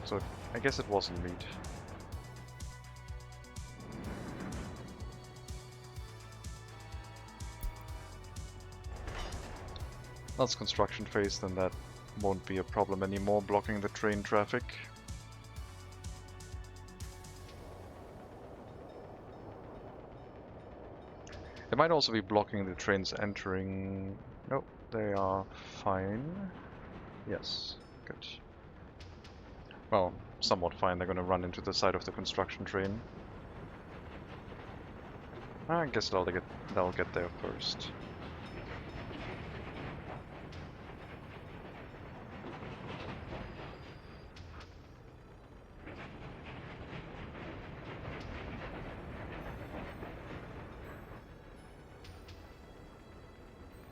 B: So I guess it wasn't meat. That's construction phase, then that won't be a problem anymore, blocking the train traffic. It might also be blocking the trains entering... Nope, they are fine. Yes, good. Well, somewhat fine. They're gonna run into the side of the construction train. I guess they'll get there first.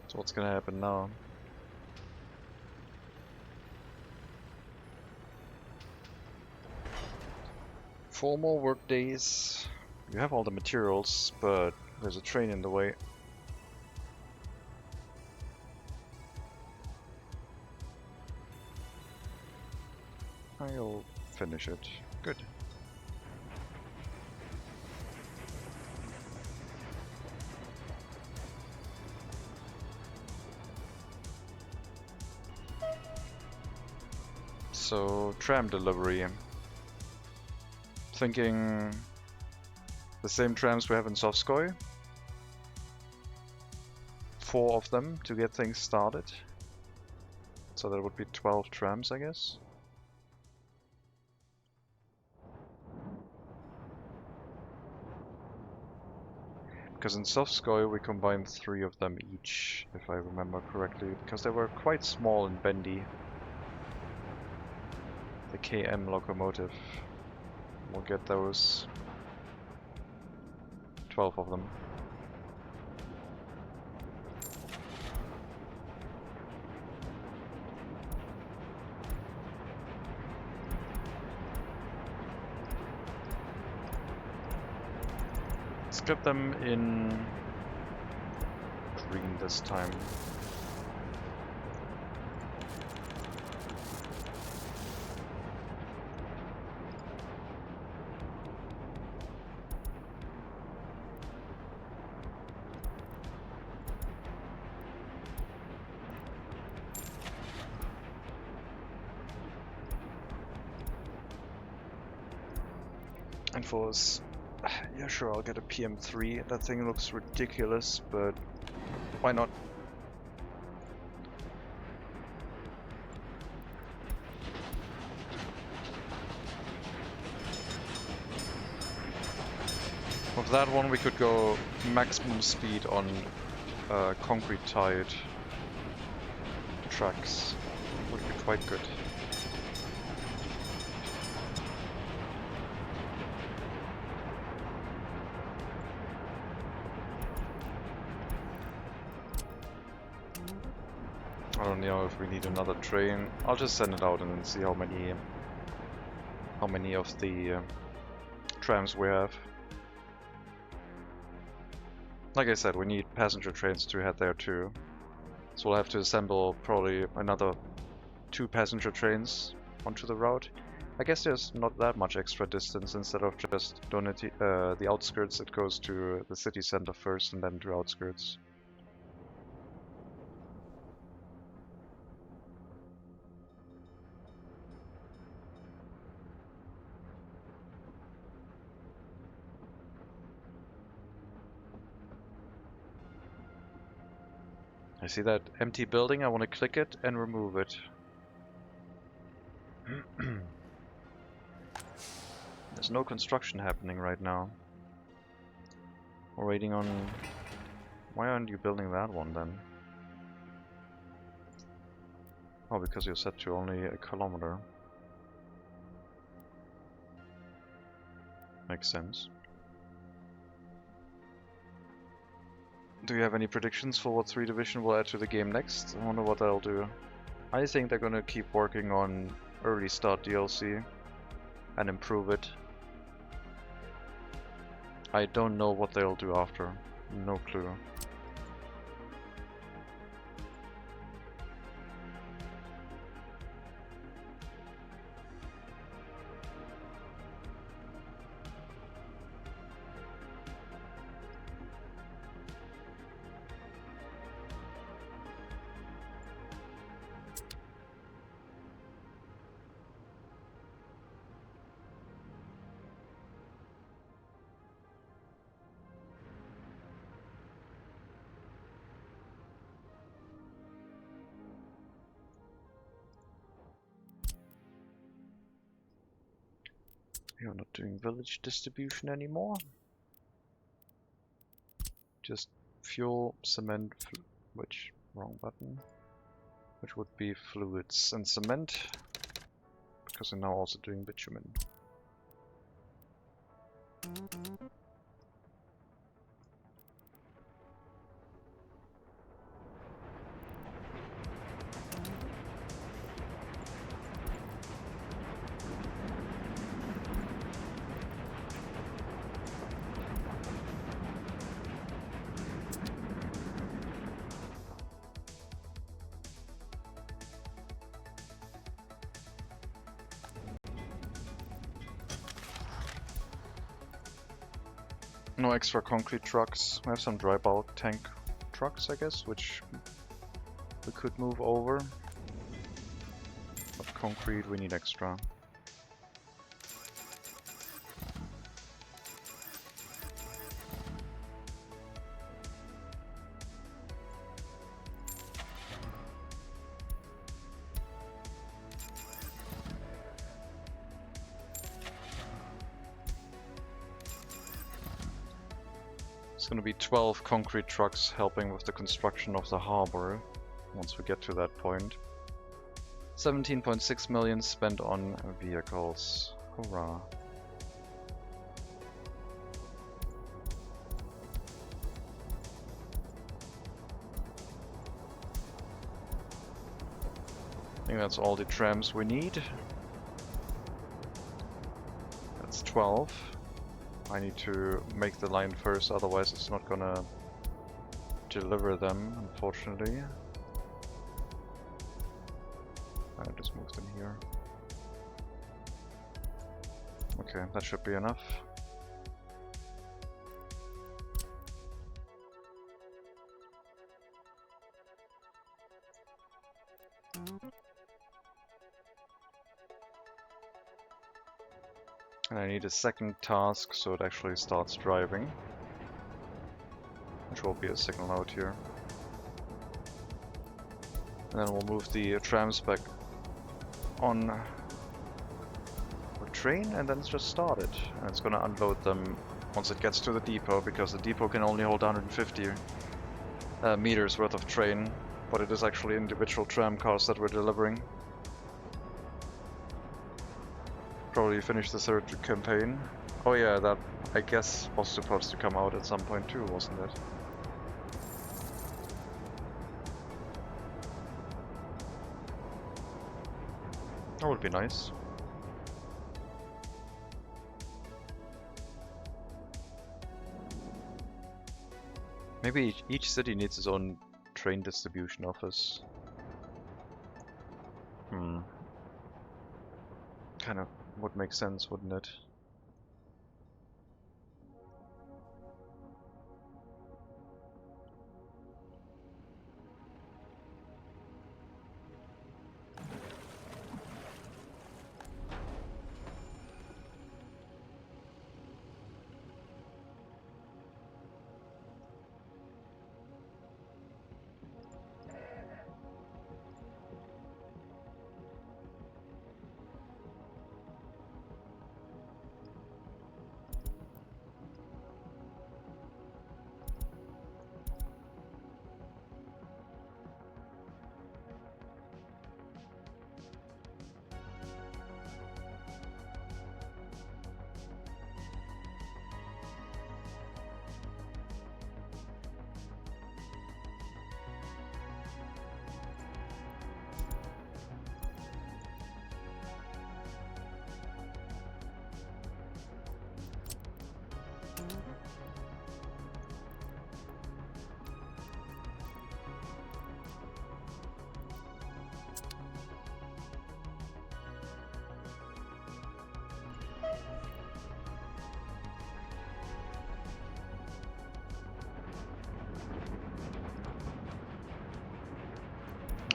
B: So what's gonna happen now? Four more work days. You have all the materials, but there's a train in the way. I'll finish it. Good. So, tram delivery. Thinking the same trams we have in Sovskoye. 4 of them to get things started. So that would be 12 trams, I guess. Because in Sovskoye we combined 3 of them each, if I remember correctly, because they were quite small and bendy. The KM locomotive. We'll get those 12 of them. Let's get them in green this time. And for us, yeah, sure, I'll get a PM3. That thing looks ridiculous, but why not? With that one, we could go maximum speed on concrete-tied tracks. Would be quite good. I don't know if we need another train. I'll just send it out and then see how many of the trams we have. Like I said, we need passenger trains to head there too. So we'll have to assemble probably another 2 passenger trains onto the route. I guess there's not that much extra distance. Instead of just doing it, the outskirts, it goes to the city center first and then to outskirts. I see that empty building, I want to click it and remove it. There's no construction happening right now. We're waiting on... Why aren't you building that one then? Oh, because you're set to only 1 kilometer. Makes sense. Do you have any predictions for what 3 Division will add to the game next? I wonder what they'll do. I think they're gonna keep working on early start DLC and improve it. I don't know what they'll do after. No clue. We are not doing village distribution anymore. Just fuel, cement, which, wrong button, which would be fluids and cement, because we're now also doing bitumen. No extra concrete trucks. We have some dry bulk tank trucks, I guess, which we could move over. But concrete, we need extra. It's going to be 12 concrete trucks helping with the construction of the harbor once we get to that point. 17.6 million spent on vehicles. Hurrah. I think that's all the trams we need. That's 12. I need to make the line first, otherwise it's not gonna deliver them, unfortunately. I just moved them here. Okay, that should be enough. And I need a second task so it actually starts driving. Which will be a signal out here. And then we'll move the trams back on the train and then it's just started. And it's gonna unload them once it gets to the depot, because the depot can only hold 150 meters worth of train. But it is actually individual tram cars that we're delivering. Probably finish the third campaign. Oh yeah, that I guess was supposed to come out at some point too, wasn't it? That would be nice. Maybe each city needs its own train distribution office. Kind of would make sense, wouldn't it?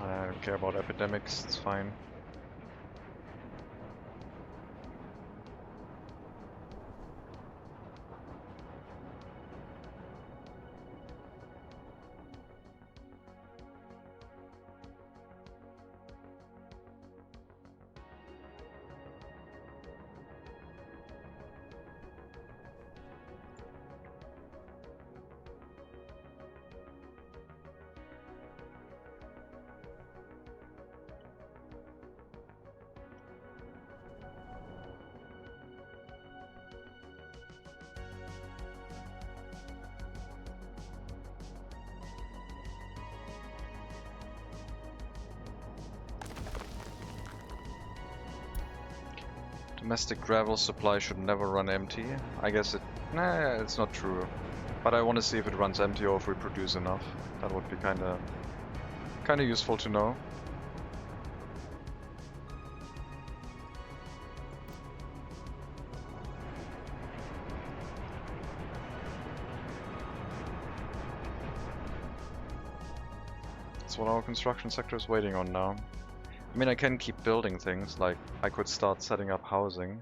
B: I don't care about epidemics, it's fine. Domestic gravel supply should never run empty. I guess it... Nah, it's not true. But I want to see if it runs empty or if we produce enough. That would be kinda useful to know. That's what our construction sector is waiting on now. I mean, I can keep building things, like I could start setting up housing.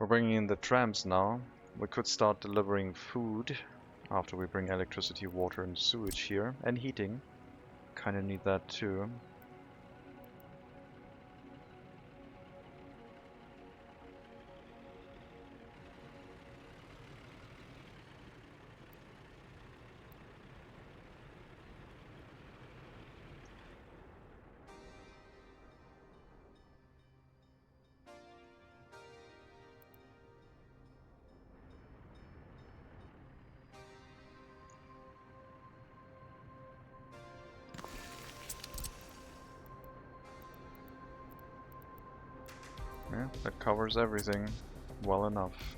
B: We're bringing in the trams now. We could start delivering food after we bring electricity, water and sewage here, and heating. Kinda need that too. Yeah, that covers everything well enough.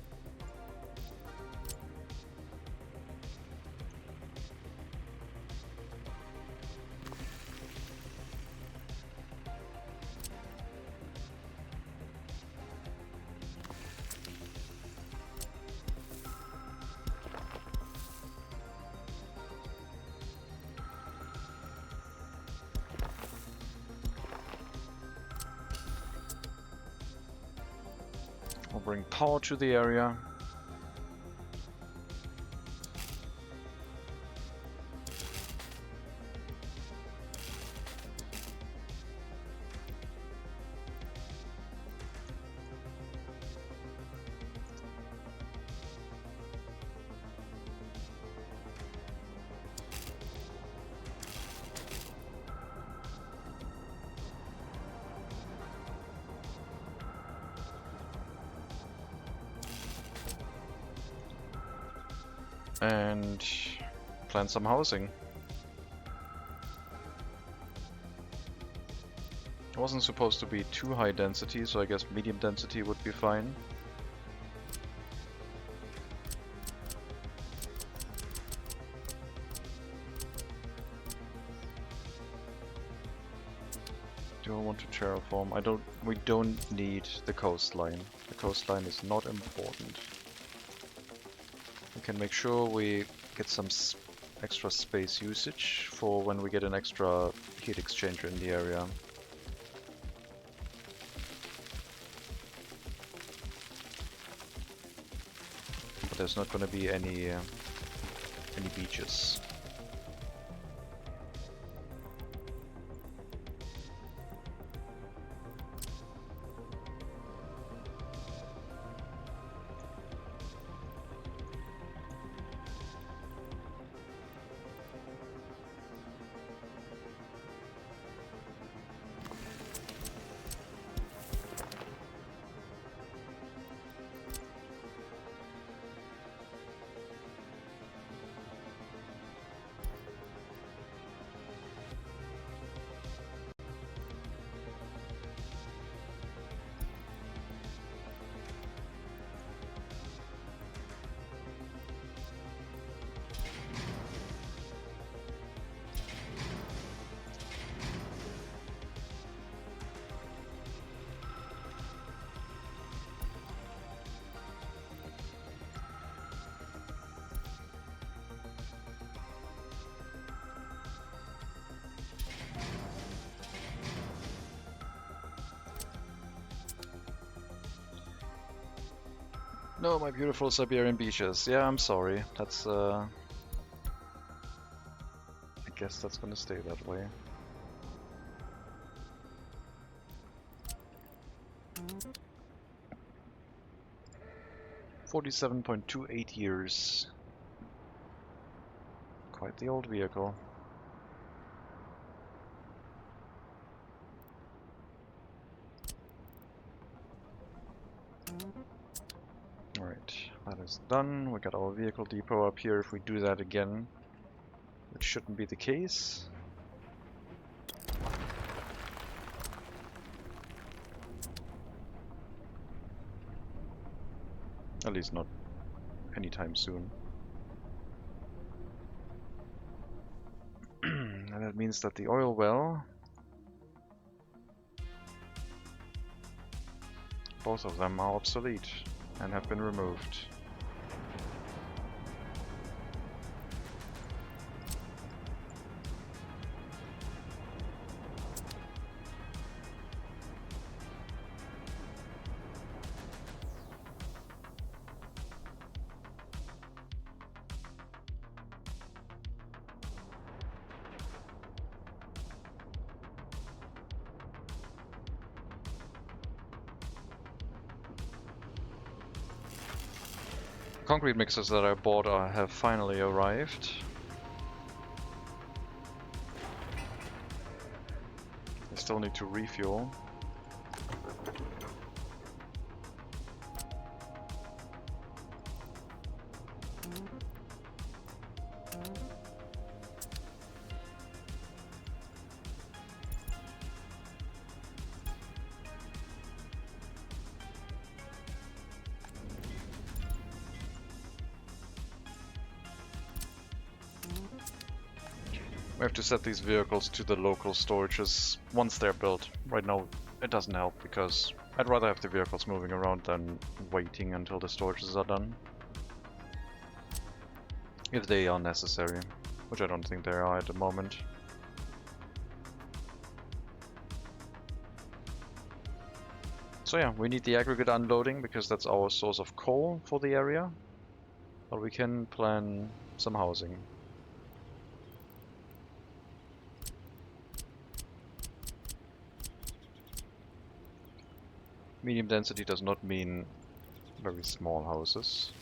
B: I'll bring power to the area. And plan some housing. It wasn't supposed to be too high density, so I guess medium density would be fine. Do I want to terraform? We don't need the coastline. The coastline is not important. We can make sure we get some extra space usage for when we get an extra heat exchanger in the area. But there's not going to be any beaches. No, my beautiful Siberian beaches. Yeah, I'm sorry. That's I guess that's gonna stay that way. $47.28 years. Quite the old vehicle. Alright, that is done. We got our vehicle depot up here. If we do that again, which shouldn't be the case. At least not anytime soon. And that means that the oil well, both of them are obsolete and have been removed. Concrete mixers that I bought have finally arrived. I still need to refuel. We have to set these vehicles to the local storages once they're built. Right now it doesn't help because I'd rather have the vehicles moving around than waiting until the storages are done. If they are necessary, which I don't think they are at the moment. So yeah, we need the aggregate unloading because that's our source of coal for the area. But we can plan some housing. Medium density does not mean very small houses.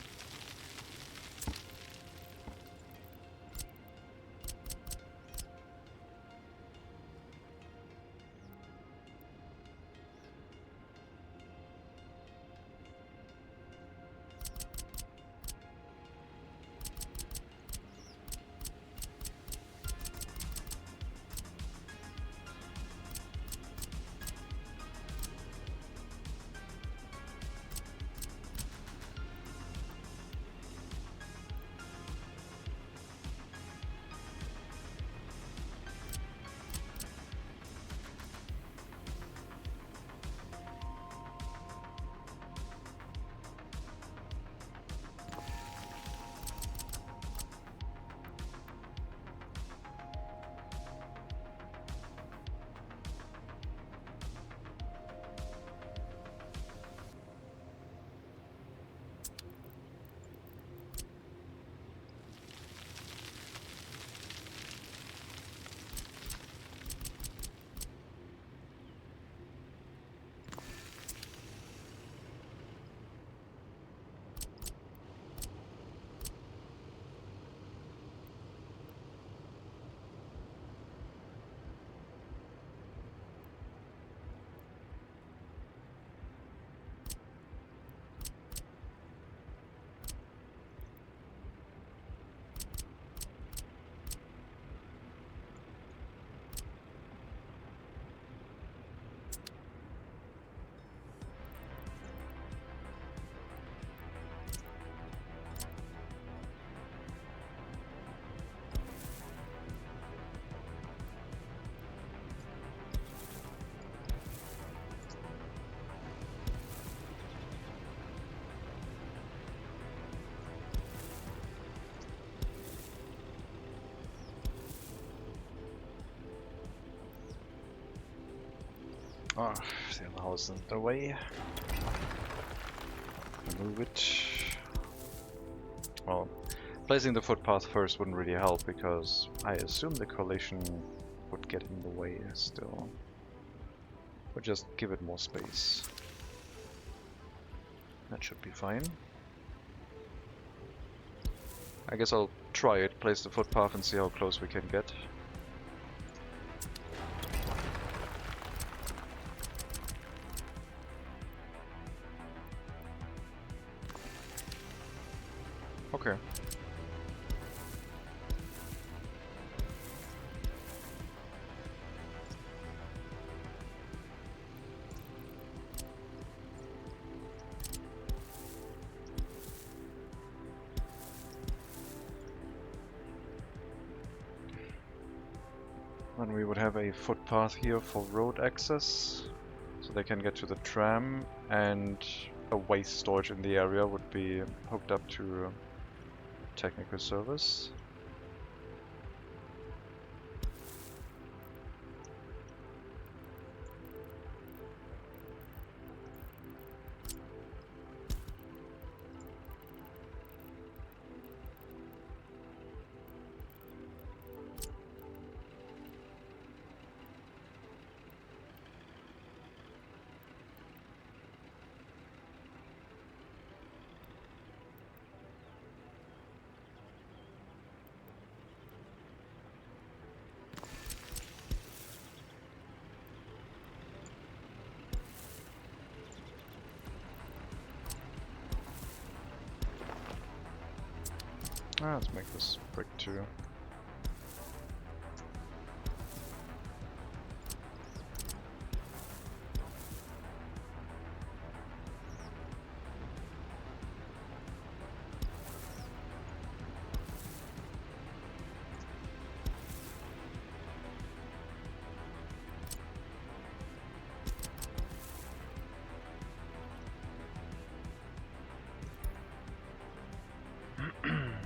B: Oh, the other house is in the way. Move it. Well, placing the footpath first wouldn't really help because I assume the collision would get in the way still. But just give it more space. That should be fine. I guess I'll try it, place the footpath and see how close we can get. Okay. Then we would have a footpath here for road access, so they can get to the tram, and a waste storage in the area would be hooked up to technical service. Let's make this brick too.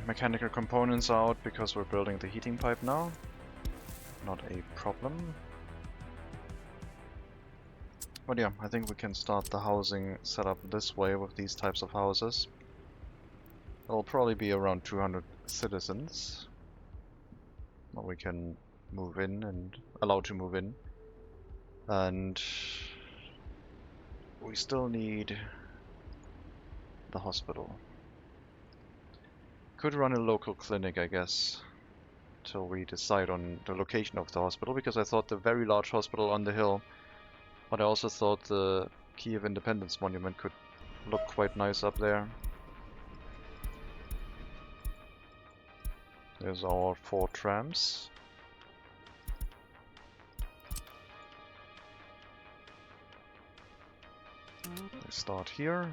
B: Mechanical components out because we're building the heating pipe now. Not a problem. But yeah, I think we can start the housing setup this way with these types of houses. It'll probably be around 200 citizens that we can move in and allow to move in. And we still need the hospital. Could run a local clinic, I guess, till we decide on the location of the hospital, because I thought the very large hospital on the hill, but I also thought the Key of Independence monument could look quite nice up there. There's our 4 trams. They start here.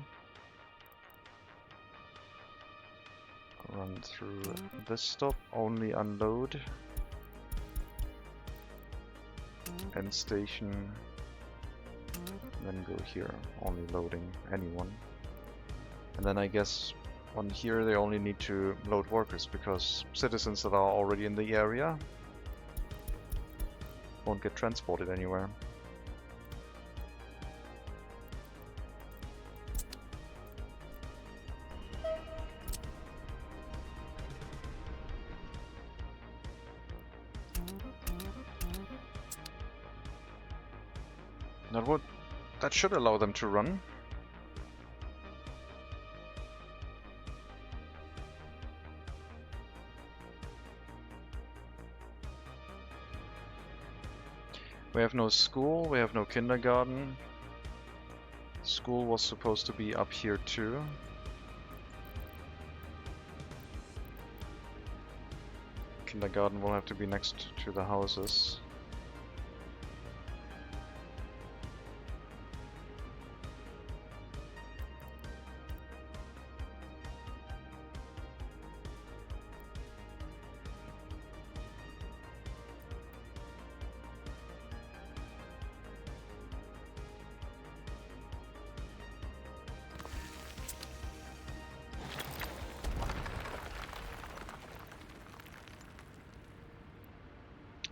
B: Run through this stop, only unload. End station. Then go here, only loading anyone. And then I guess on here they only need to load workers, because citizens that are already in the area won't get transported anywhere. That should allow them to run. We have no school, we have no kindergarten. School was supposed to be up here too. Kindergarten will have to be next to the houses.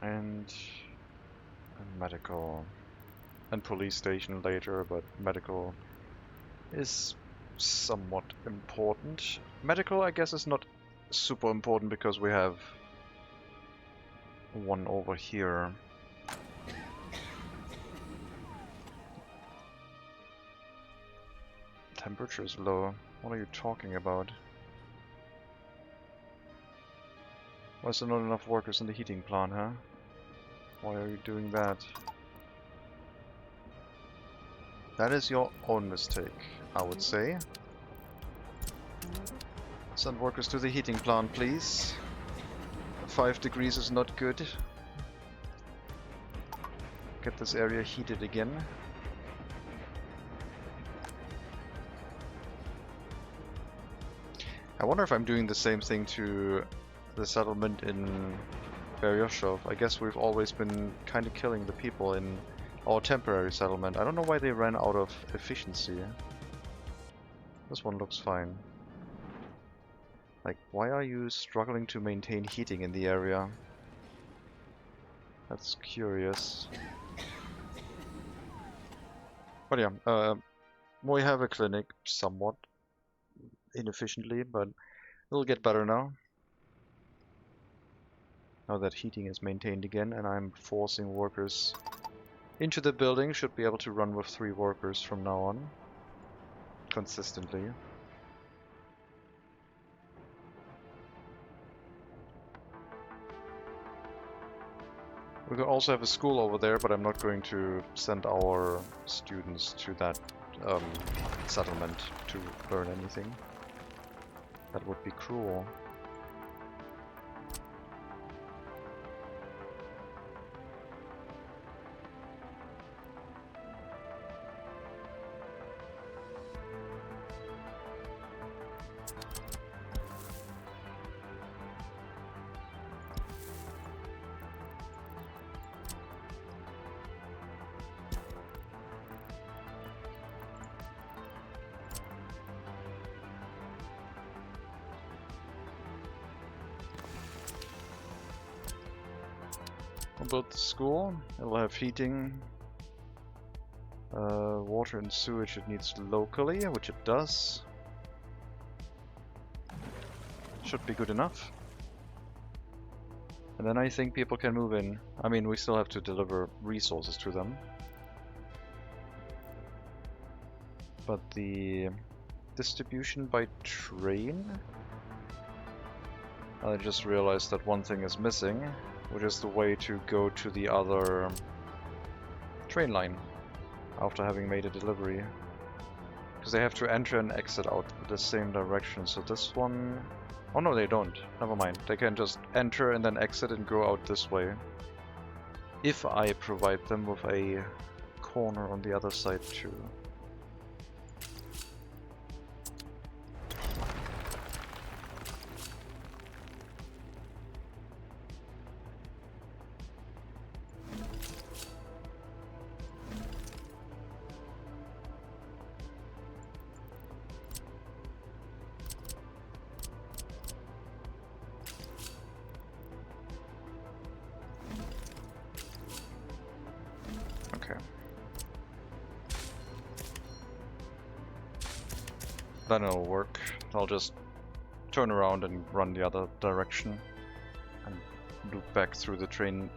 B: And a medical and police station later, but medical is somewhat important. Medical, I guess, is not super important because we have one over here. Temperature is low. What are you talking about? Why is there not enough workers in the heating plant, huh? Why are you doing that? That is your own mistake, I would say. Send workers to the heating plant, please. 5 degrees is not good. Get this area heated again. I wonder if I'm doing the same thing to the settlement in Beryoshov. I guess we've always been kind of killing the people in our temporary settlement. I don't know why they ran out of efficiency. This one looks fine. Like, why are you struggling to maintain heating in the area? That's curious. But yeah, we have a clinic somewhat inefficiently, but it'll get better now. Now that heating is maintained again and I'm forcing workers into the building, should be able to run with 3 workers from now on. Consistently. We could also have a school over there, but I'm not going to send our students to that settlement to learn anything. That would be cruel. We'll build the school. It'll have heating, water and sewage it needs locally, which it does. Should be good enough. And then I think people can move in. I mean, we still have to deliver resources to them. But the distribution by train? I just realized that one thing is missing, which is the way to go to the other train line after having made a delivery. Because they have to enter and exit out the same direction. So this one... Oh no, they don't. Never mind. They can just enter and then exit and go out this way. If I provide them with a corner on the other side too. Then it'll work. I'll just turn around and run the other direction and loop back through the train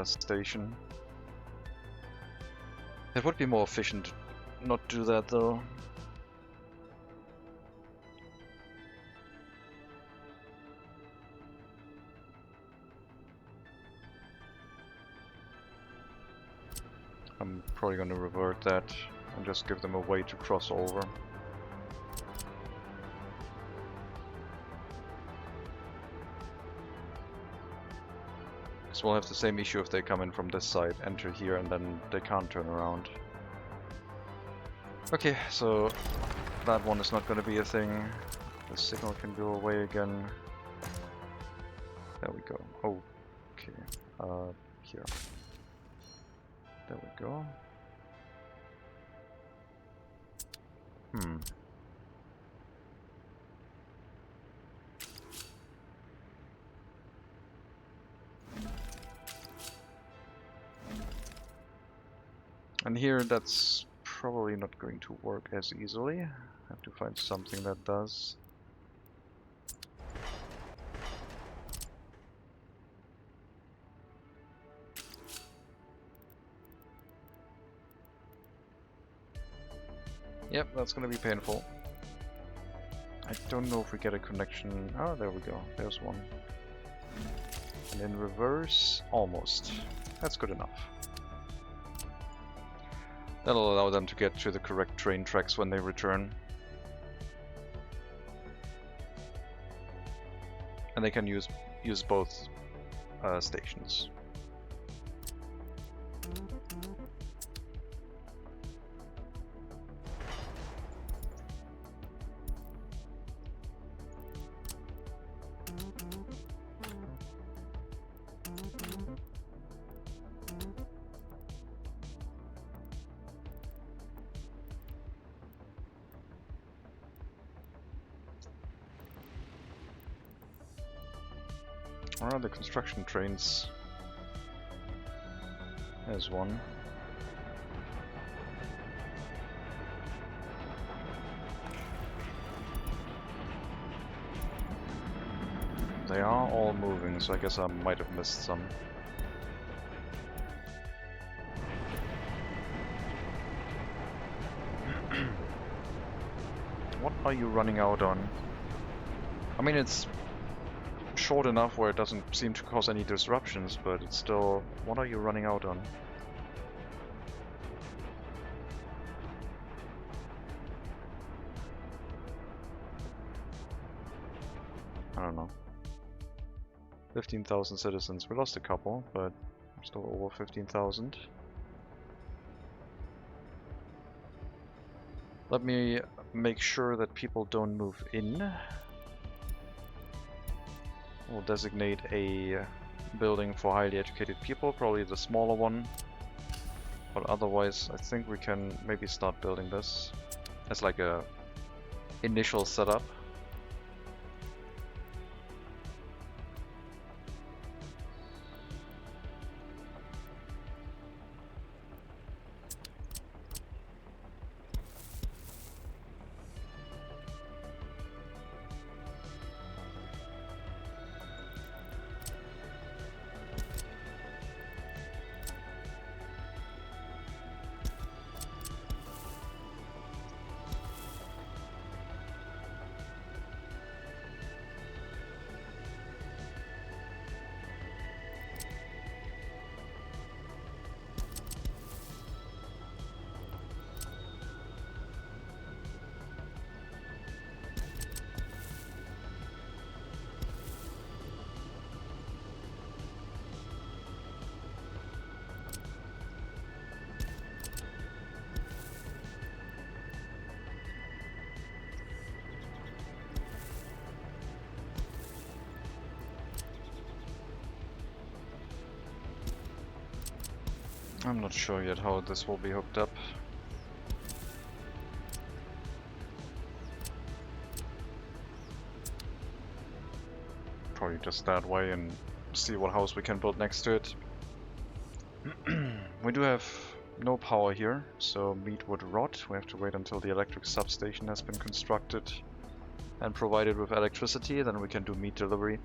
B: station. It would be more efficient to not do that though. I'm probably going to revert that and just give them a way to cross over. We'll have the same issue if they come in from this side, enter here, and then they can't turn around. Okay, so that one is not going to be a thing. The signal can go away again. There we go. Oh, okay. Here. There we go. And here, that's probably not going to work as easily. Have to find something that does. Yep, that's gonna be painful. I don't know if we get a connection. Oh, there we go. There's one. And in reverse, almost. That's good enough. That'll allow them to get to the correct train tracks when they return. And they can use both stations. The construction trains. There's one. They are all moving, so I guess I might have missed some. What are you running out on? I mean, it's short enough where it doesn't seem to cause any disruptions, but it's still... What are you running out on? I don't know. 15,000 citizens. We lost a couple, but still over 15,000. Let me make sure that people don't move in. We'll designate a building for highly educated people, probably the smaller one. But otherwise, I think we can maybe start building this as like a initial setup. I'm not sure yet how this will be hooked up. Probably just that way and see what house we can build next to it. We do have no power here, so meat would rot. We have to wait until the electric substation has been constructed and provided with electricity, then we can do meat delivery.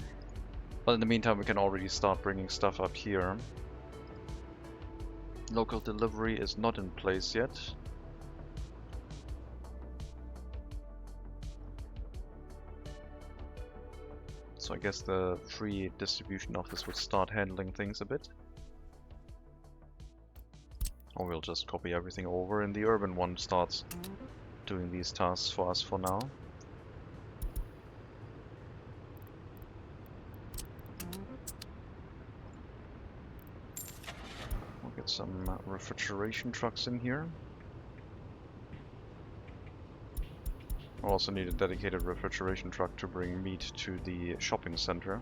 B: But in the meantime, we can already start bringing stuff up here. Local delivery is not in place yet. So I guess the free distribution office would start handling things a bit. Or we'll just copy everything over and the urban one starts doing these tasks for us for now. We'll get some refrigeration trucks in here. We'll also need a dedicated refrigeration truck to bring meat to the shopping center.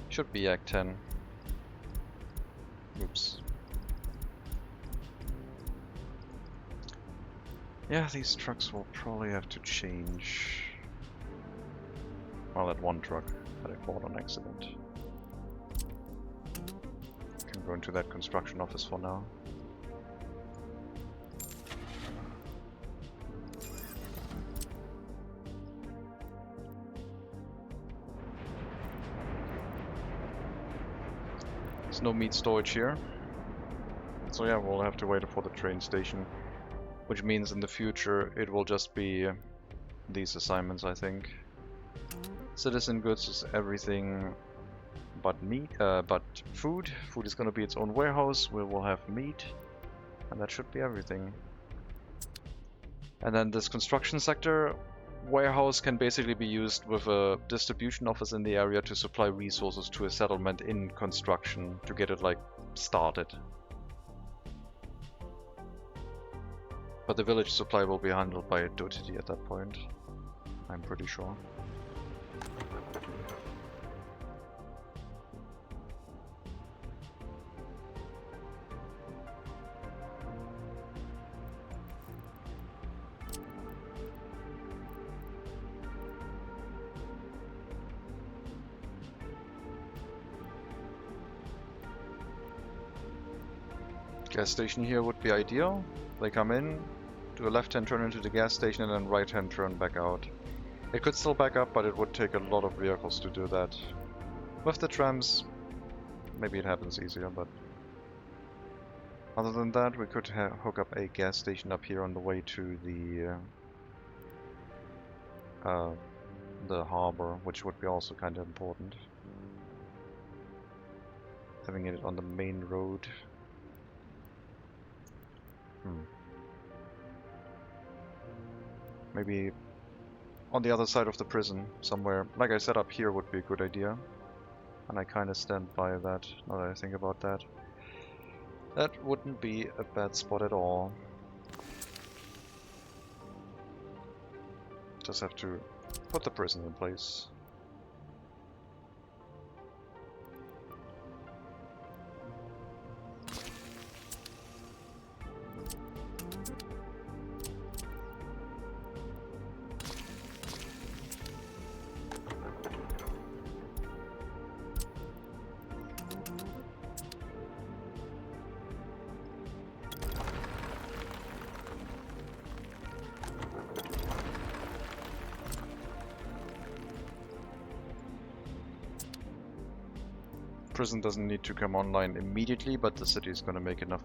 B: Should be Act 10. Oops. Yeah, these trucks will probably have to change. Well, that one truck. But I fall on accident. Can go into that construction office for now. There's no meat storage here. So yeah, we'll have to wait for the train station. Which means in the future it will just be these assignments, I think. Citizen goods is everything but meat, but food. Food is gonna be its own warehouse. We will have meat, and that should be everything. And then this construction sector warehouse can basically be used with a distribution office in the area to supply resources to a settlement in construction to get it like started. But the village supply will be handled by a Dotity at that point, I'm pretty sure. Gas station here would be ideal. They come in, do a left-hand turn into the gas station and then right-hand turn back out. It could still back up, but it would take a lot of vehicles to do that. With the trams, maybe it happens easier, but... Other than that, we could hook up a gas station up here on the way to the harbor, which would be also kind of important. Having it on the main road. Maybe on the other side of the prison, somewhere. Like I said, up here would be a good idea. And I kind of stand by that, now that I think about that. That wouldn't be a bad spot at all. Just have to put the prison in place. Prison doesn't need to come online immediately, but the city is going to make enough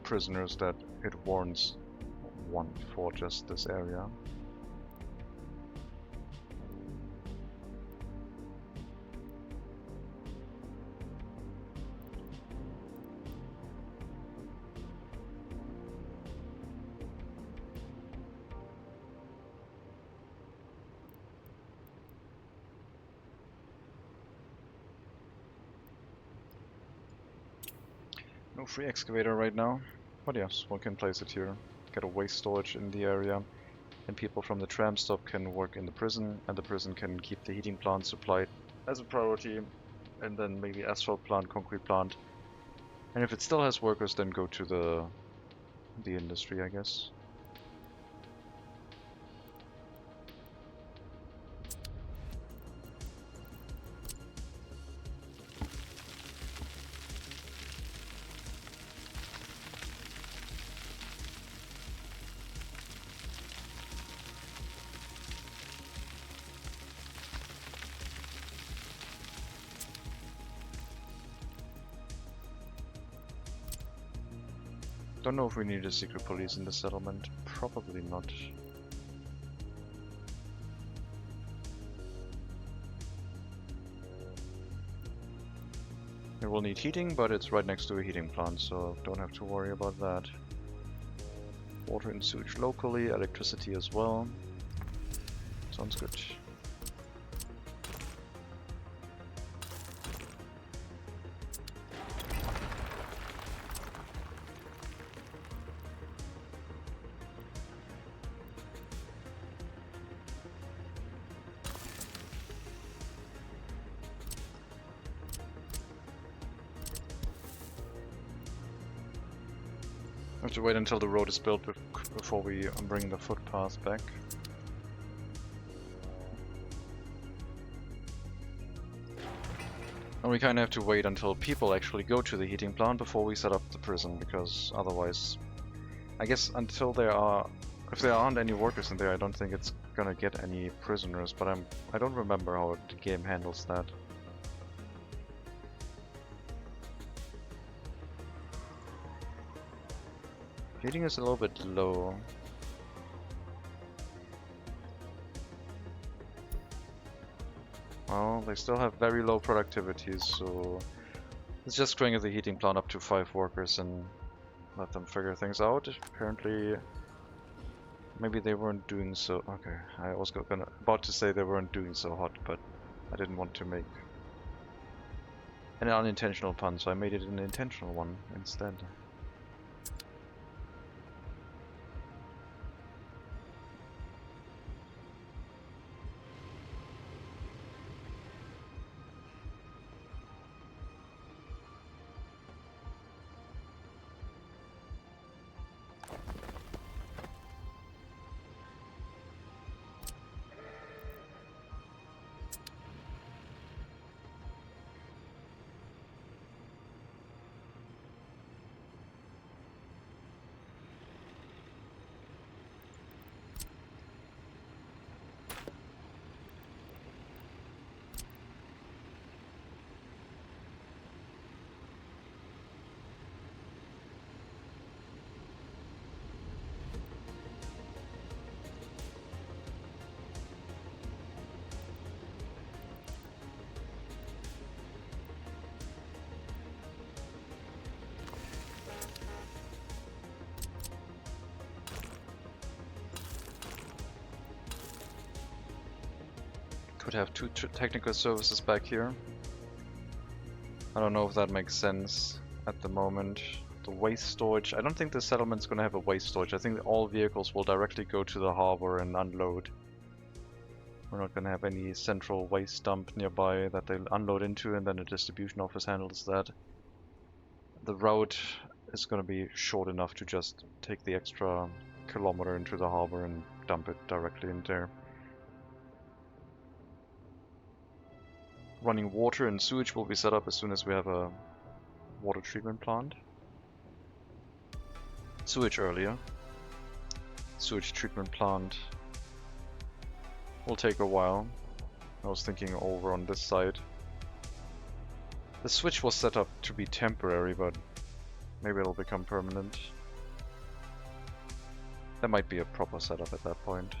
B: prisoners that it warrants one for just this area. No free excavator right now, but yes, one can place it here. Get a waste storage in the area, and people from the tram stop can work in the prison, and the prison can keep the heating plant supplied as a priority, and then maybe asphalt plant, concrete plant. And if it still has workers, then go to the industry, I guess. Don't know if we need a secret police in the settlement. Probably not. It will need heating, but it's right next to a heating plant, so don't have to worry about that. Water and sewage locally, electricity as well. Sounds good. I have to wait until the road is built before we bring the footpath back. And we kind of have to wait until people actually go to the heating plant before we set up the prison, because otherwise, I guess until if there aren't any workers in there, I don't think it's gonna get any prisoners, but I don't remember how the game handles that. Heating is a little bit low. Well, they still have very low productivities, so it's just going at the heating plant up to 5 workers and let them figure things out. Apparently, maybe they weren't doing so. Okay, I was about to say they weren't doing so hot, but I didn't want to make an unintentional pun, so I made it an intentional one instead. Could have 2 technical services back here. I don't know if that makes sense at the moment. The waste storage, I don't think the settlement's gonna have a waste storage. I think all vehicles will directly go to the harbor and unload. We're not gonna have any central waste dump nearby that they'll unload into, and then a distribution office handles that. The route is gonna be short enough to just take the extra kilometer into the harbor and dump it directly in there. Running water and sewage will be set up as soon as we have a water treatment plant. Sewage earlier. Sewage treatment plant will take a while. I was thinking over on this side. The switch was set up to be temporary, but maybe it'll become permanent. That might be a proper setup at that point.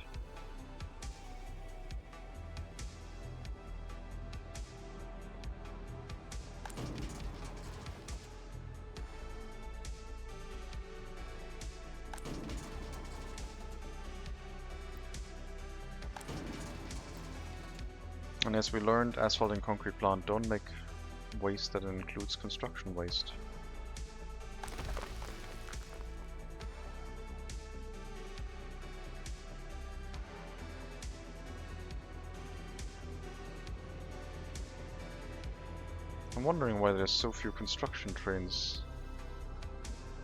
B: And as we learned, asphalt and concrete plant don't make waste that includes construction waste. I'm wondering why there's so few construction trains.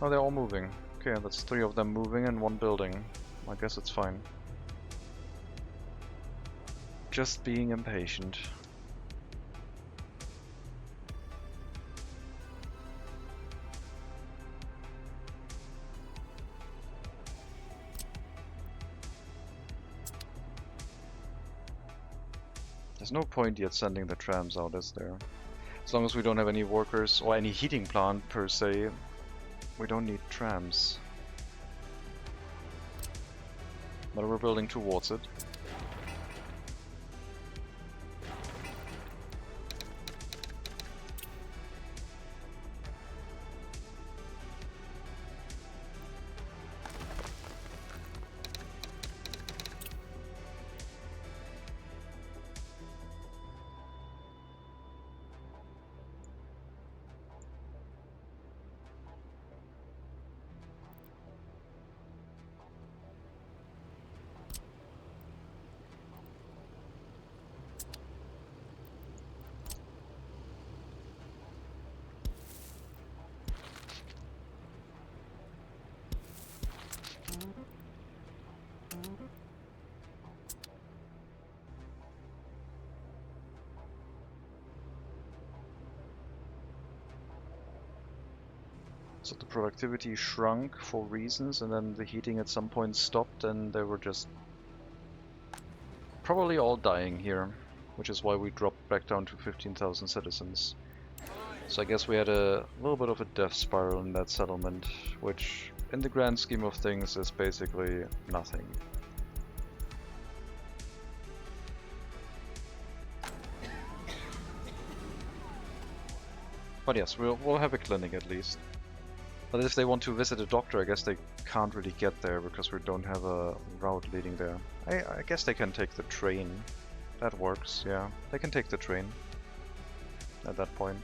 B: Oh, they're all moving. Okay, that's 3 of them moving and 1 building. I guess it's fine. Just being impatient. There's no point yet sending the trams out, is there? As long as we don't have any workers or any heating plant per se, we don't need trams. But we're building towards it. So the productivity shrunk for reasons, and then the heating at some point stopped, and they were just probably all dying here, which is why we dropped back down to 15,000 citizens. So I guess we had a little bit of a death spiral in that settlement, which in the grand scheme of things is basically nothing. But yes, we'll have a clinic at least. But if they want to visit a doctor, I guess they can't really get there because we don't have a route leading there. I guess they can take the train. That works, yeah. They can take the train at that point.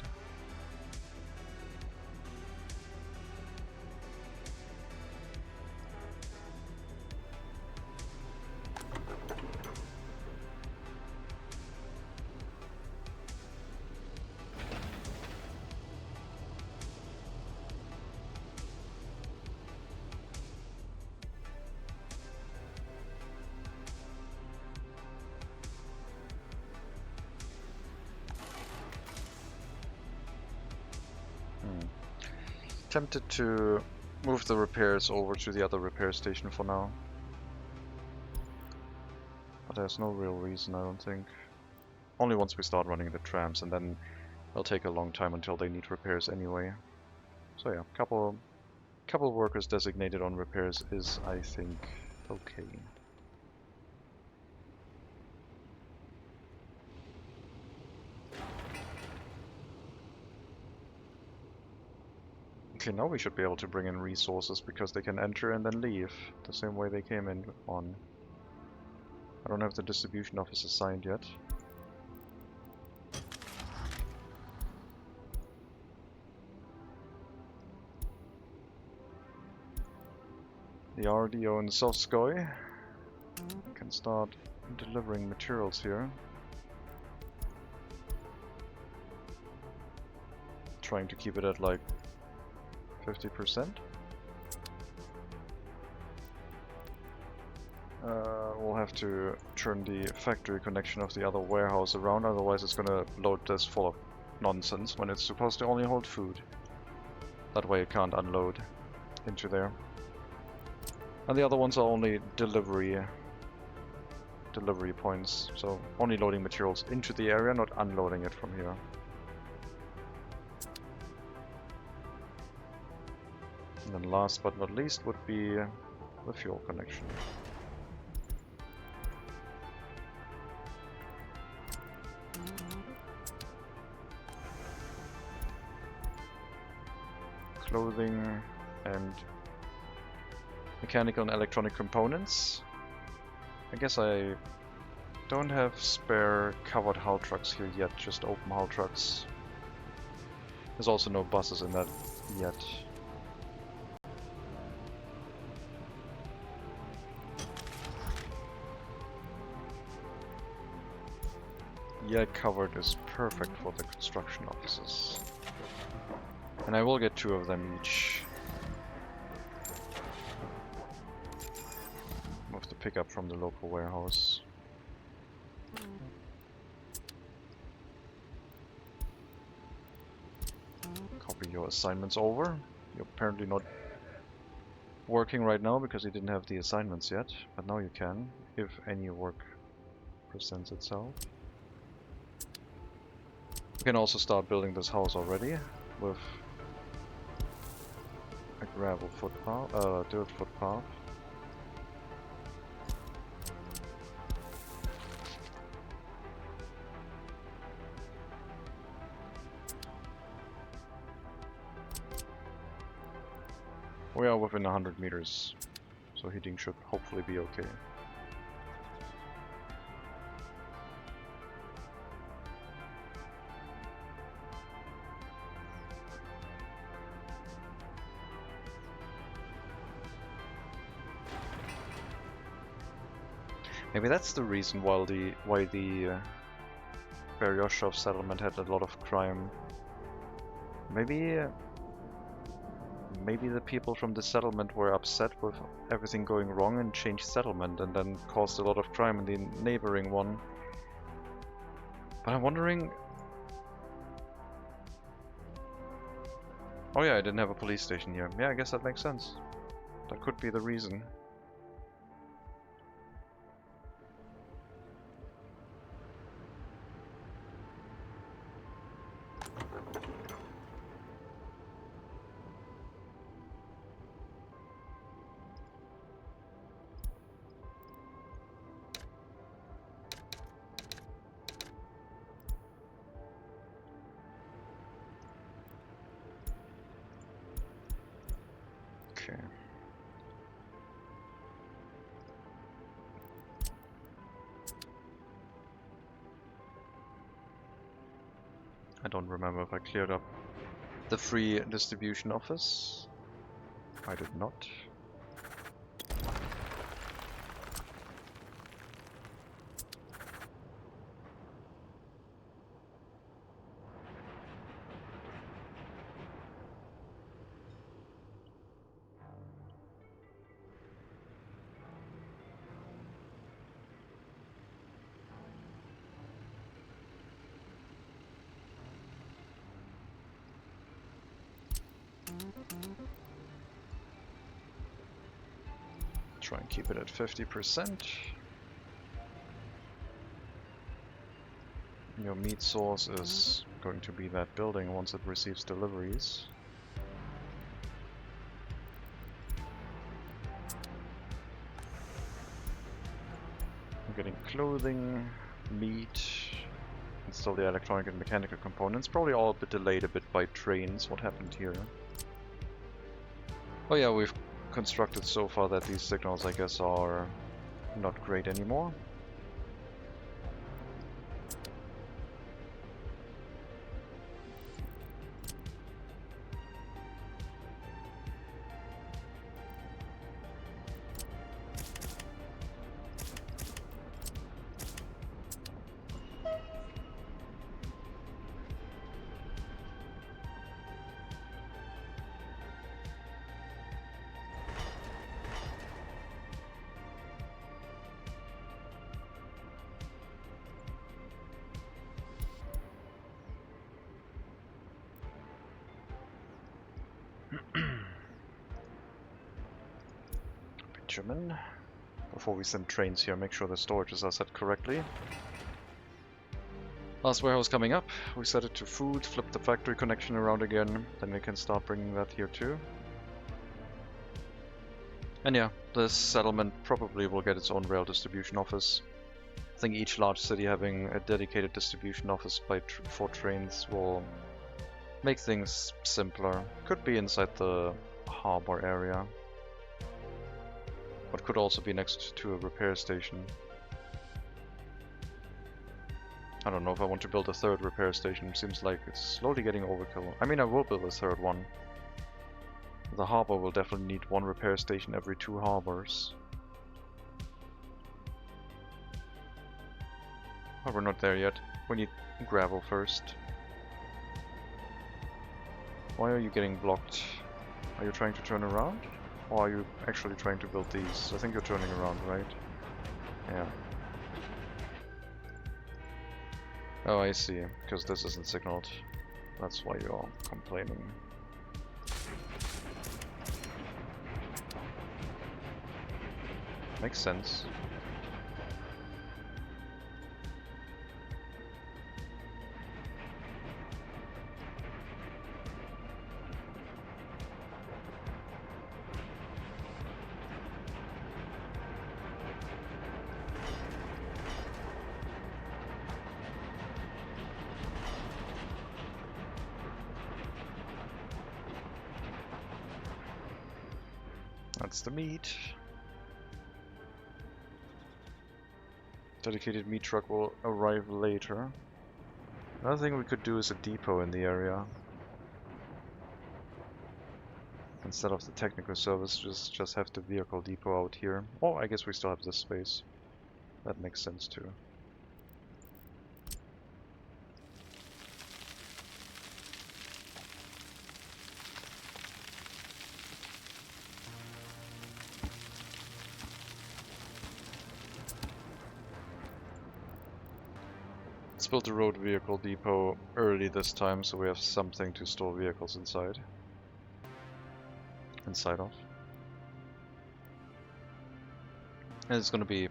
B: Tempted to move the repairs over to the other repair station for now. But there's no real reason, I don't think. Only once we start running the trams, and then it'll take a long time until they need repairs anyway. So yeah, couple workers designated on repairs is, I think, okay. Okay, now we should be able to bring in resources because they can enter and then leave the same way they came in on. I don't have the distribution office assigned yet. The RDO in Sovskoy can start delivering materials here. Trying to keep it at like 50%. We'll have to turn the factory connection of the other warehouse around, otherwise it's gonna load this full of nonsense when it's supposed to only hold food. That way it can't unload into there. And the other ones are only delivery points, so only loading materials into the area, not unloading it from here. And then last but not least would be the fuel connection. Clothing and mechanical and electronic components. I guess I don't have spare covered hull trucks here yet, just open hull trucks. There's also no buses in that yet. Yeah, covered is perfect for the construction offices. And I will get 2 of them each. Move the pickup from the local warehouse. Copy your assignments over. You're apparently not working right now because you didn't have the assignments yet, but now you can, if any work presents itself. You can also start building this house already with a gravel footpath, dirt footpath. We are within 100 meters, so heating should hopefully be okay. Maybe that's the reason why the Beryoshov settlement had a lot of crime. Maybe the people from the settlement were upset with everything going wrong and changed settlement, and then caused a lot of crime in the neighboring one. But I'm wondering Oh yeah, I didn't have a police station here. Yeah, I guess that makes sense. That could be the reason. Okay. I don't remember if I cleared up the free distribution office. I did not. Try and keep it at 50%. Your meat source is going to be that building once it receives deliveries. I'm getting clothing, meat, and still the electronic and mechanical components. Probably all a bit delayed a bit by trains. What happened here? Oh yeah, we've constructed so far that these signals, I guess, are not great anymore. Benjamin. Before we send trains here, make sure the storages are set correctly. Last warehouse coming up. We set it to food, flip the factory connection around again, then we can start bringing that here too. And yeah, this settlement probably will get its own rail distribution office. I think each large city having a dedicated distribution office for trains will make things simpler. Could be inside the harbor area, but could also be next to a repair station. I don't know if I want to build a third repair station. Seems like it's slowly getting overkill. I mean, I will build a third one. The harbor will definitely need one repair station every 2 harbors. Oh, we're not there yet. We need gravel first. Why are you getting blocked? Are you trying to turn around? Or are you actually trying to build these? I think you're turning around, right? Yeah. Oh, I see. Because this isn't signaled. That's why you're complaining. Makes sense. That's the meat. Dedicated meat truck will arrive later. Another thing we could do is a depot in the area. Instead of the technical service, just have the vehicle depot out here. Oh, I guess we still have this space. That makes sense too. Let's build a road vehicle depot early this time so we have something to store vehicles inside. inside of. And it's gonna be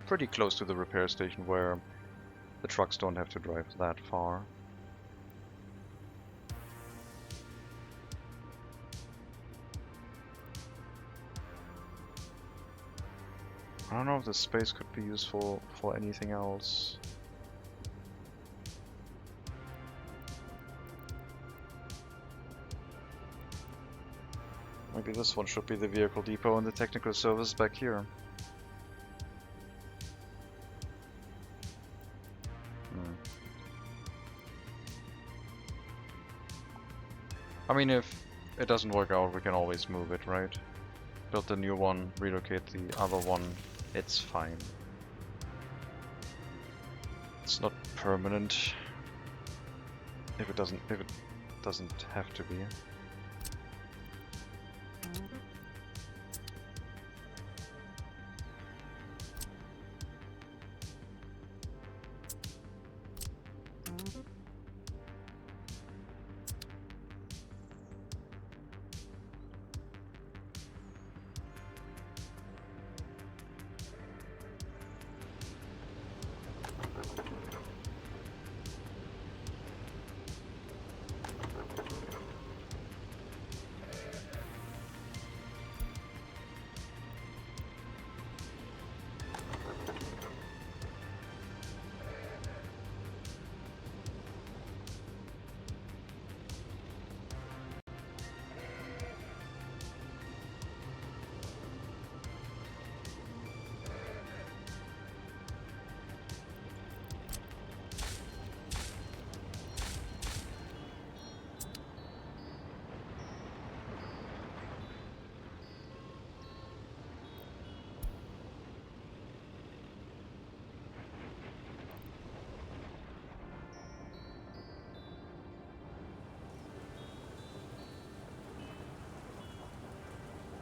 B: pretty close to the repair station where the trucks don't have to drive that far. I don't know if this space could be useful for anything else. Maybe this one should be the vehicle depot and the technical service back here. I mean, if it doesn't work out, we can always move it, right? Build the new one, relocate the other one, it's fine. It's not permanent if it doesn't have to be.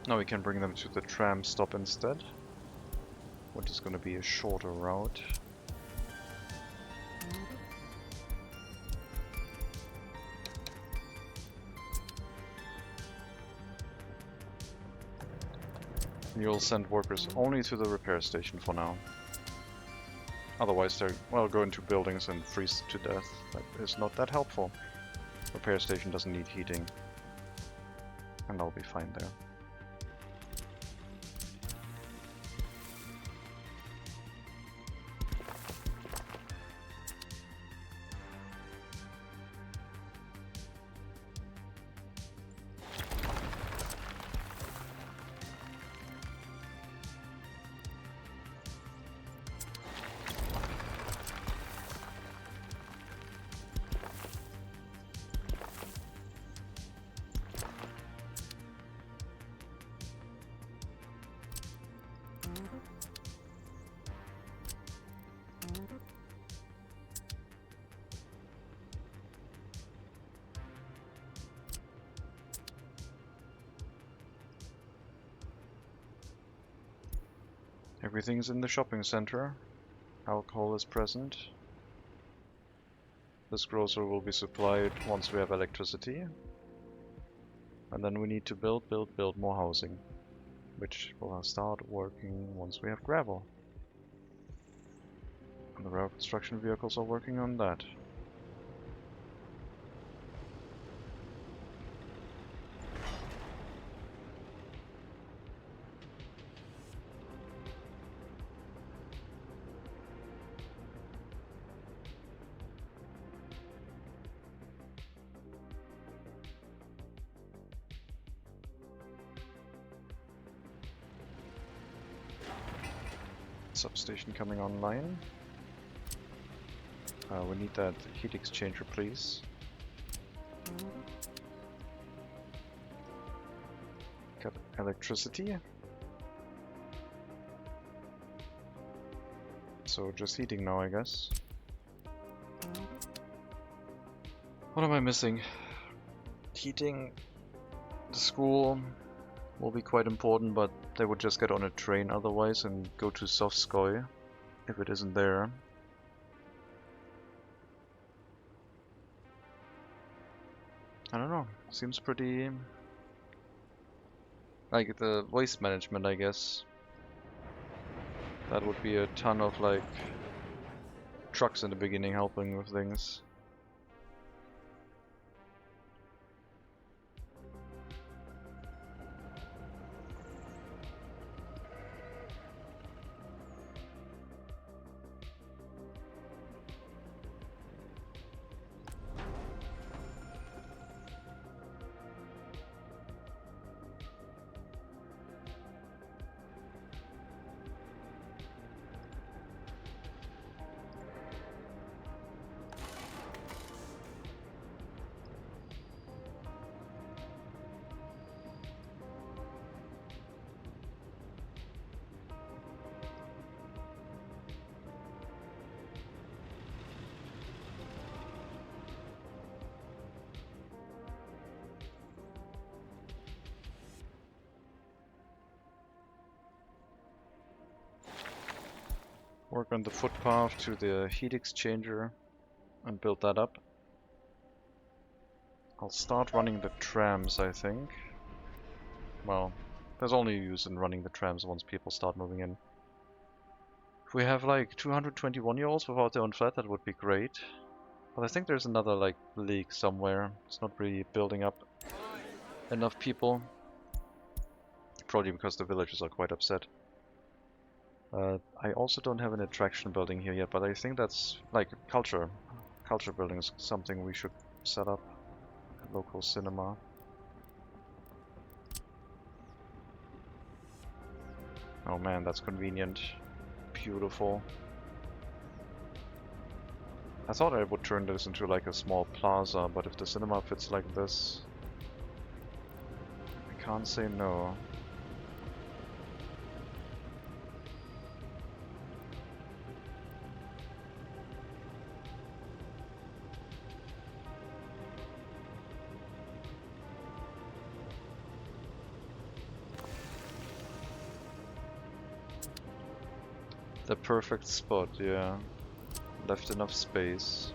B: Now we can bring them to the tram stop instead, which is going to be a shorter route. You'll send workers only to the repair station for now. Otherwise they're, well, go into buildings and freeze to death. That is not that helpful. Repair station doesn't need heating. And I'll be fine there. Everything's in the shopping center. Alcohol is present. This grocer will be supplied once we have electricity. And then we need to build more housing, which will start working once we have gravel. And the rail construction vehicles are working on that. Substation coming online. We need that heat exchanger, please. Got electricity. So just heating now, I guess. What am I missing? Heating. The school will be quite important, but they would just get on a train otherwise and go to Sovskoy if it isn't there. I don't know, seems pretty Like the waste management, I guess. That would be a ton of like trucks in the beginning helping with things. Work on the footpath to the heat exchanger and build that up. I'll start running the trams, I think. Well, there's only use in running the trams once people start moving in. If we have like 221-year-olds without their own flat, that would be great. But I think there's another like leak somewhere. It's not really building up enough people. Probably because the villagers are quite upset. I also don't have an attraction building here yet, but I think that's like culture. Culture building is something we should set up. Local cinema. Oh man, that's convenient. Beautiful. I thought I would turn this into like a small plaza, but if the cinema fits like this, I can't say no. The perfect spot, yeah. Left enough space.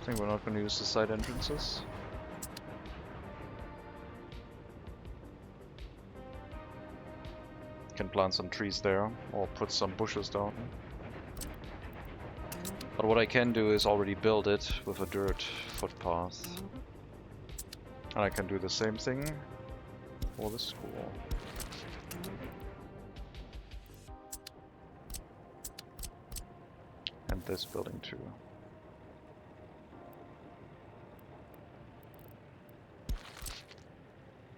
B: I think we're not going to use the side entrances. Can plant some trees there, or put some bushes down. But what I can do is already build it with a dirt footpath. And I can do the same thing for the school. And this building too.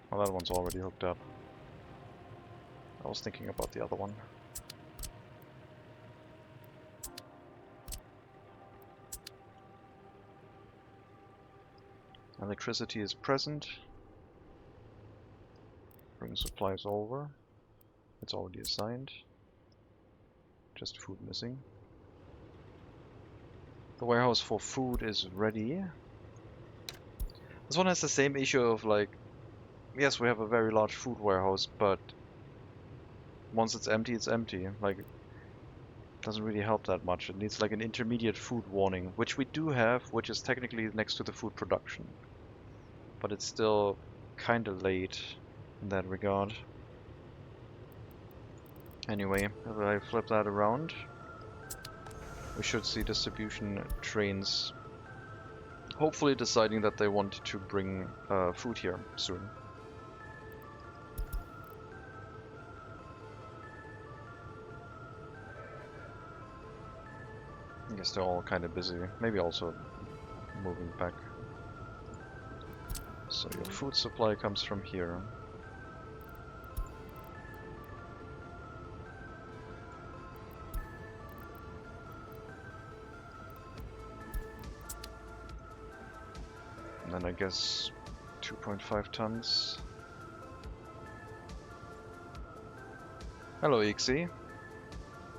B: Well, that one's already hooked up. I was thinking about the other one. Electricity is present. Bring supplies over. It's already assigned. Just food missing. The warehouse for food is ready. This one has the same issue of like, yes, we have a very large food warehouse, but once it's empty, it's empty. Like, it doesn't really help that much. It needs like an intermediate food warning, which we do have, which is technically next to the food production. But it's still kind of late in that regard. Anyway, if I flip that around, we should see distribution trains hopefully deciding that they want to bring food here soon. I guess they're all kind of busy, maybe also moving back. So your food supply comes from here. And then I guess 2.5 tons. Hello Ixie.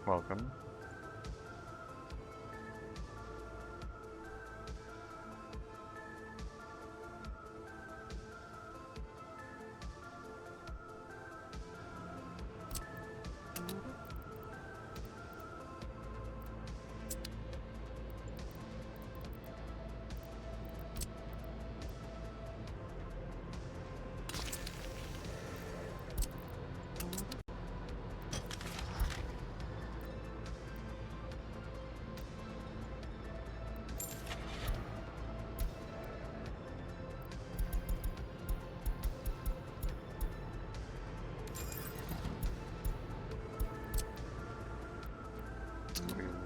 B: Welcome.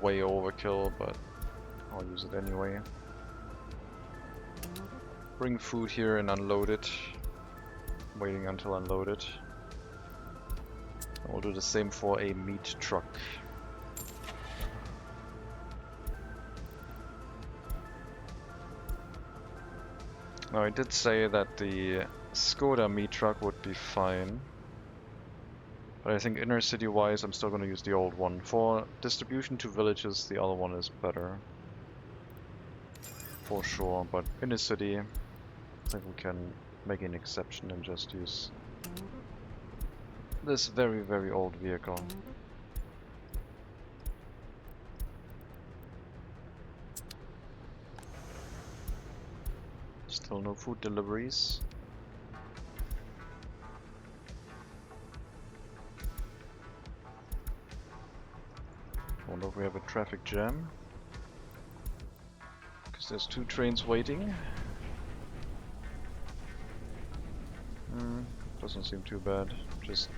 B: way overkill, but I'll use it anyway. Bring food here and unload it. Waiting until unloaded. We'll do the same for a meat truck. Now I did say that the Skoda meat truck would be fine. But I think inner city wise I'm still going to use the old one. For distribution to villages the other one is better. For sure, but inner city I think we can make an exception and just use this very, very old vehicle. Still no food deliveries. Wonder if we have a traffic jam. Because there's 2 trains waiting. Doesn't seem too bad. Just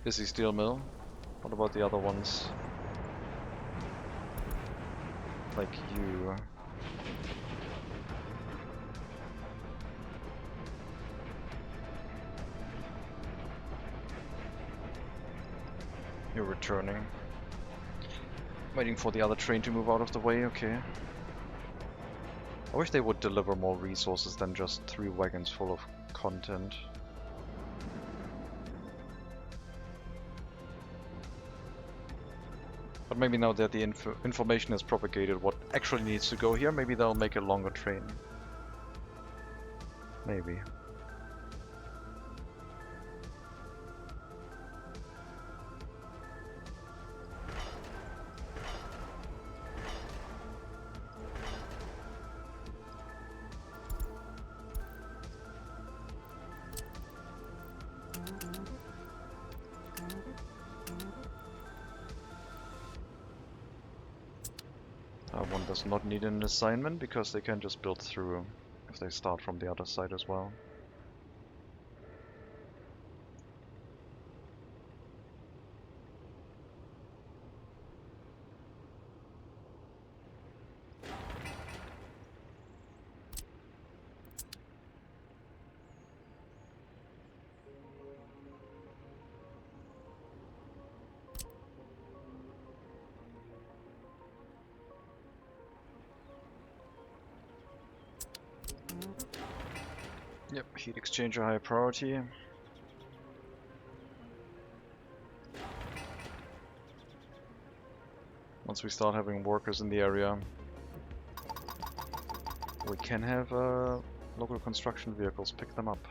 B: busy steel mill. What about the other ones? Like you. You're returning. Waiting for the other train to move out of the way, okay. I wish they would deliver more resources than just 3 wagons full of content. But maybe now that the information is propagated what actually needs to go here, maybe they'll make a longer train. Maybe. One does not need an assignment because they can just build through if they start from the other side as well. Yep, heat exchanger high priority. Once we start having workers in the area, we can have local construction vehicles pick them up.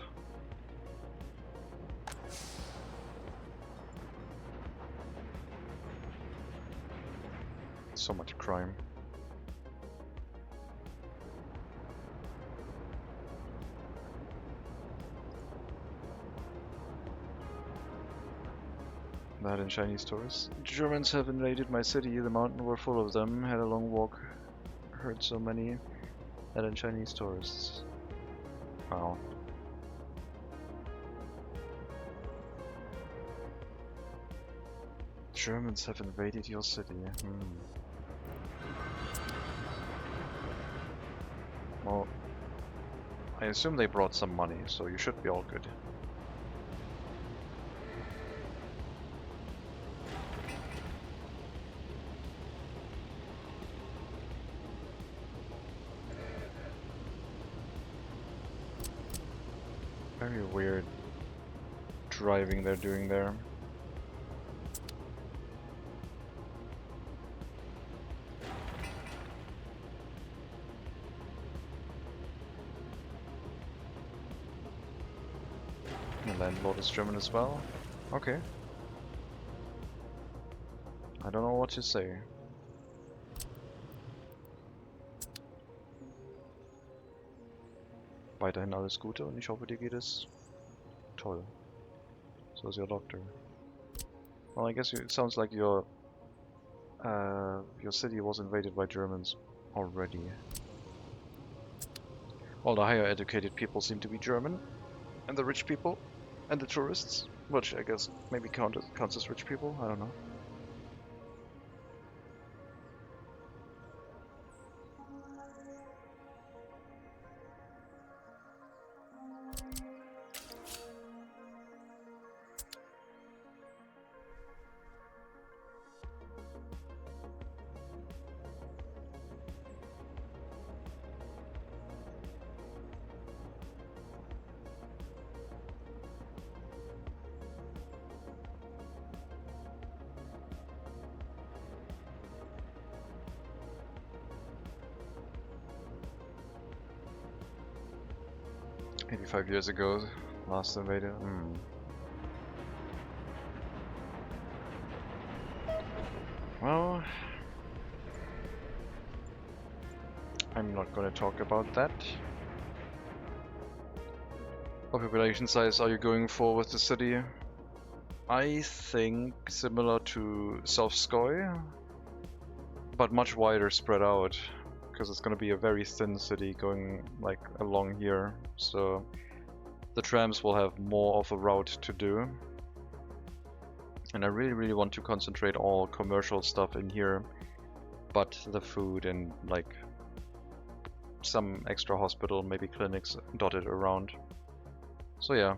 B: So much crime. Bad and Chinese tourists. Germans have invaded my city, the mountain were full of them, had a long walk, heard so many. Bad and Chinese tourists. Wow. Germans have invaded your city. Well, I assume they brought some money, so you should be all good. Very weird driving they're doing there. The landlord is German as well. Okay. I don't know what to say. Weiterhin alles Gute und ich hoffe, dir geht es toll. So is your doctor. Well, I guess it sounds like your city was invaded by Germans already. All the higher educated people seem to be German, and the rich people, and the tourists, which I guess maybe counts as rich people, I don't know. 85 years ago, last invaded. Well, I'm not gonna talk about that. What population size are you going for with the city? I think similar to South Skoy, but much wider spread out, because it's gonna be a very thin city going like along here, so the trams will have more of a route to do. And I really want to concentrate all commercial stuff in here, but the food and like some extra hospital, maybe clinics dotted around. So yeah,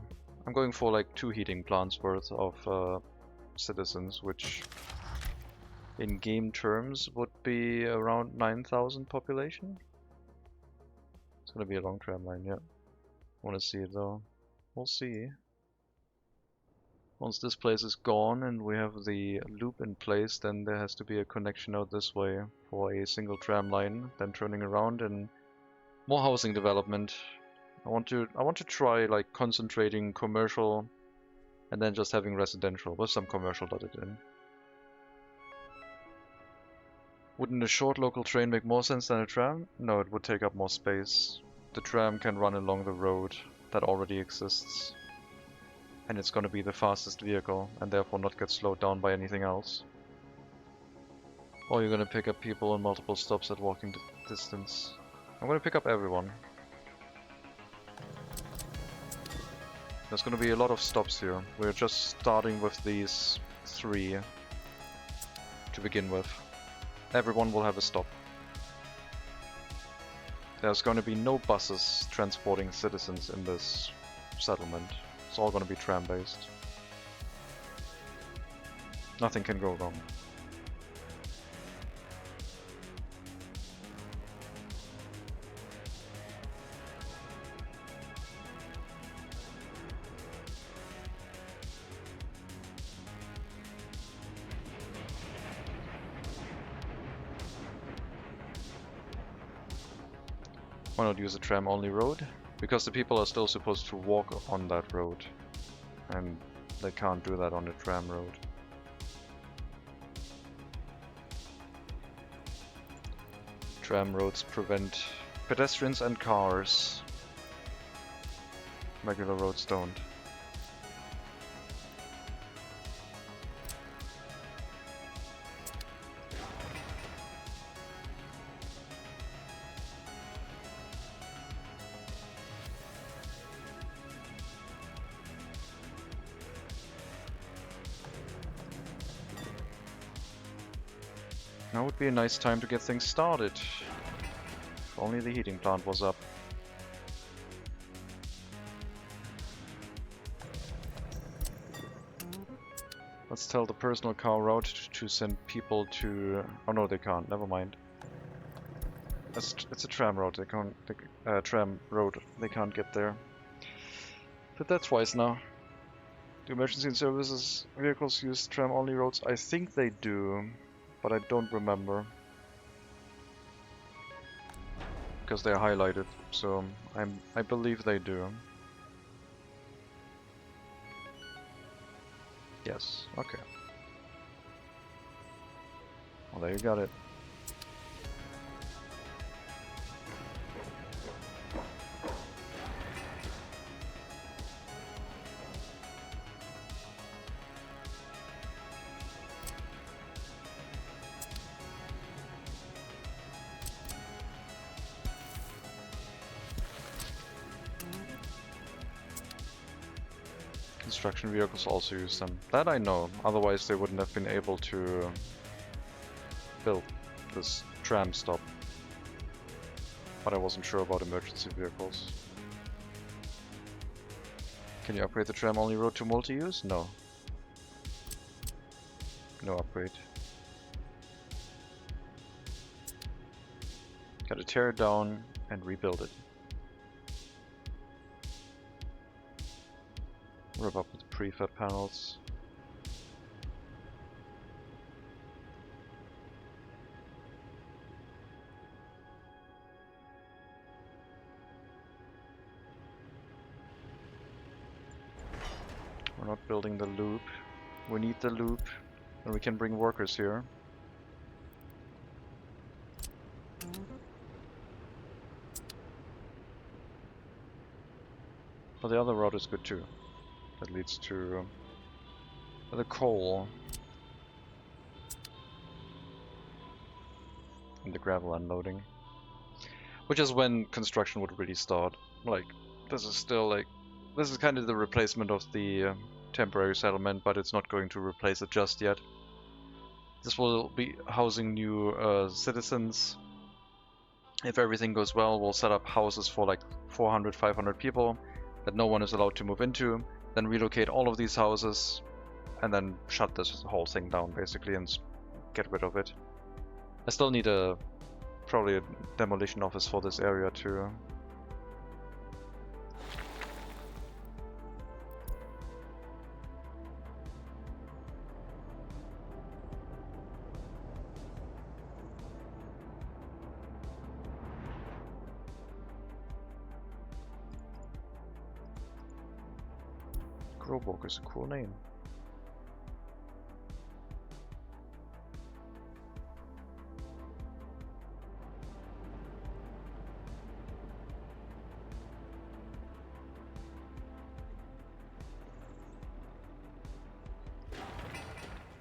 B: I'm going for like 2 heating plants worth of citizens, which in game terms would be around 9,000 population. It's gonna be a long tram line, yeah. Wanna see it though. We'll see. Once this place is gone and we have the loop in place, then there has to be a connection out this way for a single tram line, then turning around and more housing development. I want to try like concentrating commercial and then just having residential with some commercial dotted in. Wouldn't a short local train make more sense than a tram? No, it would take up more space. The tram can run along the road that already exists. And it's gonna be the fastest vehicle, and therefore not get slowed down by anything else. Or you're gonna pick up people in multiple stops at walking distance. I'm gonna pick up everyone. There's gonna be a lot of stops here. We're just starting with these 3 to begin with. Everyone will have a stop. There's gonna be no buses transporting citizens in this settlement. It's all gonna be tram based. Nothing can go wrong. Why not use a tram only road? Because the people are still supposed to walk on that road, and they can't do that on a tram road. Tram roads prevent pedestrians and cars. Regular roads don't. Now would be a nice time to get things started. If only the heating plant was up. Let's tell the personal car route to send people to... Oh no, they can't. Never mind. It's a tram road. They can't. Tram road. They can't get there. Did that twice now. Do emergency and services vehicles use tram-only roads? I think they do, but I don't remember because they're highlighted. So I believe they do. Yes. Okay. Well, there you got it. Construction vehicles also use them. That I know, otherwise they wouldn't have been able to build this tram stop. But I wasn't sure about emergency vehicles. Can you upgrade the tram only road to multi-use? No. No upgrade. Gotta tear it down and rebuild it. Rip up with prefab panels. We're not building the loop. We need the loop, and we can bring workers here. But the other route is good too. That leads to the coal and the gravel unloading, which is when construction would really start. Like, this is still like, this is kind of the replacement of the temporary settlement, but it's not going to replace it just yet. This will be housing new citizens. If everything goes well, we'll set up houses for like 400, 500 people that no one is allowed to move into, then relocate all of these houses, and then shut this whole thing down basically and get rid of it. I still need probably a demolition office for this area too. Grobock is a cool name.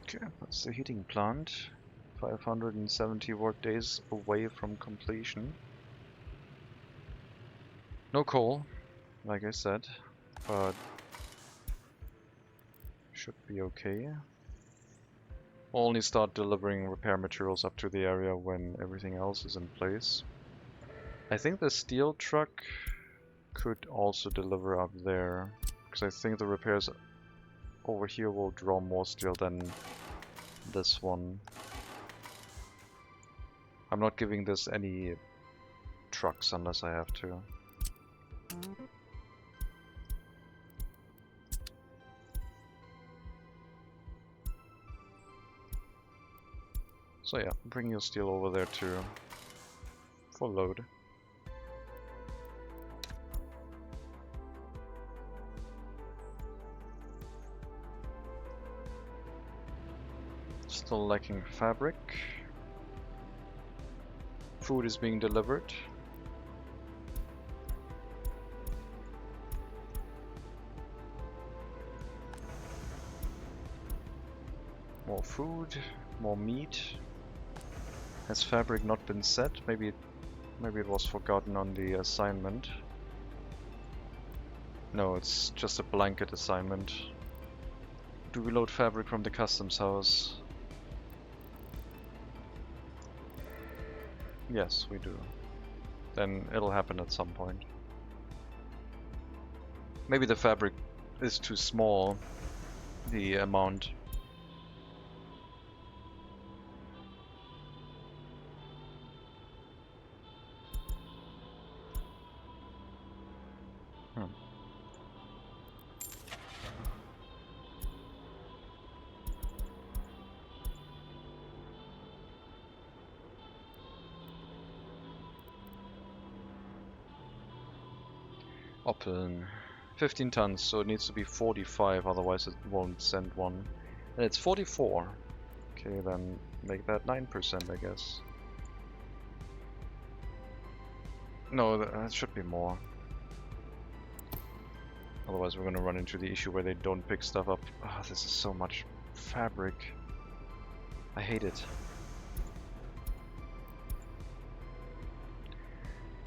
B: Okay, that's the heating plant. 570 work days away from completion. No coal, like I said, but should be okay. We'll only start delivering repair materials up to the area when everything else is in place. I think the steel truck could also deliver up there, because I think the repairs over here will draw more steel than this one. I'm not giving this any trucks unless I have to. So yeah, bring your steel over there too, for load. Still lacking fabric. Food is being delivered. More food, more meat. Has fabric not been set? Maybe it was forgotten on the assignment. No, it's just a blanket assignment. Do we load fabric from the customs house? Yes, we do. Then it'll happen at some point. Maybe the fabric is too small, the amount. Oppeln. 15 tons, so it needs to be 45, otherwise it won't send one. And it's 44. Okay, then make that 9%, I guess. No, that should be more. Otherwise we're gonna run into the issue where they don't pick stuff up. Ah, this is so much fabric. I hate it.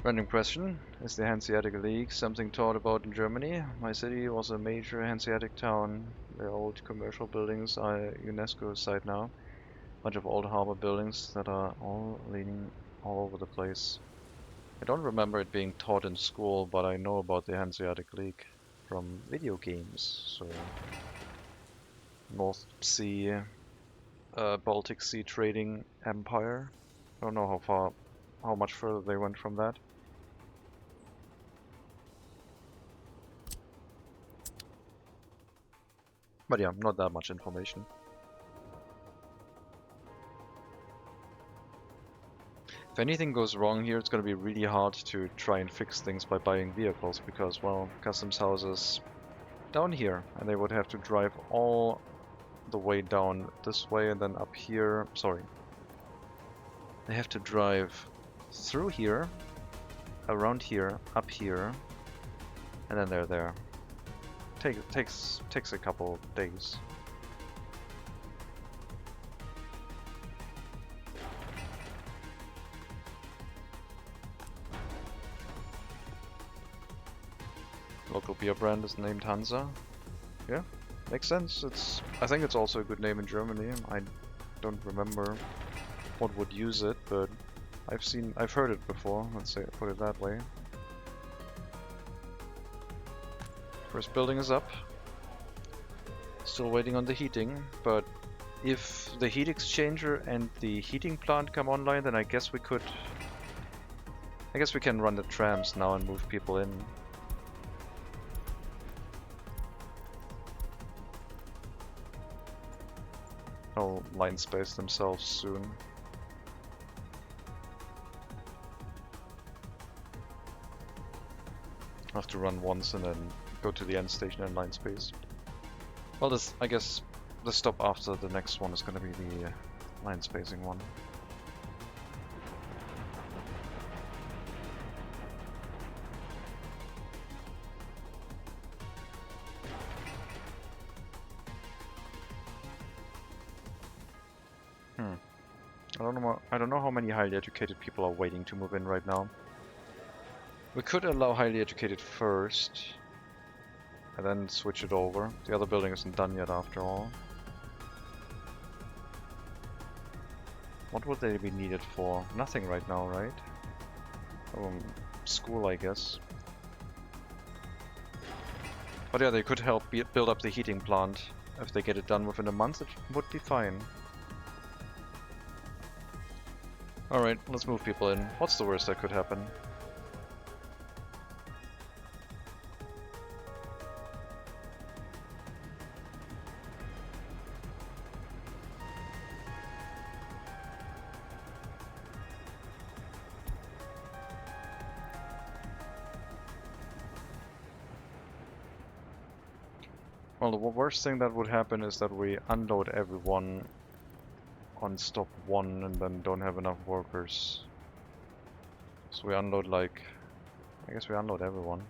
B: Random question. Is the Hanseatic League something taught about in Germany? My city was a major Hanseatic town. The old commercial buildings are a UNESCO site now. Bunch of old harbor buildings that are all leaning all over the place. I don't remember it being taught in school, but I know about the Hanseatic League. from video games. So North Sea, Baltic Sea Trading Empire. I don't know how much further they went from that. But yeah, not that much information. If anything goes wrong here, it's going to be really hard to try and fix things by buying vehicles, because, well, customs houses down here, and they would have to drive all the way down this way and then up here. Sorry. They have to drive through here, around here, up here, and then they're there. Takes a couple days. Local beer brand is named Hansa. Yeah, makes sense. I think it's also a good name in Germany. I don't remember what would use it, but I've heard it before. Let's say put it that way. First building is up. Still waiting on the heating, but if the heat exchanger and the heating plant come online, then I guess we can run the trams now and move people in. I'll line space themselves soon. I'll have to run once and then go to the end station and line space. Well, I guess the stop after the next one is going to be the line spacing one. I don't know how many highly educated people are waiting to move in right now. We could allow highly educated first, and then switch it over. The other building isn't done yet after all. What would they be needed for? Nothing right now, right? School, I guess. But yeah, they could help build up the heating plant. If they get it done within a month, it would be fine. Alright, let's move people in. What's the worst that could happen? Well, the worst thing that would happen is that we unload everyone on stop 1 and then don't have enough workers. So we unload I guess we unload everyone.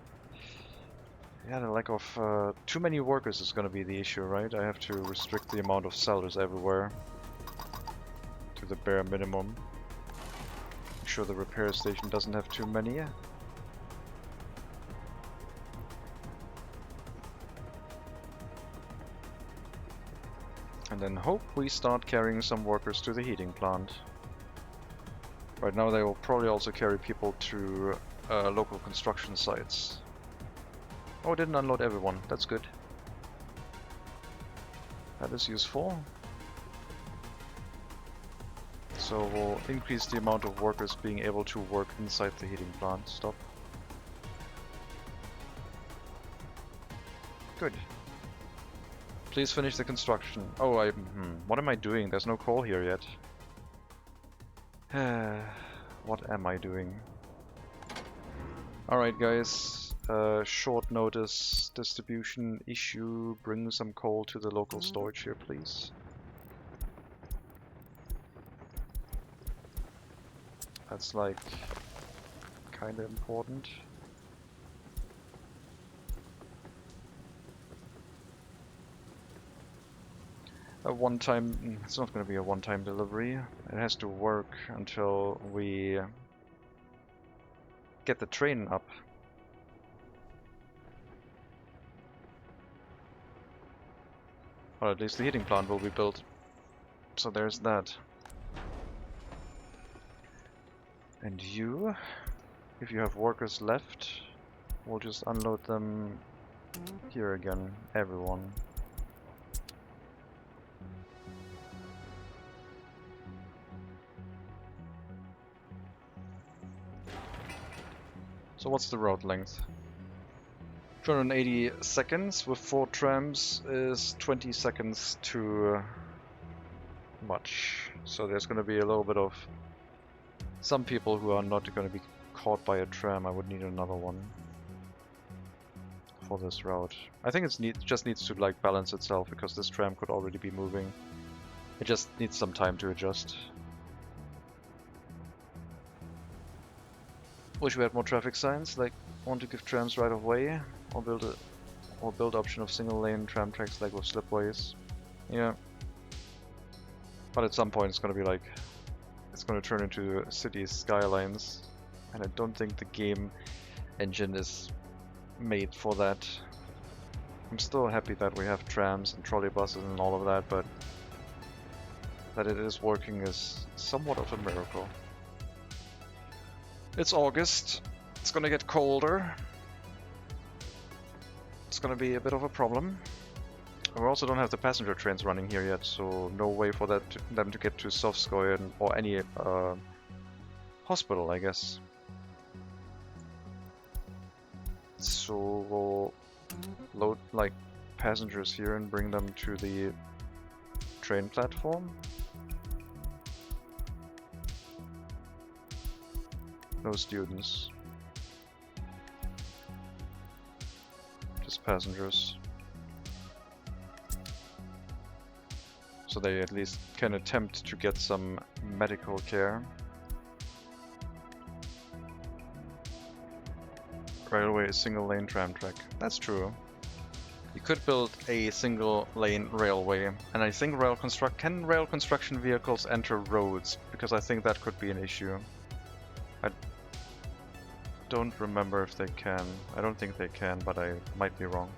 B: Yeah, the lack of too many workers is gonna be the issue, right? I have to restrict the amount of sellers everywhere to the bare minimum. Make sure the repair station doesn't have too many. And then hope we start carrying some workers to the heating plant. Right now they will probably also carry people to local construction sites. Oh, it didn't unload everyone. That's good. That is useful. So we'll increase the amount of workers being able to work inside the heating plant. Stop. Good. Please finish the construction. Oh, what am I doing? There's no coal here yet. What am I doing? Alright guys, short notice distribution issue. Bring some coal to the local storage here, please. That's like kinda important. It's not going to be a one-time delivery. It has to work until we get the train up. Or at least the heating plant will be built. So there's that. And you, if you have workers left, we'll just unload them Here again, everyone. So what's the route length? 280 seconds with 4 trams is 20 seconds too much. So there's going to be a little bit of some people who are not going to be caught by a tram. I would need another one for this route. I think it just needs to like balance itself because this tram could already be moving. It just needs some time to adjust. Wish we had more traffic signs, like want to give trams right of way, or build option of single lane tram tracks like with slipways. Yeah. But at some point it's gonna be like, it's gonna turn into city skylines, and I don't think the game engine is made for that. I'm still happy that we have trams and trolleybuses and all of that, but that it is working is somewhat of a miracle. It's August, it's gonna get colder. It's gonna be a bit of a problem. We also don't have the passenger trains running here yet, so no way for them to get to Sovskoye or any hospital, I guess. So we'll load like passengers here and bring them to the train platform. No students. Just passengers. So they at least can attempt to get some medical care. Railway is single lane tram track. That's true. You could build a single lane railway, and I think can rail construction vehicles enter roads? Because I think that could be an issue. I don't remember if they can. I don't think they can, but I might be wrong.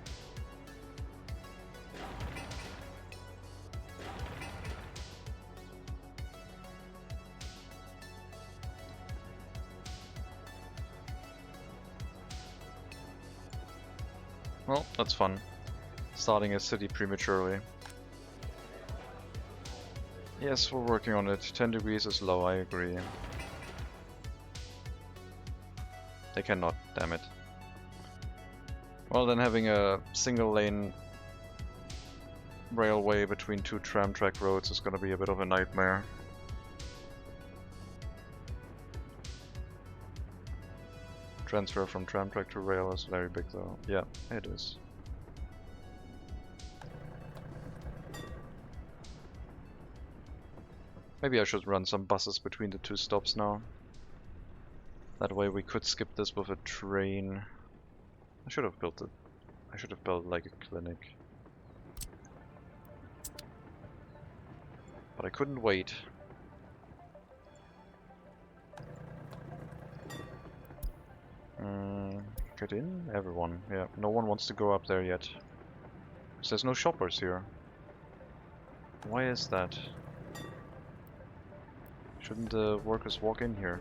B: Well, that's fun. Starting a city prematurely. Yes, we're working on it. 10 degrees is low, I agree. They cannot, damn it. Well, then having a single lane railway between 2 tram track roads is gonna be a bit of a nightmare. Transfer from tram track to rail is very big though. Yeah, it is. Maybe I should run some buses between the 2 stops now. That way we could skip this with a train. I should have built like a clinic. But I couldn't wait. Get in? Everyone. Yeah, no one wants to go up there yet. So there's no shoppers here. Why is that? Shouldn't the workers walk in here?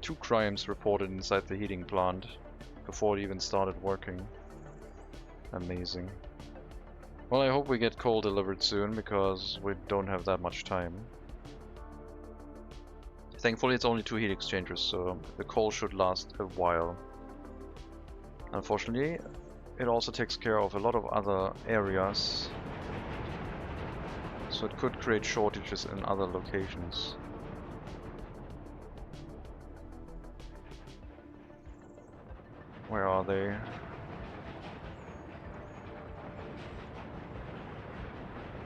B: Two crimes reported inside the heating plant before it even started working. Amazing. Well, I hope we get coal delivered soon, because we don't have that much time. Thankfully it's only 2 heat exchangers, so the coal should last a while. Unfortunately, it also takes care of a lot of other areas, so it could create shortages in other locations. Where are they?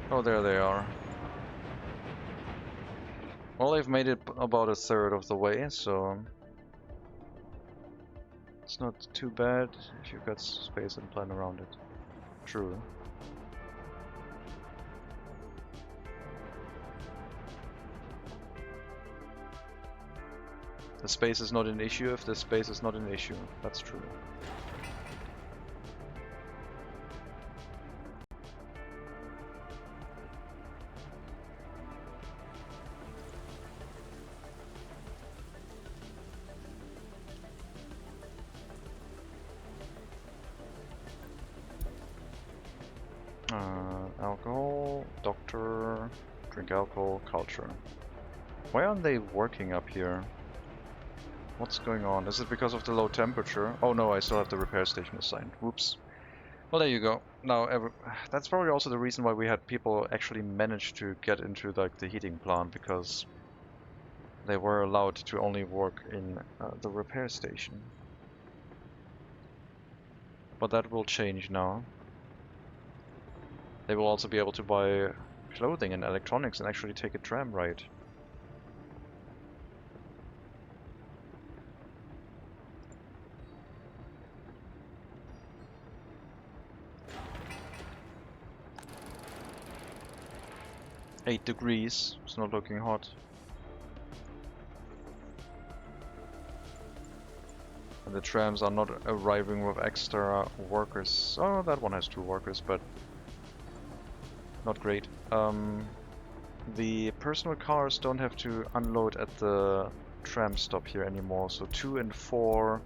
B: Oh, there they are. Well, they've made it about 1/3 of the way, so it's not too bad if you've got space and plan around it. True. The space is not an issue if the space is not an issue. That's true. culture, drink alcohol, culture. Why aren't they working up here? What's going on? Is it because of the low temperature? Oh no, I still have the repair station assigned. Whoops. Well, there you go. Now, that's probably also the reason why we had people actually manage to get into like the heating plant, because they were allowed to only work in the repair station. But that will change now. They will also be able to buy clothing and electronics and actually take a tram ride. "8 degrees, it's not looking hot. And the trams are not arriving with extra workers. Oh, that one has 2 workers, but not great. The personal cars don't have to unload at the tram stop here anymore, so 2 and 4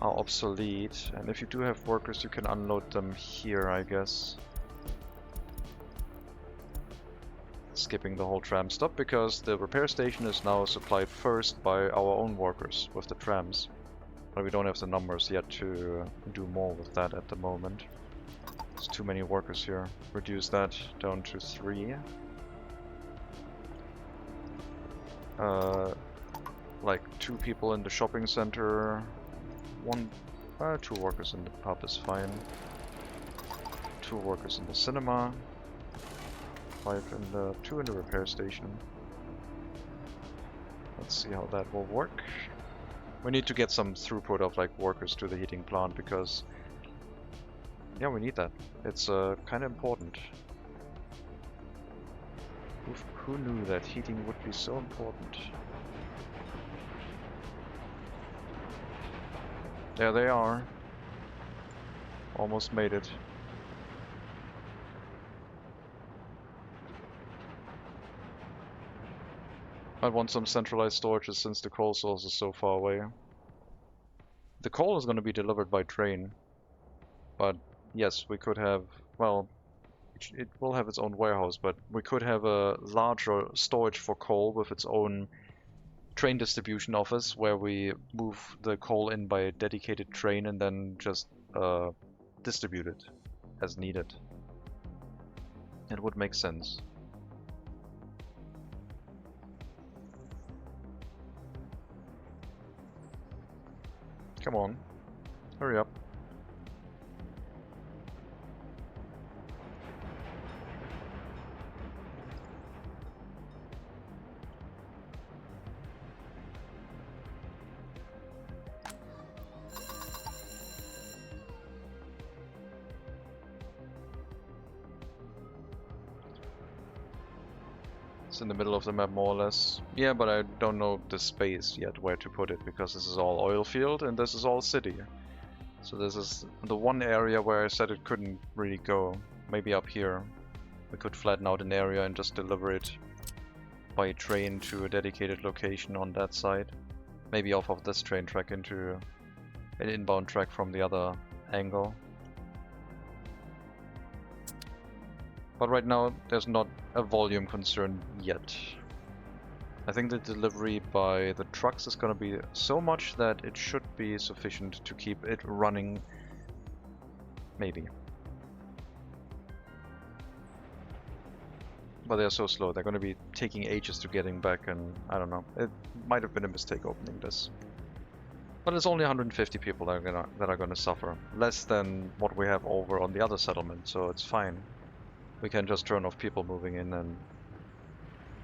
B: are obsolete. And if you do have workers, you can unload them here, I guess. Skipping the whole tram stop, because the repair station is now supplied first by our own workers with the trams. But we don't have the numbers yet to do more with that at the moment. There's too many workers here. Reduce that down to 3. Like 2 people in the shopping center. 2 workers in the pub is fine. 2 workers in the cinema. 2 in the repair station. Let's see how that will work. We need to get some throughput of like workers to the heating plant, because yeah, we need that. It's kind of important. Who knew that heating would be so important? There they are. Almost made it. I want some centralized storages since the coal source is so far away. The coal is going to be delivered by train. But yes, we could have, well, it will have its own warehouse, but we could have a larger storage for coal with its own train distribution office, where we move the coal in by a dedicated train and then just distribute it as needed. It would make sense. Come on, hurry up. It's in the middle of the map, more or less. Yeah, but I don't know the space yet where to put it, because this is all oil field and this is all city. So this is the one area where I said it couldn't really go. Maybe up here we could flatten out an area and just deliver it by train to a dedicated location on that side. Maybe off of this train track into an inbound track from the other angle. But right now there's not a volume concern yet. I think the delivery by the trucks is going to be so much that it should be sufficient to keep it running. Maybe. But they're so slow, they're going to be taking ages to getting back, and I don't know. It might have been a mistake opening this. But it's only 150 people that are gonna suffer. Less than what we have over on the other settlement, so it's fine. We can just turn off people moving in and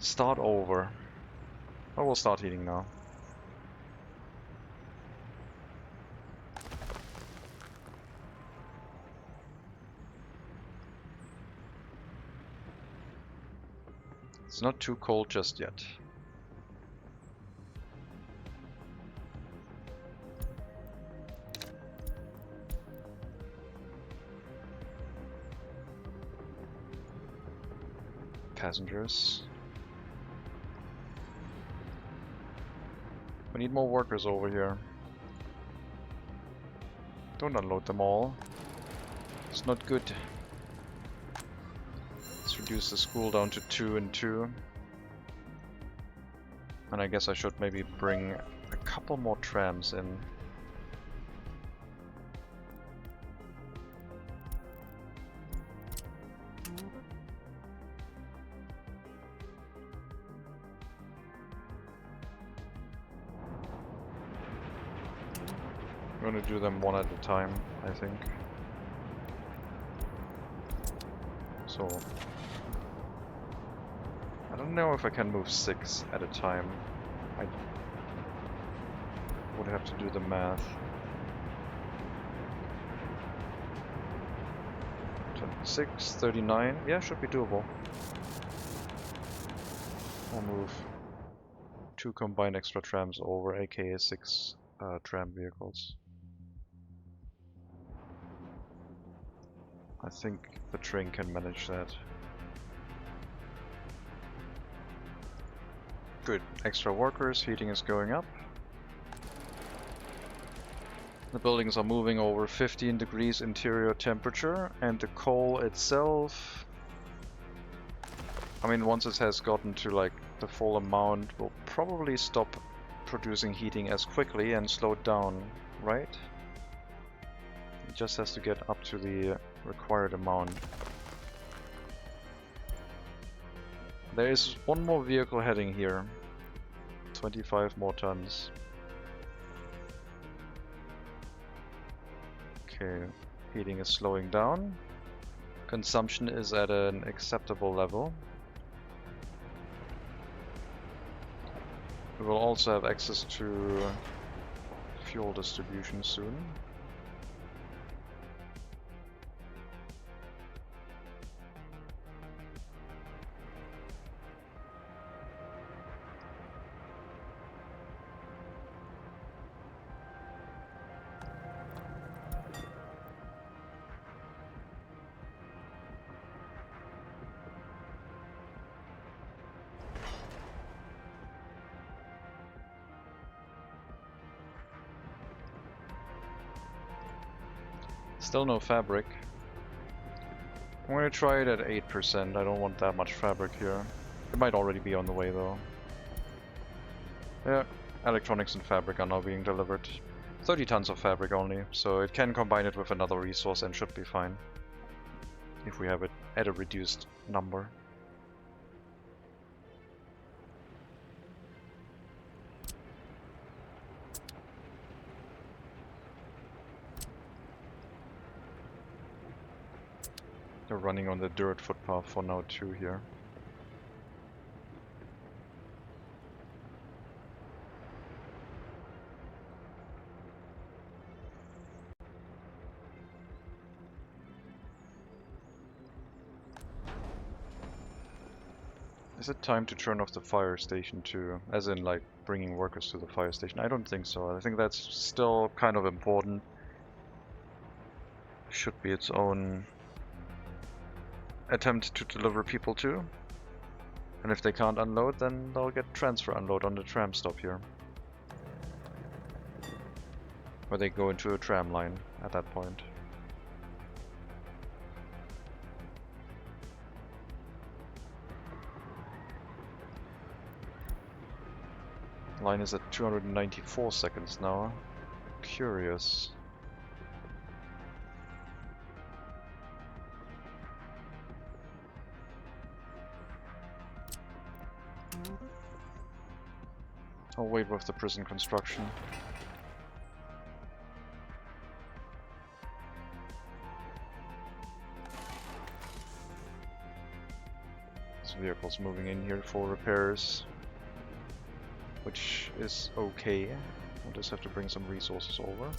B: start over. Or we'll start heating now. It's not too cold just yet. Passengers. We need more workers over here. Don't unload them all. It's not good. Let's reduce the school down to 2 and 2. And I guess I should maybe bring a couple more trams in. I'm gonna do them one at a time, I think. So I don't know if I can move 6 at a time. I would have to do the math. 26, 39, yeah, should be doable. I'll move 2 combined extra trams over, aka 6 tram vehicles. I think the train can manage that. Good. Extra workers, heating is going up. The buildings are moving over 15 degrees interior temperature, and the coal itself, I mean, once it has gotten to like the full amount, will probably stop producing heating as quickly and slow down, right? It just has to get up to the required amount. There is one more vehicle heading here. 25 more tons. Okay, heating is slowing down. Consumption is at an acceptable level. We will also have access to fuel distribution soon. Still no fabric. I'm gonna try it at 8%. I don't want that much fabric here. It might already be on the way though. Yeah, electronics and fabric are now being delivered. 30 tons of fabric only, so it can combine it with another resource and should be fine. If we have it at a reduced number. They're running on the dirt footpath for now too here. Is it time to turn off the fire station too? As in like bringing workers to the fire station? I don't think so. I think that's still kind of important. Should be its own attempt to deliver people to. And if they can't unload, then they'll get transfer unload on the tram stop here. Where they go into a tram line at that point. Line is at 294 seconds now. Curious. I'll wait with the prison construction. This vehicle's moving in here for repairs, which is okay. We'll just have to bring some resources over.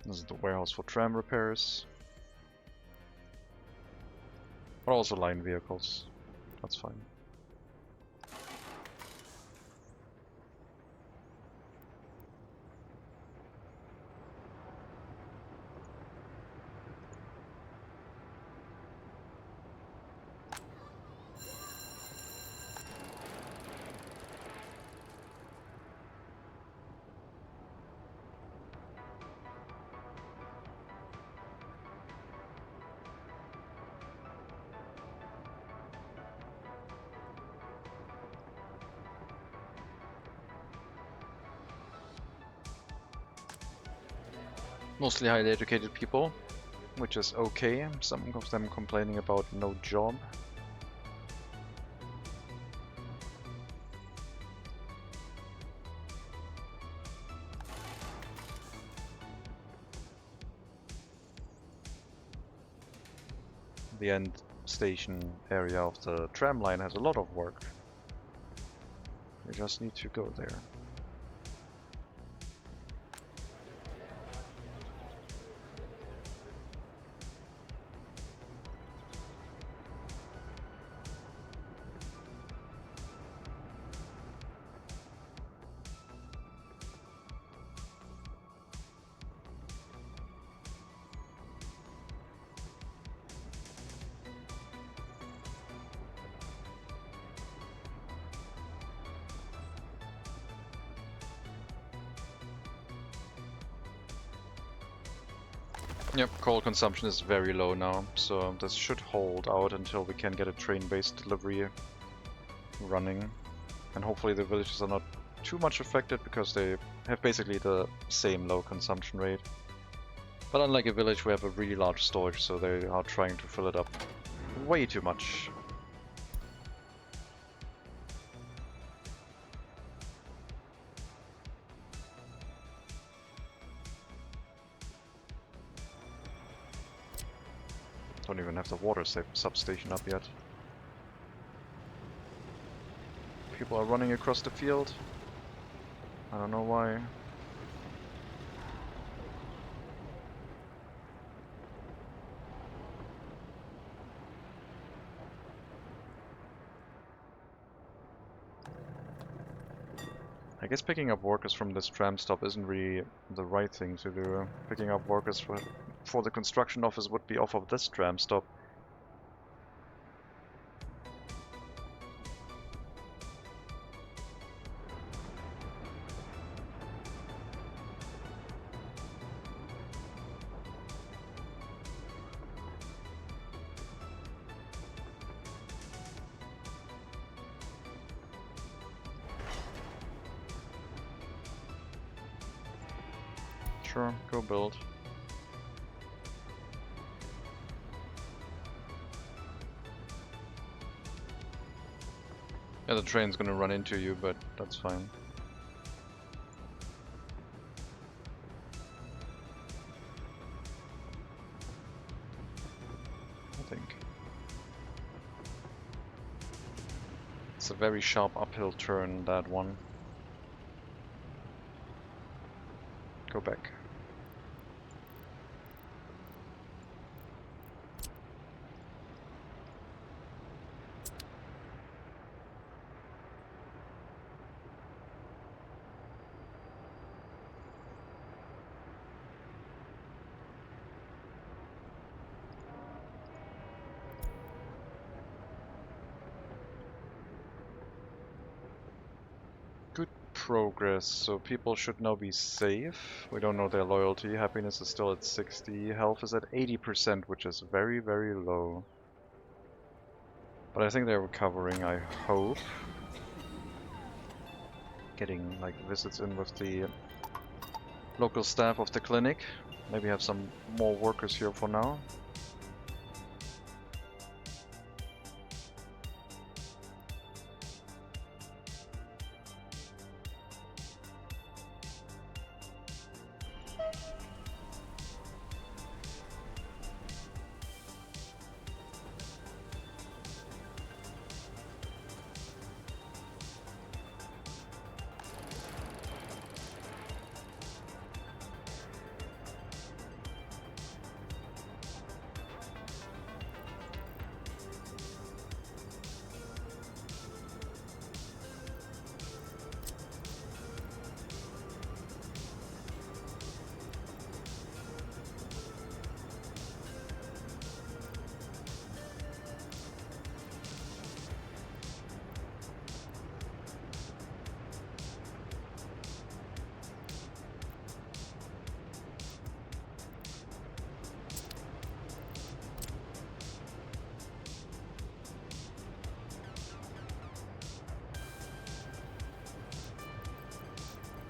B: This is the warehouse for tram repairs. But also line vehicles. That's fine. Mostly highly educated people, which is okay. Some of them complaining about no job. The end station area of the tram line has a lot of work. We just need to go there. Yep, coal consumption is very low now, so this should hold out until we can get a train-based delivery running. And hopefully the villages are not too much affected because they have basically the same low consumption rate. But unlike a village, we have a really large storage, so they are trying to fill it up way too much. Don't even have the water substation up yet. People are running across the field. I don't know why. I guess picking up workers from this tram stop isn't really the right thing to do. Picking up workers for the construction office would be off of this tram stop. Sure, go build. Yeah, the train's gonna run into you, but that's fine. I think. It's a very sharp uphill turn, that one. Go back. Progress, so people should now be safe. We don't know their loyalty. Happiness is still at 60. Health is at 80%, which is very, very low. But I think they're recovering, I hope. Getting like visits in with the local staff of the clinic. Maybe have some more workers here for now.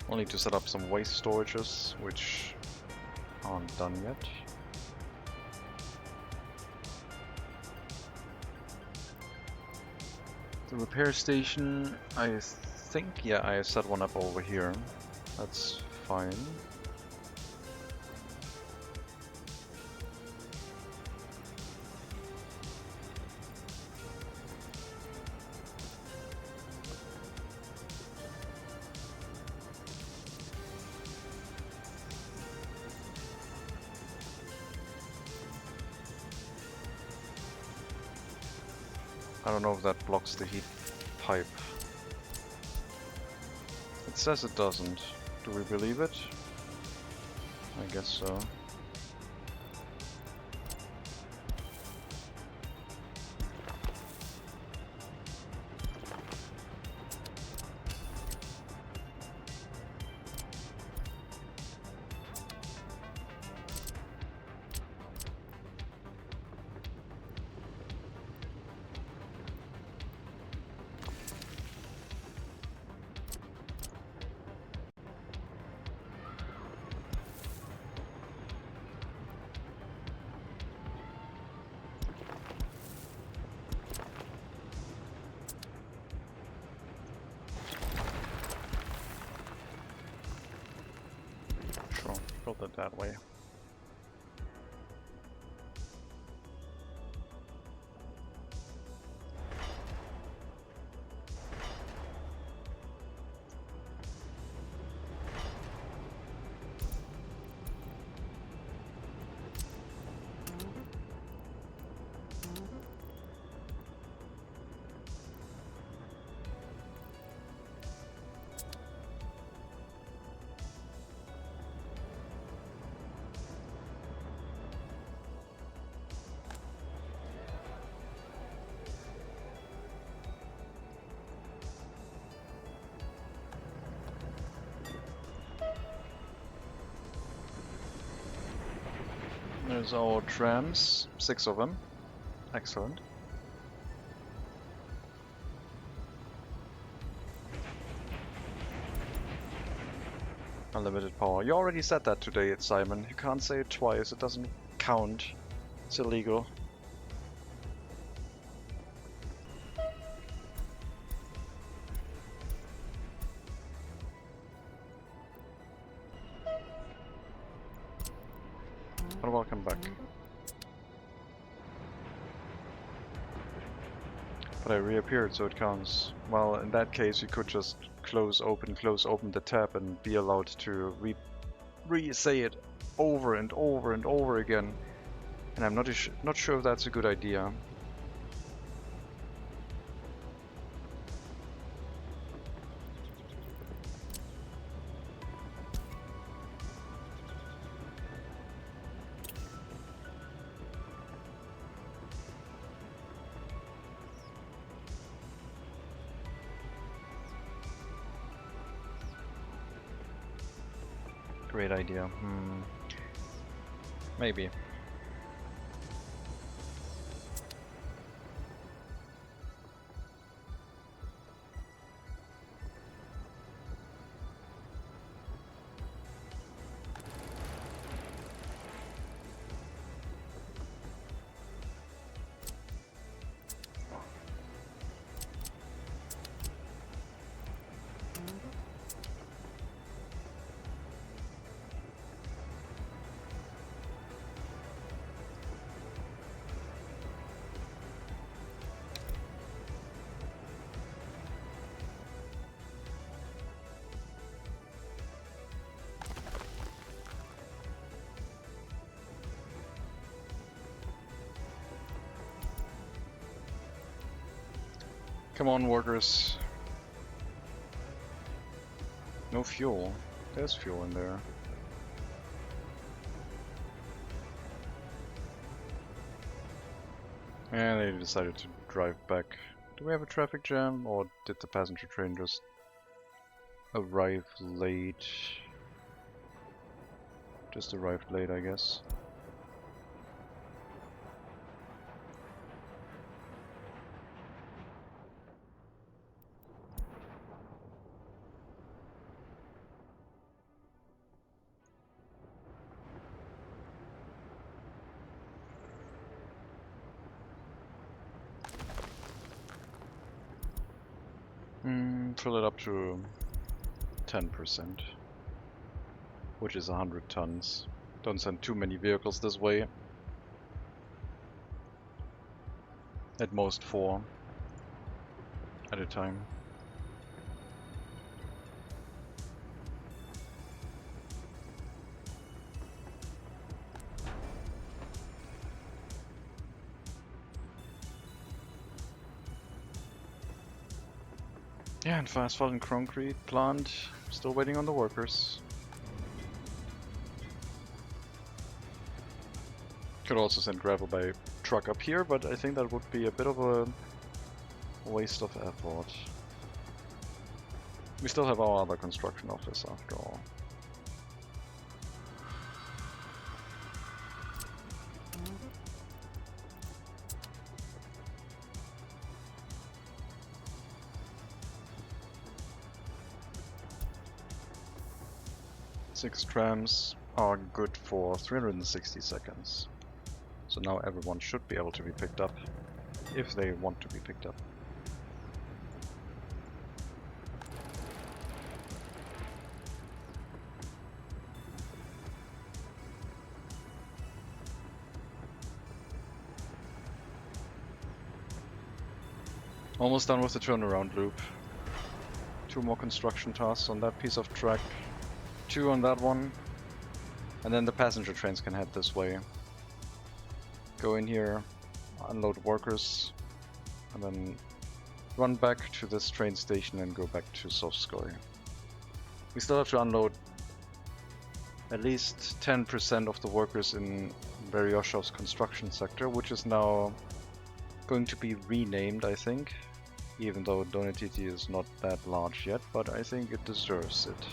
B: We'll need to set up some waste storages, which aren't done yet. The repair station, I think, yeah, I set one up over here. That's fine. I don't know if that blocks the heat pipe. It says it doesn't. Do we believe it? I guess so. Sure, build it that way. There's our trams, 6 of them. Excellent. Unlimited power. You already said that today, Simon. You can't say it twice, it doesn't count. It's illegal. But welcome back. But I reappeared, so it counts. Well, in that case, you could just close open the tab and be allowed to re-say it over and over and over again. And I'm not sure if that's a good idea. Great idea. Maybe. Come on, workers. No fuel. There's fuel in there. And they decided to drive back. Do we have a traffic jam, or did the passenger train just arrive late? Just arrived late, I guess. fill it up to 10%, which is 100 tons. Don't send too many vehicles this way. At most 4 at a time. Yeah, and for asphalt and concrete plant, still waiting on the workers. Could also send gravel by truck up here, but I think that would be a bit of a waste of effort. We still have our other construction office after all. Six trams are good for 360 seconds. So now everyone should be able to be picked up, if they want to be picked up. Almost done with the turnaround loop. 2 more construction tasks on that piece of track. 2 on that one. And then the passenger trains can head this way. Go in here, unload workers, and then run back to this train station and go back to Sovskoye. We still have to unload at least 10% of the workers in Beryoshov's construction sector, which is now going to be renamed, I think. Even though Donetiti is not that large yet, but I think it deserves it.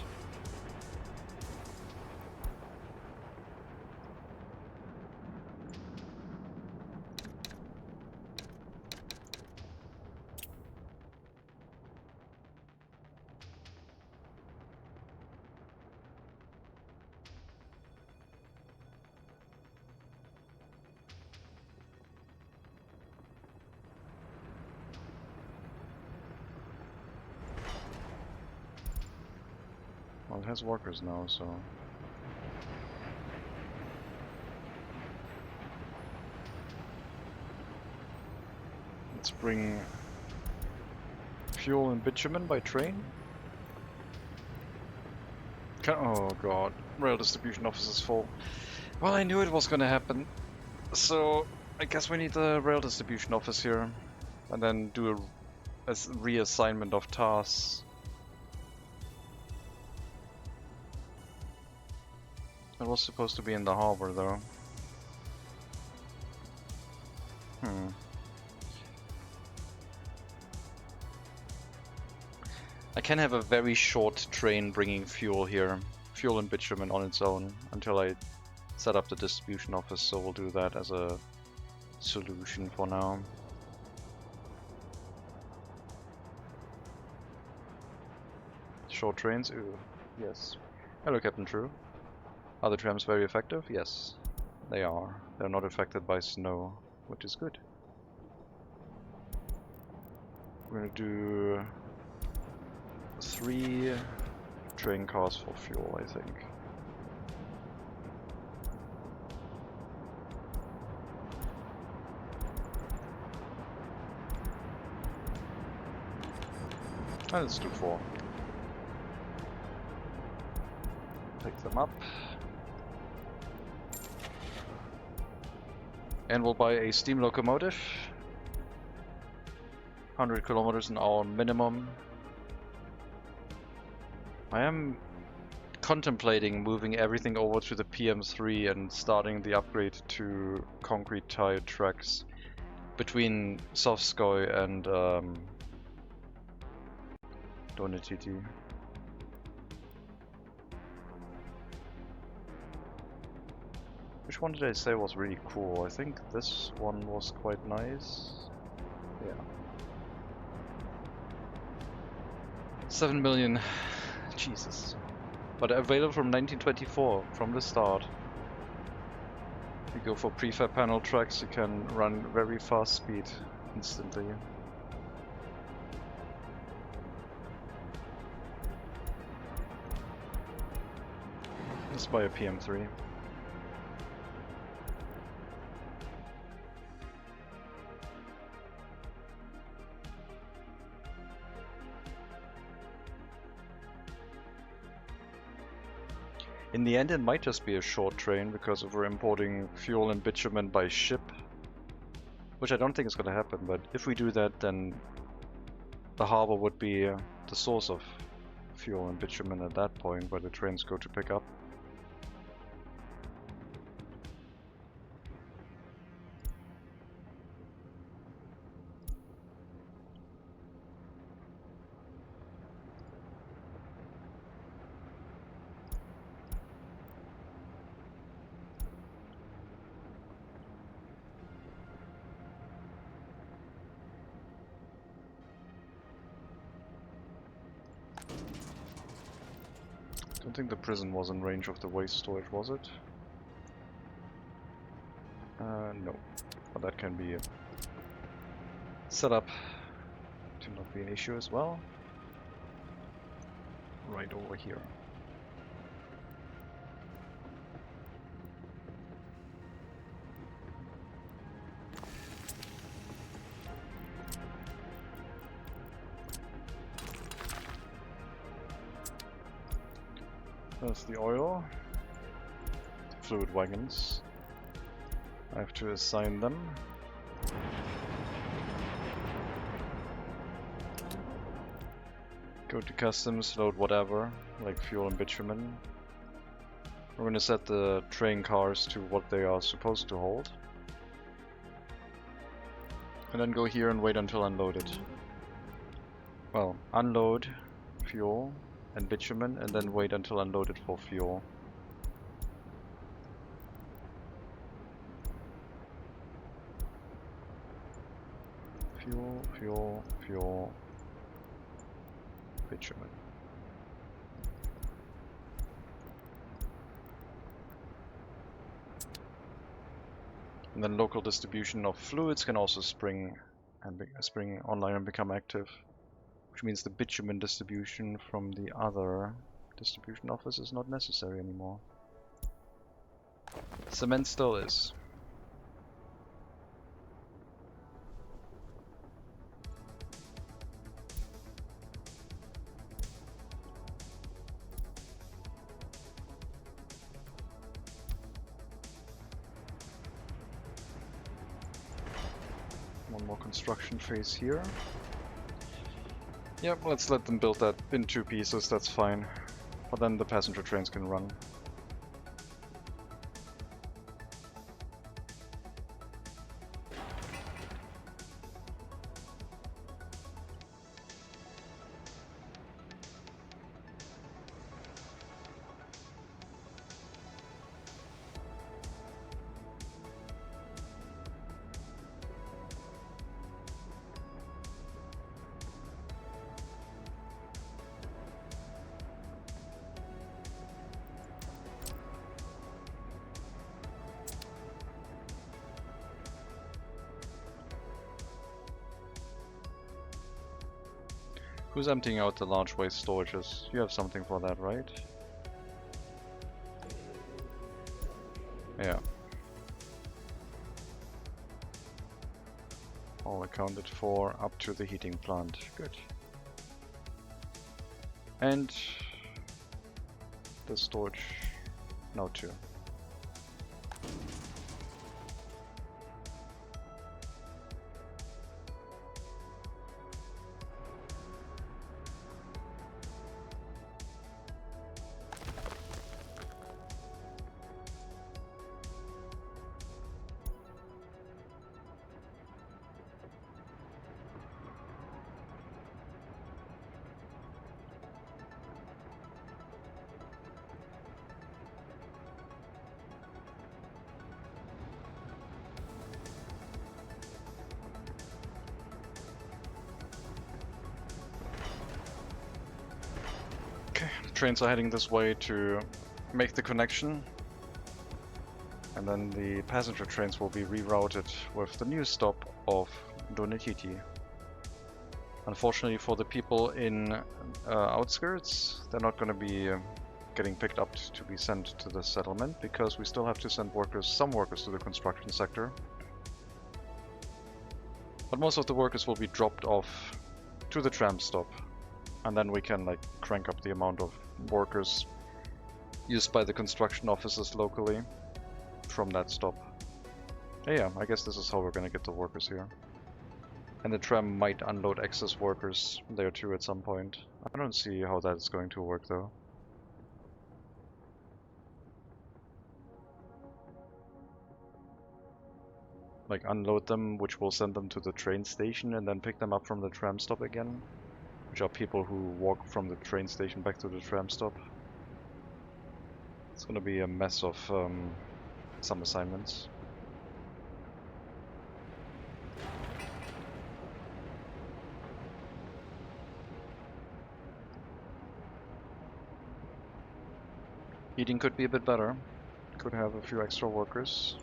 B: Well, it has workers now, so... Let's bring fuel and bitumen by train. Oh god, rail distribution office is full. Well, I knew it was gonna happen, so I guess we need the rail distribution office here, and then do a reassignment of tasks. It was supposed to be in the harbor, though. I can have a very short train bringing fuel here, fuel and bitumen on its own, until I set up the distribution office, so we'll do that as a solution for now. Short trains? Ooh, yes. Hello, Captain True. Are the trams very effective? Yes, they are. They're not affected by snow, which is good. We're gonna do 3 train cars for fuel, I think. And let's do 4. Pick them up. And we'll buy a steam locomotive. 100 kilometers an hour minimum. I am contemplating moving everything over to the PM3 and starting the upgrade to concrete tired tracks between Sovskoye and Donetiti. Which one did I say was really cool? I think this one was quite nice. Yeah. 7 million. Jesus. But available from 1924, from the start. If you go for prefab panel tracks, you can run very fast speed instantly. Let's buy a PM3. In the end, it might just be a short train because if we're importing fuel and bitumen by ship, which I don't think is going to happen, but if we do that, then the harbor would be the source of fuel and bitumen at that point where the trains go to pick up. I don't think the prison was in range of the waste storage, was it? No. But that can be set up to not be an issue as well. Right over here. There's the oil, fluid wagons. I have to assign them. Go to customs, load whatever, like fuel and bitumen. We're going to set the train cars to what they are supposed to hold. And then go here and wait until unloaded. Well, unload fuel and bitumen, and then wait until unloaded for fuel. Fuel, fuel, fuel, bitumen. And then local distribution of fluids can also spring online and become active. Which means the bitumen distribution from the other distribution office is not necessary anymore. Cement still is. One more construction phase here. Yep, let's let them build that in 2 pieces, that's fine. But then the passenger trains can run. Who's emptying out the large waste storages? You have something for that, right? Yeah. All accounted for up to the heating plant. Good. And the storage now too. Trains are heading this way to make the connection, and then the passenger trains will be rerouted with the new stop of Donetiti. Unfortunately for the people in outskirts, they're not going to be getting picked up to be sent to the settlement, because we still have to send workers, some workers, to the construction sector. But most of the workers will be dropped off to the tram stop, and then we can like crank up the amount of workers used by the construction offices locally from that stop. Yeah, I guess this is how we're gonna get the workers here. And the tram might unload excess workers there too at some point. I don't see how that is going to work though. Like unload them, which will send them to the train station, and then pick them up from the tram stop again. Which are people who walk from the train station back to the tram stop. It's gonna be a mess of some assignments. Heating could be a bit better. Could have a few extra workers.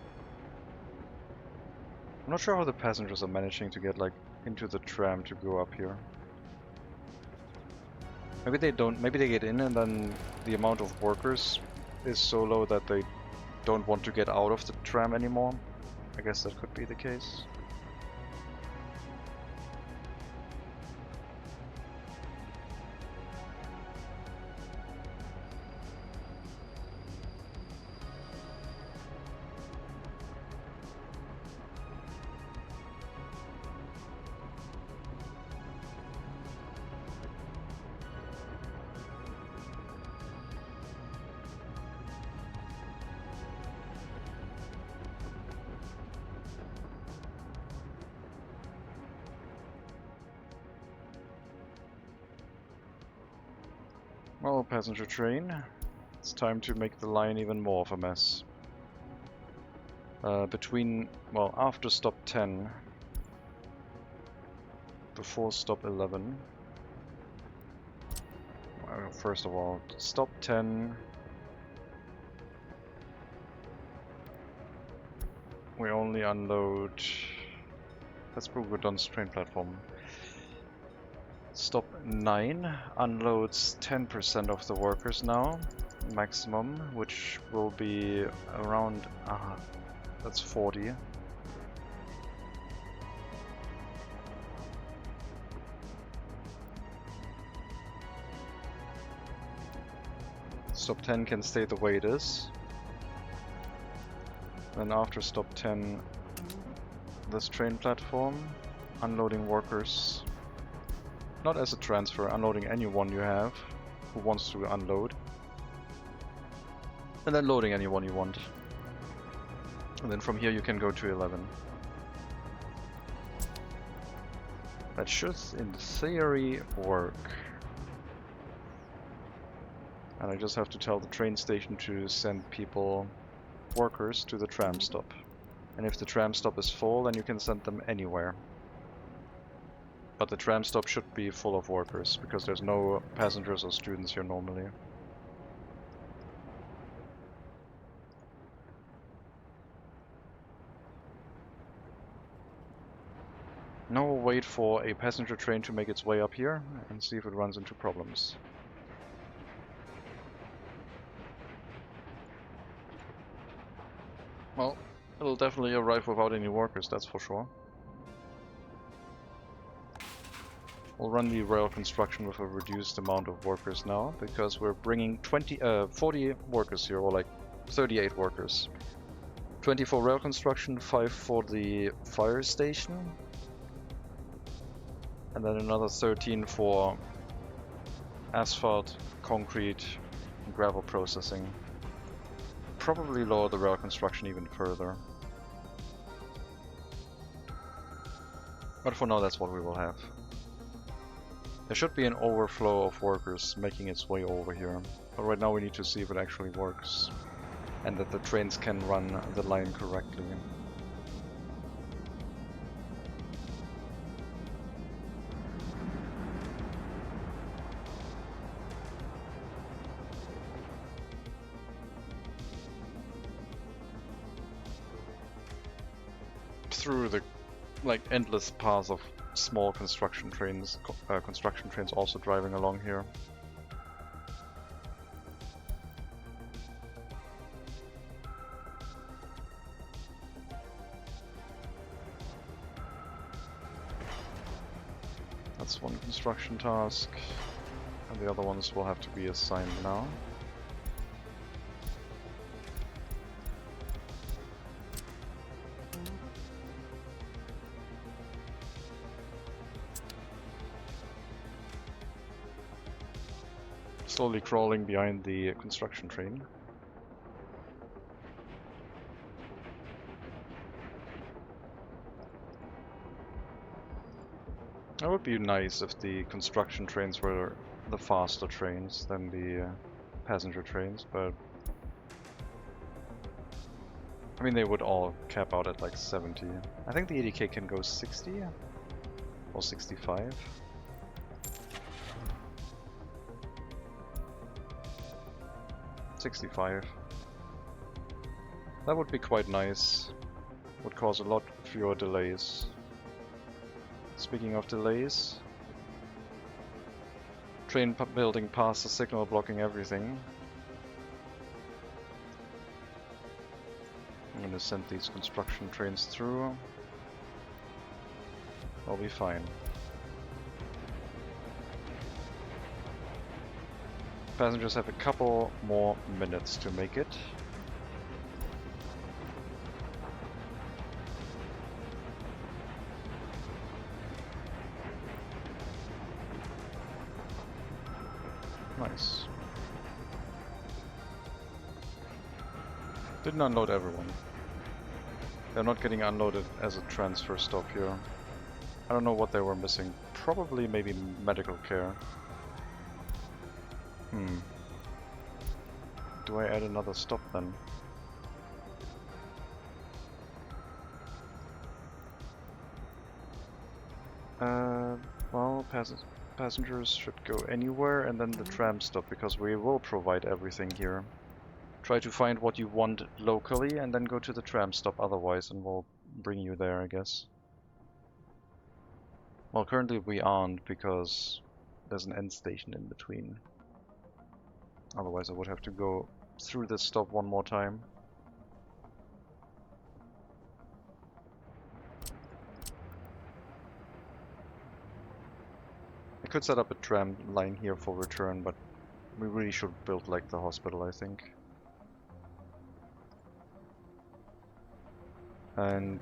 B: I'm not sure how the passengers are managing to get like into the tram to go up here. Maybe they don't, maybe they get in and then the amount of workers is so low that they don't want to get out of the tram anymore. I guess that could be the case. Well, passenger train, it's time to make the line even more of a mess. Well, after stop 10, before stop 11. Well, first of all, stop 10. We only unload. That's Brugodon's train platform. Stop 9 unloads 10% of the workers now, maximum, which will be around, that's 40. Stop 10 can stay the way it is. Then after stop 10, this train platform, unloading workers. Not as a transfer, unloading anyone you have who wants to unload. And then loading anyone you want. And then from here you can go to 11. That should, in theory, work. And I just have to tell the train station to send workers to the tram stop. And if the tram stop is full, then you can send them anywhere. But the tram stop should be full of workers, because there's no passengers or students here normally. Now we'll wait for a passenger train to make its way up here and see if it runs into problems. Well, it'll definitely arrive without any workers, that's for sure. We'll run the rail construction with a reduced amount of workers now, because we're bringing 40 workers here, or like 38 workers. 20 for rail construction, 5 for the fire station, and then another 13 for asphalt, concrete, and gravel processing. Probably lower the rail construction even further. But for now, that's what we will have. There should be an overflow of workers making its way over here, but right now we need to see if it actually works, and that the trains can run the line correctly. Through the endless paths of small construction trains also driving along here. That's one construction task, and the other ones will have to be assigned now. Slowly crawling behind the construction train. That would be nice if the construction trains were the faster trains than the passenger trains, but I mean they would all cap out at like 70. I think the 80k can go 60 or 65. That would be quite nice. Would cause a lot fewer delays. Speaking of delays, train building past the signal blocking everything. I'm gonna send these construction trains through. I'll be fine. Passengers have a couple more minutes to make it. Nice. Didn't unload everyone. They're not getting unloaded as a transfer stop here. I don't know what they were missing. Probably maybe medical care. Do I add another stop then? Well, passengers should go anywhere and then the tram stop, because we will provide everything here. Try to find what you want locally and then go to the tram stop otherwise, and we'll bring you there, I guess. Well, currently we aren't, because there's an end station in between. Otherwise I would have to go through this stop one more time. I could set up a tram line here for return, but we really should build like the hospital, I think. And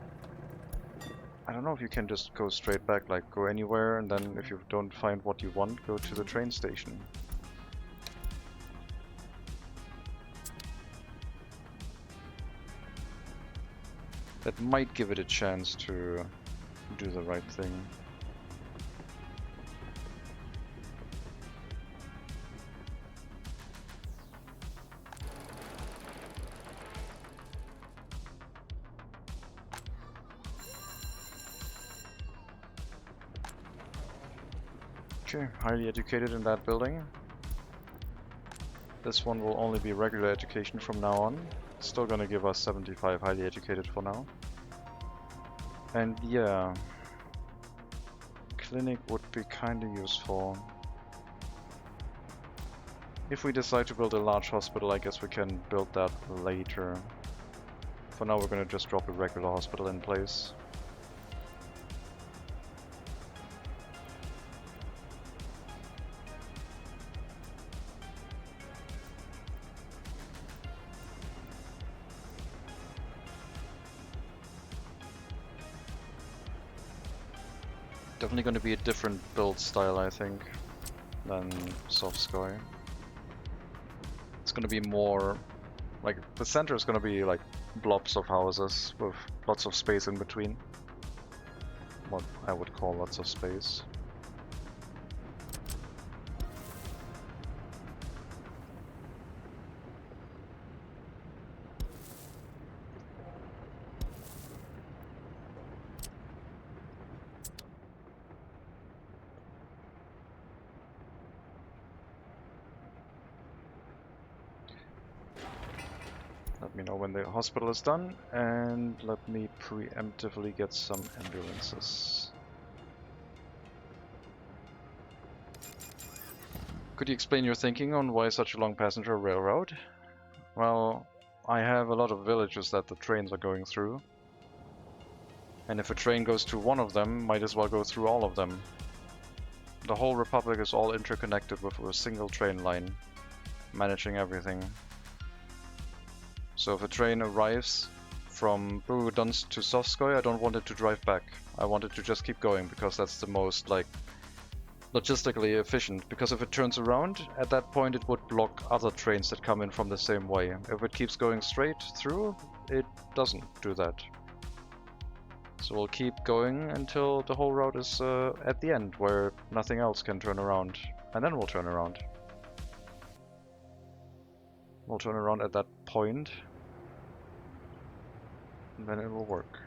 B: I don't know if you can just go straight back, like go anywhere, and then if you don't find what you want, go to the train station. That might give it a chance to do the right thing. Okay, highly educated in that building. This one will only be regular education from now on. Still gonna give us 75 highly educated for now. And yeah, clinic would be kinda useful. If we decide to build a large hospital, I guess we can build that later. For now we're gonna just drop a regular hospital in place. Definitely going to be a different build style, I think, than Soft Sky. It's going to be more like the center is going to be like blobs of houses with lots of space in between. What I would call lots of space. Let me know when the hospital is done, and let me preemptively get some ambulances. Could you explain your thinking on why such a long passenger railroad? Well, I have a lot of villages that the trains are going through. And if a train goes to one of them, might as well go through all of them. The whole Republic is all interconnected with a single train line, managing everything. So if a train arrives from Burudonsk to Sovskoye, I don't want it to drive back. I want it to just keep going, because that's the most, like, logistically efficient. Because if it turns around, at that point it would block other trains that come in from the same way. If it keeps going straight through, it doesn't do that. So we'll keep going until the whole route is at the end, where nothing else can turn around. And then we'll turn around. We'll turn around at that point. And then it will work.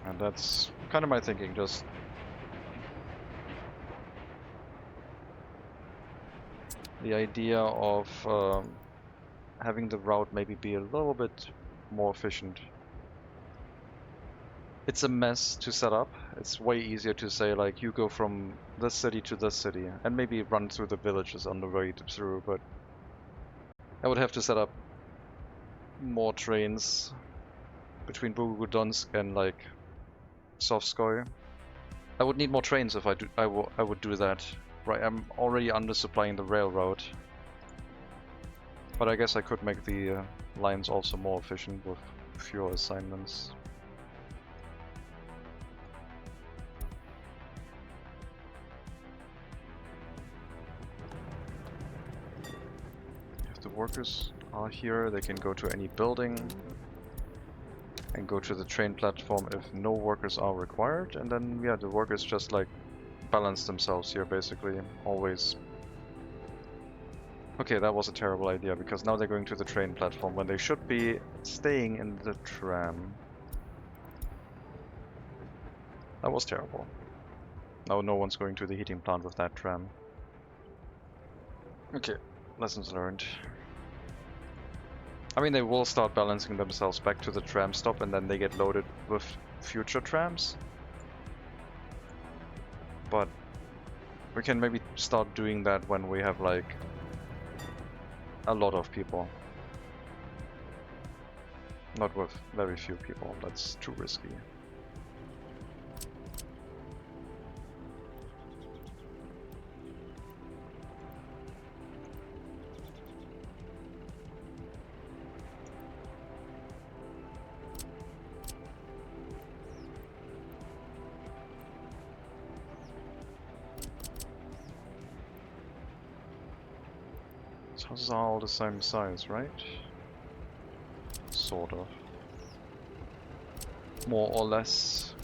B: And that's kind of my thinking, just the idea of having the route maybe be a little bit more efficient. It's a mess to set up. It's way easier to say, like, you go from this city to this city, and maybe run through the villages on the way through, but I would have to set up more trains between Burudonsk and, like, Sovskoye. I would need more trains if I would do that. Right, I'm already undersupplying the railroad. But I guess I could make the lines also more efficient with fewer assignments. If the workers are here, they can go to any building and go to the train platform if no workers are required, and then yeah, the workers just like balance themselves here basically, always. Okay, that was a terrible idea, because now they're going to the train platform when they should be staying in the tram. That was terrible. Now no one's going to the heating plant with that tram. Okay, lessons learned. I mean, they will start balancing themselves back to the tram stop, and then they get loaded with future trams. But we can maybe start doing that when we have like a lot of people. Not with very few people, that's too risky. Houses are all the same size, right? Sort of. More or less.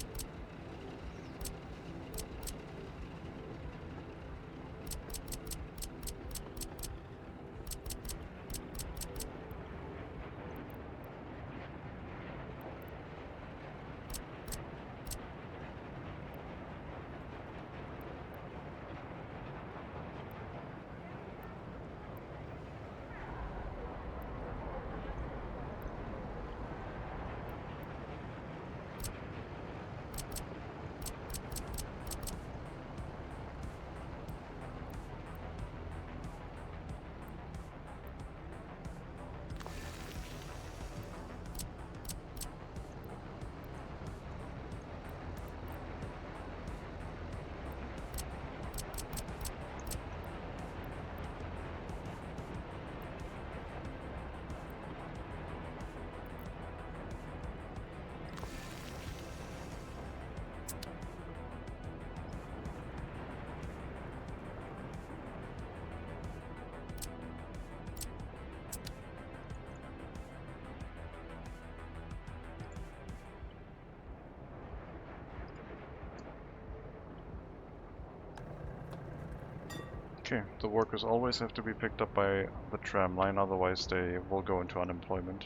B: Okay, the workers always have to be picked up by the tram line, otherwise they will go into unemployment.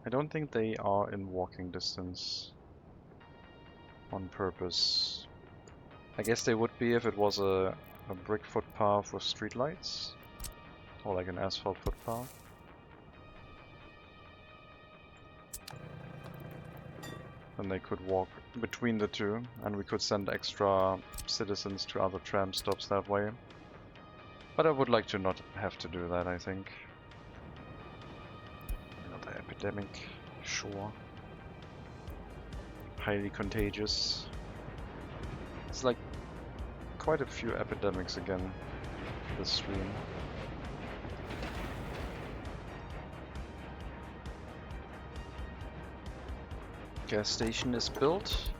B: I don't think they are in walking distance on purpose. I guess they would be if it was a brick footpath with streetlights, or like an asphalt footpath. Then they could walk between the two, and we could send extra citizens to other tram stops that way. But I would like to not have to do that, I think. Another epidemic, sure. Highly contagious. It's like quite a few epidemics again this stream. Gas station is built.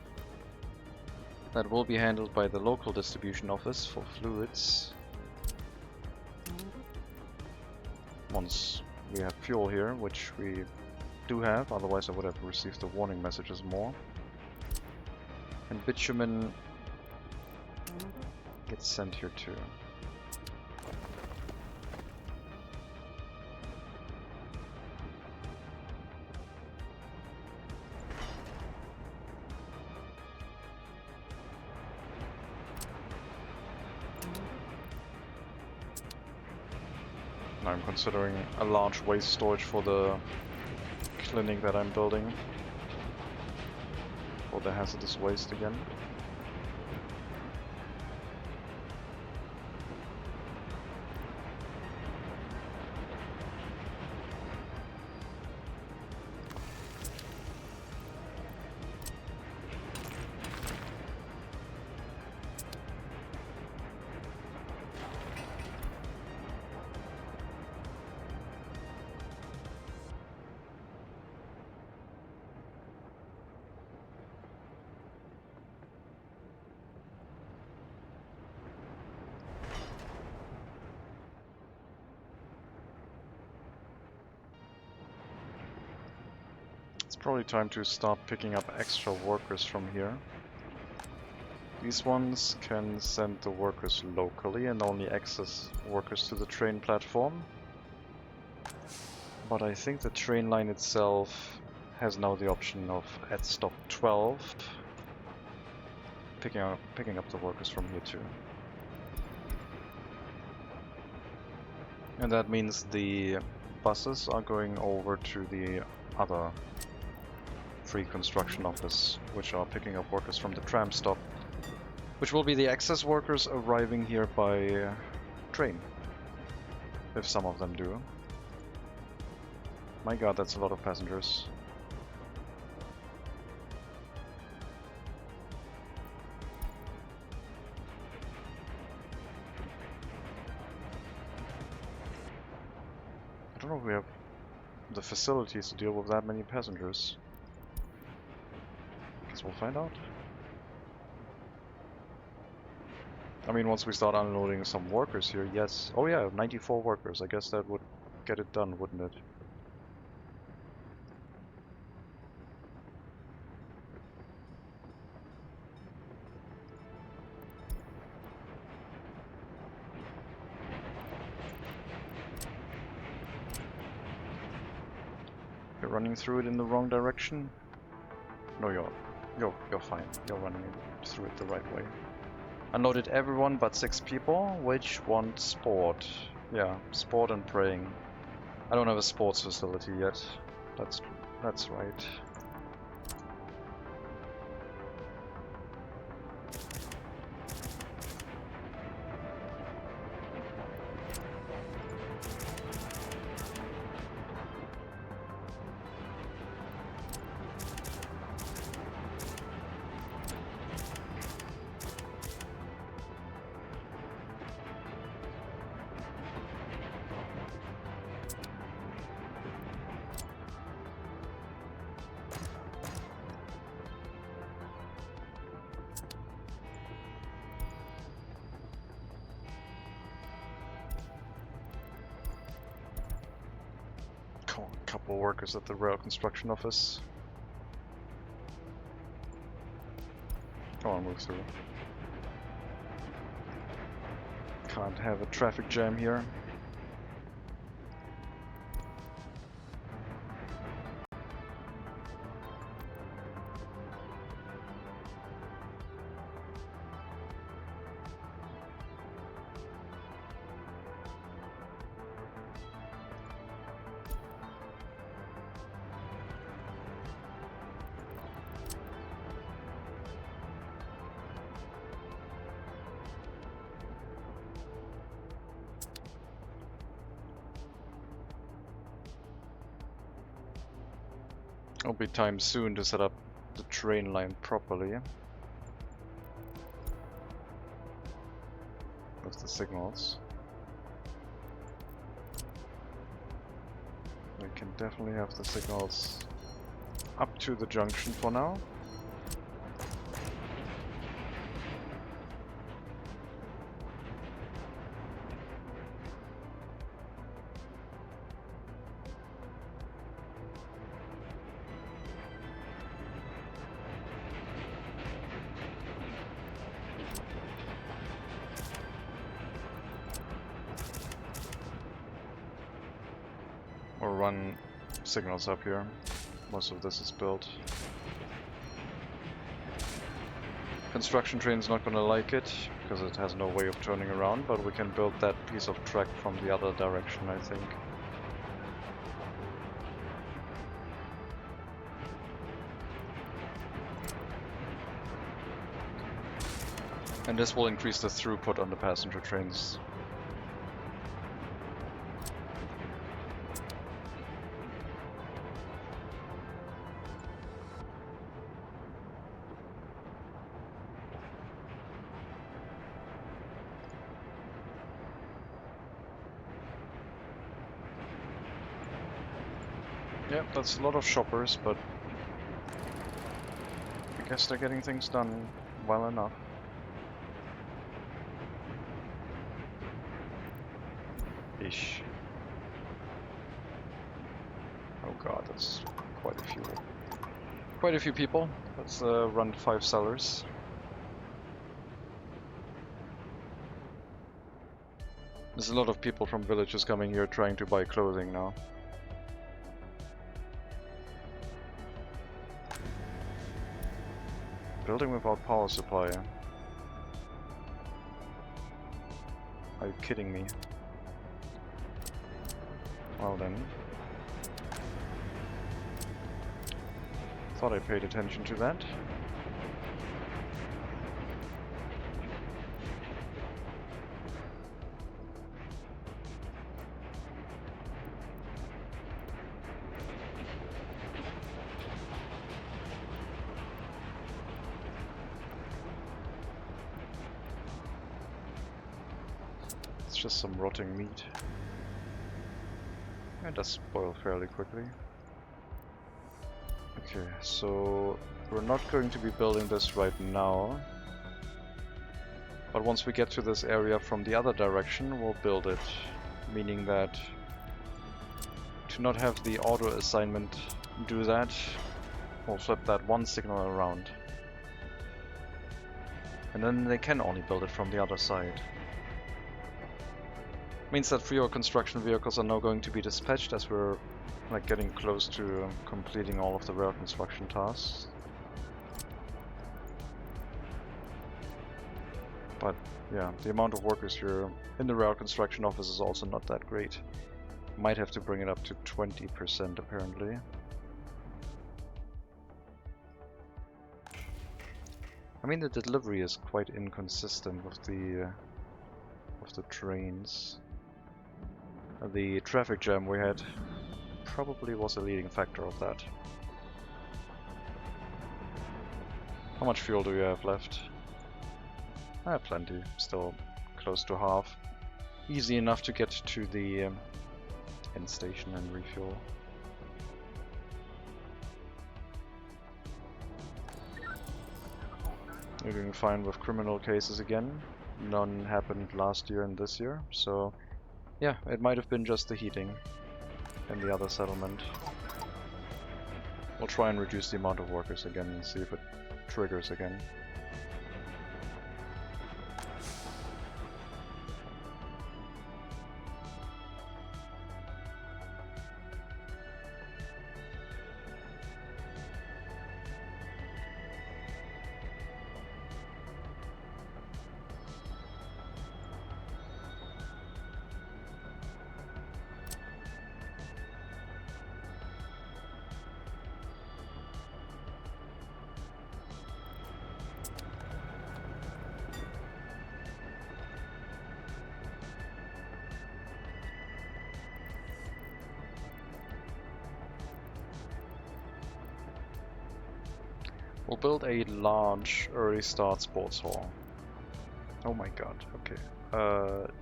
B: That will be handled by the local distribution office for fluids. Once we have fuel here, which we do have, otherwise I would have received the warning messages more. And bitumen gets sent here too. I'm considering a large waste storage for the clinic that I'm building. For the hazardous waste again. It's probably time to start picking up extra workers from here. These ones can send the workers locally and only access workers to the train platform. But I think the train line itself has now the option of at stop 12 picking up the workers from here too. And that means the buses are going over to the other free construction office, which are picking up workers from the tram stop, which will be the access workers arriving here by train, if some of them do. My god, that's a lot of passengers. I don't know if we have the facilities to deal with that many passengers. Guess we'll find out. I mean, once we start unloading some workers here, yes. Oh yeah, 94 workers. I guess that would get it done, wouldn't it? You're running through it in the wrong direction. No, you're fine. You're running through it the right way. Unloaded everyone but 6 people, which want sport. Yeah, sport and praying. I don't have a sports facility yet. That's right. Couple workers at the rail construction office. Come on, move through. Can't have a traffic jam here. It'll be time soon to set up the train line properly. With the signals. We can definitely have the signals up to the junction for now. Or run signals up here. Most of this is built. Construction train's not gonna like it, because it has no way of turning around, but we can build that piece of track from the other direction, I think. And this will increase the throughput on the passenger trains. Yeah, that's a lot of shoppers, but I guess they're getting things done well enough. Ish. Oh god, that's quite a few people. Let's run 5 sellers. There's a lot of people from villages coming here trying to buy clothing now. Building without power supply. Are you kidding me? Well then. Thought I paid attention to that. It's just some rotting meat. It does spoil fairly quickly. Okay, so we're not going to be building this right now. But once we get to this area from the other direction, we'll build it. Meaning that to not have the auto assignment do that, we'll flip that one signal around. And then they can only build it from the other side. Means that freeway construction vehicles are now going to be dispatched as we're like getting close to completing all of the rail construction tasks. But yeah, the amount of workers here in the rail construction office is also not that great. Might have to bring it up to 20% apparently. I mean, the delivery is quite inconsistent with the trains. The traffic jam we had probably was a leading factor of that. How much fuel do you have left? Plenty. Still close to half. Easy enough to get to the end station and refuel. We're doing fine with criminal cases again. None happened last year and this year, so yeah, it might have been just the heating in the other settlement. We'll try and reduce the amount of workers again and see if it triggers again. We'll build a large early start sports hall. Oh my god, okay.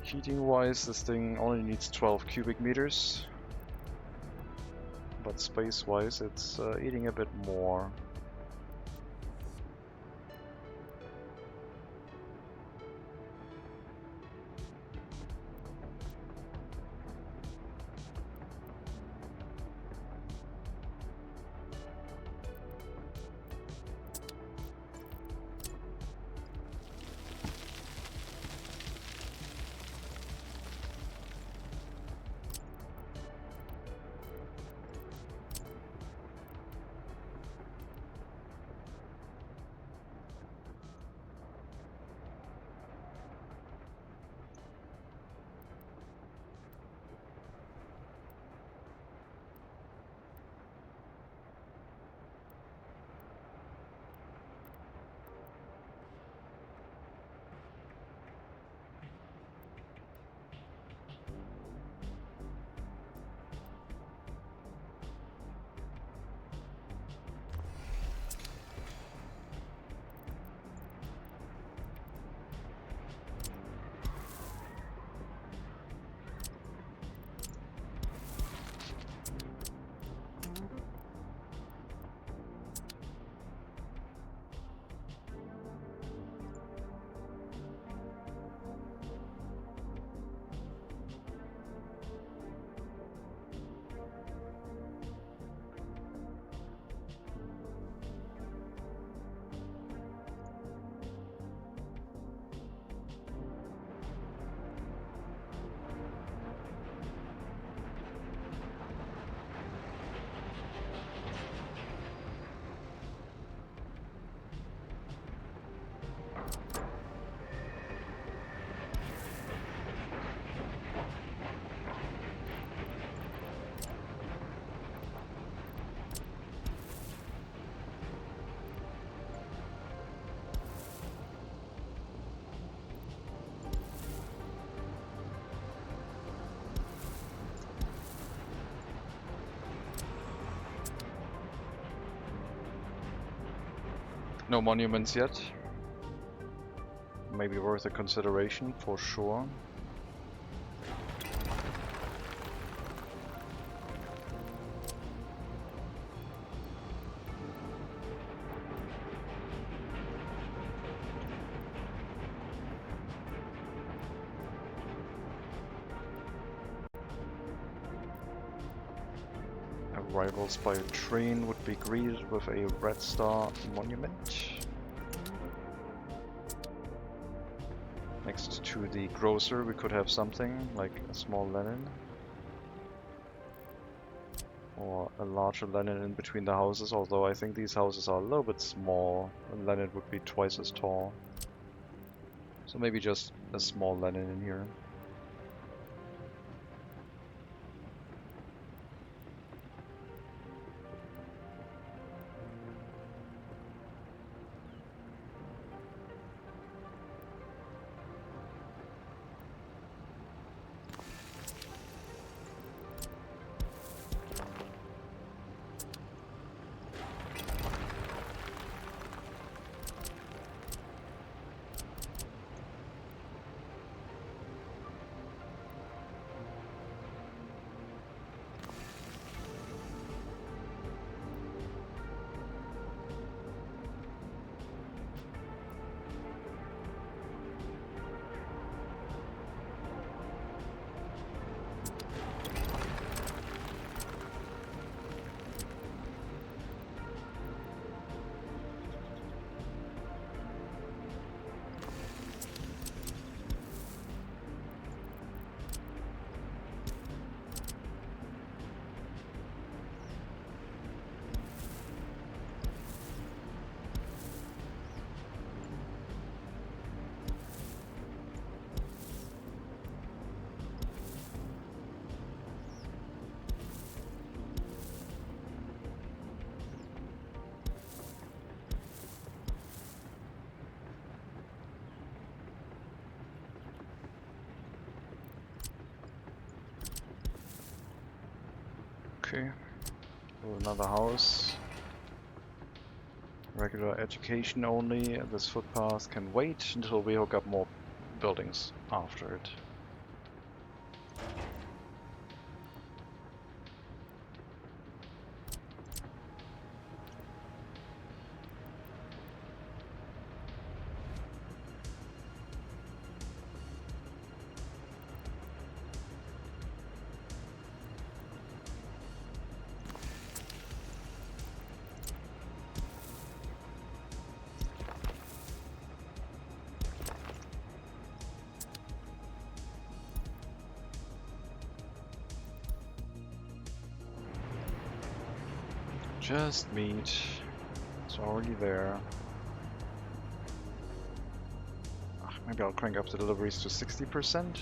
B: Heating wise, this thing only needs 12 cubic meters. But space wise, it's eating a bit more. No monuments yet. Maybe worth a consideration for sure. Arrivals by train would be greeted with a Red Star monument. Next to the grocer we could have something like a small Lenin. Or a larger Lenin in between the houses, although I think these houses are a little bit small. A Lenin would be twice as tall. So maybe just a small Lenin in here. Okay. Another house. Regular education only. This footpath can wait until we hook up more buildings after it. Just meat. It's already there. Maybe I'll crank up the deliveries to 60%.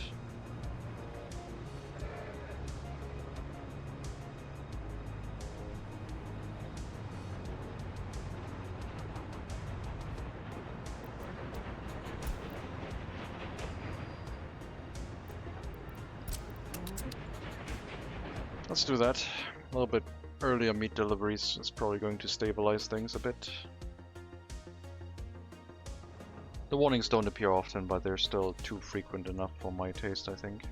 B: Let's do that. A little bit earlier meat deliveries is probably going to stabilize things a bit. The warnings don't appear often, but they're still too frequent enough for my taste, I think.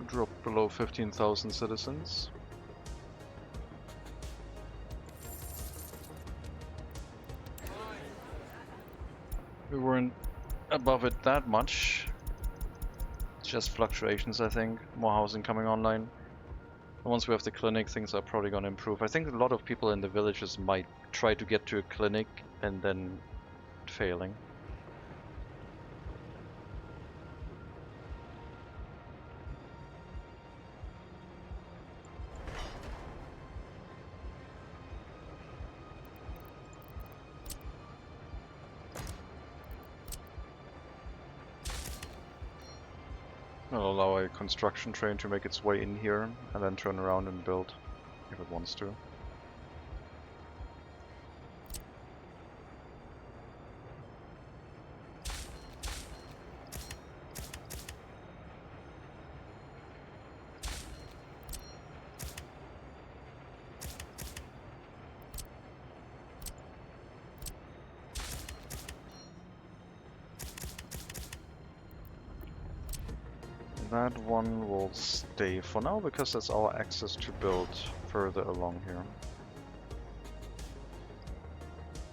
B: Drop below 15,000 citizens. We weren't above it that much. It's just fluctuations, I think. More housing coming online. And once we have the clinic, things are probably going to improve. I think a lot of people in the villages might try to get to a clinic and then failing. I'll allow a construction train to make its way in here and then turn around and build if it wants to. That one will stay for now because that's our access to build further along here.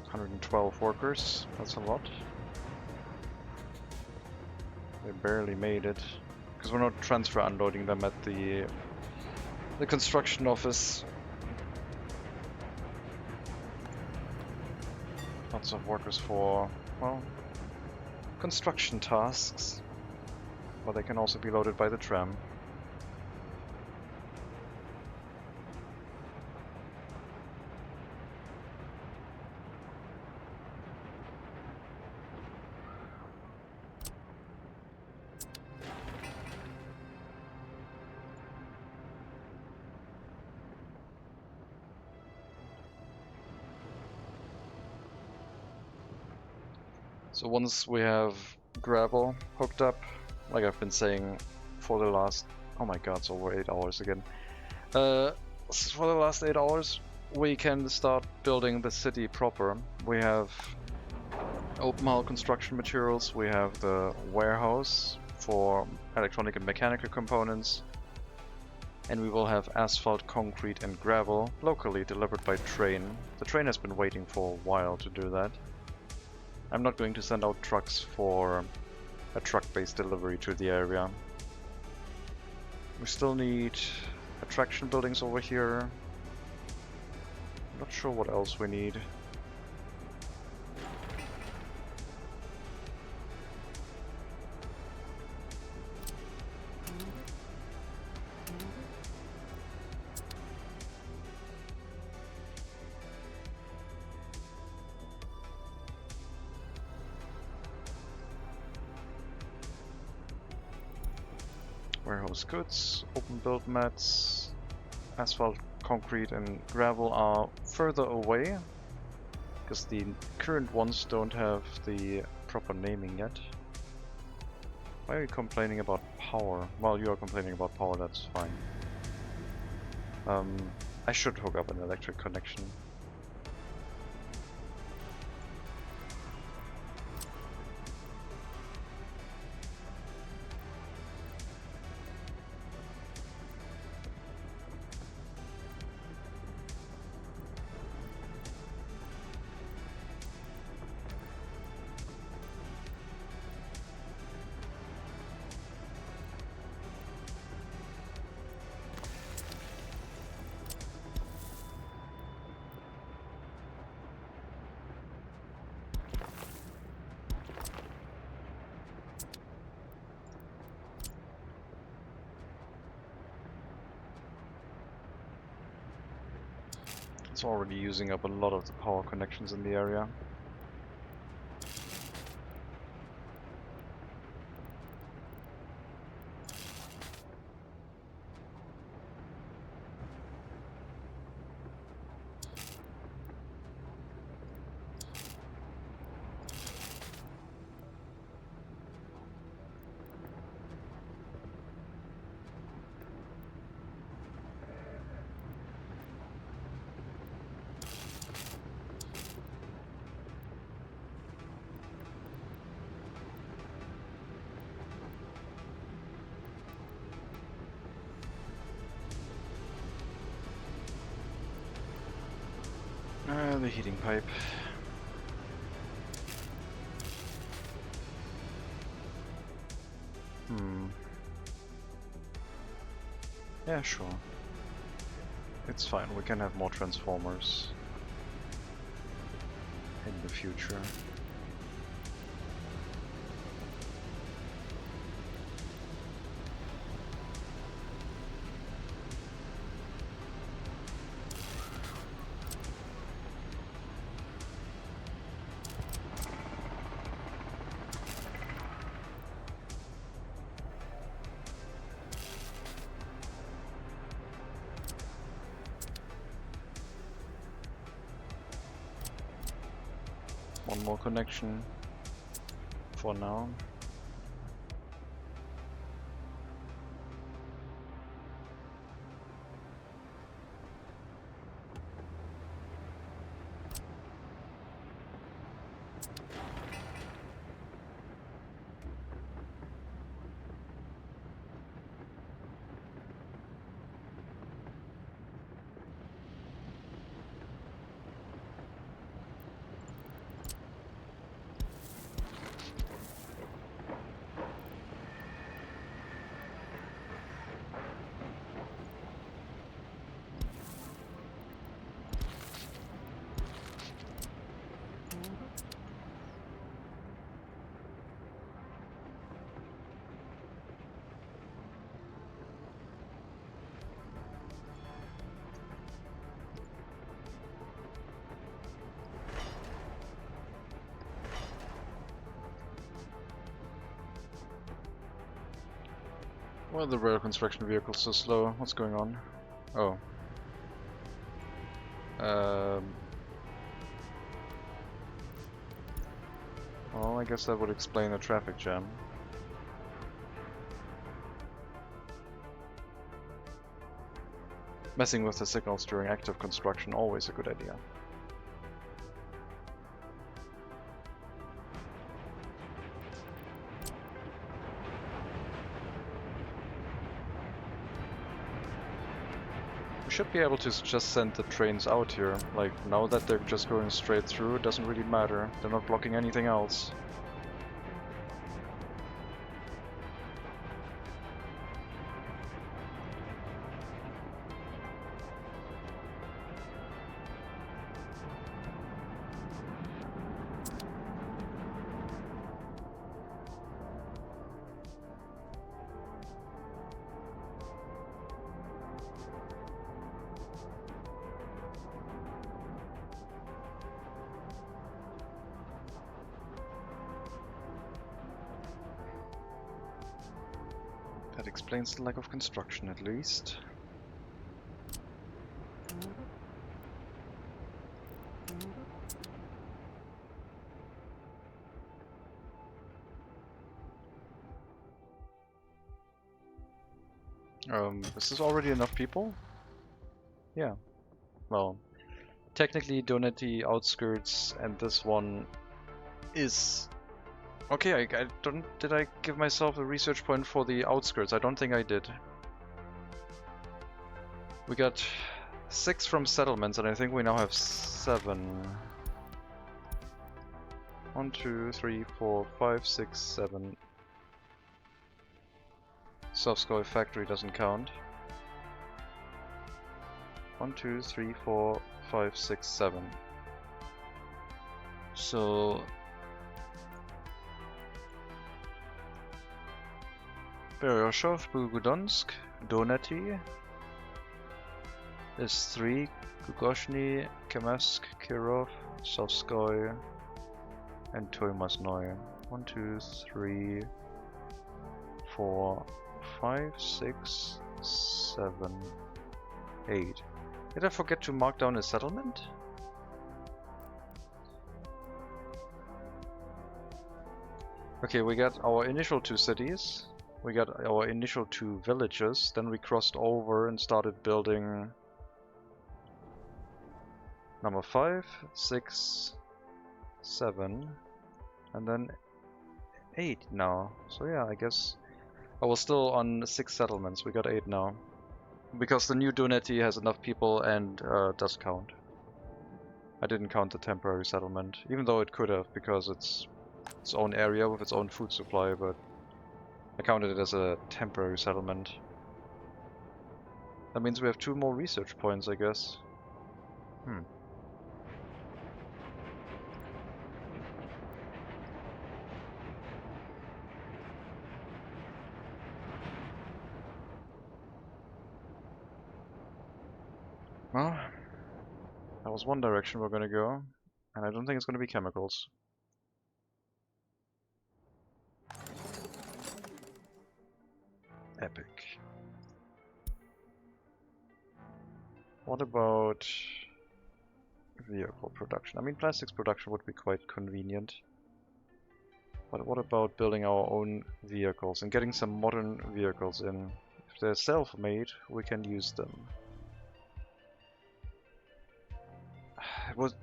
B: 112 workers, that's a lot. They barely made it because we're not transfer unloading them at the construction office. Lots of workers for, well, construction tasks. But they can also be loaded by the tram. So once we have gravel hooked up, like I've been saying for the last, oh my god, it's over 8 hours again. For the last 8 hours, we can start building the city proper. We have open hall construction materials, we have the warehouse for electronic and mechanical components, and we will have asphalt, concrete and gravel locally delivered by train. The train has been waiting for a while to do that. I'm not going to send out trucks for a truck-based delivery to the area. We still need attraction buildings over here. Not sure what else we need. Warehouse goods, open build mats, asphalt, concrete and gravel are further away because the current ones don't have the proper naming yet. Why are you complaining about power? Well, you are complaining about power, that's fine. I should hook up an electric connection. It's already using up a lot of the power connections in the area. The heating pipe. Yeah, sure. It's fine, we can have more transformers in the future. One more connection for now. Why are the rail construction vehicles so slow? What's going on? Oh. Well, I guess that would explain the traffic jam. Messing with the signals during active construction, always a good idea. We should be able to just send the trains out here. Like, now that they're just going straight through, it doesn't really matter. They're not blocking anything else. That explains the lack of construction, at least. Is this already enough people? Yeah. Well, technically Donati outskirts and this one is... Okay, I don't... Did I give myself a research point for the outskirts? I don't think I did. We got 6 from settlements and I think we now have 7. 1, 2, 3, 4, 5, 6, 7. Sovskoy factory doesn't count. 1, 2, 3, 4, 5, 6, 7. So Beryoshov, Bulgudonsk, Donati is 3, Gugoshny, Kemesk, Kirov, Sovskoy, and Toymasnoy. 1, 2, 3, 4, 5, 6, 7, 8. Did I forget to mark down a settlement? Okay, we got our initial 2 cities. We got our initial 2 villages. Then we crossed over and started building number 5, 6, 7, and then 8 now. So yeah, I guess I was still on 6 settlements. We got 8 now. Because the new Donati has enough people and does count. I didn't count the temporary settlement, even though it could have, because it's its own area with its own food supply, but I counted it as a temporary settlement. That means we have 2 more research points, I guess. Well, that was one direction we're gonna go, and I don't think it's gonna be chemicals. Epic. What about vehicle production? I mean, plastics production would be quite convenient. But what about building our own vehicles and getting some modern vehicles in? If they're self-made, we can use them.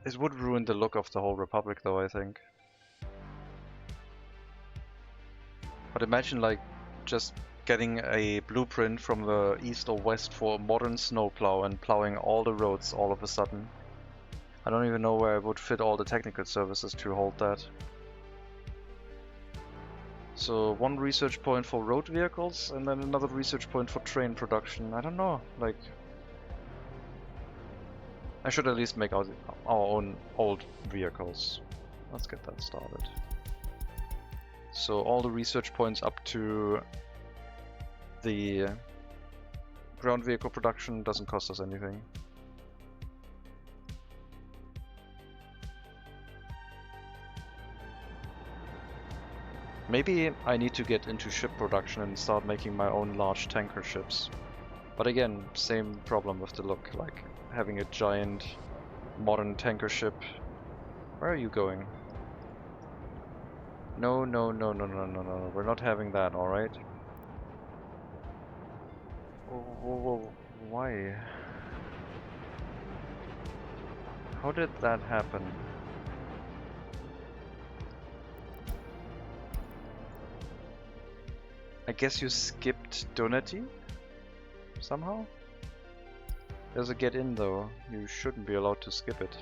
B: It would ruin the look of the whole Republic, though, I think. But imagine, like, just getting a blueprint from the east or west for a modern snowplow and plowing all the roads all of a sudden. I don't even know where I would fit all the technical services to hold that. So 1 research point for road vehicles and then another research point for train production. I don't know, like... I should at least make our own old vehicles. Let's get that started. So all the research points up to the ground vehicle production doesn't cost us anything. Maybe I need to get into ship production and start making my own large tanker ships. But again, same problem with the look, like having a giant modern tanker ship. Where are you going? No, no, no, no, no, no, no, we're not having that, alright? Whoa, why? How did that happen? I guess you skipped Donati? Somehow? There's a get in though. You shouldn't be allowed to skip it.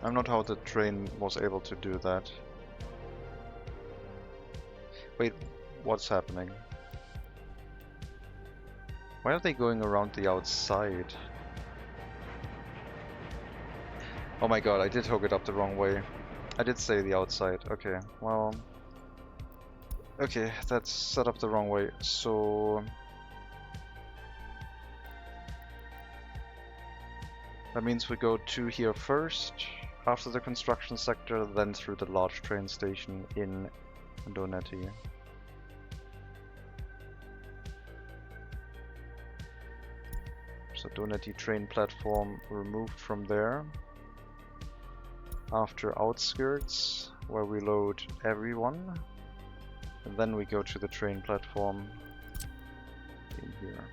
B: I'm not how the train was able to do that. Wait, what's happening? Why are they going around the outside? Oh my god, I did hook it up the wrong way. I did say the outside. Okay, well... Okay, that's set up the wrong way, so... That means we go to here first, after the construction sector, then through the large train station in Donati. So Donati train platform removed from there. After outskirts, where we load everyone. And then we go to the train platform in here.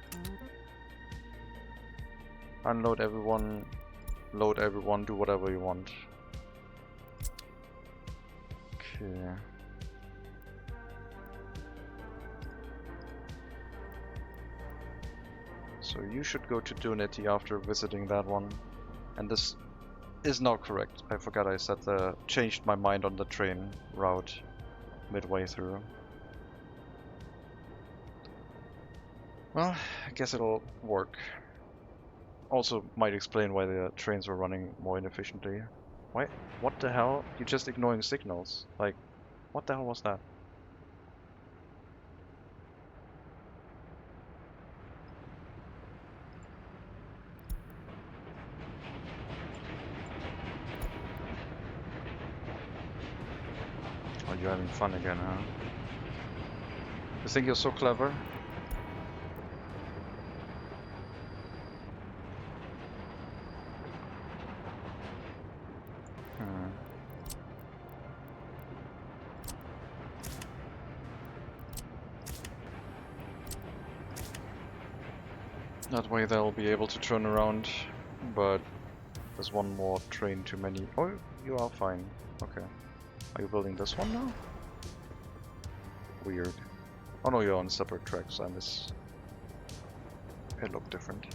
B: Unload everyone, load everyone, do whatever you want. Okay. So you should go to Donati after visiting that one. And this is not correct. I forgot I said changed my mind on the train route midway through. Well, I guess it'll work. Also might explain why the trains were running more inefficiently. Why? What the hell? You're just ignoring signals. Like, what the hell was that? Oh, you're having fun again, huh? You think you're so clever? That way they'll be able to turn around, but there's one more train too many. Oh, you are fine. Okay. Are you building this one now? Weird. Oh no, you're on separate tracks. I miss. It looked different.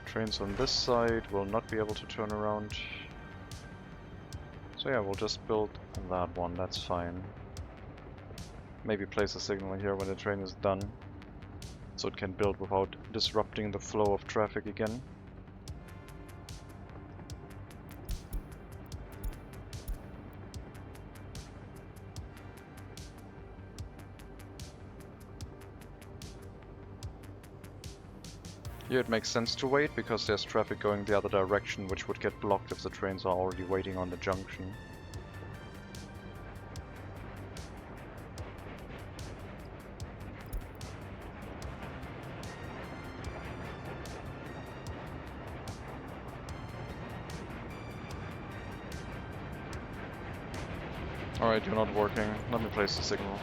B: Trains on this side will not be able to turn around. So yeah, we'll just build that one, that's fine. Maybe place a signal here when the train is done, so it can build without disrupting the flow of traffic again. Here it makes sense to wait, because there's traffic going the other direction, which would get blocked if the trains are already waiting on the junction. Alright, you're not working. Let me place the signal.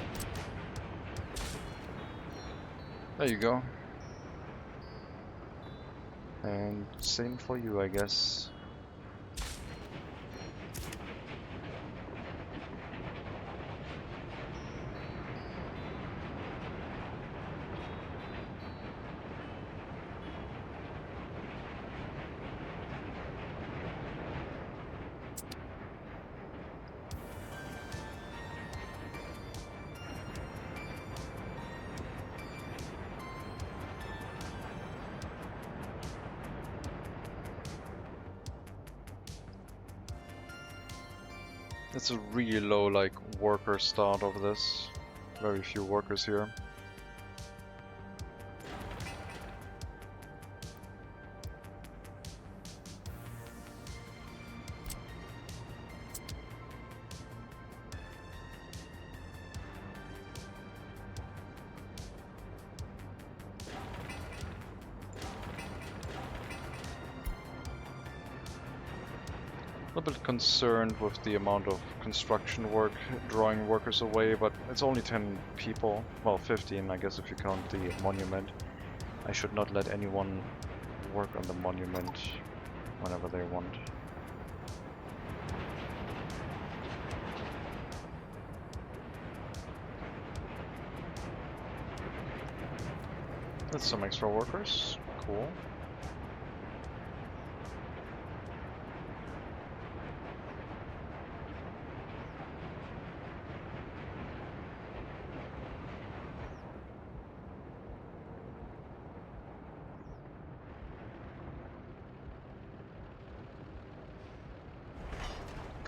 B: There you go. And same for you, I guess. It's a really low, like, worker start of this. Very few workers here. A little bit concerned with the amount of construction work drawing workers away, but it's only 10 people. Well, 15 I guess if you count the monument. I should not let anyone work on the monument whenever they want. That's some extra workers. Cool.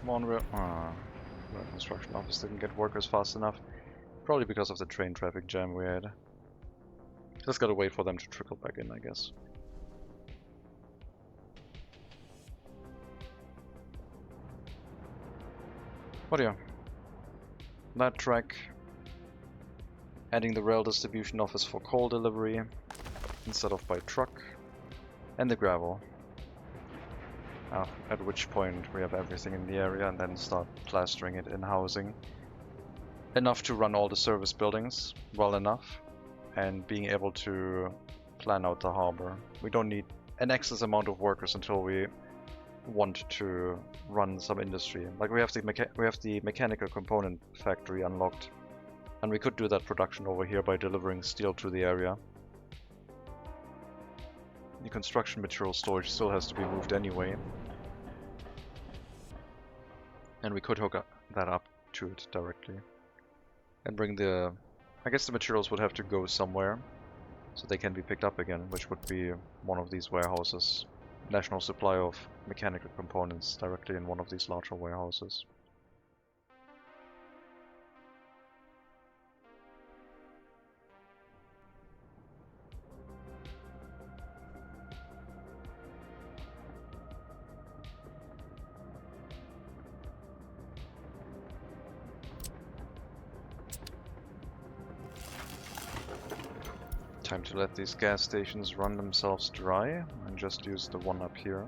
B: Come on, rail construction office didn't get workers fast enough. Probably because of the train traffic jam we had. Just gotta wait for them to trickle back in, I guess. But yeah, that track, adding the rail distribution office for coal delivery instead of by truck, and the gravel. At which point we have everything in the area and then start plastering it in housing. Enough to run all the service buildings well enough, and being able to plan out the harbor. We don't need an excess amount of workers until we want to run some industry. Like we have the mechanical component factory unlocked, and we could do that production over here by delivering steel to the area. The construction material storage still has to be moved anyway, and we could hook that up to it directly and bring the... I guess the materials would have to go somewhere so they can be picked up again, which would be one of these warehouses. National supply of mechanical components directly in one of these larger warehouses. Time to let these gas stations run themselves dry and just use the one up here.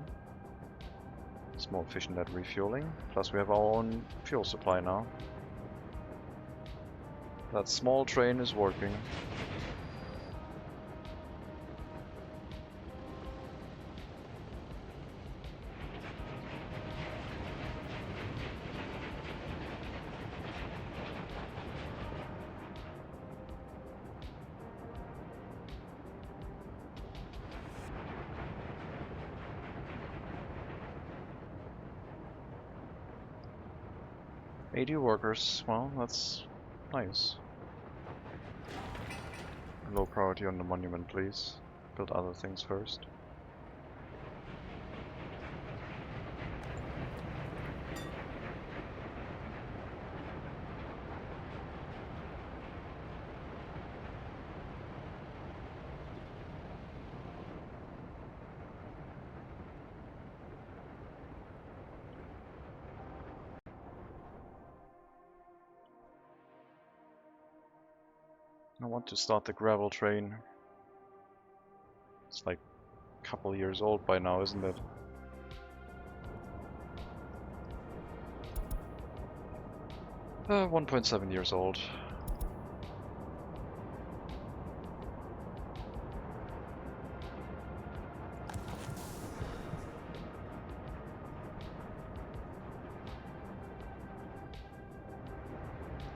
B: It's more efficient at refueling. Plus we have our own fuel supply now. That small train is working. "80 workers, well, that's nice. Low priority on the monument, please. Build other things first." I want to start the gravel train. It's like a couple years old by now, isn't it? 1.7 years old.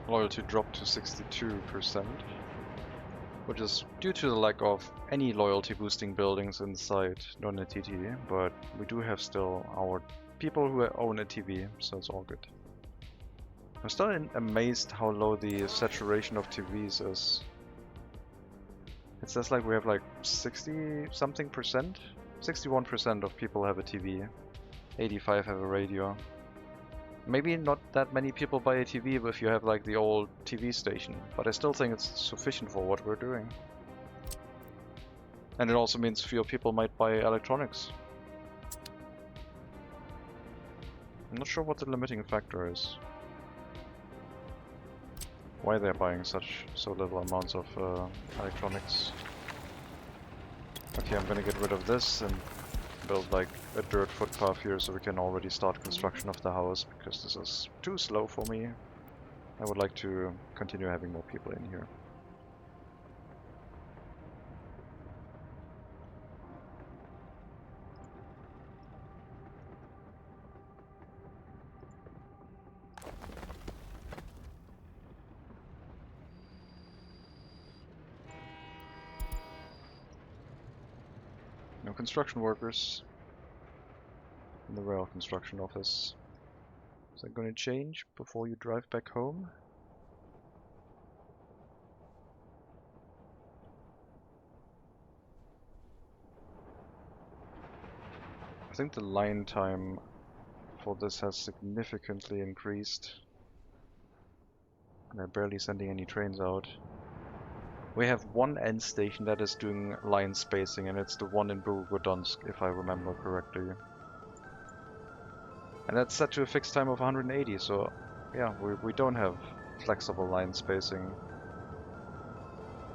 B: Loyalty dropped to 62%, which is due to the lack of any loyalty boosting buildings inside non-TT, but we do have still our people who own a TV, so it's all good. I'm still amazed how low the saturation of TVs is. It says like we have like 60 something percent? 61% of people have a TV, 85 have a radio. Maybe not that many people buy a TV if you have like the old TV station, but I still think it's sufficient for what we're doing. And it also means fewer people might buy electronics. I'm not sure what the limiting factor is. Why they're buying so little amounts of electronics. Okay, I'm gonna get rid of this and build like a dirt footpath here so we can already start construction of the house, because this is too slow for me. I would like to continue having more people in here. No construction workers in the rail construction office. Is that going to change before you drive back home? I think the line time for this has significantly increased. And they're barely sending any trains out. We have one end station that is doing line spacing, and it's the one in Bogodonsk, if I remember correctly. And that's set to a fixed time of 180, so yeah, we don't have flexible line spacing.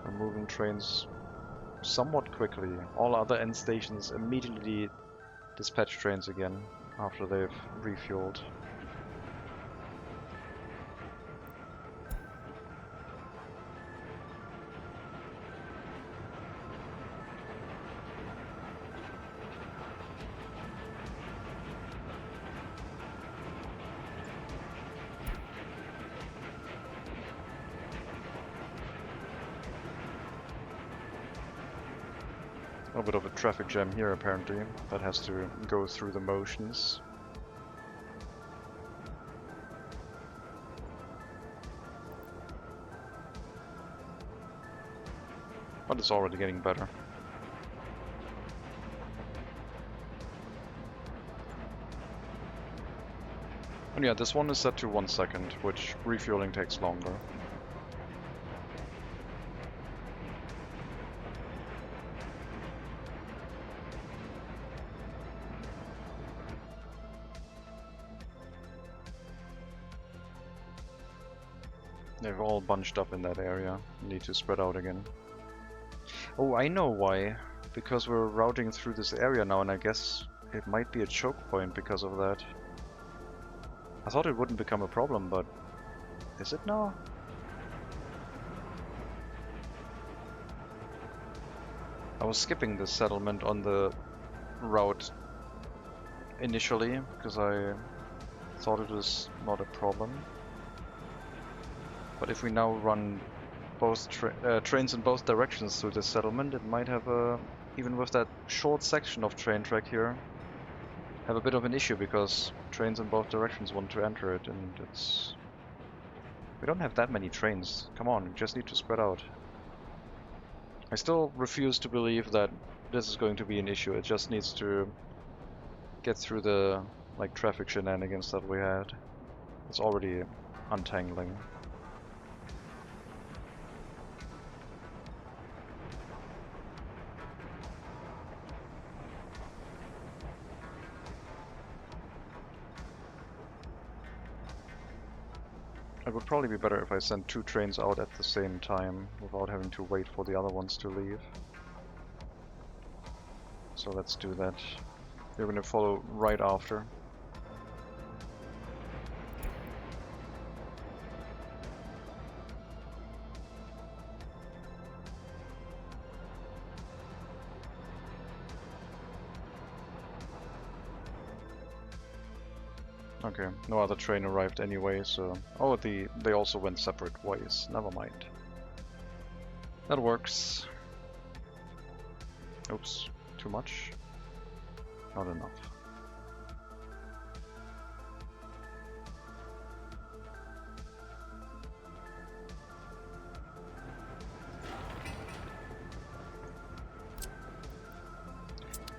B: We're moving trains somewhat quickly. All other end stations immediately dispatch trains again after they've refueled. A bit of a traffic jam here apparently, that has to go through the motions. But it's already getting better. And yeah, this one is set to 1 second, which refueling takes longer. They've all bunched up in that area. Need to spread out again. Oh, I know why. Because we're routing through this area now, and I guess it might be a choke point because of that. I thought it wouldn't become a problem, but is it now? I was skipping this settlement on the route initially because I thought it was not a problem. But if we now run both trains in both directions through this settlement, it might have a, even with that short section of train track here, have a bit of an issue because trains in both directions want to enter it, and it's... we don't have that many trains. Come on, we just need to spread out. I still refuse to believe that this is going to be an issue. It just needs to get through the traffic shenanigans that we had. It's already untangling. It would probably be better if I sent 2 trains out at the same time without having to wait for the other ones to leave. So let's do that. You're gonna follow right after. Okay, no other train arrived anyway, so... oh, they also went separate ways. Never mind. That works. Oops, too much? Not enough.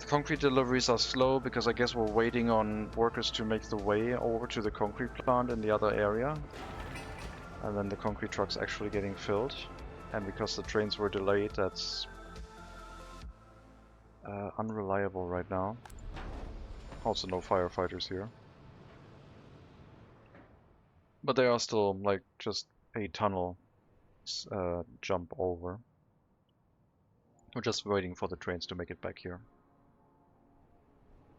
B: Concrete deliveries are slow because I guess we're waiting on workers to make the way over to the concrete plant in the other area. And then the concrete truck's actually getting filled. And because the trains were delayed, that's unreliable right now. Also no firefighters here. But they are still just a tunnel jump over. We're just waiting for the trains to make it back here.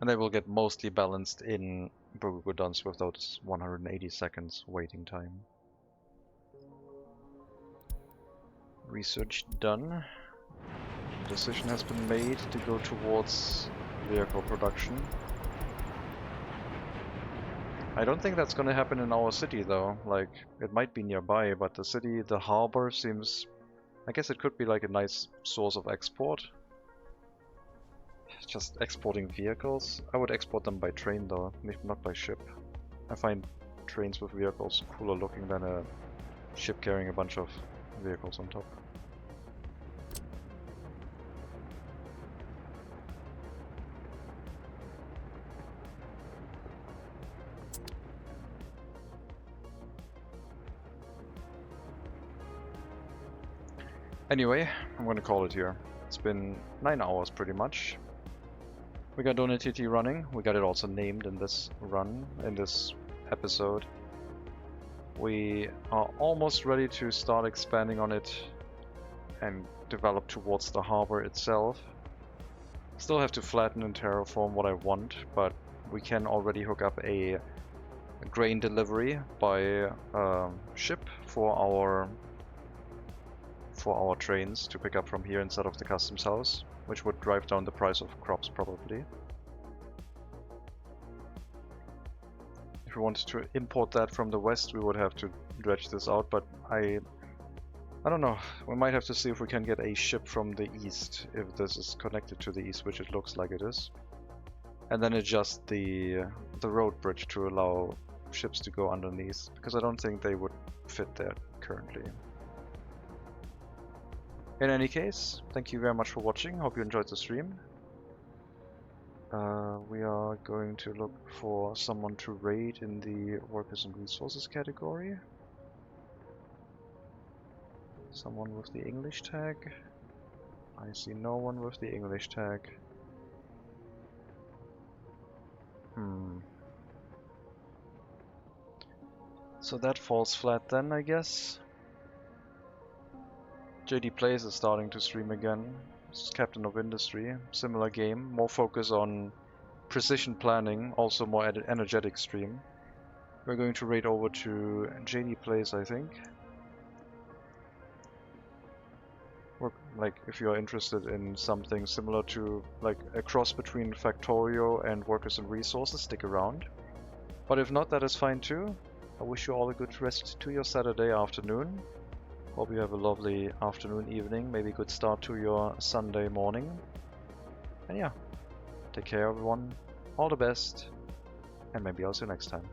B: And they will get mostly balanced in Bogodonsk with those 180 seconds waiting time. Research done. Decision has been made to go towards vehicle production. I don't think that's gonna happen in our city though. It might be nearby, but the city, the harbor seems... I guess it could be a nice source of export. Just exporting vehicles? I would export them by train though, not by ship. I find trains with vehicles cooler looking than a ship carrying a bunch of vehicles on top. Anyway, I'm gonna call it here. It's been 9 hours pretty much. We got DonutTT running. We got it also named in this run, in this episode. We are almost ready to start expanding on it and develop towards the harbor itself. Still have to flatten and terraform what I want, but we can already hook up a grain delivery by ship for our trains to pick up from here instead of the customs house, which would drive down the price of crops probably. If we wanted to import that from the west, we would have to dredge this out, but I don't know. We might have to see if we can get a ship from the east, if this is connected to the east, which it looks like it is. And then adjust the road bridge to allow ships to go underneath, because I don't think they would fit there currently. In any case, thank you very much for watching. Hope you enjoyed the stream. We are going to look for someone to raid in the workers and resources category. Someone with the English tag. I see no one with the English tag. So that falls flat then, I guess. JD Plays is starting to stream again. This is Captain of Industry. Similar game, more focus on precision planning, also more energetic stream. We're going to raid over to JD Plays, I think. Like, if you're interested in something similar to like a cross between Factorio and Workers and Resources, stick around. But if not, that is fine too. I wish you all a good rest to your Saturday afternoon. Hope you have a lovely afternoon, evening, maybe a good start to your Sunday morning. And yeah, take care everyone, all the best, and maybe I'll see you next time.